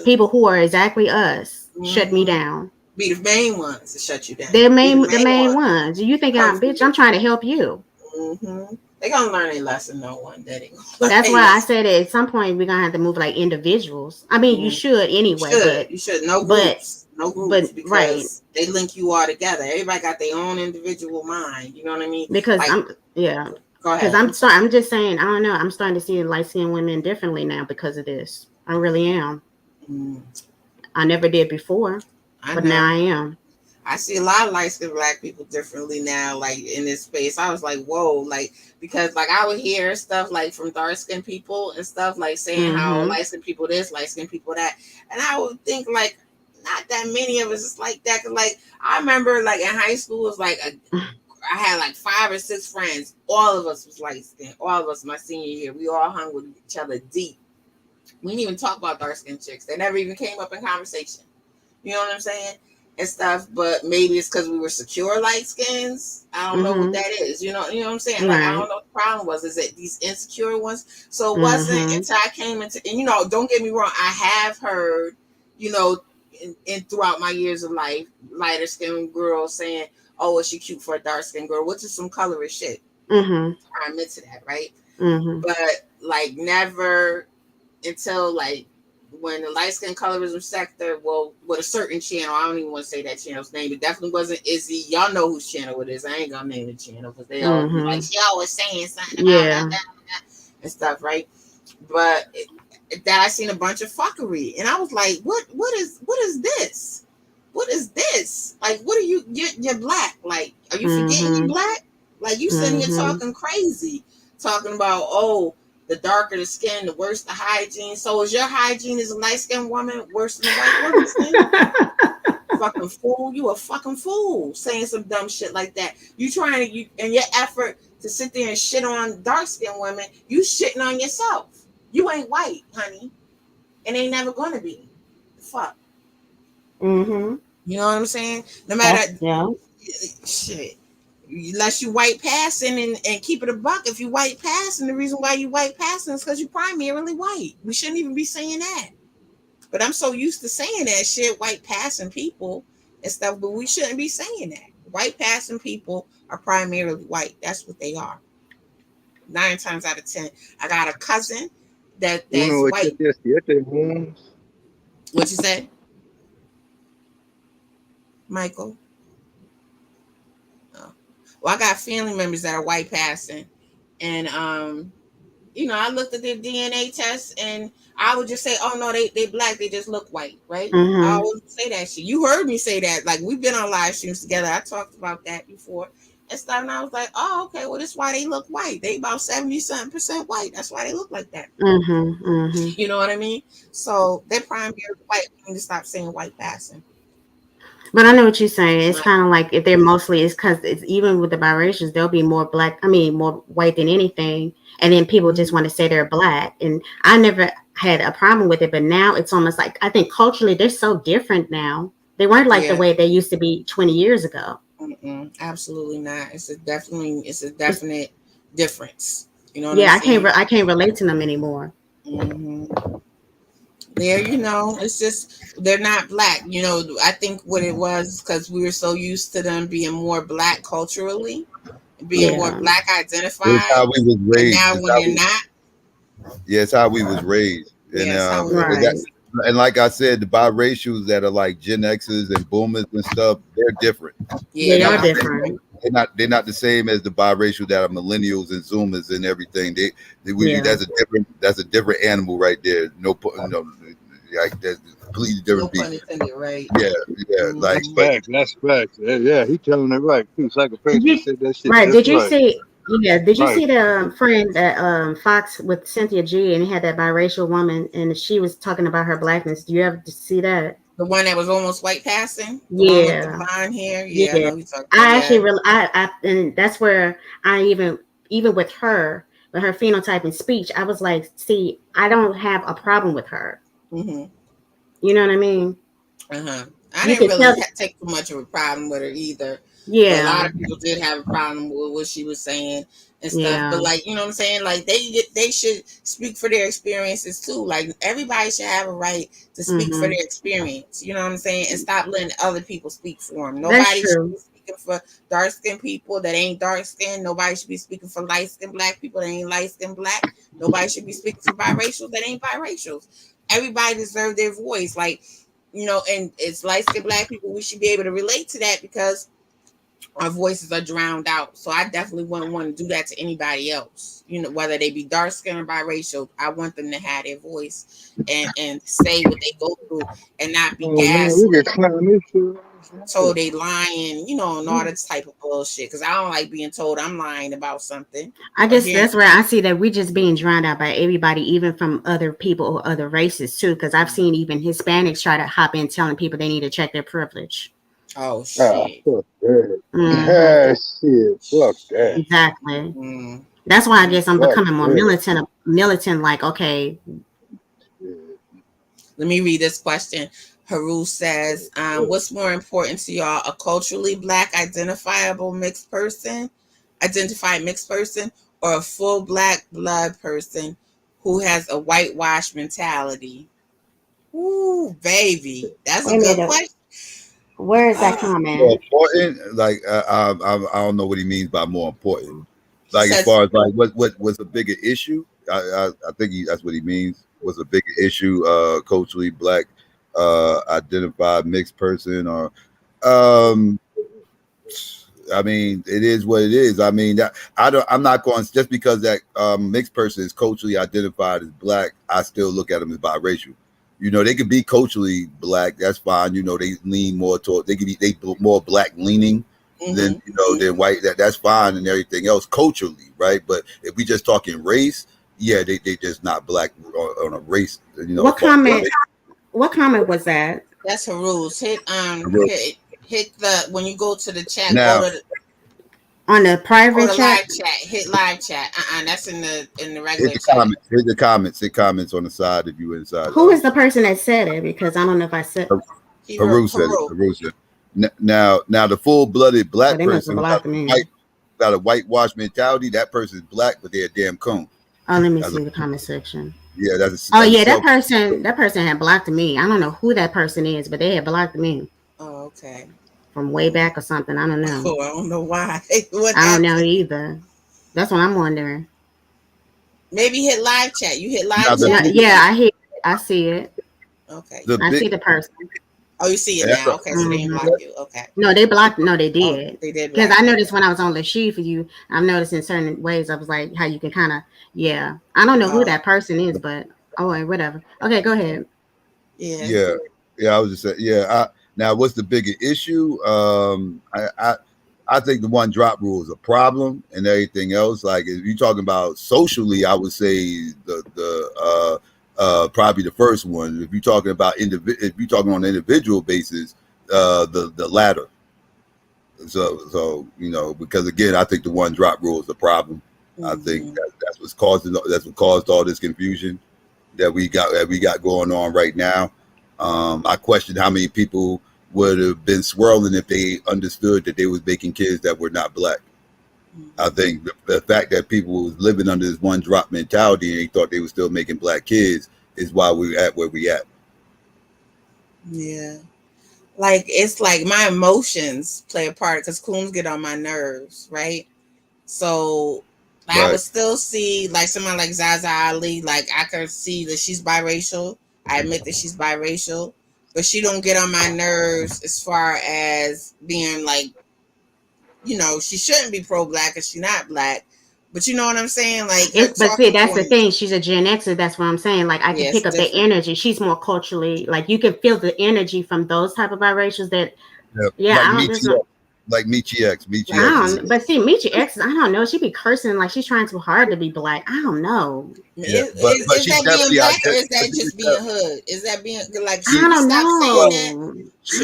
People who are exactly us shut me down. Be the main ones to shut you down. They're the main ones. You think I'm trying to help you? Mm-hmm. They're gonna learn a lesson though one day. That's why I said at some point we're gonna have to move like individuals. I mean, you should anyway. You should. No groups. Because they link you all together. Everybody got their own individual mind. You know what I mean? Because Go ahead. Because I'm just saying. I don't know. I'm starting to see light-skinned women differently now because of this. I really am. I never did before. But now I am. I see a lot of light-skinned Black people differently now, like in this space. I was like, whoa, like, because like I would hear stuff like from dark-skinned people and stuff like saying how light-skinned people this, light-skinned people that. And I would think like not that many of us is like that. Cause like I remember like in high school it was like I had like 5 or 6 friends. All of us was light-skinned. All of us my senior year. We all hung with each other deep. We didn't even talk about dark-skinned chicks. They never even came up in conversation. You know what I'm saying? And stuff, but maybe it's because we were secure light skins. I don't know what that is. You know what I'm saying? Like I don't know what the problem was. Is it these insecure ones? So it wasn't until I came into, and don't get me wrong, I have heard, in throughout my years of life, lighter skinned girls saying, "Oh, is she cute for a dark skinned girl?" Which is some colorist shit. Mm-hmm. I admit to that, right? Mm-hmm. But like never until like when the light skin colorism sector, well, with a certain channel, I don't even want to say that channel's name. It definitely wasn't Izzy. Y'all know whose channel it is. I ain't gonna name the channel because they all be like, she always saying something about that and stuff, right? But that I seen a bunch of fuckery, and I was like, what is this? What is this? Like, what are you? You're black. Like, are you forgetting you're black? Like, you sitting here talking crazy, talking about, oh, the darker the skin, the worse the hygiene. So is your hygiene as a light-skinned woman worse than a white woman's skin? Fucking fool. You a fucking fool saying some dumb shit like that. You trying to, in your effort to sit there and shit on dark-skinned women, you shitting on yourself. You ain't white, honey. And ain't never gonna be. Fuck. Mm-hmm. You know what I'm saying? No matter shit. Unless you white passing and keep it a buck. If you white passing, the reason why you white passing is because you primarily white. We shouldn't even be saying that. But I'm so used to saying that shit, white passing people and stuff, but we shouldn't be saying that. White passing people are primarily white. That's what they are. 9 times out of 10. I got a cousin that's white. What you say? Michael? Oh. Well, I got family members that are white passing. And you know, I looked at their DNA tests and I would just say, oh no, they black, they just look white, right? I always say that shit. You heard me say that. Like, we've been on live streams together. I talked about that before and stuff. And I was like, oh, okay, well, that's why they look white. They about 70-something% white. That's why they look like that. You know what I mean? So they're primarily white. We need to stop saying white passing. But I know what you're saying. It's kind of like if they're mostly, it's because it's even with the biracials, they'll be more black. I mean, more white than anything. And then people just want to say they're black. And I never had a problem with it. But now it's almost like, I think culturally, they're so different now. They weren't like the way they used to be 20 years ago. Absolutely not. It's a definite difference. You know what I'm saying? I can't relate to them anymore. There, you know, it's just they're not black. You know, I think what it was because we were so used to them being more black culturally, being more black identified. It's how we was raised. And now when you're not, it's how we was raised. And like I said, the biracials that are like Gen X's and Boomers and stuff, they're different. They are different. They're not the same as the biracial that are millennials and Zoomers and everything. That's a different animal right there. That's completely different people. Right? Like that's facts. Yeah, he telling it right too. Psychopathy said that shit. Right? Did you see? Yeah, did you see the friend that Fox with Cynthia G and he had that biracial woman and she was talking about her blackness? Do you ever see that? The one that was almost white passing? With the blonde hair? And that's where I even with her, with her phenotype and speech, I was like, see, I don't have a problem with her. You know what I mean? I didn't really take too much of a problem with her either. Yeah, a lot of people did have a problem with what she was saying and stuff. But like, you know what I'm saying? Like they should speak for their experiences too. Like everybody should have a right to speak for their experience. You know what I'm saying? And stop letting other people speak for them. Nobody should be speaking for dark skinned people that ain't dark skinned. Nobody should be speaking for light skinned black people that ain't light skinned black. Nobody should be speaking for biracials that ain't biracials. Everybody deserves their voice. Like, you know, and it's light skinned black people. We should be able to relate to that because our voices are drowned out. So I definitely wouldn't want to do that to anybody else. You know, whether they be dark skinned or biracial, I want them to have their voice and say what they go through and not be gaslit. So they lying, you know, and all that type of bullshit. Because I don't like being told I'm lying about something. I guess that's where I see that we're just being drowned out by everybody, even from other people or other races too. Because I've seen even Hispanics try to hop in telling people they need to check their privilege. Oh shit! Fuck that. Shit, fuck that. Exactly. That's why I guess I'm becoming more militant. Like, okay. Let me read this question. Haru says, "What's more important to y'all: a culturally black identified mixed person, or a full black blood person who has a whitewash mentality?" Ooh, baby, that's a Wait a good minute. question. Where is that More comment? important, like I don't know what he means by more important. Like as Says- far as like what was a bigger issue, I think that's what he means. Was a bigger issue, culturally black, identified mixed person, or I mean, it is what it is. I mean, I'm not going just because that mixed person is culturally identified as black. I still look at them as biracial. You know, they could be culturally black. That's fine. You know, they lean more toward. They more black leaning than than white. That's fine and everything else culturally, right? But if we just talking race, yeah, they just not black on a race. You know, What comment? What comment was that? That's her rules. Hit the when you go to the chat. Now, go to on the private chat. Live chat. Hit live chat. That's in the regular hit the chat. comments. Hit the comments. Hit comments on the side if you inside. Who is the person that said it? Because I don't know if I said. Haru said it. Haru said. Now the full-blooded black person got a whitewash mentality. That person's black, but they're a damn coon. Oh, let me see the comment section. Yeah, that person had blocked me. I don't know who that person is, but they had blocked me. Oh, okay. From way back or something. I don't know. Oh, I don't know why. I don't know either. That's what I'm wondering. Maybe hit live chat. You hit live chat? Yeah, I see it. Okay. I see the person. Oh, you see it now. Okay, so they didn't block you. Okay. No, they blocked. No, they did. Oh, they did. Because I noticed when I was on Lashee for you, I've noticed in certain ways, I was like, how you can kind of, I don't know who that person is, but whatever. Okay, go ahead. Yeah. I was just saying, now, what's the bigger issue? I think the one drop rule is a problem, and everything else. Like if you're talking about socially, I would say the probably the first one. If you're talking about if you're talking on an individual basis, the latter. So because again, I think the one drop rule is a problem. Mm-hmm. I think that's what caused all this confusion that we got going on right now. I question how many people would have been swirling if they understood that they was making kids that were not black. I think the fact that people was living under this one drop mentality and they thought they were still making black kids is why we're at where we at. Yeah. Like, it's like my emotions play a part because coons get on my nerves, right? So I would still see like someone like Zaza Ali, like I could see that she's biracial. I admit that she's biracial, but she don't get on my nerves as far as being like, she shouldn't be pro-black because she's not black. But you know what I'm saying? Like, but see, that's the thing. She's a Gen Xer. That's what I'm saying. Like, I can pick up the energy. She's more culturally, like, you can feel the energy from those type of biracials that, like Michi X. But see, Michi X, I don't know. She be cursing like she's trying too hard to be black. I don't know. Yeah, is that being black or is that just being hood? Is that being like? I don't know.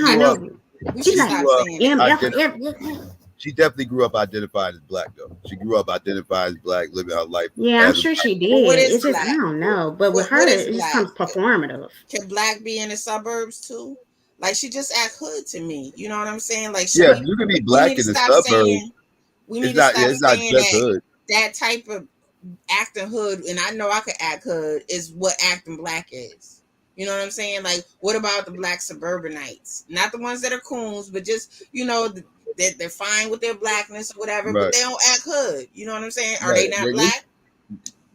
I don't know. We should stop saying that. She definitely grew up identified as black, though. She grew up identified as black, living her life. Yeah, I'm sure she did. It's just, I don't know. But with her, it just comes performative. Can black be in the suburbs too? Like, she just act hood to me. You know what I'm saying? Like, you can be black in the suburbs. We need to stop saying that. That type of acting hood, and I know I could act hood, is what acting black is. You know what I'm saying? Like, what about the black suburbanites? Not the ones that are coons, but just, they're fine with their blackness or whatever, but they don't act hood. You know what I'm saying? Are they not black?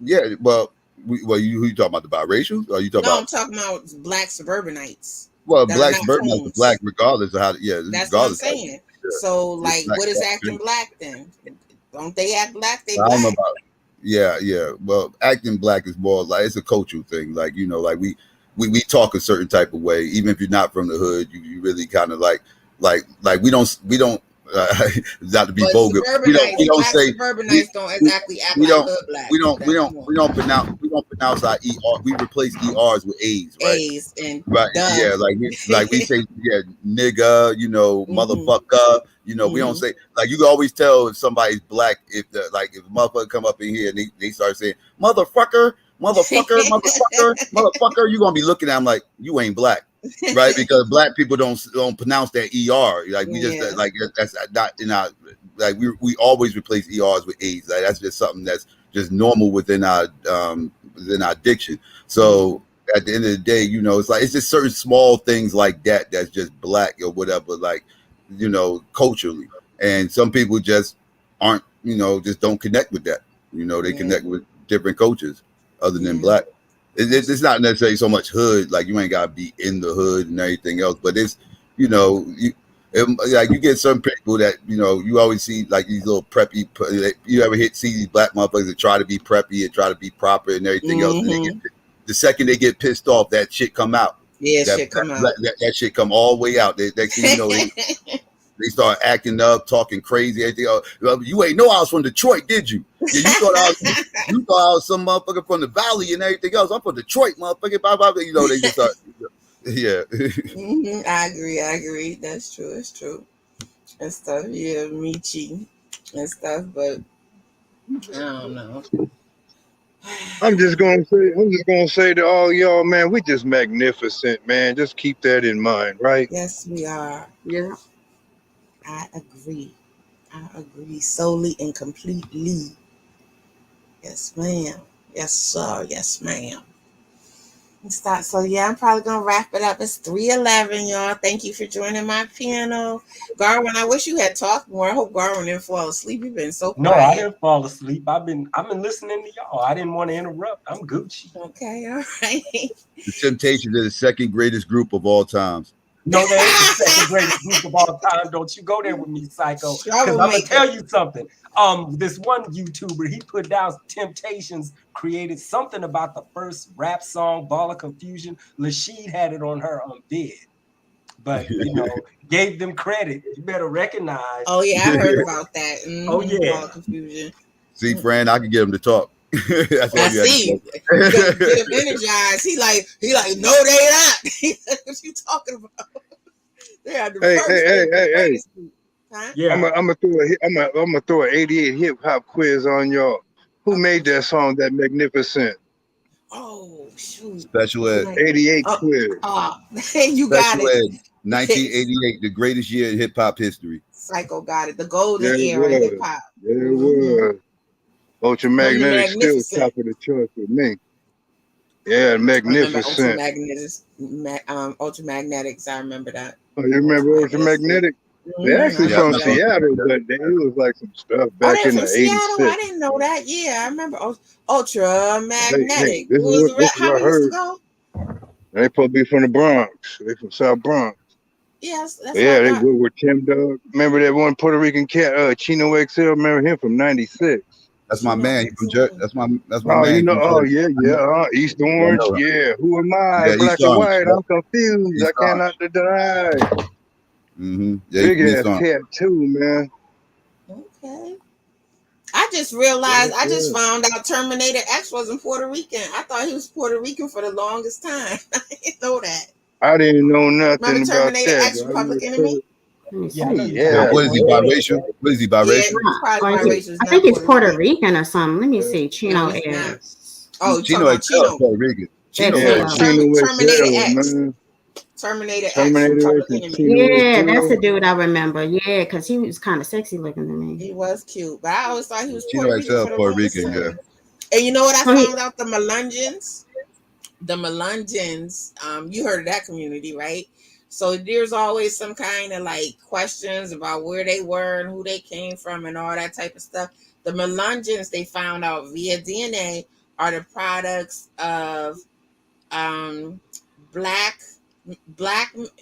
Yeah, well, who you talking about, the biracials? Or you talking about? I'm talking about black suburbanites. Well, black suburbanites are black regardless of how. Yeah, that's what I'm saying. So, like, what is acting black then? Don't they act black? They black. I don't know about. Yeah. Well, acting black is more like it's a cultural thing. Like, like we talk a certain type of way, even if you're not from the hood. You really kind of like we don't. Not to be vulgar, we don't say suburbanites don't exactly act like hood black. We don't pronounce our ER. We replace ERs with A's, right? A's and like we say nigga, motherfucker. We don't say, like, you can always tell if somebody's black if a motherfucker come up in here and they start saying motherfucker, you're gonna be looking at them like you ain't black. Right, because black people don't pronounce that ER. Like we just that's not in our we always replace ERs with A's. Like that's just something that's just normal within our diction. So at the end of the day, you know, it's like it's just certain small things like that that's just black or whatever, like, you know, culturally. And some people just aren't, you know, just don't connect with that. You know, they connect with different cultures other than black. It's not necessarily so much hood, like you ain't gotta be in the hood and everything else, but it's, you know, like you get some people that, you know, you always see like these little preppy. You ever see these black motherfuckers that try to be preppy and try to be proper and everything else. And the second they get pissed off, that shit come out. Yeah, that shit come out. That shit come all the way out. Next thing you know, they start acting up, talking crazy. Everything else. You ain't know I was from Detroit, did you? Yeah, you thought I was some motherfucker from the Valley and everything else. I'm from Detroit, motherfucker. Blah, blah, blah. You know, they just start. Yeah. I agree. That's true. It's true. And stuff. Yeah, Michi and stuff. But I don't know. I'm just gonna say to all y'all, man, we just magnificent, man. Just keep that in mind, right? Yes, we are. Yeah. I agree solely and completely. Yes, ma'am. Yes, sir. Yes, ma'am. Stop. So yeah, I'm probably gonna wrap it up. It's 3:11, y'all. Thank you for joining my panel, Garwin. I wish you had talked more. I hope Garwin didn't fall asleep. You've been so quiet. No, I didn't fall asleep. I've been listening to y'all. I didn't want to interrupt. I'm Gucci. Okay, all right. The Temptations are the second greatest group of all times. No, that ain't the second greatest group of all time. Don't you go there with me, Psycho. Because I'm gonna tell you something. This one YouTuber, he put down Temptations created something about the first rap song, Ball of Confusion. Lashid had it on her vid, but you know, gave them credit. You better recognize. Oh yeah, I heard about that. Oh yeah, Ball of Confusion. See, Fran, I can get him to talk. That's I see. Get him energized. He like, no, they not. What you talking about? They are the Hey. Huh? Yeah. I'm gonna throw an 88 hip hop quiz on y'all. Who made that song, That Magnificent? Oh shoot. Special Ed. 88 quiz. You got Special it. Ed. 1988, the greatest year in hip hop history. Psycho got it. The golden era of hip hop. There it was. Ultramagnetic still top of the charts with me. Yeah, Magnificent. Ultramagnetics, I remember that. Oh, you remember Ultramagnetic? They're actually from Seattle, but it was like some stuff back in the 86. I didn't know that. Yeah, I remember Ultramagnetic. Hey, this is what I heard. They supposed to be from the Bronx. They from South Bronx. Yes, that's they were with Tim Dog. Remember that one Puerto Rican cat, Chino XL? Remember him from '96? That's my man. He from Jersey. That's my man. You know, East Orange. Yeah. Who am I? Yeah, Black and white. I'm confused. East I cannot deny. Yeah, big ass cat too, man. Okay. I just realized. I just found out Terminator X wasn't Puerto Rican. I thought he was Puerto Rican for the longest time. I didn't know that. I didn't know nothing Remember about Terminator that. X, Public Enemy? Yeah. What is he biracial? What is he biracial? I think it's Puerto Rican or something. Let me see. Chino X. Oh, Chino X Puerto Rican. Terminator X. Terminator X. Yeah, that's the dude I remember. Yeah, because he was kind of sexy looking to me. He was cute, but I always thought he was Puerto Rican. Yeah. And you know what I found out? The Melungeons. You heard of that community, right? So there's always some kind of like questions about where they were and who they came from and all that type of stuff. The Melungeons, they found out via DNA, are the products of black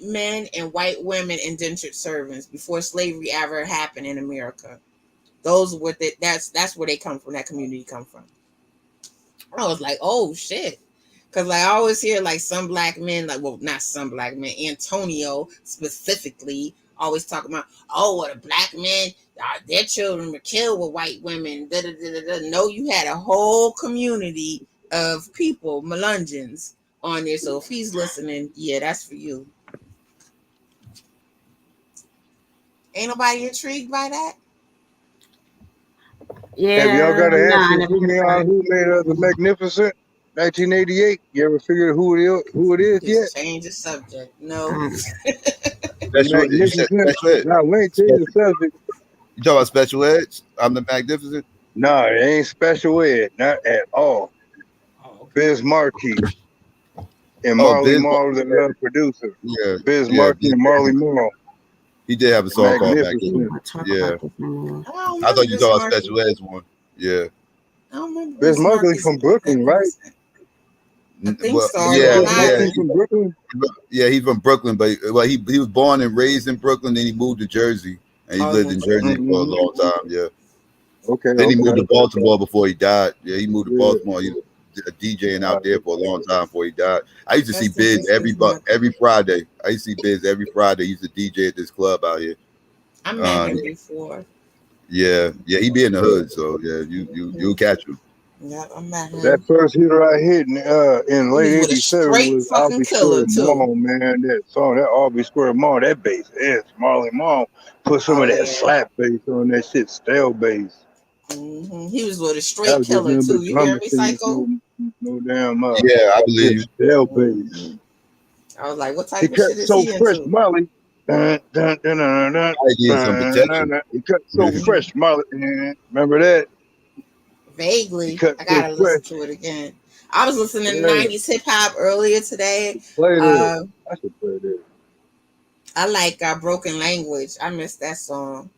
men and white women indentured servants before slavery ever happened in America. Those were that's where they come from. That community come from. I was like, oh shit. Because like, I always hear like some black men, not some black men, Antonio specifically, always talking about, the black men, their children were killed with white women. No, you had a whole community of people, Melungeons, on there. So if he's listening, yeah, that's for you. Ain't nobody intrigued by that? Yeah. Have y'all got an answer who made the Magnificent? 1988. You ever figured who it is yet? Change the subject. No. Special Ed. No, we ain't changing the subject. You talking about Special Ed? I'm the Magnificent? No, it ain't Special Ed. Not at all. Biz Markie. And Oh, Marley Biz Marl, the producer. Yeah, Biz yeah. Markie and Marley Marl. He did have a song called Back Magnificent. Then. We'll talk Yeah. about this in a minute. I don't I thought remember you Biz saw a Markie. special ed one. Yeah. I don't remember Biz Biz Markie Markie's from Brooklyn, right? I think Well, so. yeah, Biz yeah. Markie from Brooklyn. Yeah, he's from Brooklyn, but well, he was born and raised in Brooklyn. Then he moved to Jersey, and he Oh, lived in Jersey for a Mhm. long time. Yeah. Okay. Then he moved to Okay. Baltimore before he died. Yeah, he moved to Yeah. Baltimore. He was DJing out there for a long time before he died. I used to see Rest in Biz peace, Biz Markie. every Friday. I used to see Biz every Friday. He used to DJ at this club out here. I met him before. Yeah, he be in the hood, so yeah, you'll catch him. Yeah, I met him. That first hitter I hit in He was late with a '87 straight was fucking Albee killer, Square too. Mall, man. That song, that Albee Square Mall, that bass is Marley Marl. Put some Oh, of that yeah. slap bass on that shit, stale bass. He was with a That straight was just killer, nothing too. but You hear drum me, machines, Psycho? no damn Yeah, I believe you. stale bass. I was like, what type He of cut shit is so he fresh, into? Marley. Dun, dun, dun, dun, dun, I did some dun, potential. dun. He cut so fresh, Marley. Remember that? Vaguely. He cut I gotta so listen fresh. to it again. I was listening to Yeah. 90s hip hop earlier today. Play this. Uh, I should play this. I like Broken Language. I miss that song.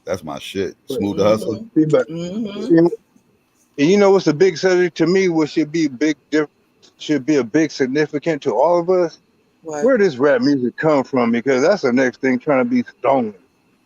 That's my shit. Smooth the Hustler. See, but Mm-hmm. and you know what's the big subject to me? What should be a big significant to all of us? What? Where does rap music come from? Because that's the next thing trying to be stolen.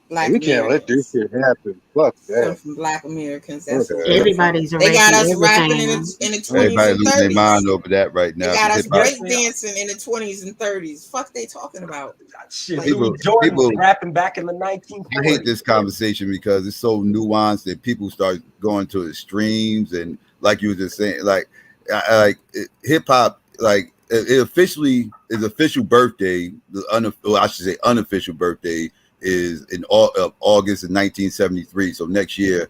Black We can't let this Americans. shit happen. Fuck Come that. from Black Americans. That's Okay. what we're from. Everybody's They got us erasing rapping in everything. the 20s Everybody and losing their 30s. mind over that right They now. got us Hip hop. break dancing in the 20s and 30s. Fuck they talking about? Shit, Like, Louis Jordan was people- rapping back in the 1940s. I hate this conversation because it's so nuanced that people start going to extremes, and like you were just saying, hip hop, like it officially is official birthday. I should say unofficial birthday is in August of 1973. So next year,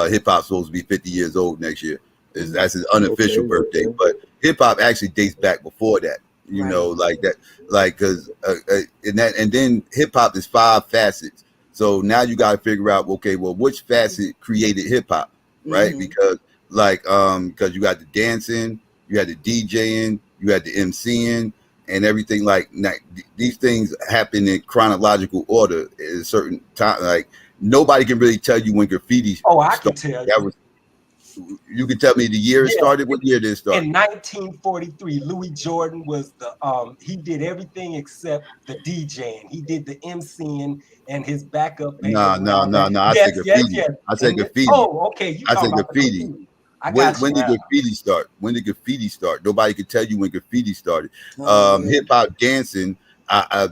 hip hop's supposed to be 50 years old next year. That's his unofficial birthday, but hip hop actually dates back before that. You know, like that, like because and then hip hop is 5 facets. So now you got to figure out, okay, well, which facet created hip hop, right? Because because you got the dancing, you had the DJing, you had the MCing, and everything. Like these things happen in chronological order at a certain time. Like nobody can really tell you when graffiti. Oh, I can tell you. You can tell me the year it started. What year did it start? In 1943, Louis Jordan was he did everything except the DJing. He did the MCing and his backup. No. I said graffiti. I said graffiti. Oh, okay. I said graffiti. When did graffiti start? When did graffiti start? Nobody can tell you when graffiti started. Hip hop dancing. I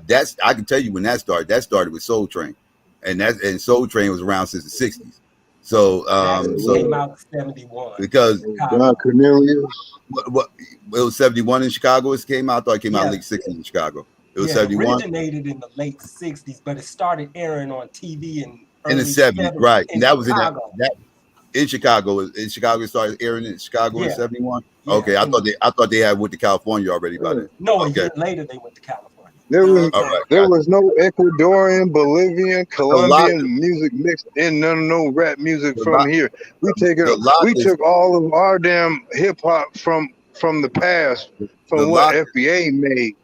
can tell you when that started. That started with Soul Train, and Soul Train was around since the 60s. So came out in 71 because Cornelius. What it was 71 in Chicago. It came out. I thought it came out late 60s in Chicago. It was 71. Originated in the late 60s, but it started airing on TV in the 70s, right? And that was Chicago. in Chicago. In Chicago, it started airing in Chicago in 71. Yeah. Okay, I thought they had went to California already by then. No, a okay. year later they went to California. There was no Ecuadorian, Bolivian, Colombian music mixed in. None of no rap music from here. We took all of our damn hip hop from the past, from what FBA made.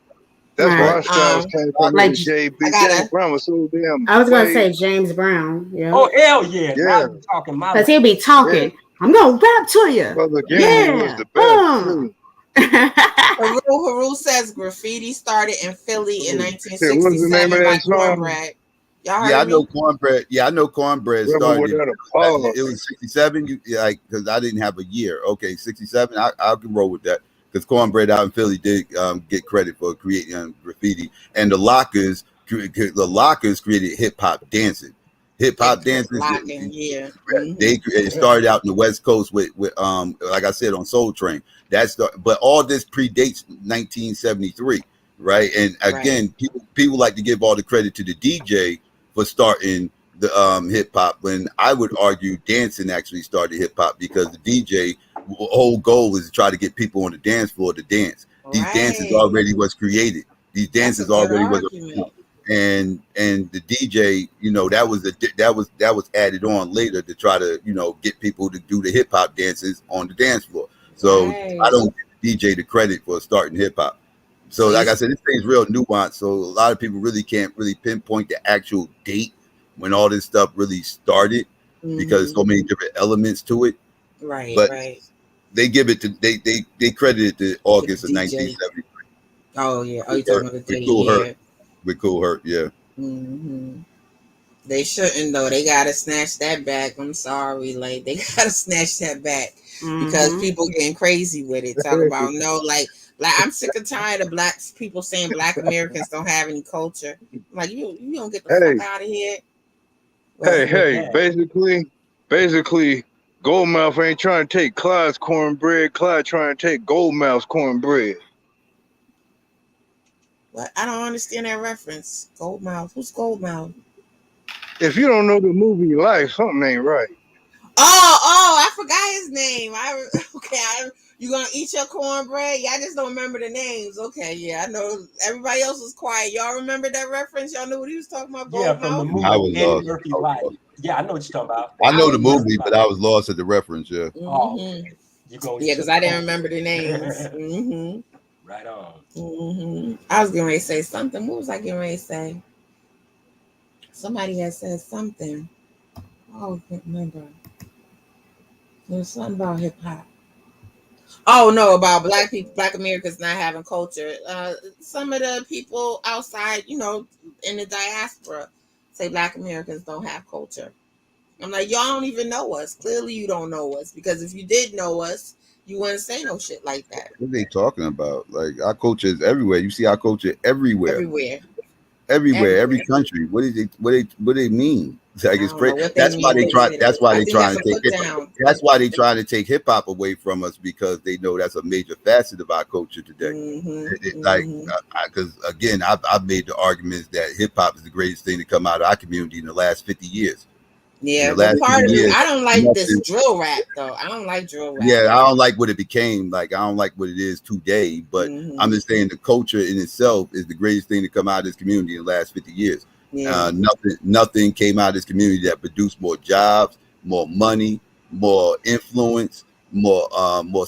That's where our styles came from. Like JB James Brown was so damn. I was gonna say James Brown. Yeah. Oh hell yeah! Now you're talking my. Because he'll be talking. Yeah. I'm gonna rap to you. Brother Gang was the best. Haru says graffiti started in Philly in 1967 What's the name of by that song? Cornbread. Y'all heard I know me? Cornbread. Yeah, I know Cornbread started. It was 67. Like because I didn't have a year. Okay, 67. I can roll with that because Cornbread out in Philly did get credit for creating graffiti, and the Lockers created hip hop dancing. Hip hop dancing. They started out in the West Coast with like I said on Soul Train. But all this predates 1973, right? And again, people like to give all the credit to the DJ for starting the hip hop, when I would argue dancing actually started hip hop, because the DJ whole goal is to try to get people on the dance floor to dance. These dances already was created. These dances already was. And the DJ, you know, that was added on later to try to, you know, get people to do the hip hop dances on the dance floor. So I don't give the DJ the credit for starting hip hop. So like I said, this thing's real nuanced. So a lot of people really can't really pinpoint the actual date when all this stuff really started because so many different elements to it. Right, but right. They give it to they credit it to August of 1973. Oh yeah. Oh, you talking about the Cool day? Herc. With Kool Herc, yeah. They shouldn't though. They gotta snatch that back. I'm sorry, like they gotta snatch that back because people getting crazy with it. Talk about no, like I'm sick and tired of black people saying Black Americans don't have any culture. I'm like you don't get the fuck out of here. Hey, basically, Goldmouth ain't trying to take Clyde's cornbread. Clyde trying to take Goldmouth's cornbread. What? I don't understand that reference. Goldmouth. Who's Goldmouth? If you don't know the movie Life, something ain't right. Oh, I forgot his name. You gonna eat your cornbread? Yeah, I just don't remember the names. Okay, yeah, I know everybody else was quiet. Y'all remember that reference? Y'all knew what he was talking about? Yeah, from the movie Eddie Murphy Life. Yeah, I know what you're talking about. I know the movie, but I was lost at the reference. Yeah. Oh, okay. Because I didn't remember the names. Right on. I was getting ready to say something. What was I getting ready to say? Somebody had said something. Oh, I can't remember. There was something about hip hop. Oh no, about black people, Black Americans not having culture. Some of the people outside, in the diaspora, say Black Americans don't have culture. I'm like, y'all don't even know us. Clearly, you don't know us because if you did know us, you wouldn't say no shit like that. What are they talking about? Like our culture is everywhere. You see our culture everywhere. Every country. What do they mean? Like it's crazy. That's why they try. That's why they trying to take. That's why they trying to take hip hop away from us because they know that's a major facet of our culture today. Because again, I've made the arguments that hip hop is the greatest thing to come out of our community in the last 50 years. Yeah, but part of it, I don't like this drill rap though. I don't like drill rap. Yeah, I don't like what it became. Like I don't like what it is today. But I'm just saying the culture in itself is the greatest thing to come out of this community in the last 50 years. Yeah. Nothing came out of this community that produced more jobs, more money, more influence, more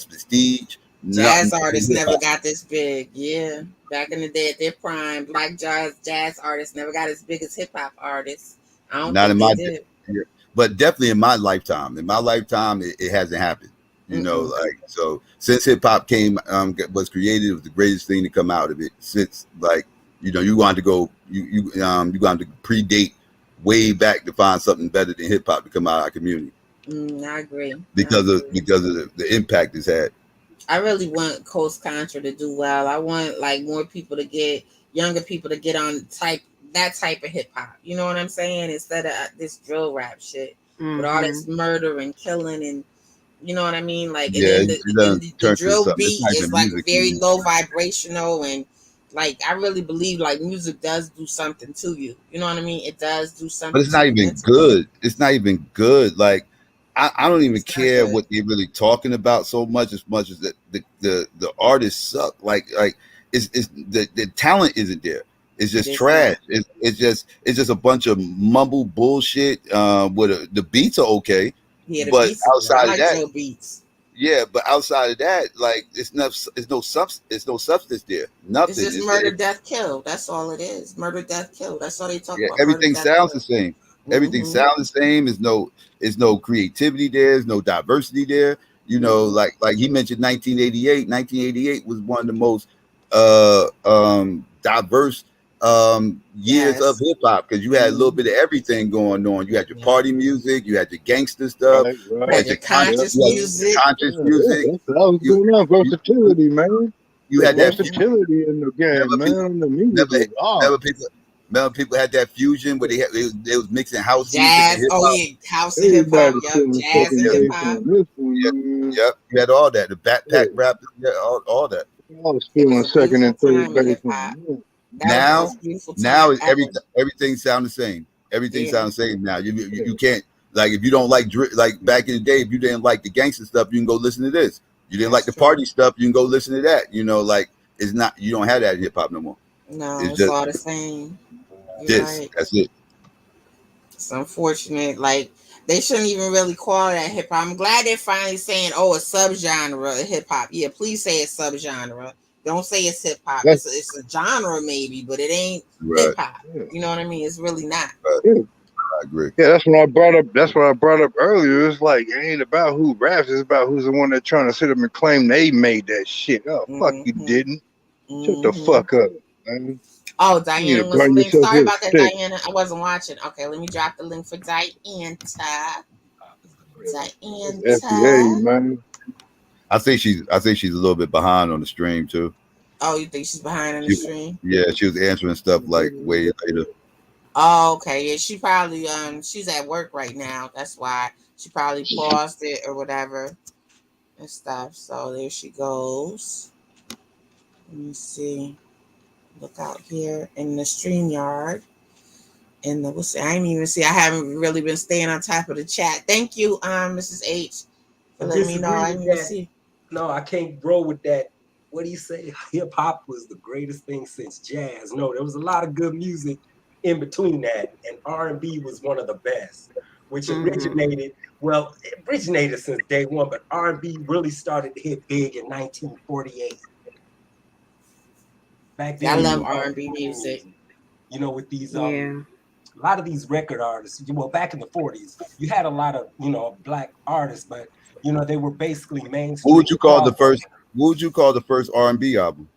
prestige. Jazz artists never got this big. Yeah, back in the day at their prime, black jazz artists never got as big as hip hop artists. I don't think they did. But definitely in my lifetime. In my lifetime, it hasn't happened. Like so since hip hop was created, it was the greatest thing to come out of it. Since you wanted to go, you wanted to predate way back to find something better than hip hop to come out of our community. I agree. Because of the impact it's had. I really want Coast Contra to do well. I want more people to younger people to get on that type of hip hop. You know what I'm saying? Instead of this drill rap shit with all this murder and killing and you know what I mean? The drill beat is very low vibrational and I really believe music does do something to you. You know what I mean? It does do something. But it's not even good. It's not even good. Like I don't even care what they're really talking about so much as the artists suck. It's the talent isn't there. It's just trash. It's just a bunch of mumble bullshit. With the beats are okay, but outside of that, beats. Yeah, but outside of that, it's no substance there. Nothing. It's just murder, death, kill. That's all it is. Murder, death, kill. That's all they talk about. Everything sounds the same. Everything sounds the same. There's no creativity there. There's no diversity there. Like he mentioned 1988. 1988 was one of the most diverse years of hip hop because you had a little bit of everything going on. You had your party music, you had your gangster stuff, you had your conscious music. That was going on. Versatility, man. You had that versatility in the game, man. The music. Remember people had that fusion where they was mixing house jazz, music. House and hip hop, jazz and hip hop. Yep, you had all that. The backpack rap, all that. I was feeling second and third base. Now everything sounds the same. Everything sounds the same now. You can't if you don't like back in the day, if you didn't like the gangster stuff, you can go listen to this. You didn't like the party stuff, you can go listen to that. It's not you don't have that in hip hop no more. No, it's all the same. That's it. It's unfortunate. They shouldn't even really call that hip hop. I'm glad they're finally saying, a subgenre of hip hop. Yeah, please say it's subgenre. Don't say it's hip hop. That's- It's a genre maybe, but it ain't Right. hip hop. You know what I mean? It's really not. I agree. Yeah, that's what I brought up. That's what I brought up earlier. It's like it ain't about who raps. It's about who's the one that's trying to sit up and claim they made that shit. Oh, fuck, you didn't. Shut the fuck up, man. Oh, You Diana need to was burn link. yourself Sorry with about that, stick. Diana. I wasn't watching. Okay, let me drop the link for Diana. FBA, man. I think she's a little bit behind on the stream too. Oh, you think she's behind on the stream? Yeah, she was answering stuff like way later. Oh, okay. Yeah, she probably she's at work right now. That's why she probably paused it or whatever and stuff. So there she goes. Let me see. Look out here in the StreamYard. And the I didn't even see. I haven't really been staying on top of the chat. Thank you, Mrs. H, for letting me know. I didn't even see. No, I can't roll with that. What do you say? Hip hop was the greatest thing since jazz. No, there was a lot of good music in between that, and R&B was one of the best, which originated since day one, but R&B really started to hit big in 1948. Back then, I love R&B music. You know, with these Yeah. a lot of these record artists, well, back in the 40s, you had a lot of, black artists, but, they were basically mainstream. What would you call the first R&B album?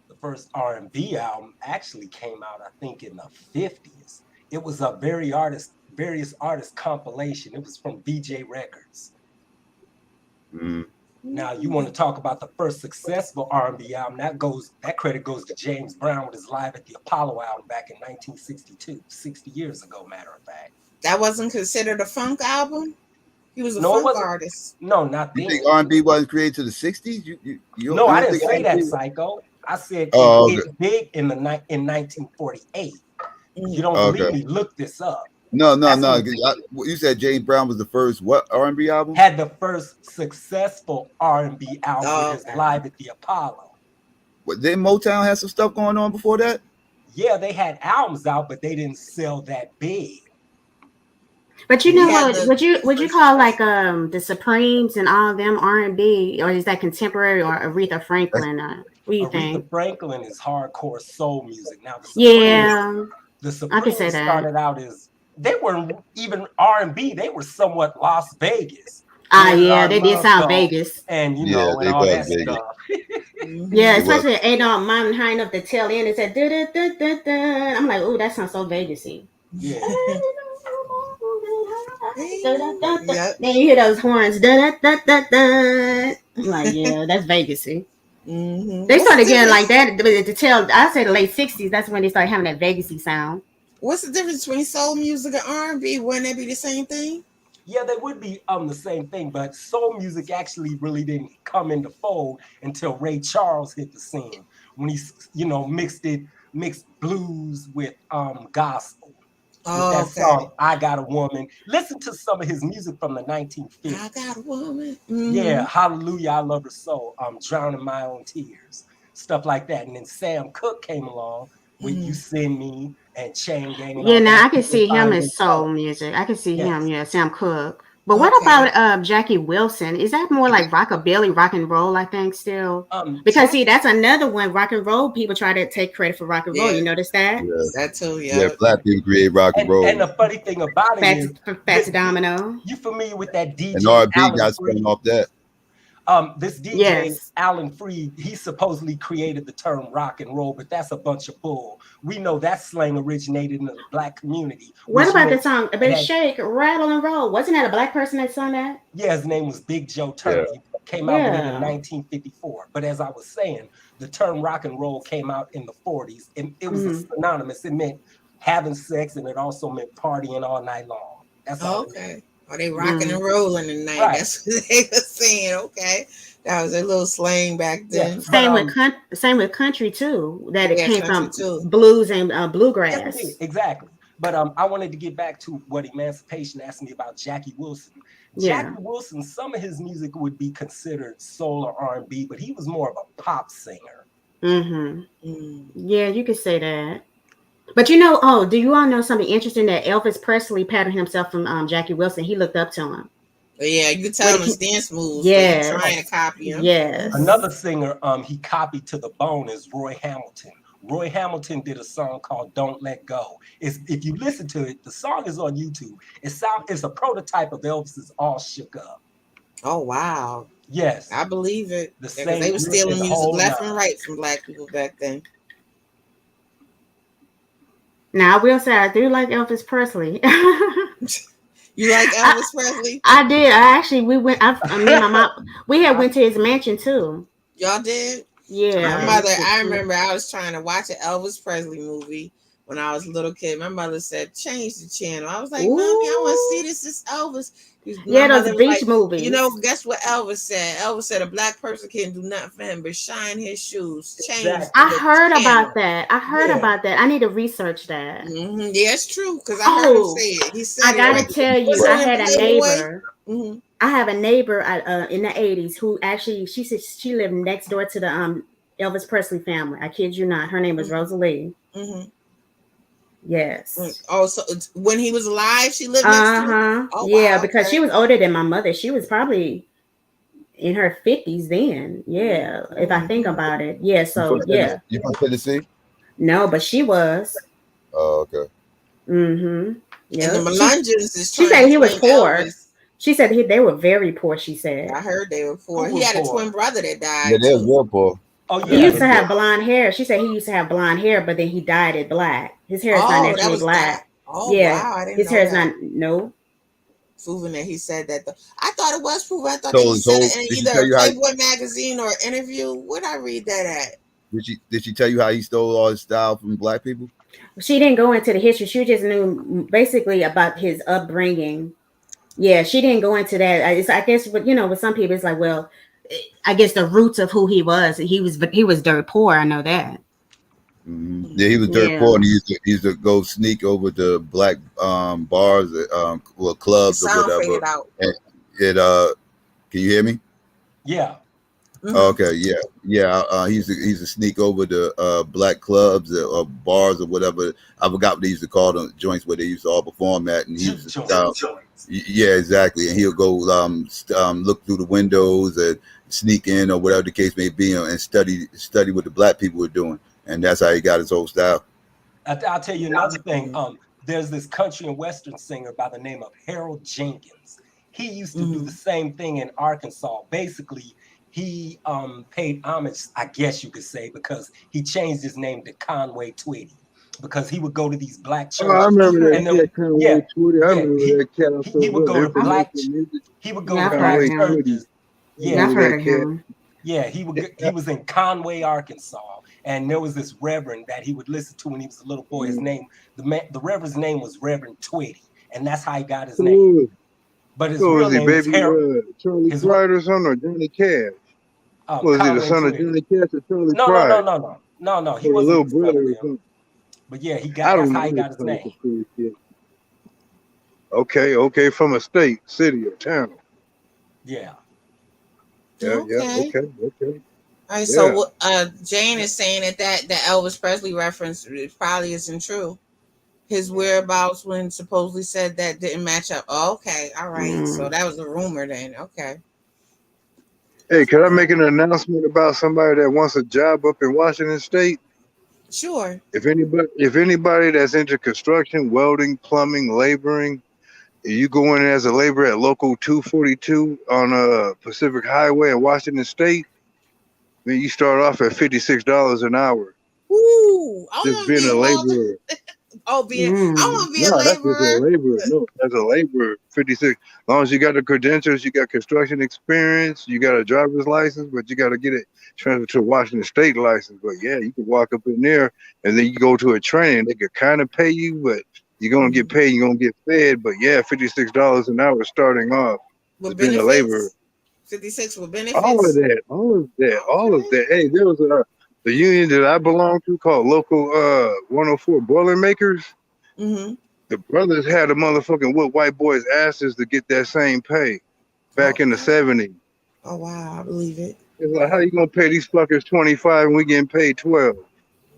The first R&B album actually came out, I think, in the 50s. It was a various artist compilation. It was from BJ Records. Now, you want to talk about the first successful R&B album, that credit goes to James Brown with his Live at the Apollo album back in 1962, 60 years ago, matter of fact. That wasn't considered a funk album? He was a funk artist. No, not then. You think R&B wasn't created to the 60s? No, I didn't say that, Psycho. I said it's big in 1948. You don't believe me? Look this up. No. You said James Brown was the first what R&B album? Had the first successful R&B album with his Live at the Apollo. What, didn't Motown have some stuff going on before that? Yeah, they had albums out, but they didn't sell that big. But you know what? Would you call like the Supremes and all of them R&B, or is that contemporary, or Aretha Franklin? What do you think? Aretha Franklin is hardcore soul music. Now, the Supremes I can say that. Started out as they weren't even R&B. They were somewhat Las Vegas. They did sound Vegas, and and all that stuff. Yeah, especially it ain't all mountain high enough to tell in. It said da da da da da. I'm like, oh, that sounds so Vegasy. Yeah. Then you hear those horns. Da, da, da, da, da. I'm like, yeah, that's Vegasy. They started getting like that to tell. I say the late 60s. That's when they started having that Vegasy sound. What's the difference between soul music and R&B? Wouldn't that be the same thing? Yeah, they would be the same thing, but soul music actually really didn't come into fold until Ray Charles hit the scene when he, mixed blues with gospel. That song, I Got a Woman. Listen to some of his music from the 1950s. I Got a Woman. Yeah, Hallelujah, I Love Her So. Drowning My Own Tears. Stuff like that. And then Sam Cooke came along with You Send Me and Chain Gang. Yeah, now I can see him in soul music. I can see him, Sam Cooke. But what about Jackie Wilson? Is that more like rockabilly, rock and roll, I think, still? Because, see, that's another one. Rock and roll, people try to take credit for rock and roll. You notice that? Yeah. That too, Yeah, black people create rock and roll. And the funny thing about it is... Fats Domino. You familiar with that DJ? And R&B got spun off that. This DJ, Alan Freed, he supposedly created the term rock and roll, but that's a bunch of bull. We know that slang originated in the black community. What about the song, Shake, Rattle and Roll? Wasn't that a black person that sung that? Yeah, his name was Big Joe Turner. He came out with it in 1954. But as I was saying, the term rock and roll came out in the 40s, and it was synonymous. It meant having sex, and it also meant partying all night long. That's all. Okay. Are they rocking and rolling tonight? Right. That's what they were saying. Okay, that was a little slang back then. Same with country too. That it came from too. Blues and bluegrass. Exactly. But I wanted to get back to what Emancipation asked me about Jackie Wilson. Jackie Wilson, some of his music would be considered soul or R&B, but he was more of a pop singer. Yeah, you could say that. But do you all know something interesting that Elvis Presley patterned himself from Jackie Wilson? He looked up to him. But yeah, you can tell When him his dance moves. Yes. But trying to copy him. Yes. Another singer he copied to the bone is Roy Hamilton. Roy Hamilton did a song called "Don't Let Go." If you listen to it, the song is on YouTube. It's a prototype of Elvis's "All Shook Up." Oh wow. Yes, I believe it. the Because same. they were stealing the music whole left nine. and right from black people back then. Now I will say I do like Elvis Presley. You like Elvis Presley? I did. We went. Me and my mom. We had went to his mansion too. Y'all did? Yeah. My mother, I remember I was trying to watch an Elvis Presley movie when I was a little kid. My mother said, change the channel. I was like, Mommy, I want to see this. This Elvis. Yeah, those beach movies. You know, guess what Elvis said? Elvis said a black person can't do nothing for him but shine his shoes. Change. Exactly. I heard about that. I need to research that. Mm-hmm. Yeah, it's true because I heard him say it. He said I gotta tell you, I had a neighbor. Mm-hmm. I have a neighbor in the 80s who actually, she said she lived next door to the Elvis Presley family. I kid you not. Her name was Rosalie. Mm-hmm. Yes. Oh, so when he was alive, she lived next to him? Oh, yeah, wow, because she was older than my mother. She was probably in her 50s then. Yeah, if I think about it. Yeah, so yeah. You from Tennessee? No, but she was. Oh, okay. Mm-hmm. Yeah. And the Melungeons is she said he was poor. Elvis. She said they were very poor, she said. I heard they were poor. He had a twin brother that died. Yeah, they were real poor. Oh, He used to have blonde hair. She said he used to have blonde hair, but then he dyed it black. His hair is not naturally black. Oh, yeah. Wow. I didn't his know hair is that. no. Proven that he said that. I thought it was proven. I thought So- that he said so it did in she tell either you how- Playboy magazine or interview. Where'd I read that at? Did she tell you how he stole all his style from black people? She didn't go into the history. She just knew basically about his upbringing. Yeah, she didn't go into that. I guess, but with some people, it's like, well, I guess the roots of who he was. He was dirt poor. I know that. Mm-hmm. Yeah, he was dirt poor, and he used to go sneak over to black bars, clubs or whatever. And it can you hear me? Yeah. Mm-hmm. Okay, yeah. He used to sneak over to black clubs or bars or whatever. I forgot what they used to call them, joints where they used to all perform at, and he used to yeah, exactly. And he'll go look through the windows and sneak in or whatever the case may be, and study what the black people were doing, and that's how he got his whole style. I'll tell you another thing. There's this country and western singer by the name of Harold Jenkins. He used to do the same thing in Arkansas. Basically, he paid homage, I guess you could say, because he changed his name to Conway Twitty. Because he would go to these black churches. Oh, I remember that. And he would go to black. He would go to black churches. Yeah, I've heard of him. Yeah, he was in Conway, Arkansas, and there was this reverend that he would listen to when he was a little boy. His name, the reverend's name was Reverend Twitty, and that's how he got his name. But his real name was Harold. Charlie Pride or son or Johnny Cash? Was he the son of Johnny Cash or Charlie Pride? No. He was a little brother or something. But yeah, that's how he got his name. Okay, from a state, city, or town. Yeah. Okay. All right, so Jane is saying that Elvis Presley reference probably isn't true. His whereabouts when supposedly said that didn't match up. Oh, okay, all right. So that was a rumor then. Okay. Hey, can I make an announcement about somebody that wants a job up in Washington State? Sure. If anybody that's into construction, welding, plumbing, laboring, you go in as a laborer at Local 242 on Pacific Highway in Washington State, then you start off at $56 an hour. Ooh, just being a laborer. I want to be a laborer. That's just a laborer. No, as a laborer, 56. As long as you got the credentials, you got construction experience, you got a driver's license, but you got to get it transferred to a Washington State license. But yeah, you can walk up in there and then you go to a training. They could kind of pay you, but you're going to get paid, you're going to get fed. But yeah, $56 an hour starting off. With being a laborer. 56 with benefits. All of that. Hey, there was the union that I belong to called Local 104 Boilermakers. Mm-hmm. The brothers had a motherfucking whip white boys' asses to get that same pay back in the 70s. Oh wow, I believe it. It's like, how you gonna pay these fuckers 25 and we getting paid 12?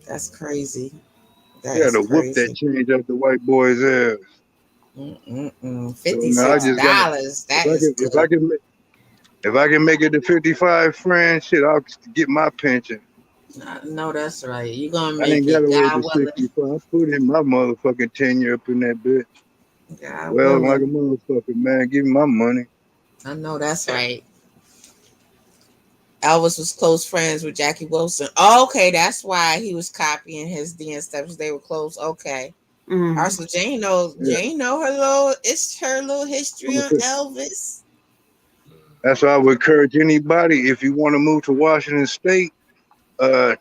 That's crazy. Yeah, to whoop that change up the white boys' ass. $56. So now I just got That is good. if I can make it to 55, friend, shit, I'll get my pension. I know that's right. You're gonna I make ain't gotta it, wait God to willing. 65. I put in my motherfucking tenure up in that bitch. God Well, like a willing. motherfucker, man. Give me my money. I know that's right. Elvis was close friends with Jackie Wilson. Oh, okay, that's why he was copying his dance steps. They were close. Okay. Also, Jane know it's her little history on Elvis. That's why I would encourage anybody, if you want to move to Washington State,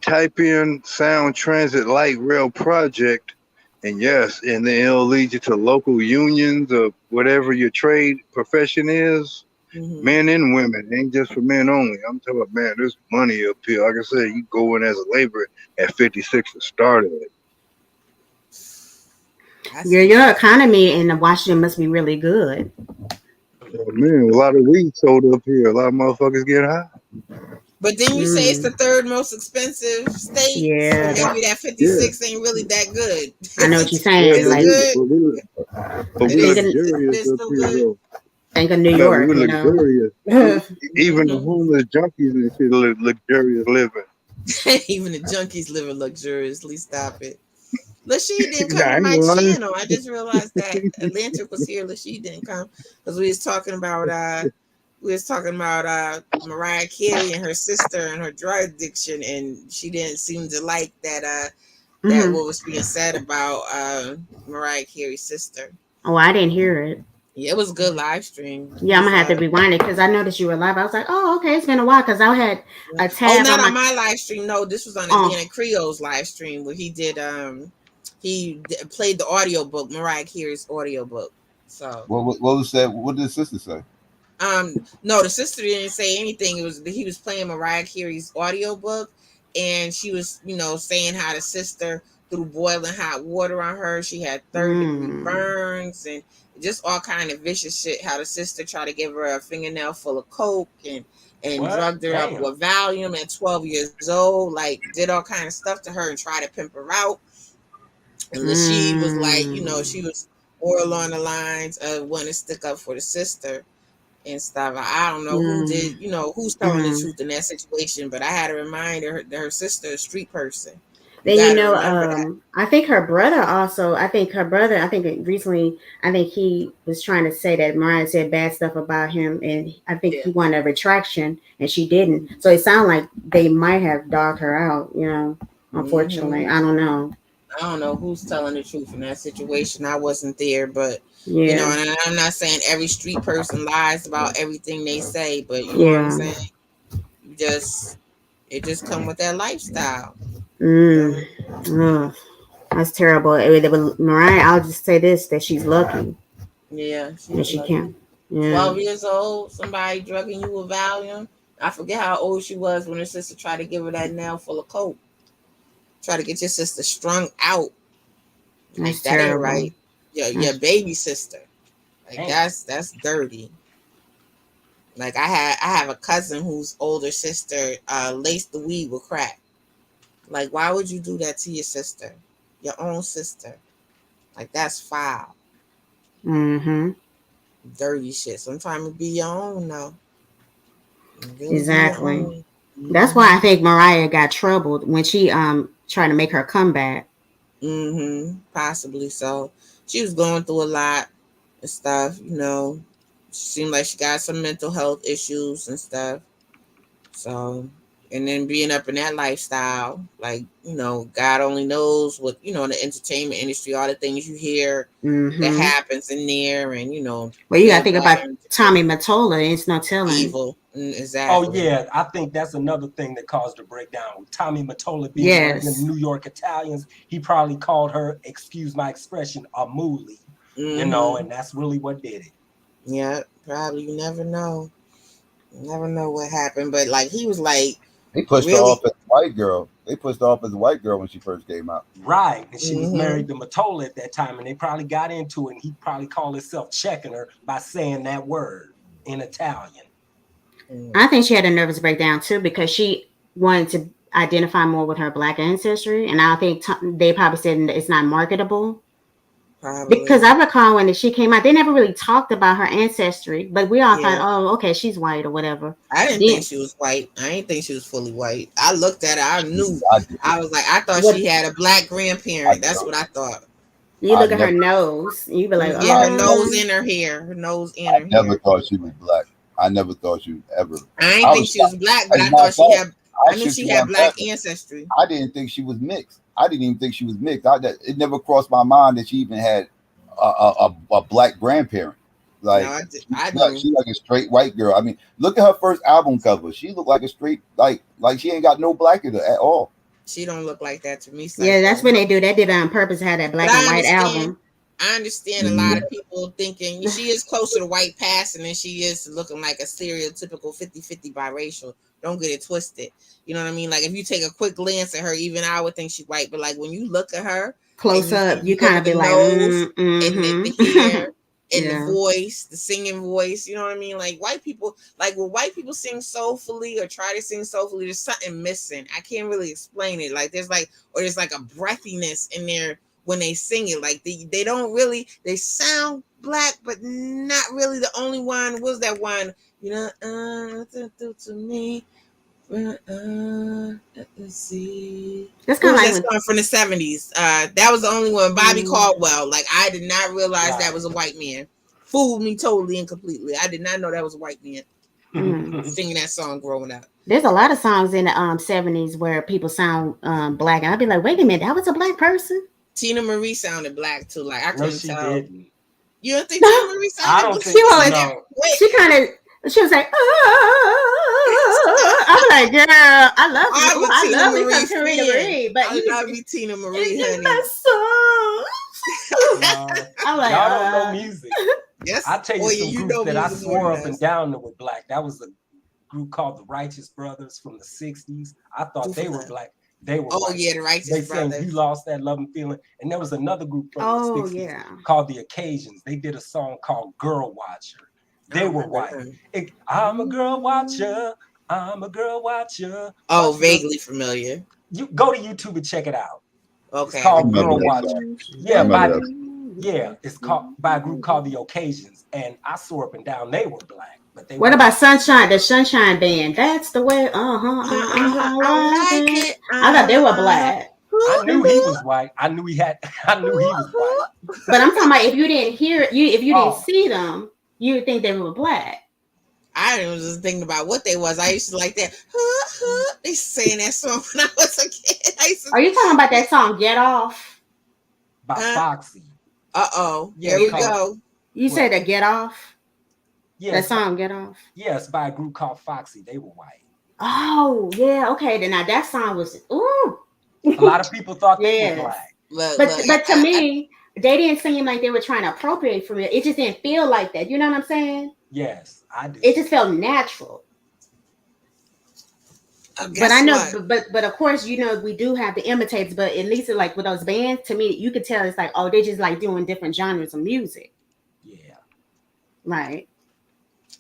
type in Sound Transit Light Rail Project, and yes, and then it'll lead you to local unions or whatever your trade profession is. Men and women, it ain't just for men only. I'm talking about, man, there's money up here. Like I said, you go in as a laborer at 56 to start it. Your economy in Washington must be really good. Oh, man, a lot of weed sold up here. A lot of motherfuckers get high. But then you say it's the third most expensive state, Yeah, so maybe that 56 ain't really that good. I know what you're saying. Is Like, it good? But we're luxurious up here, though. Think of New York, we're you luxurious. know. Even the homeless junkies and shit live luxurious living. Even the junkies living luxuriously. Stop it. Lashee didn't come Nah, I to ain't my lying. channel. I just realized that Atlantic was here. Lashee didn't come because we was talking about Mariah Carey and her sister and her drug addiction, and she didn't seem to like that that what was being said about Mariah Carey's sister. Oh, I didn't hear it. Yeah, it was a good live stream. Yeah, I'm gonna have to rewind it because I noticed you were live. I was like, oh, okay, it's been a while because I had a tab. Not on my live stream. No, this was on Atlantic Creole's live stream where he did played the audiobook, Mariah Carey's audiobook. So what was that? What did the sister say? No, the sister didn't say anything. He was playing Mariah Carey's audiobook, and she was, saying how the sister threw boiling hot water on her. She had 3rd-degree burns and just all kind of vicious shit. How the sister tried to give her a fingernail full of coke and drugged her up with Valium at 12 years old. Like, did all kind of stuff to her and tried to pimp her out. And Lashee was like, she was more along the lines of wanting to stick up for the sister and stuff. I don't know who did, who's telling the truth in that situation, but I had to remind her that her sister is a street person. Then, I think her brother also, recently, he was trying to say that Mariah said bad stuff about him, and I think he wanted a retraction, and she didn't. So it sounded like they might have dogged her out, unfortunately. I don't know. I don't know who's telling the truth in that situation. I wasn't there, but and I'm not saying every street person lies about everything they say, but you know what I'm saying? It just come with that lifestyle. That's terrible. Mariah, I'll just say this, that she's lucky. Yeah, she can. 12 years old, somebody drugging you with Valium. I forget how old she was when her sister tried to give her that nail full of coke. Try to get your sister strung out. That's that terrible. Ain't right. Your baby sister. Like that's dirty. Like I have a cousin whose older sister laced the weed with crack. Like, why would you do that to your sister? Your own sister. Like, that's foul. Dirty shit. Sometimes it be your own though. Really exactly. That's why I think Mariah got troubled when she trying to make her comeback. Possibly so. She was going through a lot and stuff, She seemed like she got some mental health issues and stuff. So, and then being up in that lifestyle, like, God only knows what, in the entertainment industry, all the things you hear that happens in there, and well, you gotta think about Tommy Mottola. It's no telling. Evil. Exactly. Oh yeah, I think that's another thing that caused the breakdown. Tommy Mottola being one of the New York Italians, he probably called her, excuse my expression, a moolie. And that's really what did it. Yeah, probably. You never know. You never know what happened, but like he was like, they pushed her off as a white girl. They pushed her off as a white girl when she first came out. Right, and she was married to Mottola at that time, and they probably got into it. And he probably called himself checking her by saying that word in Italian. I think she had a nervous breakdown too because she wanted to identify more with her Black ancestry, and I think they probably said it's not marketable. Probably. Because I recall when she came out, they never really talked about her ancestry, but we all Yeah. thought, oh, okay, she's white or whatever. I didn't Then- think she was white. I didn't think she was fully white. I looked at her. I knew. I did. I was like, I thought What- she had a black grandparent. That's know. what I thought. You I look at her never- nose, you be like, Yeah, her oh. nose in her hair. Her nose in I her never hair. thought she was black. I never thought she would ever. I didn't I think was she was black, but As I a matter thought of she fact, had. I knew should she be had on black that. ancestry. I didn't think she was mixed. I didn't even think she was mixed. It never crossed my mind that she even had a black grandparent. Like No, I she's knew. like a straight white girl. I mean, look at her first album cover. She looked like a straight like she ain't got no black in her at all. She don't look like that to me. Yeah, that's Psycho. when they do. They did it on purpose to have that black But I and white understand. album. I understand a lot of people thinking she is closer to white passing than she is to looking like a stereotypical 50-50 biracial. Don't get it twisted. You know what I mean? Like if you take a quick glance at her, even I would think she's white. But like when you look at her Close and up, you look kind at of be the like, nose mm, and mhm. the hair and Yeah. the voice, the singing voice, you know what I mean? Like white people, like when white people sing soulfully or try to sing soulfully, there's something missing. I can't really explain it. Like there's like a breathiness in there when they sing it. Like they don't really, they sound black, but not really. The only one was that one, you know, to me. Let's see. That's What kind was of that like song from the 70s? That was the only one. Bobby Caldwell. Like I did not realize that was a white man. Fooled me totally and completely. I did not know that was a white man singing that song growing up. there's a lot of songs in the 70s where people sound black, and I'd be like, wait a minute, that was a black person. Tina Marie sounded black too. Like I No, couldn't she tell. didn't. You don't think Tina Marie sounded I don't black? think She was- no. Wait, She kind of, she was like, I'm like, girl, I love I'm you. a I Tina love me Marie some Tina fan. Marie, but I you love me Tina Marie, it's just honey. my song. No. I'm like, Y'all don't know music. Yes. I tell you Oh, some yeah, groups that I music more swore than up and us. down that were black. That was a group called the Righteous Brothers from the 60s. I thought they were black. They were Oh white. yeah, the They Righteous sang Brothers. "You Lost That Love and Feeling," and there was another group from Oh, the 60s yeah. called the Occasions. They did a song called "Girl Watcher." They were white. I'm a girl watcher. I'm a girl watcher. Oh, Watch vaguely familiar. You go to YouTube and check it out. Okay. It's called remember Girl that Watcher. song. Yeah, remember it's called by a group called the Occasions, and I swore up and down they were black, but they. What were about Sunshine? The Sunshine Band. That's the way. I like it. I thought they were black, I knew he was white. I knew he was white. but I'm talking about if you didn't hear if you Oh. didn't see them, you would think they were black. I was just thinking about what they was. I used to like that. They sang that song when I was a kid. I used to, Are you talking about that song "Get Off"? By Foxy. Uh-oh. Yeah, Here we called- go. You said the "Get Off." Yeah, That song "Get Off." yes, by a group called Foxy. They were white. Oh yeah, okay. Then now that song was ooh. A lot of people thought they Yes. were black. But to me, they didn't seem like they were trying to appropriate from it. It just didn't feel like that. You know what I'm saying? Yes, I did. It just felt natural. But I know, but of course, you know, we do have the imitators. But at least like with those bands, to me, you could tell it's like, oh, they're just like doing different genres of music. Yeah. Right.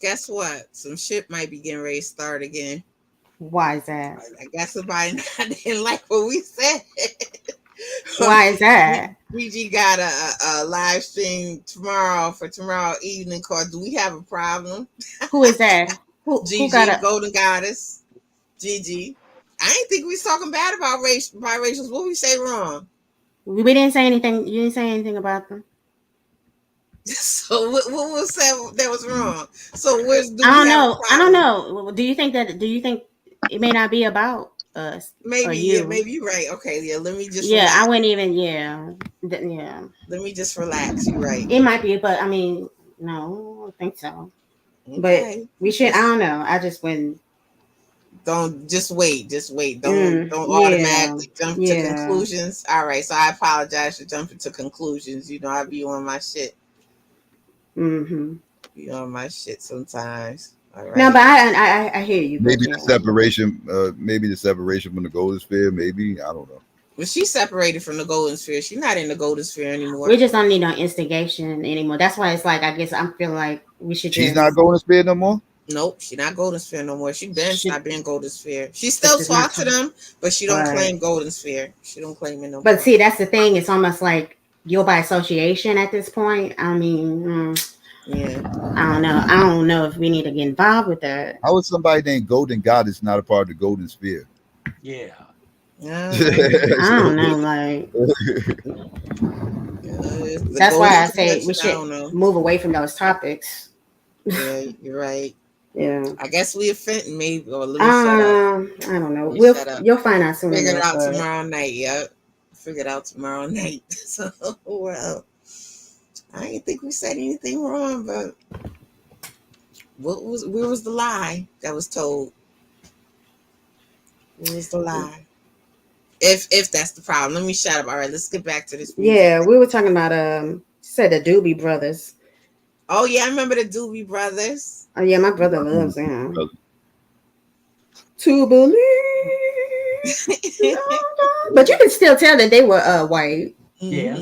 Guess what? Some shit might be getting ready to start again. Why is that? I guess somebody didn't like what we said. Why is that? PG got a live stream tomorrow evening called "Do We Have a Problem?" Who is that? Who Gigi, got a Golden Goddess, Gigi. I didn't think we was talking bad about biracials. What we say wrong? We didn't say anything. You didn't say anything about them. So what was said that was wrong? So where's? I don't know. Do you think it may not be about us? Maybe or you? yeah, maybe you're right. Okay, yeah. Let me just Yeah, relax. I wouldn't even. Yeah. Let me just relax. You're right. It might be, but I mean, no, I don't think so. Okay. But we should. I don't know. I just wouldn't. Don't just wait. Don't automatically jump to conclusions. All right. So I apologize for jumping to conclusions. You know, I be on my shit. Mm-hmm. Be on my shit sometimes. All right. No, but I hear you. Maybe but, the separation, from the Golden Sphere. Maybe I don't know. Well, she's separated from the Golden Sphere. She's not in the Golden Sphere anymore. We just don't need no instigation anymore. That's why it's like I guess I'm feeling like we should. She's not Golden Sphere no more. Nope, she's not Golden Sphere no more. She not being Golden Sphere. She still talks to them, but she don't claim Golden Sphere. She don't claim it no more. But see, that's the thing. It's almost like guilt by association at this point. I mean, Yeah. I don't know. I don't know if we need to get involved with that. How is somebody named Golden Goddess not a part of the Golden Sphere? Yeah. I don't know. Like, that's why I say we should move away from those topics. Yeah, you're right. Yeah. I guess we offend maybe or I don't know. You'll find out soon. Figure it out tomorrow night. Yep. Figure it out tomorrow night. So well, I didn't think we said anything wrong, but where was the lie that was told? Where was the lie? If that's the problem, let me shut up. All right, let's get back to this music. Yeah, we were talking about said the Doobie Brothers. Oh yeah, I remember the Doobie Brothers. Oh yeah, my brother loves them. To believe, but you can still tell that they were white. Yes.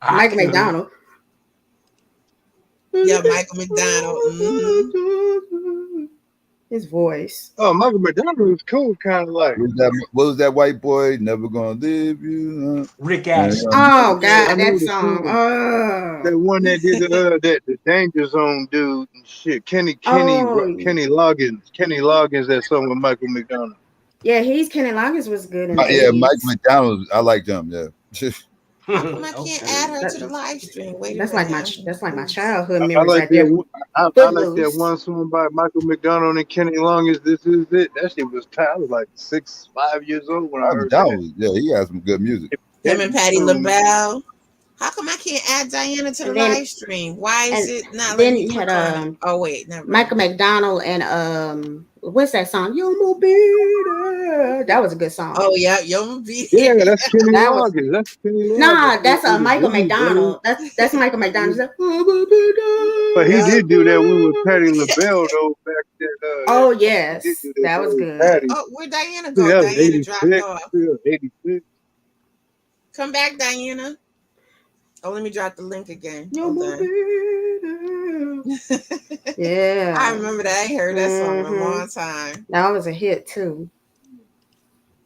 Michael McDonald. Yeah, Michael McDonald. His voice. Oh, Michael McDonald was cool, kind of like. What was that white boy? Never gonna leave you. Rick Ashley. Oh God, that song. That one that did the Danger Zone dude and shit. Kenny Loggins. Kenny Loggins, that song with Michael McDonald. Yeah, Kenny Loggins was good. In yeah, Michael McDonald. I like them. Yeah. How come I can't add her to the live stream? That's like my childhood memories. I like that one song by Michael McDonald and Kenny Loggins. This is it. That shit was I was like 5 years old when I heard that. Yeah, he has some good music. Him and Patti LaBelle. How come I can't add Diana to the live stream? Why is it not? Then you had oh wait, never. Michael McDonald and what's that song? Yo Mobita. That was a good song. Oh yeah, Yo Mobita. Yeah, that's Kenny Loggins. That's Kenny Loggins. Nah, that's Michael McDonald. That's Michael McDonald. But he did do that one with Patti LaBelle though back then. Oh yes, that was good. Oh, where Diana go? Yeah, Diana dropped off. 86. Come back, Diana. Oh, let me drop the link again. Yeah, I remember that. I ain't heard that song in a long time. That was a hit too.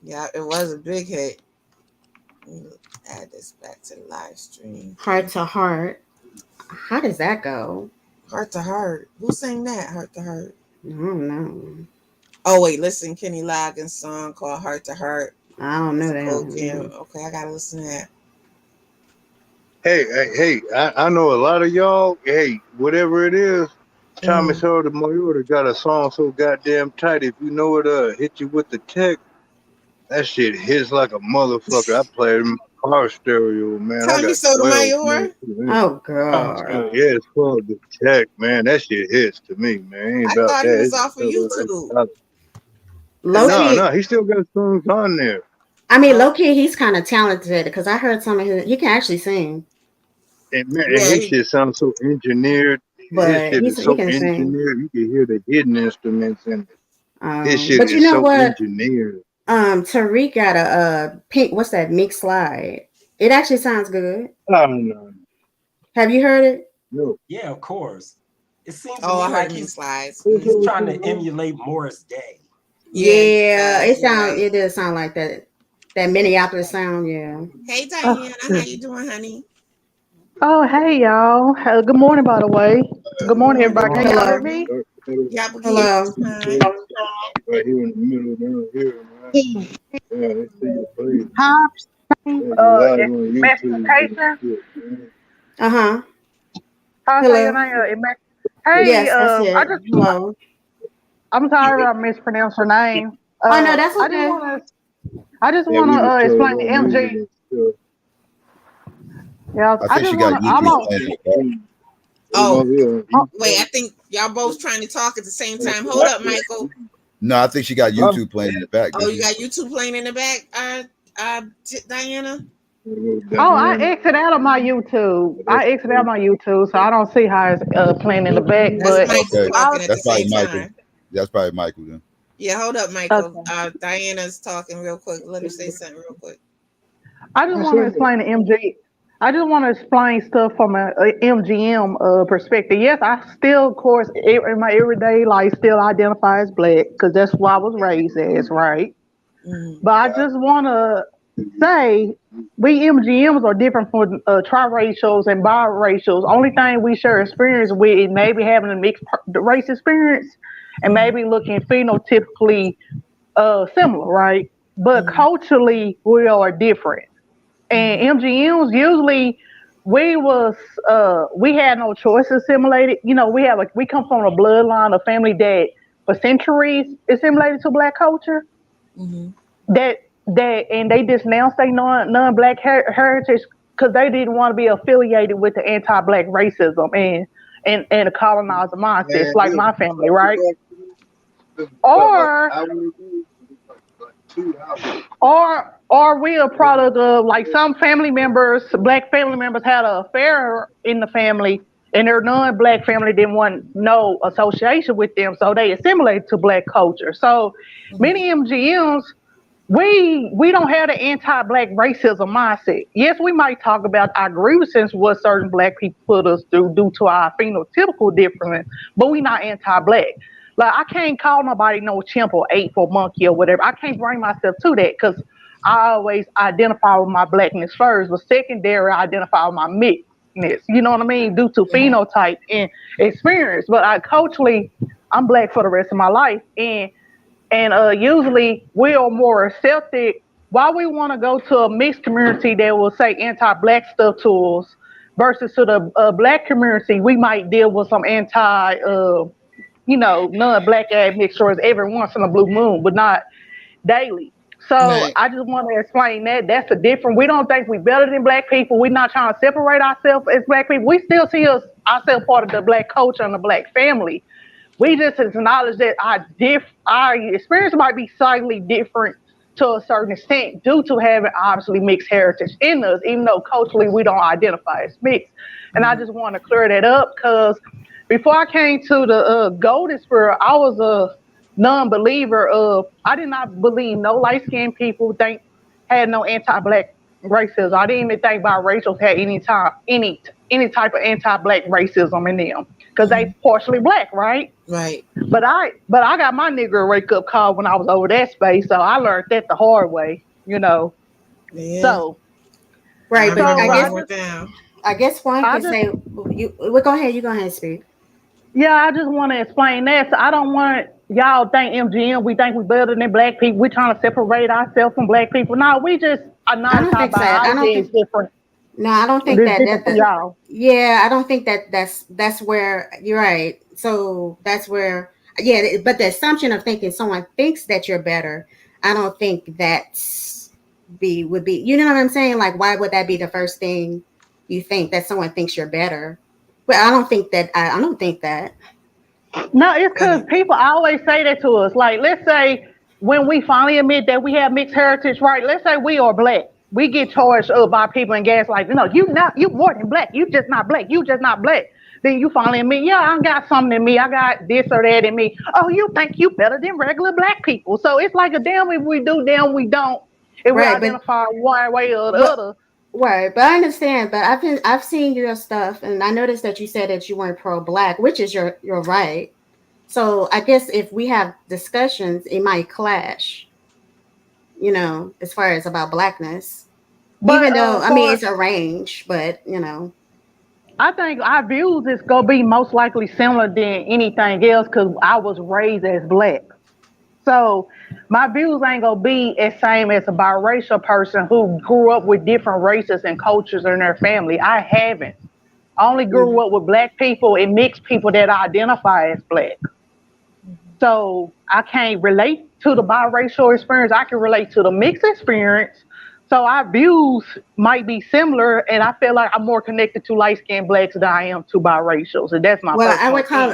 Yeah, it was a big hit. Let me add this back to the live stream. Heart to Heart. How does that go? Heart to Heart. Who sang that? Heart to Heart. I don't know. Oh wait, listen, Kenny Loggins' song called Heart to Heart. I don't know that. Okay, I gotta listen to that. Hey, I know a lot of y'all. Hey, whatever it is, Thomas Hardy Mayorga got a song so goddamn tight. If you know it, hit you with the tech. That shit hits like a motherfucker. I played it in my car stereo, man. Tommy Sotomayor? Oh god. Yeah, it's called the tech, man. That shit hits to me, man. I thought it was off of YouTube. No, he still got songs on there. I mean, low-key, he's kind of talented because I heard some of his. He can actually sing. And man, his shit sounds so engineered. But his shit is so engineered. You can hear the hidden instruments in it. His shit but you is know so what? engineered. Tariq got a pink. What's that? Mix slide. It actually sounds good. I don't know. Have you heard it? No. Yeah, of course. It seems to I me heard like Mix slides. He's trying to emulate Morris Day. Yeah, it sounds. It does sound like that. That Minneapolis sound. Yeah. Hey Diana, how you doing, honey? Oh, hey y'all. Good morning, by the way. Good morning, everybody. Can y'all hear me? Yeah, hello. Right here in the middle down here. Yeah, they see your face. Hi. Investigation. Uh-huh. Hey, yes, hello. I'm sorry I mispronounced her name. Oh no, that's okay. I just want to explain to MG. Yeah, I think she got YouTube. Wait, I think y'all both trying to talk at the same time. Hold up, Michael. No, I think she got YouTube playing in the back. Oh, you got YouTube playing in the back, Diana? Oh, I exited out of my YouTube. So I don't see how it's playing in the back. But that's probably Michael. That's probably Michael then. Yeah, hold up, Michael. Okay. Diana's talking real quick. Let her say something real quick. I just want to explain to MG. I just want to explain stuff from a MGM perspective. Yes, I still, of course, in my everyday life, still identify as Black because that's what I was raised as, right? But I just want to say we MGMs are different from triracials and biracials. Only thing we share experience with is maybe having a mixed race experience and maybe looking phenotypically similar, right? But culturally, we are different. And MGMs usually we had no choice to assimilate it. You know, we come from a bloodline, a family that for centuries assimilated to Black culture. That and they just now say non-Black heritage because they didn't want to be affiliated with the anti-Black racism and the colonizer mindsets, like my family, right? Or we a product of like some family members, Black family members had an affair in the family, and their non-Black family didn't want no association with them, so they assimilated to Black culture. So many MGMs, we don't have the anti-Black racism mindset. Yes, we might talk about our grievances, what certain Black people put us through due to our phenotypical difference, but we not anti-Black. Like, I can't call nobody no chimp or ape or monkey or whatever. I can't bring myself to that because I always identify with my Blackness first, but secondary, I identify with my mixedness. You know what I mean? Due to phenotype and experience. But culturally, I'm Black for the rest of my life. And usually we are more accepted. Why we want to go to a mixed community that will say anti-Black stuff to us versus to the Black community, we might deal with some non-Black admixtures every once in a blue moon, but not daily. So I just want to explain that. That's the difference. We don't think we're better than Black people. We're not trying to separate ourselves as Black people. We still see ourselves part of the Black culture and the Black family. We just acknowledge that our experience might be slightly different to a certain extent due to having obviously mixed heritage in us, even though culturally we don't identify as mixed. And I just want to clear that up because before I came to the Golden Spirit, I was a non-believer of, I did not believe no light-skinned people had no anti-Black racism. I didn't even think biracials had any type of anti-Black racism in them because they partially Black, right? Right. But I got my nigger wake-up call when I was over that space, so I learned that the hard way, you know. Yeah. So, right, but I guess one could say, go ahead, you go ahead and speak. Yeah, I just want to explain that. So I don't want y'all think MGM, we think we're better than Black people. We're trying to separate ourselves from Black people. No, we just are not talking about things different. No, I don't think y'all. Yeah, I don't think that's where you're right. So that's where, but the assumption of thinking someone thinks that you're better, I don't think would be, you know what I'm saying? Like, why would that be the first thing you think, that someone thinks you're better? Well, I don't think that. No, it's because people always say that to us. Like, let's say when we finally admit that we have mixed heritage, right? Let's say we are Black. We get charged up by people and gaslight. No, you more than Black. You just not Black. You just not Black. Then you finally admit, yeah, I got something in me. I got this or that in me. Oh, you think you better than regular Black people. So it's like a damn if we do, damn we don't. If we identify one way or the other. Right, but I understand. But I've seen your stuff, and I noticed that you said that you weren't pro-Black, which is your right. So I guess if we have discussions, it might clash. You know, as far as about Blackness, but, even though it's a range, but you know, I think our views is gonna be most likely similar than anything else because I was raised as Black. So my views ain't gonna be as same as a biracial person who grew up with different races and cultures in their family. I haven't. I only grew up with Black people and mixed people that identify as Black. So I can't relate to the biracial experience. I can relate to the mixed experience. So our views might be similar, and I feel like I'm more connected to light-skinned Blacks than I am to biracials, and that's my. Well, I recall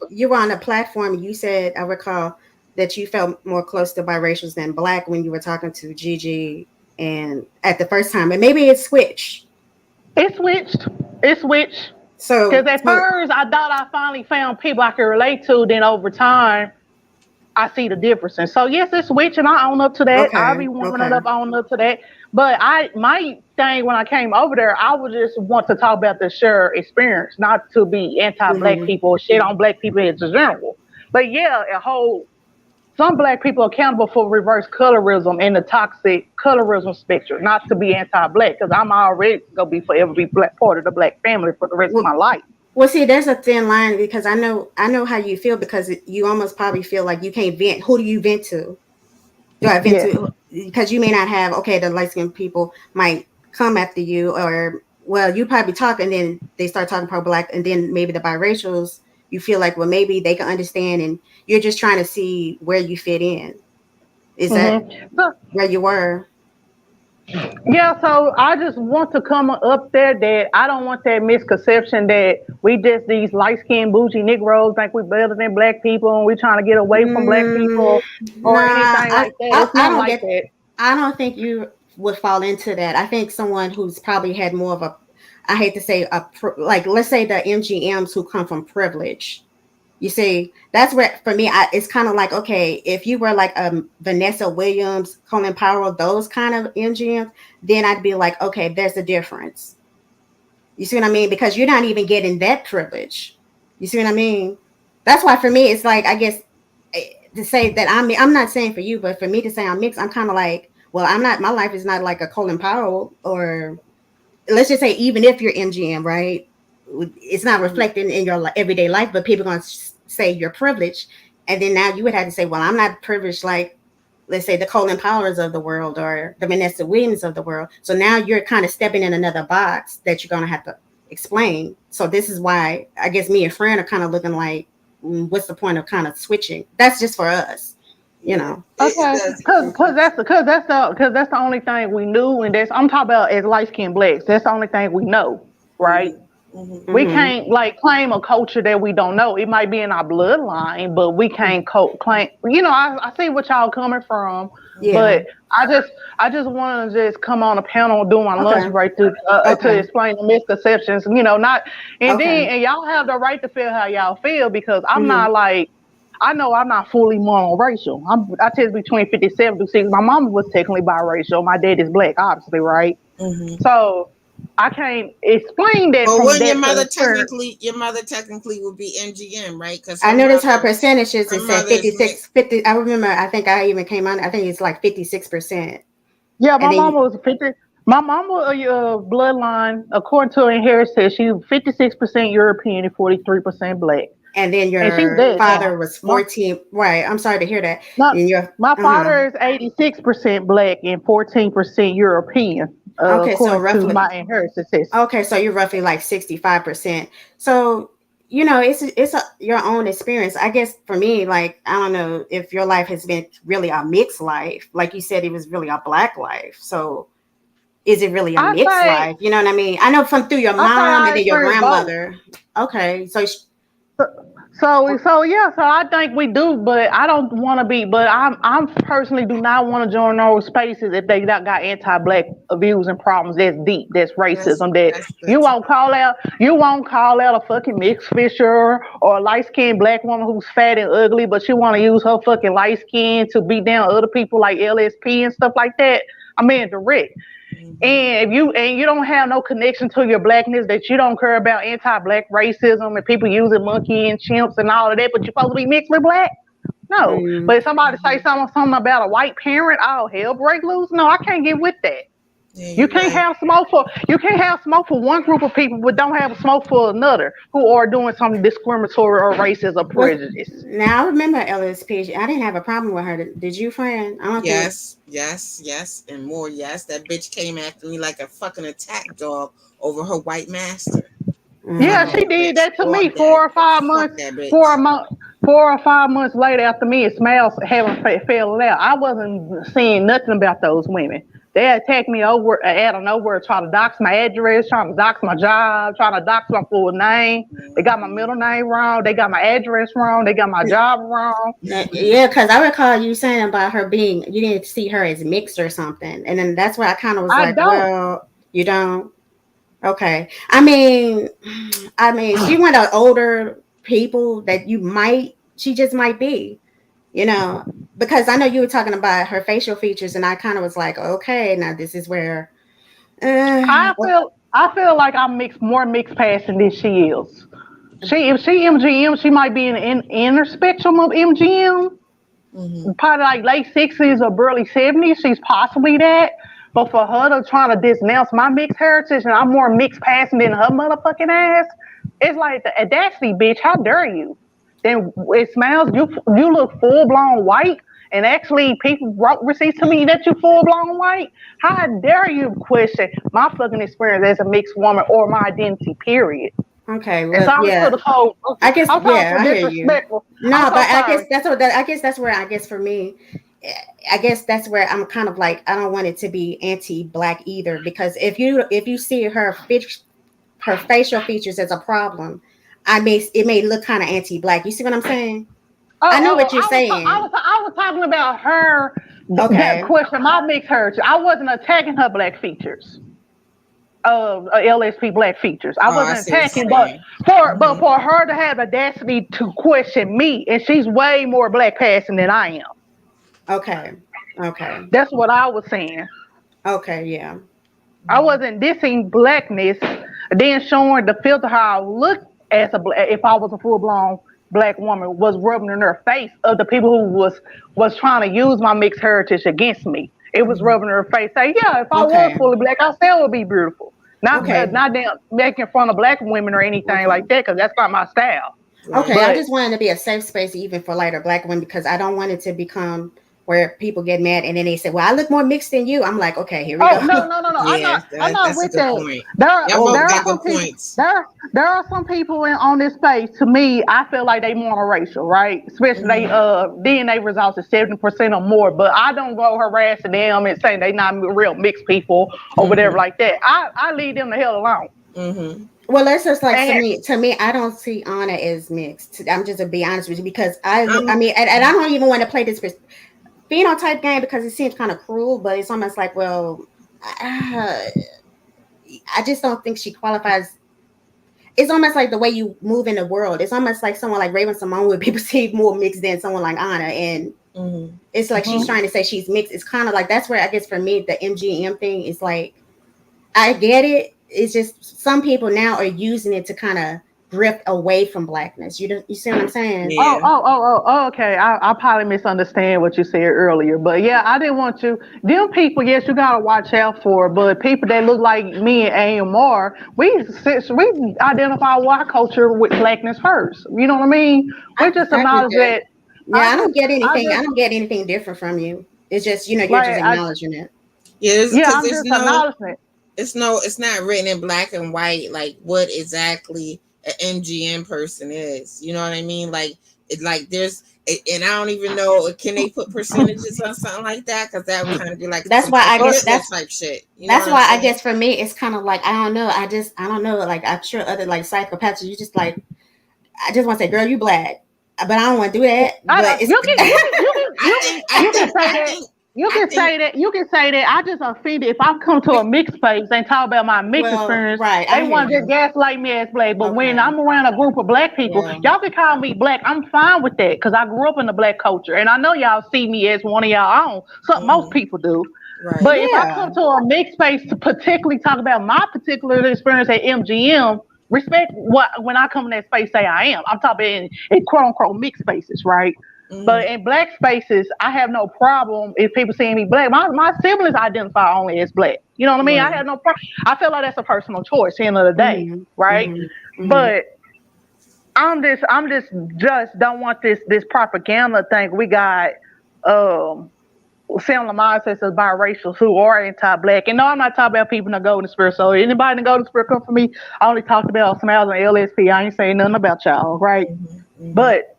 you were on a platform. You said I recall that you felt more close to biracials than Black when you were talking to Gigi, and at the first time, and maybe it switched. It switched. So because at first I thought I finally found people I could relate to. Then over time, I see the difference. And so yes, it's switching. I own up to that. I'll be warming up, own up to that. But my thing when I came over there, I would just want to talk about the shared experience, not to be anti-Black people or shit on Black people in general. But yeah, a whole some black people accountable for reverse colorism and the toxic colorism spectrum. Not to be anti-black, because I'm already gonna be forever be black, part of the black family for the rest of my life. Well, see, there's a thin line because I know how you feel, because you almost probably feel like you can't vent. Who do you vent to? Do I vent to? Because you may not have, the light-skinned people might come after you, or, well, you probably talk and then they start talking pro-black, and then maybe the biracials, you feel like, well, maybe they can understand, and you're just trying to see where you fit in. Is that where you were? Yeah, so I just want to come up there that I don't want that misconception that we just these light-skinned bougie Negroes think we're better than black people and we're trying to get away from black people or anything like that. It's not like that. I don't think you would fall into that. I think someone who's probably had more of a, I hate to say, like, let's say the MGMs who come from privilege. You see, that's where, for me, it's kind of like, okay, if you were like Vanessa Williams, Colin Powell, those kind of MGMs, then I'd be like, okay, there's a difference. You see what I mean? Because you're not even getting that privilege. You see what I mean? That's why for me, it's like, I guess, to say that I'm not saying for you, but for me to say I'm mixed, I'm kind of like, well, I'm not, my life is not like a Colin Powell, or let's just say, even if you're MGM, right? It's not reflecting in your everyday life, but people are going to say you're privileged. And then now you would have to say, well, I'm not privileged like, let's say, the Colin Powers of the world or the Vanessa Williams of the world. So now you're kind of stepping in another box that you're going to have to explain. So this is why I guess me and Fran are kind of looking like, what's the point of kind of switching? That's just for us, you know. Okay, because that's the only thing we knew, and I'm talking about as light-skinned blacks. That's the only thing we know, right? Mm-hmm. We can't like claim a culture that we don't know. It might be in our bloodline, but we can't claim. You know, I see what y'all coming from, but I just want to just come on a panel and do my lunch break to explain the misconceptions. You know, and y'all have the right to feel how y'all feel, because I'm not like, I know I'm not fully monoracial. I test between 57 to 60. My mom was technically biracial. My dad is black, obviously, right? Mm-hmm. So I can't explain that. Well, when your mother technically would be MGM, right? Because I noticed her percentages. It said 56, 50. I remember. I think I even came on. I think it's like 56%. Yeah, my mom was 50. My mama bloodline, according to her inheritance, she's 56% European and 43% black. And then your father was 14. Right. I'm sorry to hear that. My father is 86% black and 14% European. Okay, so roughly my inheritance. Okay, so you're roughly like 65%. So, you know, it's your own experience. I guess for me, like, I don't know if your life has been really a mixed life. Like you said, it was really a black life. So is it really a mixed life? You know what I mean? I know through your mom and then your grandmother. Both. Okay, so I think we do, but I don't want to be. But I'm personally do not want to join those spaces if they got anti-black views and problems. That's deep. That's racism. You won't call out a fucking mixed fisher or a light-skinned black woman who's fat and ugly, but she want to use her fucking light skin to beat down other people like LSP and stuff like that. I mean, direct. And if you don't have no connection to your blackness, that you don't care about anti-black racism and people using monkey and chimps and all of that, but you're supposed to be mixed with black? No. But if somebody say something about a white parent, oh, hell break loose. No, I can't get with that. You can't have smoke for one group of people, but don't have smoke for another who are doing something discriminatory or racist or prejudice. Now I remember LSP. I didn't have a problem with her. Did you, friend? Yes, and more. Yes, that bitch came after me like a fucking attack dog over her white master. Yeah, she did that to me 4 or 5 months. 4 or 5 months later, after me and Smiles having fell out, I wasn't seeing nothing about those women. They attacked me over out of nowhere, trying to dox my address, trying to dox my job, trying to dox my full name. They got my middle name wrong. They got my address wrong. They got my job wrong. Yeah, because I recall you saying about her you didn't see her as mixed or something. And then that's where I kind of was well, you don't? Okay. I mean, she went to older people that she just might be. You know, because I know you were talking about her facial features, and I kind of was like, okay, now this is where I feel like I'm more mixed passing than she is. If she MGM, she might be in the inner spectrum of MGM, probably like late 60s or early 70s. She's possibly that. But for her to try to denounce my mixed heritage and I'm more mixed passing than her motherfucking ass, it's like the audacity, bitch. How dare you? Then it smells, you look full blown white, and actually people wrote receipts to me that you full blown white. How dare you question my fucking experience as a mixed woman or my identity, period. Okay, And well, sorry yeah. for the whole, I guess, I'm sorry yeah, for I hear you. disrespectful. No, I'm so but I sorry. guess that's where I guess for me, I guess that's where I'm kind of like, I don't want it to be anti-black either, because if you see her facial features as a problem, it may look kind of anti-black. You see what I'm saying? I know what you're saying. I was talking about her. Okay. That question, my mixed heritage. I wasn't attacking her black features. LSP black features. I wasn't attacking, but for her to have audacity to question me, and she's way more black passing than I am. Okay. That's what I was saying. Okay, yeah. I wasn't dissing blackness, then showing the filter how I look as if I was a full blown black woman was rubbing in her face of the people who was trying to use my mixed heritage against me. It was rubbing in her face, saying, "Yeah, if I was fully black, I still would be beautiful." Not making fun of black women or anything like that, because that's not my style. Okay, but I just wanted to be a safe space even for lighter black women, because I don't want it to become where people get mad and then they say, "Well, I look more mixed than you." I'm like, okay, here we go. No. Yeah, I'm not with that. Point. There are some people on this space. To me, I feel like they monoracial, right? Especially DNA results is 70% or more. But I don't go harassing them and saying they not real mixed people or whatever like that. I leave them the hell alone. Well, that's just like to me, I don't see Anna as mixed. I'm just to be honest with you, because I mean, and I don't even want to play this phenotype game because it seems kind of cruel, but it's almost like, well, I just don't think she qualifies. It's almost like the way you move in the world. It's almost like someone like Raven-Symoné would be perceived more mixed than someone like Anna, and it's like she's trying to say she's mixed. It's kind of like, that's where I guess for me the MGM thing is like, I get it. It's just some people now are using it to kind of drift away from blackness. You see what I'm saying? Yeah. Okay. I probably misunderstand what you said earlier, but yeah, I didn't want to. Them people, yes, you gotta watch out for, but people that look like me and AMR, we identify our culture with blackness first. You know what I mean? We just acknowledge that. Yeah, I don't get anything. I don't get anything different from you. It's just, you're just acknowledging it. I'm just acknowledging it. It's not written in black and white like what exactly an MGM person is. You know what I mean? Like there's, and I don't even know, can they put percentages on something like that? Because that would kind of be like, that's why I guess that's type shit. That's why I guess for me it's kind of like, I don't know. I don't know. Like, I'm sure other like psychopaths, you just like, I just want to say, girl, you black, but I don't want to do that. But You can say that. I just offended if I come to a mixed space and talk about my mixed experience. Right, they want to just gaslight me as black. But when I'm around a group of black people, y'all can call me black. I'm fine with that because I grew up in the black culture, and I know y'all see me as one of y'all own. Something most people do. Right. But if I come to a mixed space to particularly talk about my particular experience at MGM, respect what when I come in that space, say I am. I'm talking in quote unquote mixed spaces, right? But in black spaces, I have no problem if people see me black. My siblings identify only as black. You know what I mean? I have no problem. I feel like that's a personal choice at the end of the day, right? But I'm just don't want this propaganda thing. We got similar mindsets as biracials who are anti-black. And no, I'm not talking about people in the Golden Spirit. So anybody in the Golden Spirit come for me, I only talked about Smiles and LSP. I ain't saying nothing about y'all, right? But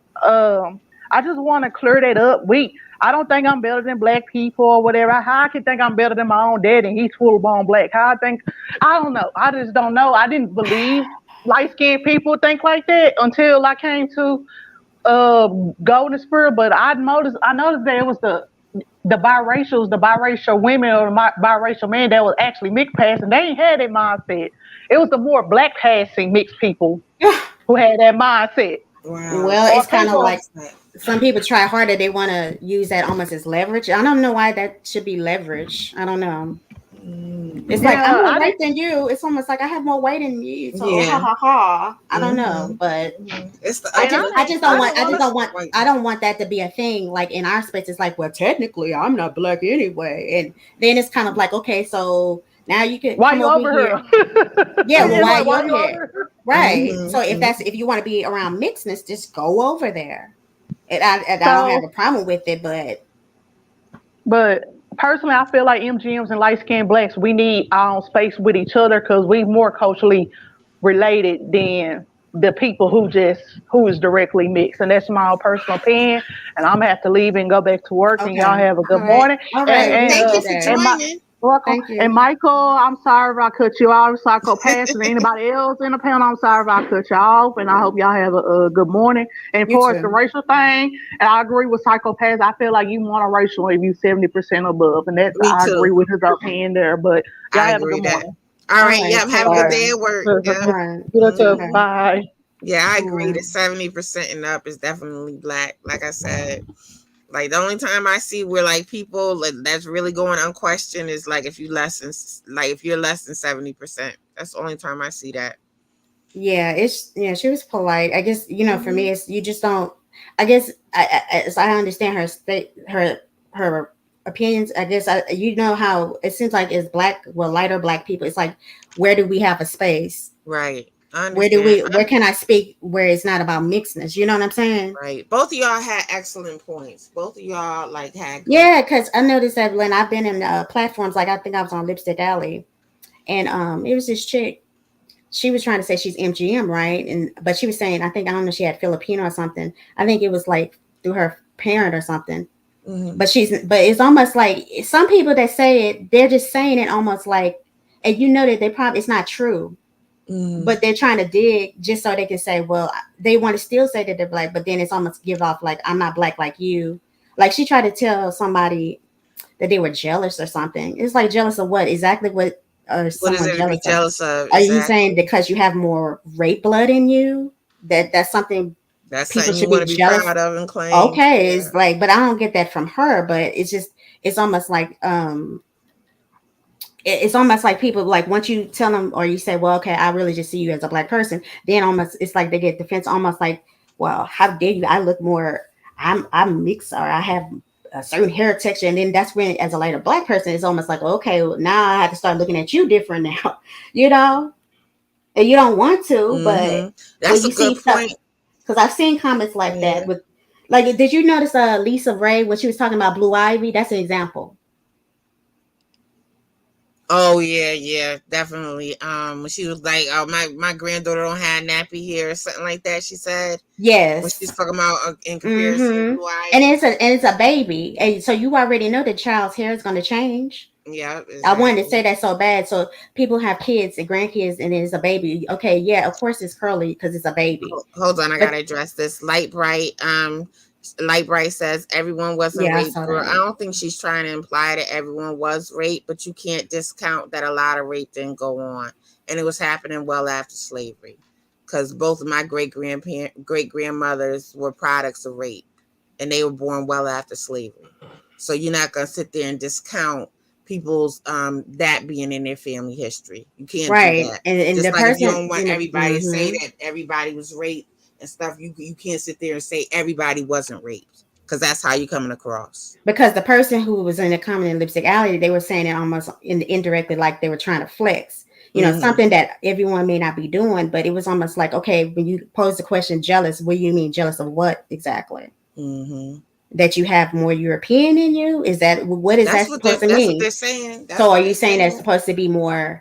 I just want to clear that up. I don't think I'm better than black people or whatever. How I can think I'm better than my own dad and he's full blown black? I don't know. I just don't know. I didn't believe light-skinned people think like that until I came to Golden Spirit. But I noticed that it was the biracial women or the biracial men that was actually mixed passing. They ain't had that mindset. It was the more black passing mixed people who had that mindset. Wow. Well, it's kind of like some people try harder. They want to use that almost as leverage. I don't know why that should be leverage. I don't know. It's like I'm more I white than you. It's almost like I have more weight than you. So Yeah. ha ha ha. I don't know, but It's the I ugly just don't want white. I don't want that to be a thing. Like in our space, it's like, well, technically, I'm not black anyway, and then it's kind of like, okay, so now you can why come you over here? Yeah, well, It's why like, you why over you here? over Right. Mhm, So if you want to be around mixedness, just go over there. And I don't have a problem with it, But personally, I feel like MGMs and light skinned blacks, we need our own space with each other because we more culturally related than the people who is directly mixed. And that's my own personal opinion. And I'm gonna have to leave and go back to work. And y'all okay. have a good All right. morning. All right. And Thank you for Okay. joining. welcome. Thank you. And Michael, I'm sorry if I cut you off. Psychopaths and anybody else in the panel, I'm sorry if I cut you off. And I hope y'all have a good morning. And as You far as the too. racial thing, and I agree with Psychopaths, I feel like you monoracial if you 70% above. And that's Me I too. agree with his opinion there. But y'all I have a agree good that. morning. All right. right, Yep. Have a All good right. day at work. Yep. Right. You too. Okay. Bye. Yeah, I agree. Yeah. The 70% and up is definitely black. Like I said, like the only time I see where like people like, that's really going unquestioned is like if you're less than 70%. That's the only time I see that. Yeah, she was polite. I guess, for me, it's you just don't. I guess as I understand her opinions. I guess how it seems like it's lighter black people. It's like, where do we have a space? Right. I understand. Where can I speak where it's not about mixedness? You know what I'm saying? Right. Both of y'all had excellent points. Both of y'all like had. Yeah, because I noticed that when I've been in platforms, like I think I was on Lipstick Alley, and it was this chick. She was trying to say she's MGM, right? But she was saying, I don't know, she had Filipino or something. I think it was like through her parent or something. Mm-hmm. But it's almost like some people that say it, they're just saying it almost like, and that they probably it's not true. Mm-hmm. But they're trying to dig just so they can say, well, they want to still say that they're black, but then it's almost give off like, I'm not black like you. Like she tried to tell somebody that they were jealous or something. It's like jealous of what? Exactly what? What is it to be jealous of? Are you saying because you have more rape blood in you that's something people should be jealous proud of and claim? Okay, it's like, but I don't get that from her. But it's almost like it's almost like people like once you tell them or you say, well, okay, I really just see you as a black person, then almost it's like they get defense, almost like, well, how dare you? I look more, I'm mixed, or I have a certain hair texture, and then that's when, as a lighter black person, it's almost like, okay, well, now I have to start looking at you different now, and you don't want to, but that's a good point. Because I've seen comments like that with, like, did you notice Lisa Ray when she was talking about Blue Ivy? That's an example. Oh yeah, definitely. When she was like, "Oh, my granddaughter don't have nappy hair," or something like that. She said, yes, when she's talking about in comparison to Blue Ivy. And it's a baby, and so you already know the child's hair is going to change. Yeah, exactly. I wanted to say that so bad. So people have kids and grandkids, and it's a baby. Okay, yeah, of course it's curly because it's a baby. Hold on, I gotta address this. Light Bright says everyone wasn't raped. Girl, I don't think she's trying to imply that everyone was raped, but you can't discount that a lot of rape didn't go on, and it was happening well after slavery. Because both of my great grandmothers were products of rape, and they were born well after slavery. So you're not gonna sit there and discount people's that being in their family history. You can't do that. And just the like person, if you don't want everybody to say that everybody was raped and stuff, you can't sit there and say everybody wasn't raped, because that's how you're coming across. Because the person who was in the comment in Lipstick Alley, they were saying it almost indirectly, like they were trying to flex, something that everyone may not be doing, but it was almost like, okay, when you pose the question jealous, what do you mean jealous of what exactly? That you have more European in you? Is that what is that supposed to mean? That's what they're saying. So are you saying that's supposed to be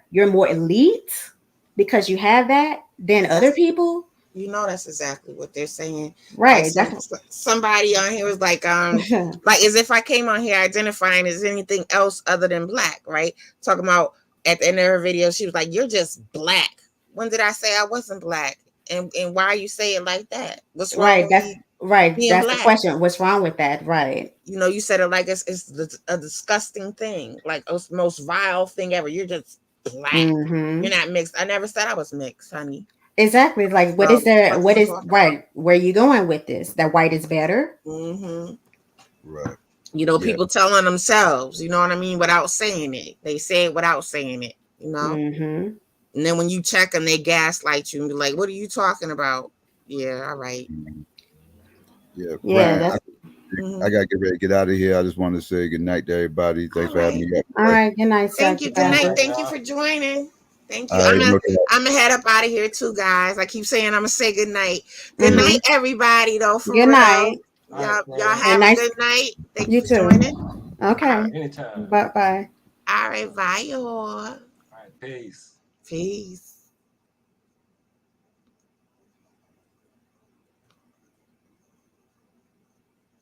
you're more elite because you have that than other people? That's exactly what they're saying. Right. Like somebody on here was like, like as if I came on here identifying as anything else other than black, right? Talking about at the end of her video, she was like, "You're just black." When did I say I wasn't black? And why are you saying like that? What's wrong with me? Right. That's black? The question. What's wrong with that? Right. You said it like it's a disgusting thing, like the most vile thing ever. You're just black. You're not mixed. I never said I was mixed, honey. Exactly. Like, what is there? What is right? Where are you going with this? That white is better? Right. You know, Yeah. people telling themselves, you know what I mean, without saying it. They say it without saying it, you know? Mm-hmm. And then when you check them, they gaslight you and be like, what are you talking about? Yeah, all right. Yeah, Yeah, Brian, that's I gotta get ready to get out of here. I just want to say good night to everybody. Thanks for having me up. all right. Good night, Thank you. Sergeant Good night. Baptist. Thank you for joining. Thank you. All right, no doubt. I'm gonna head up out of here too, guys. I keep saying I'm gonna say good night. Good Mhm. night, everybody. Though, for Good real. night. Y'all All right, have nice- a good night. Thank You you for too. joining. Okay. Anytime. Bye bye. All right, bye, y'all. All right, peace. Peace.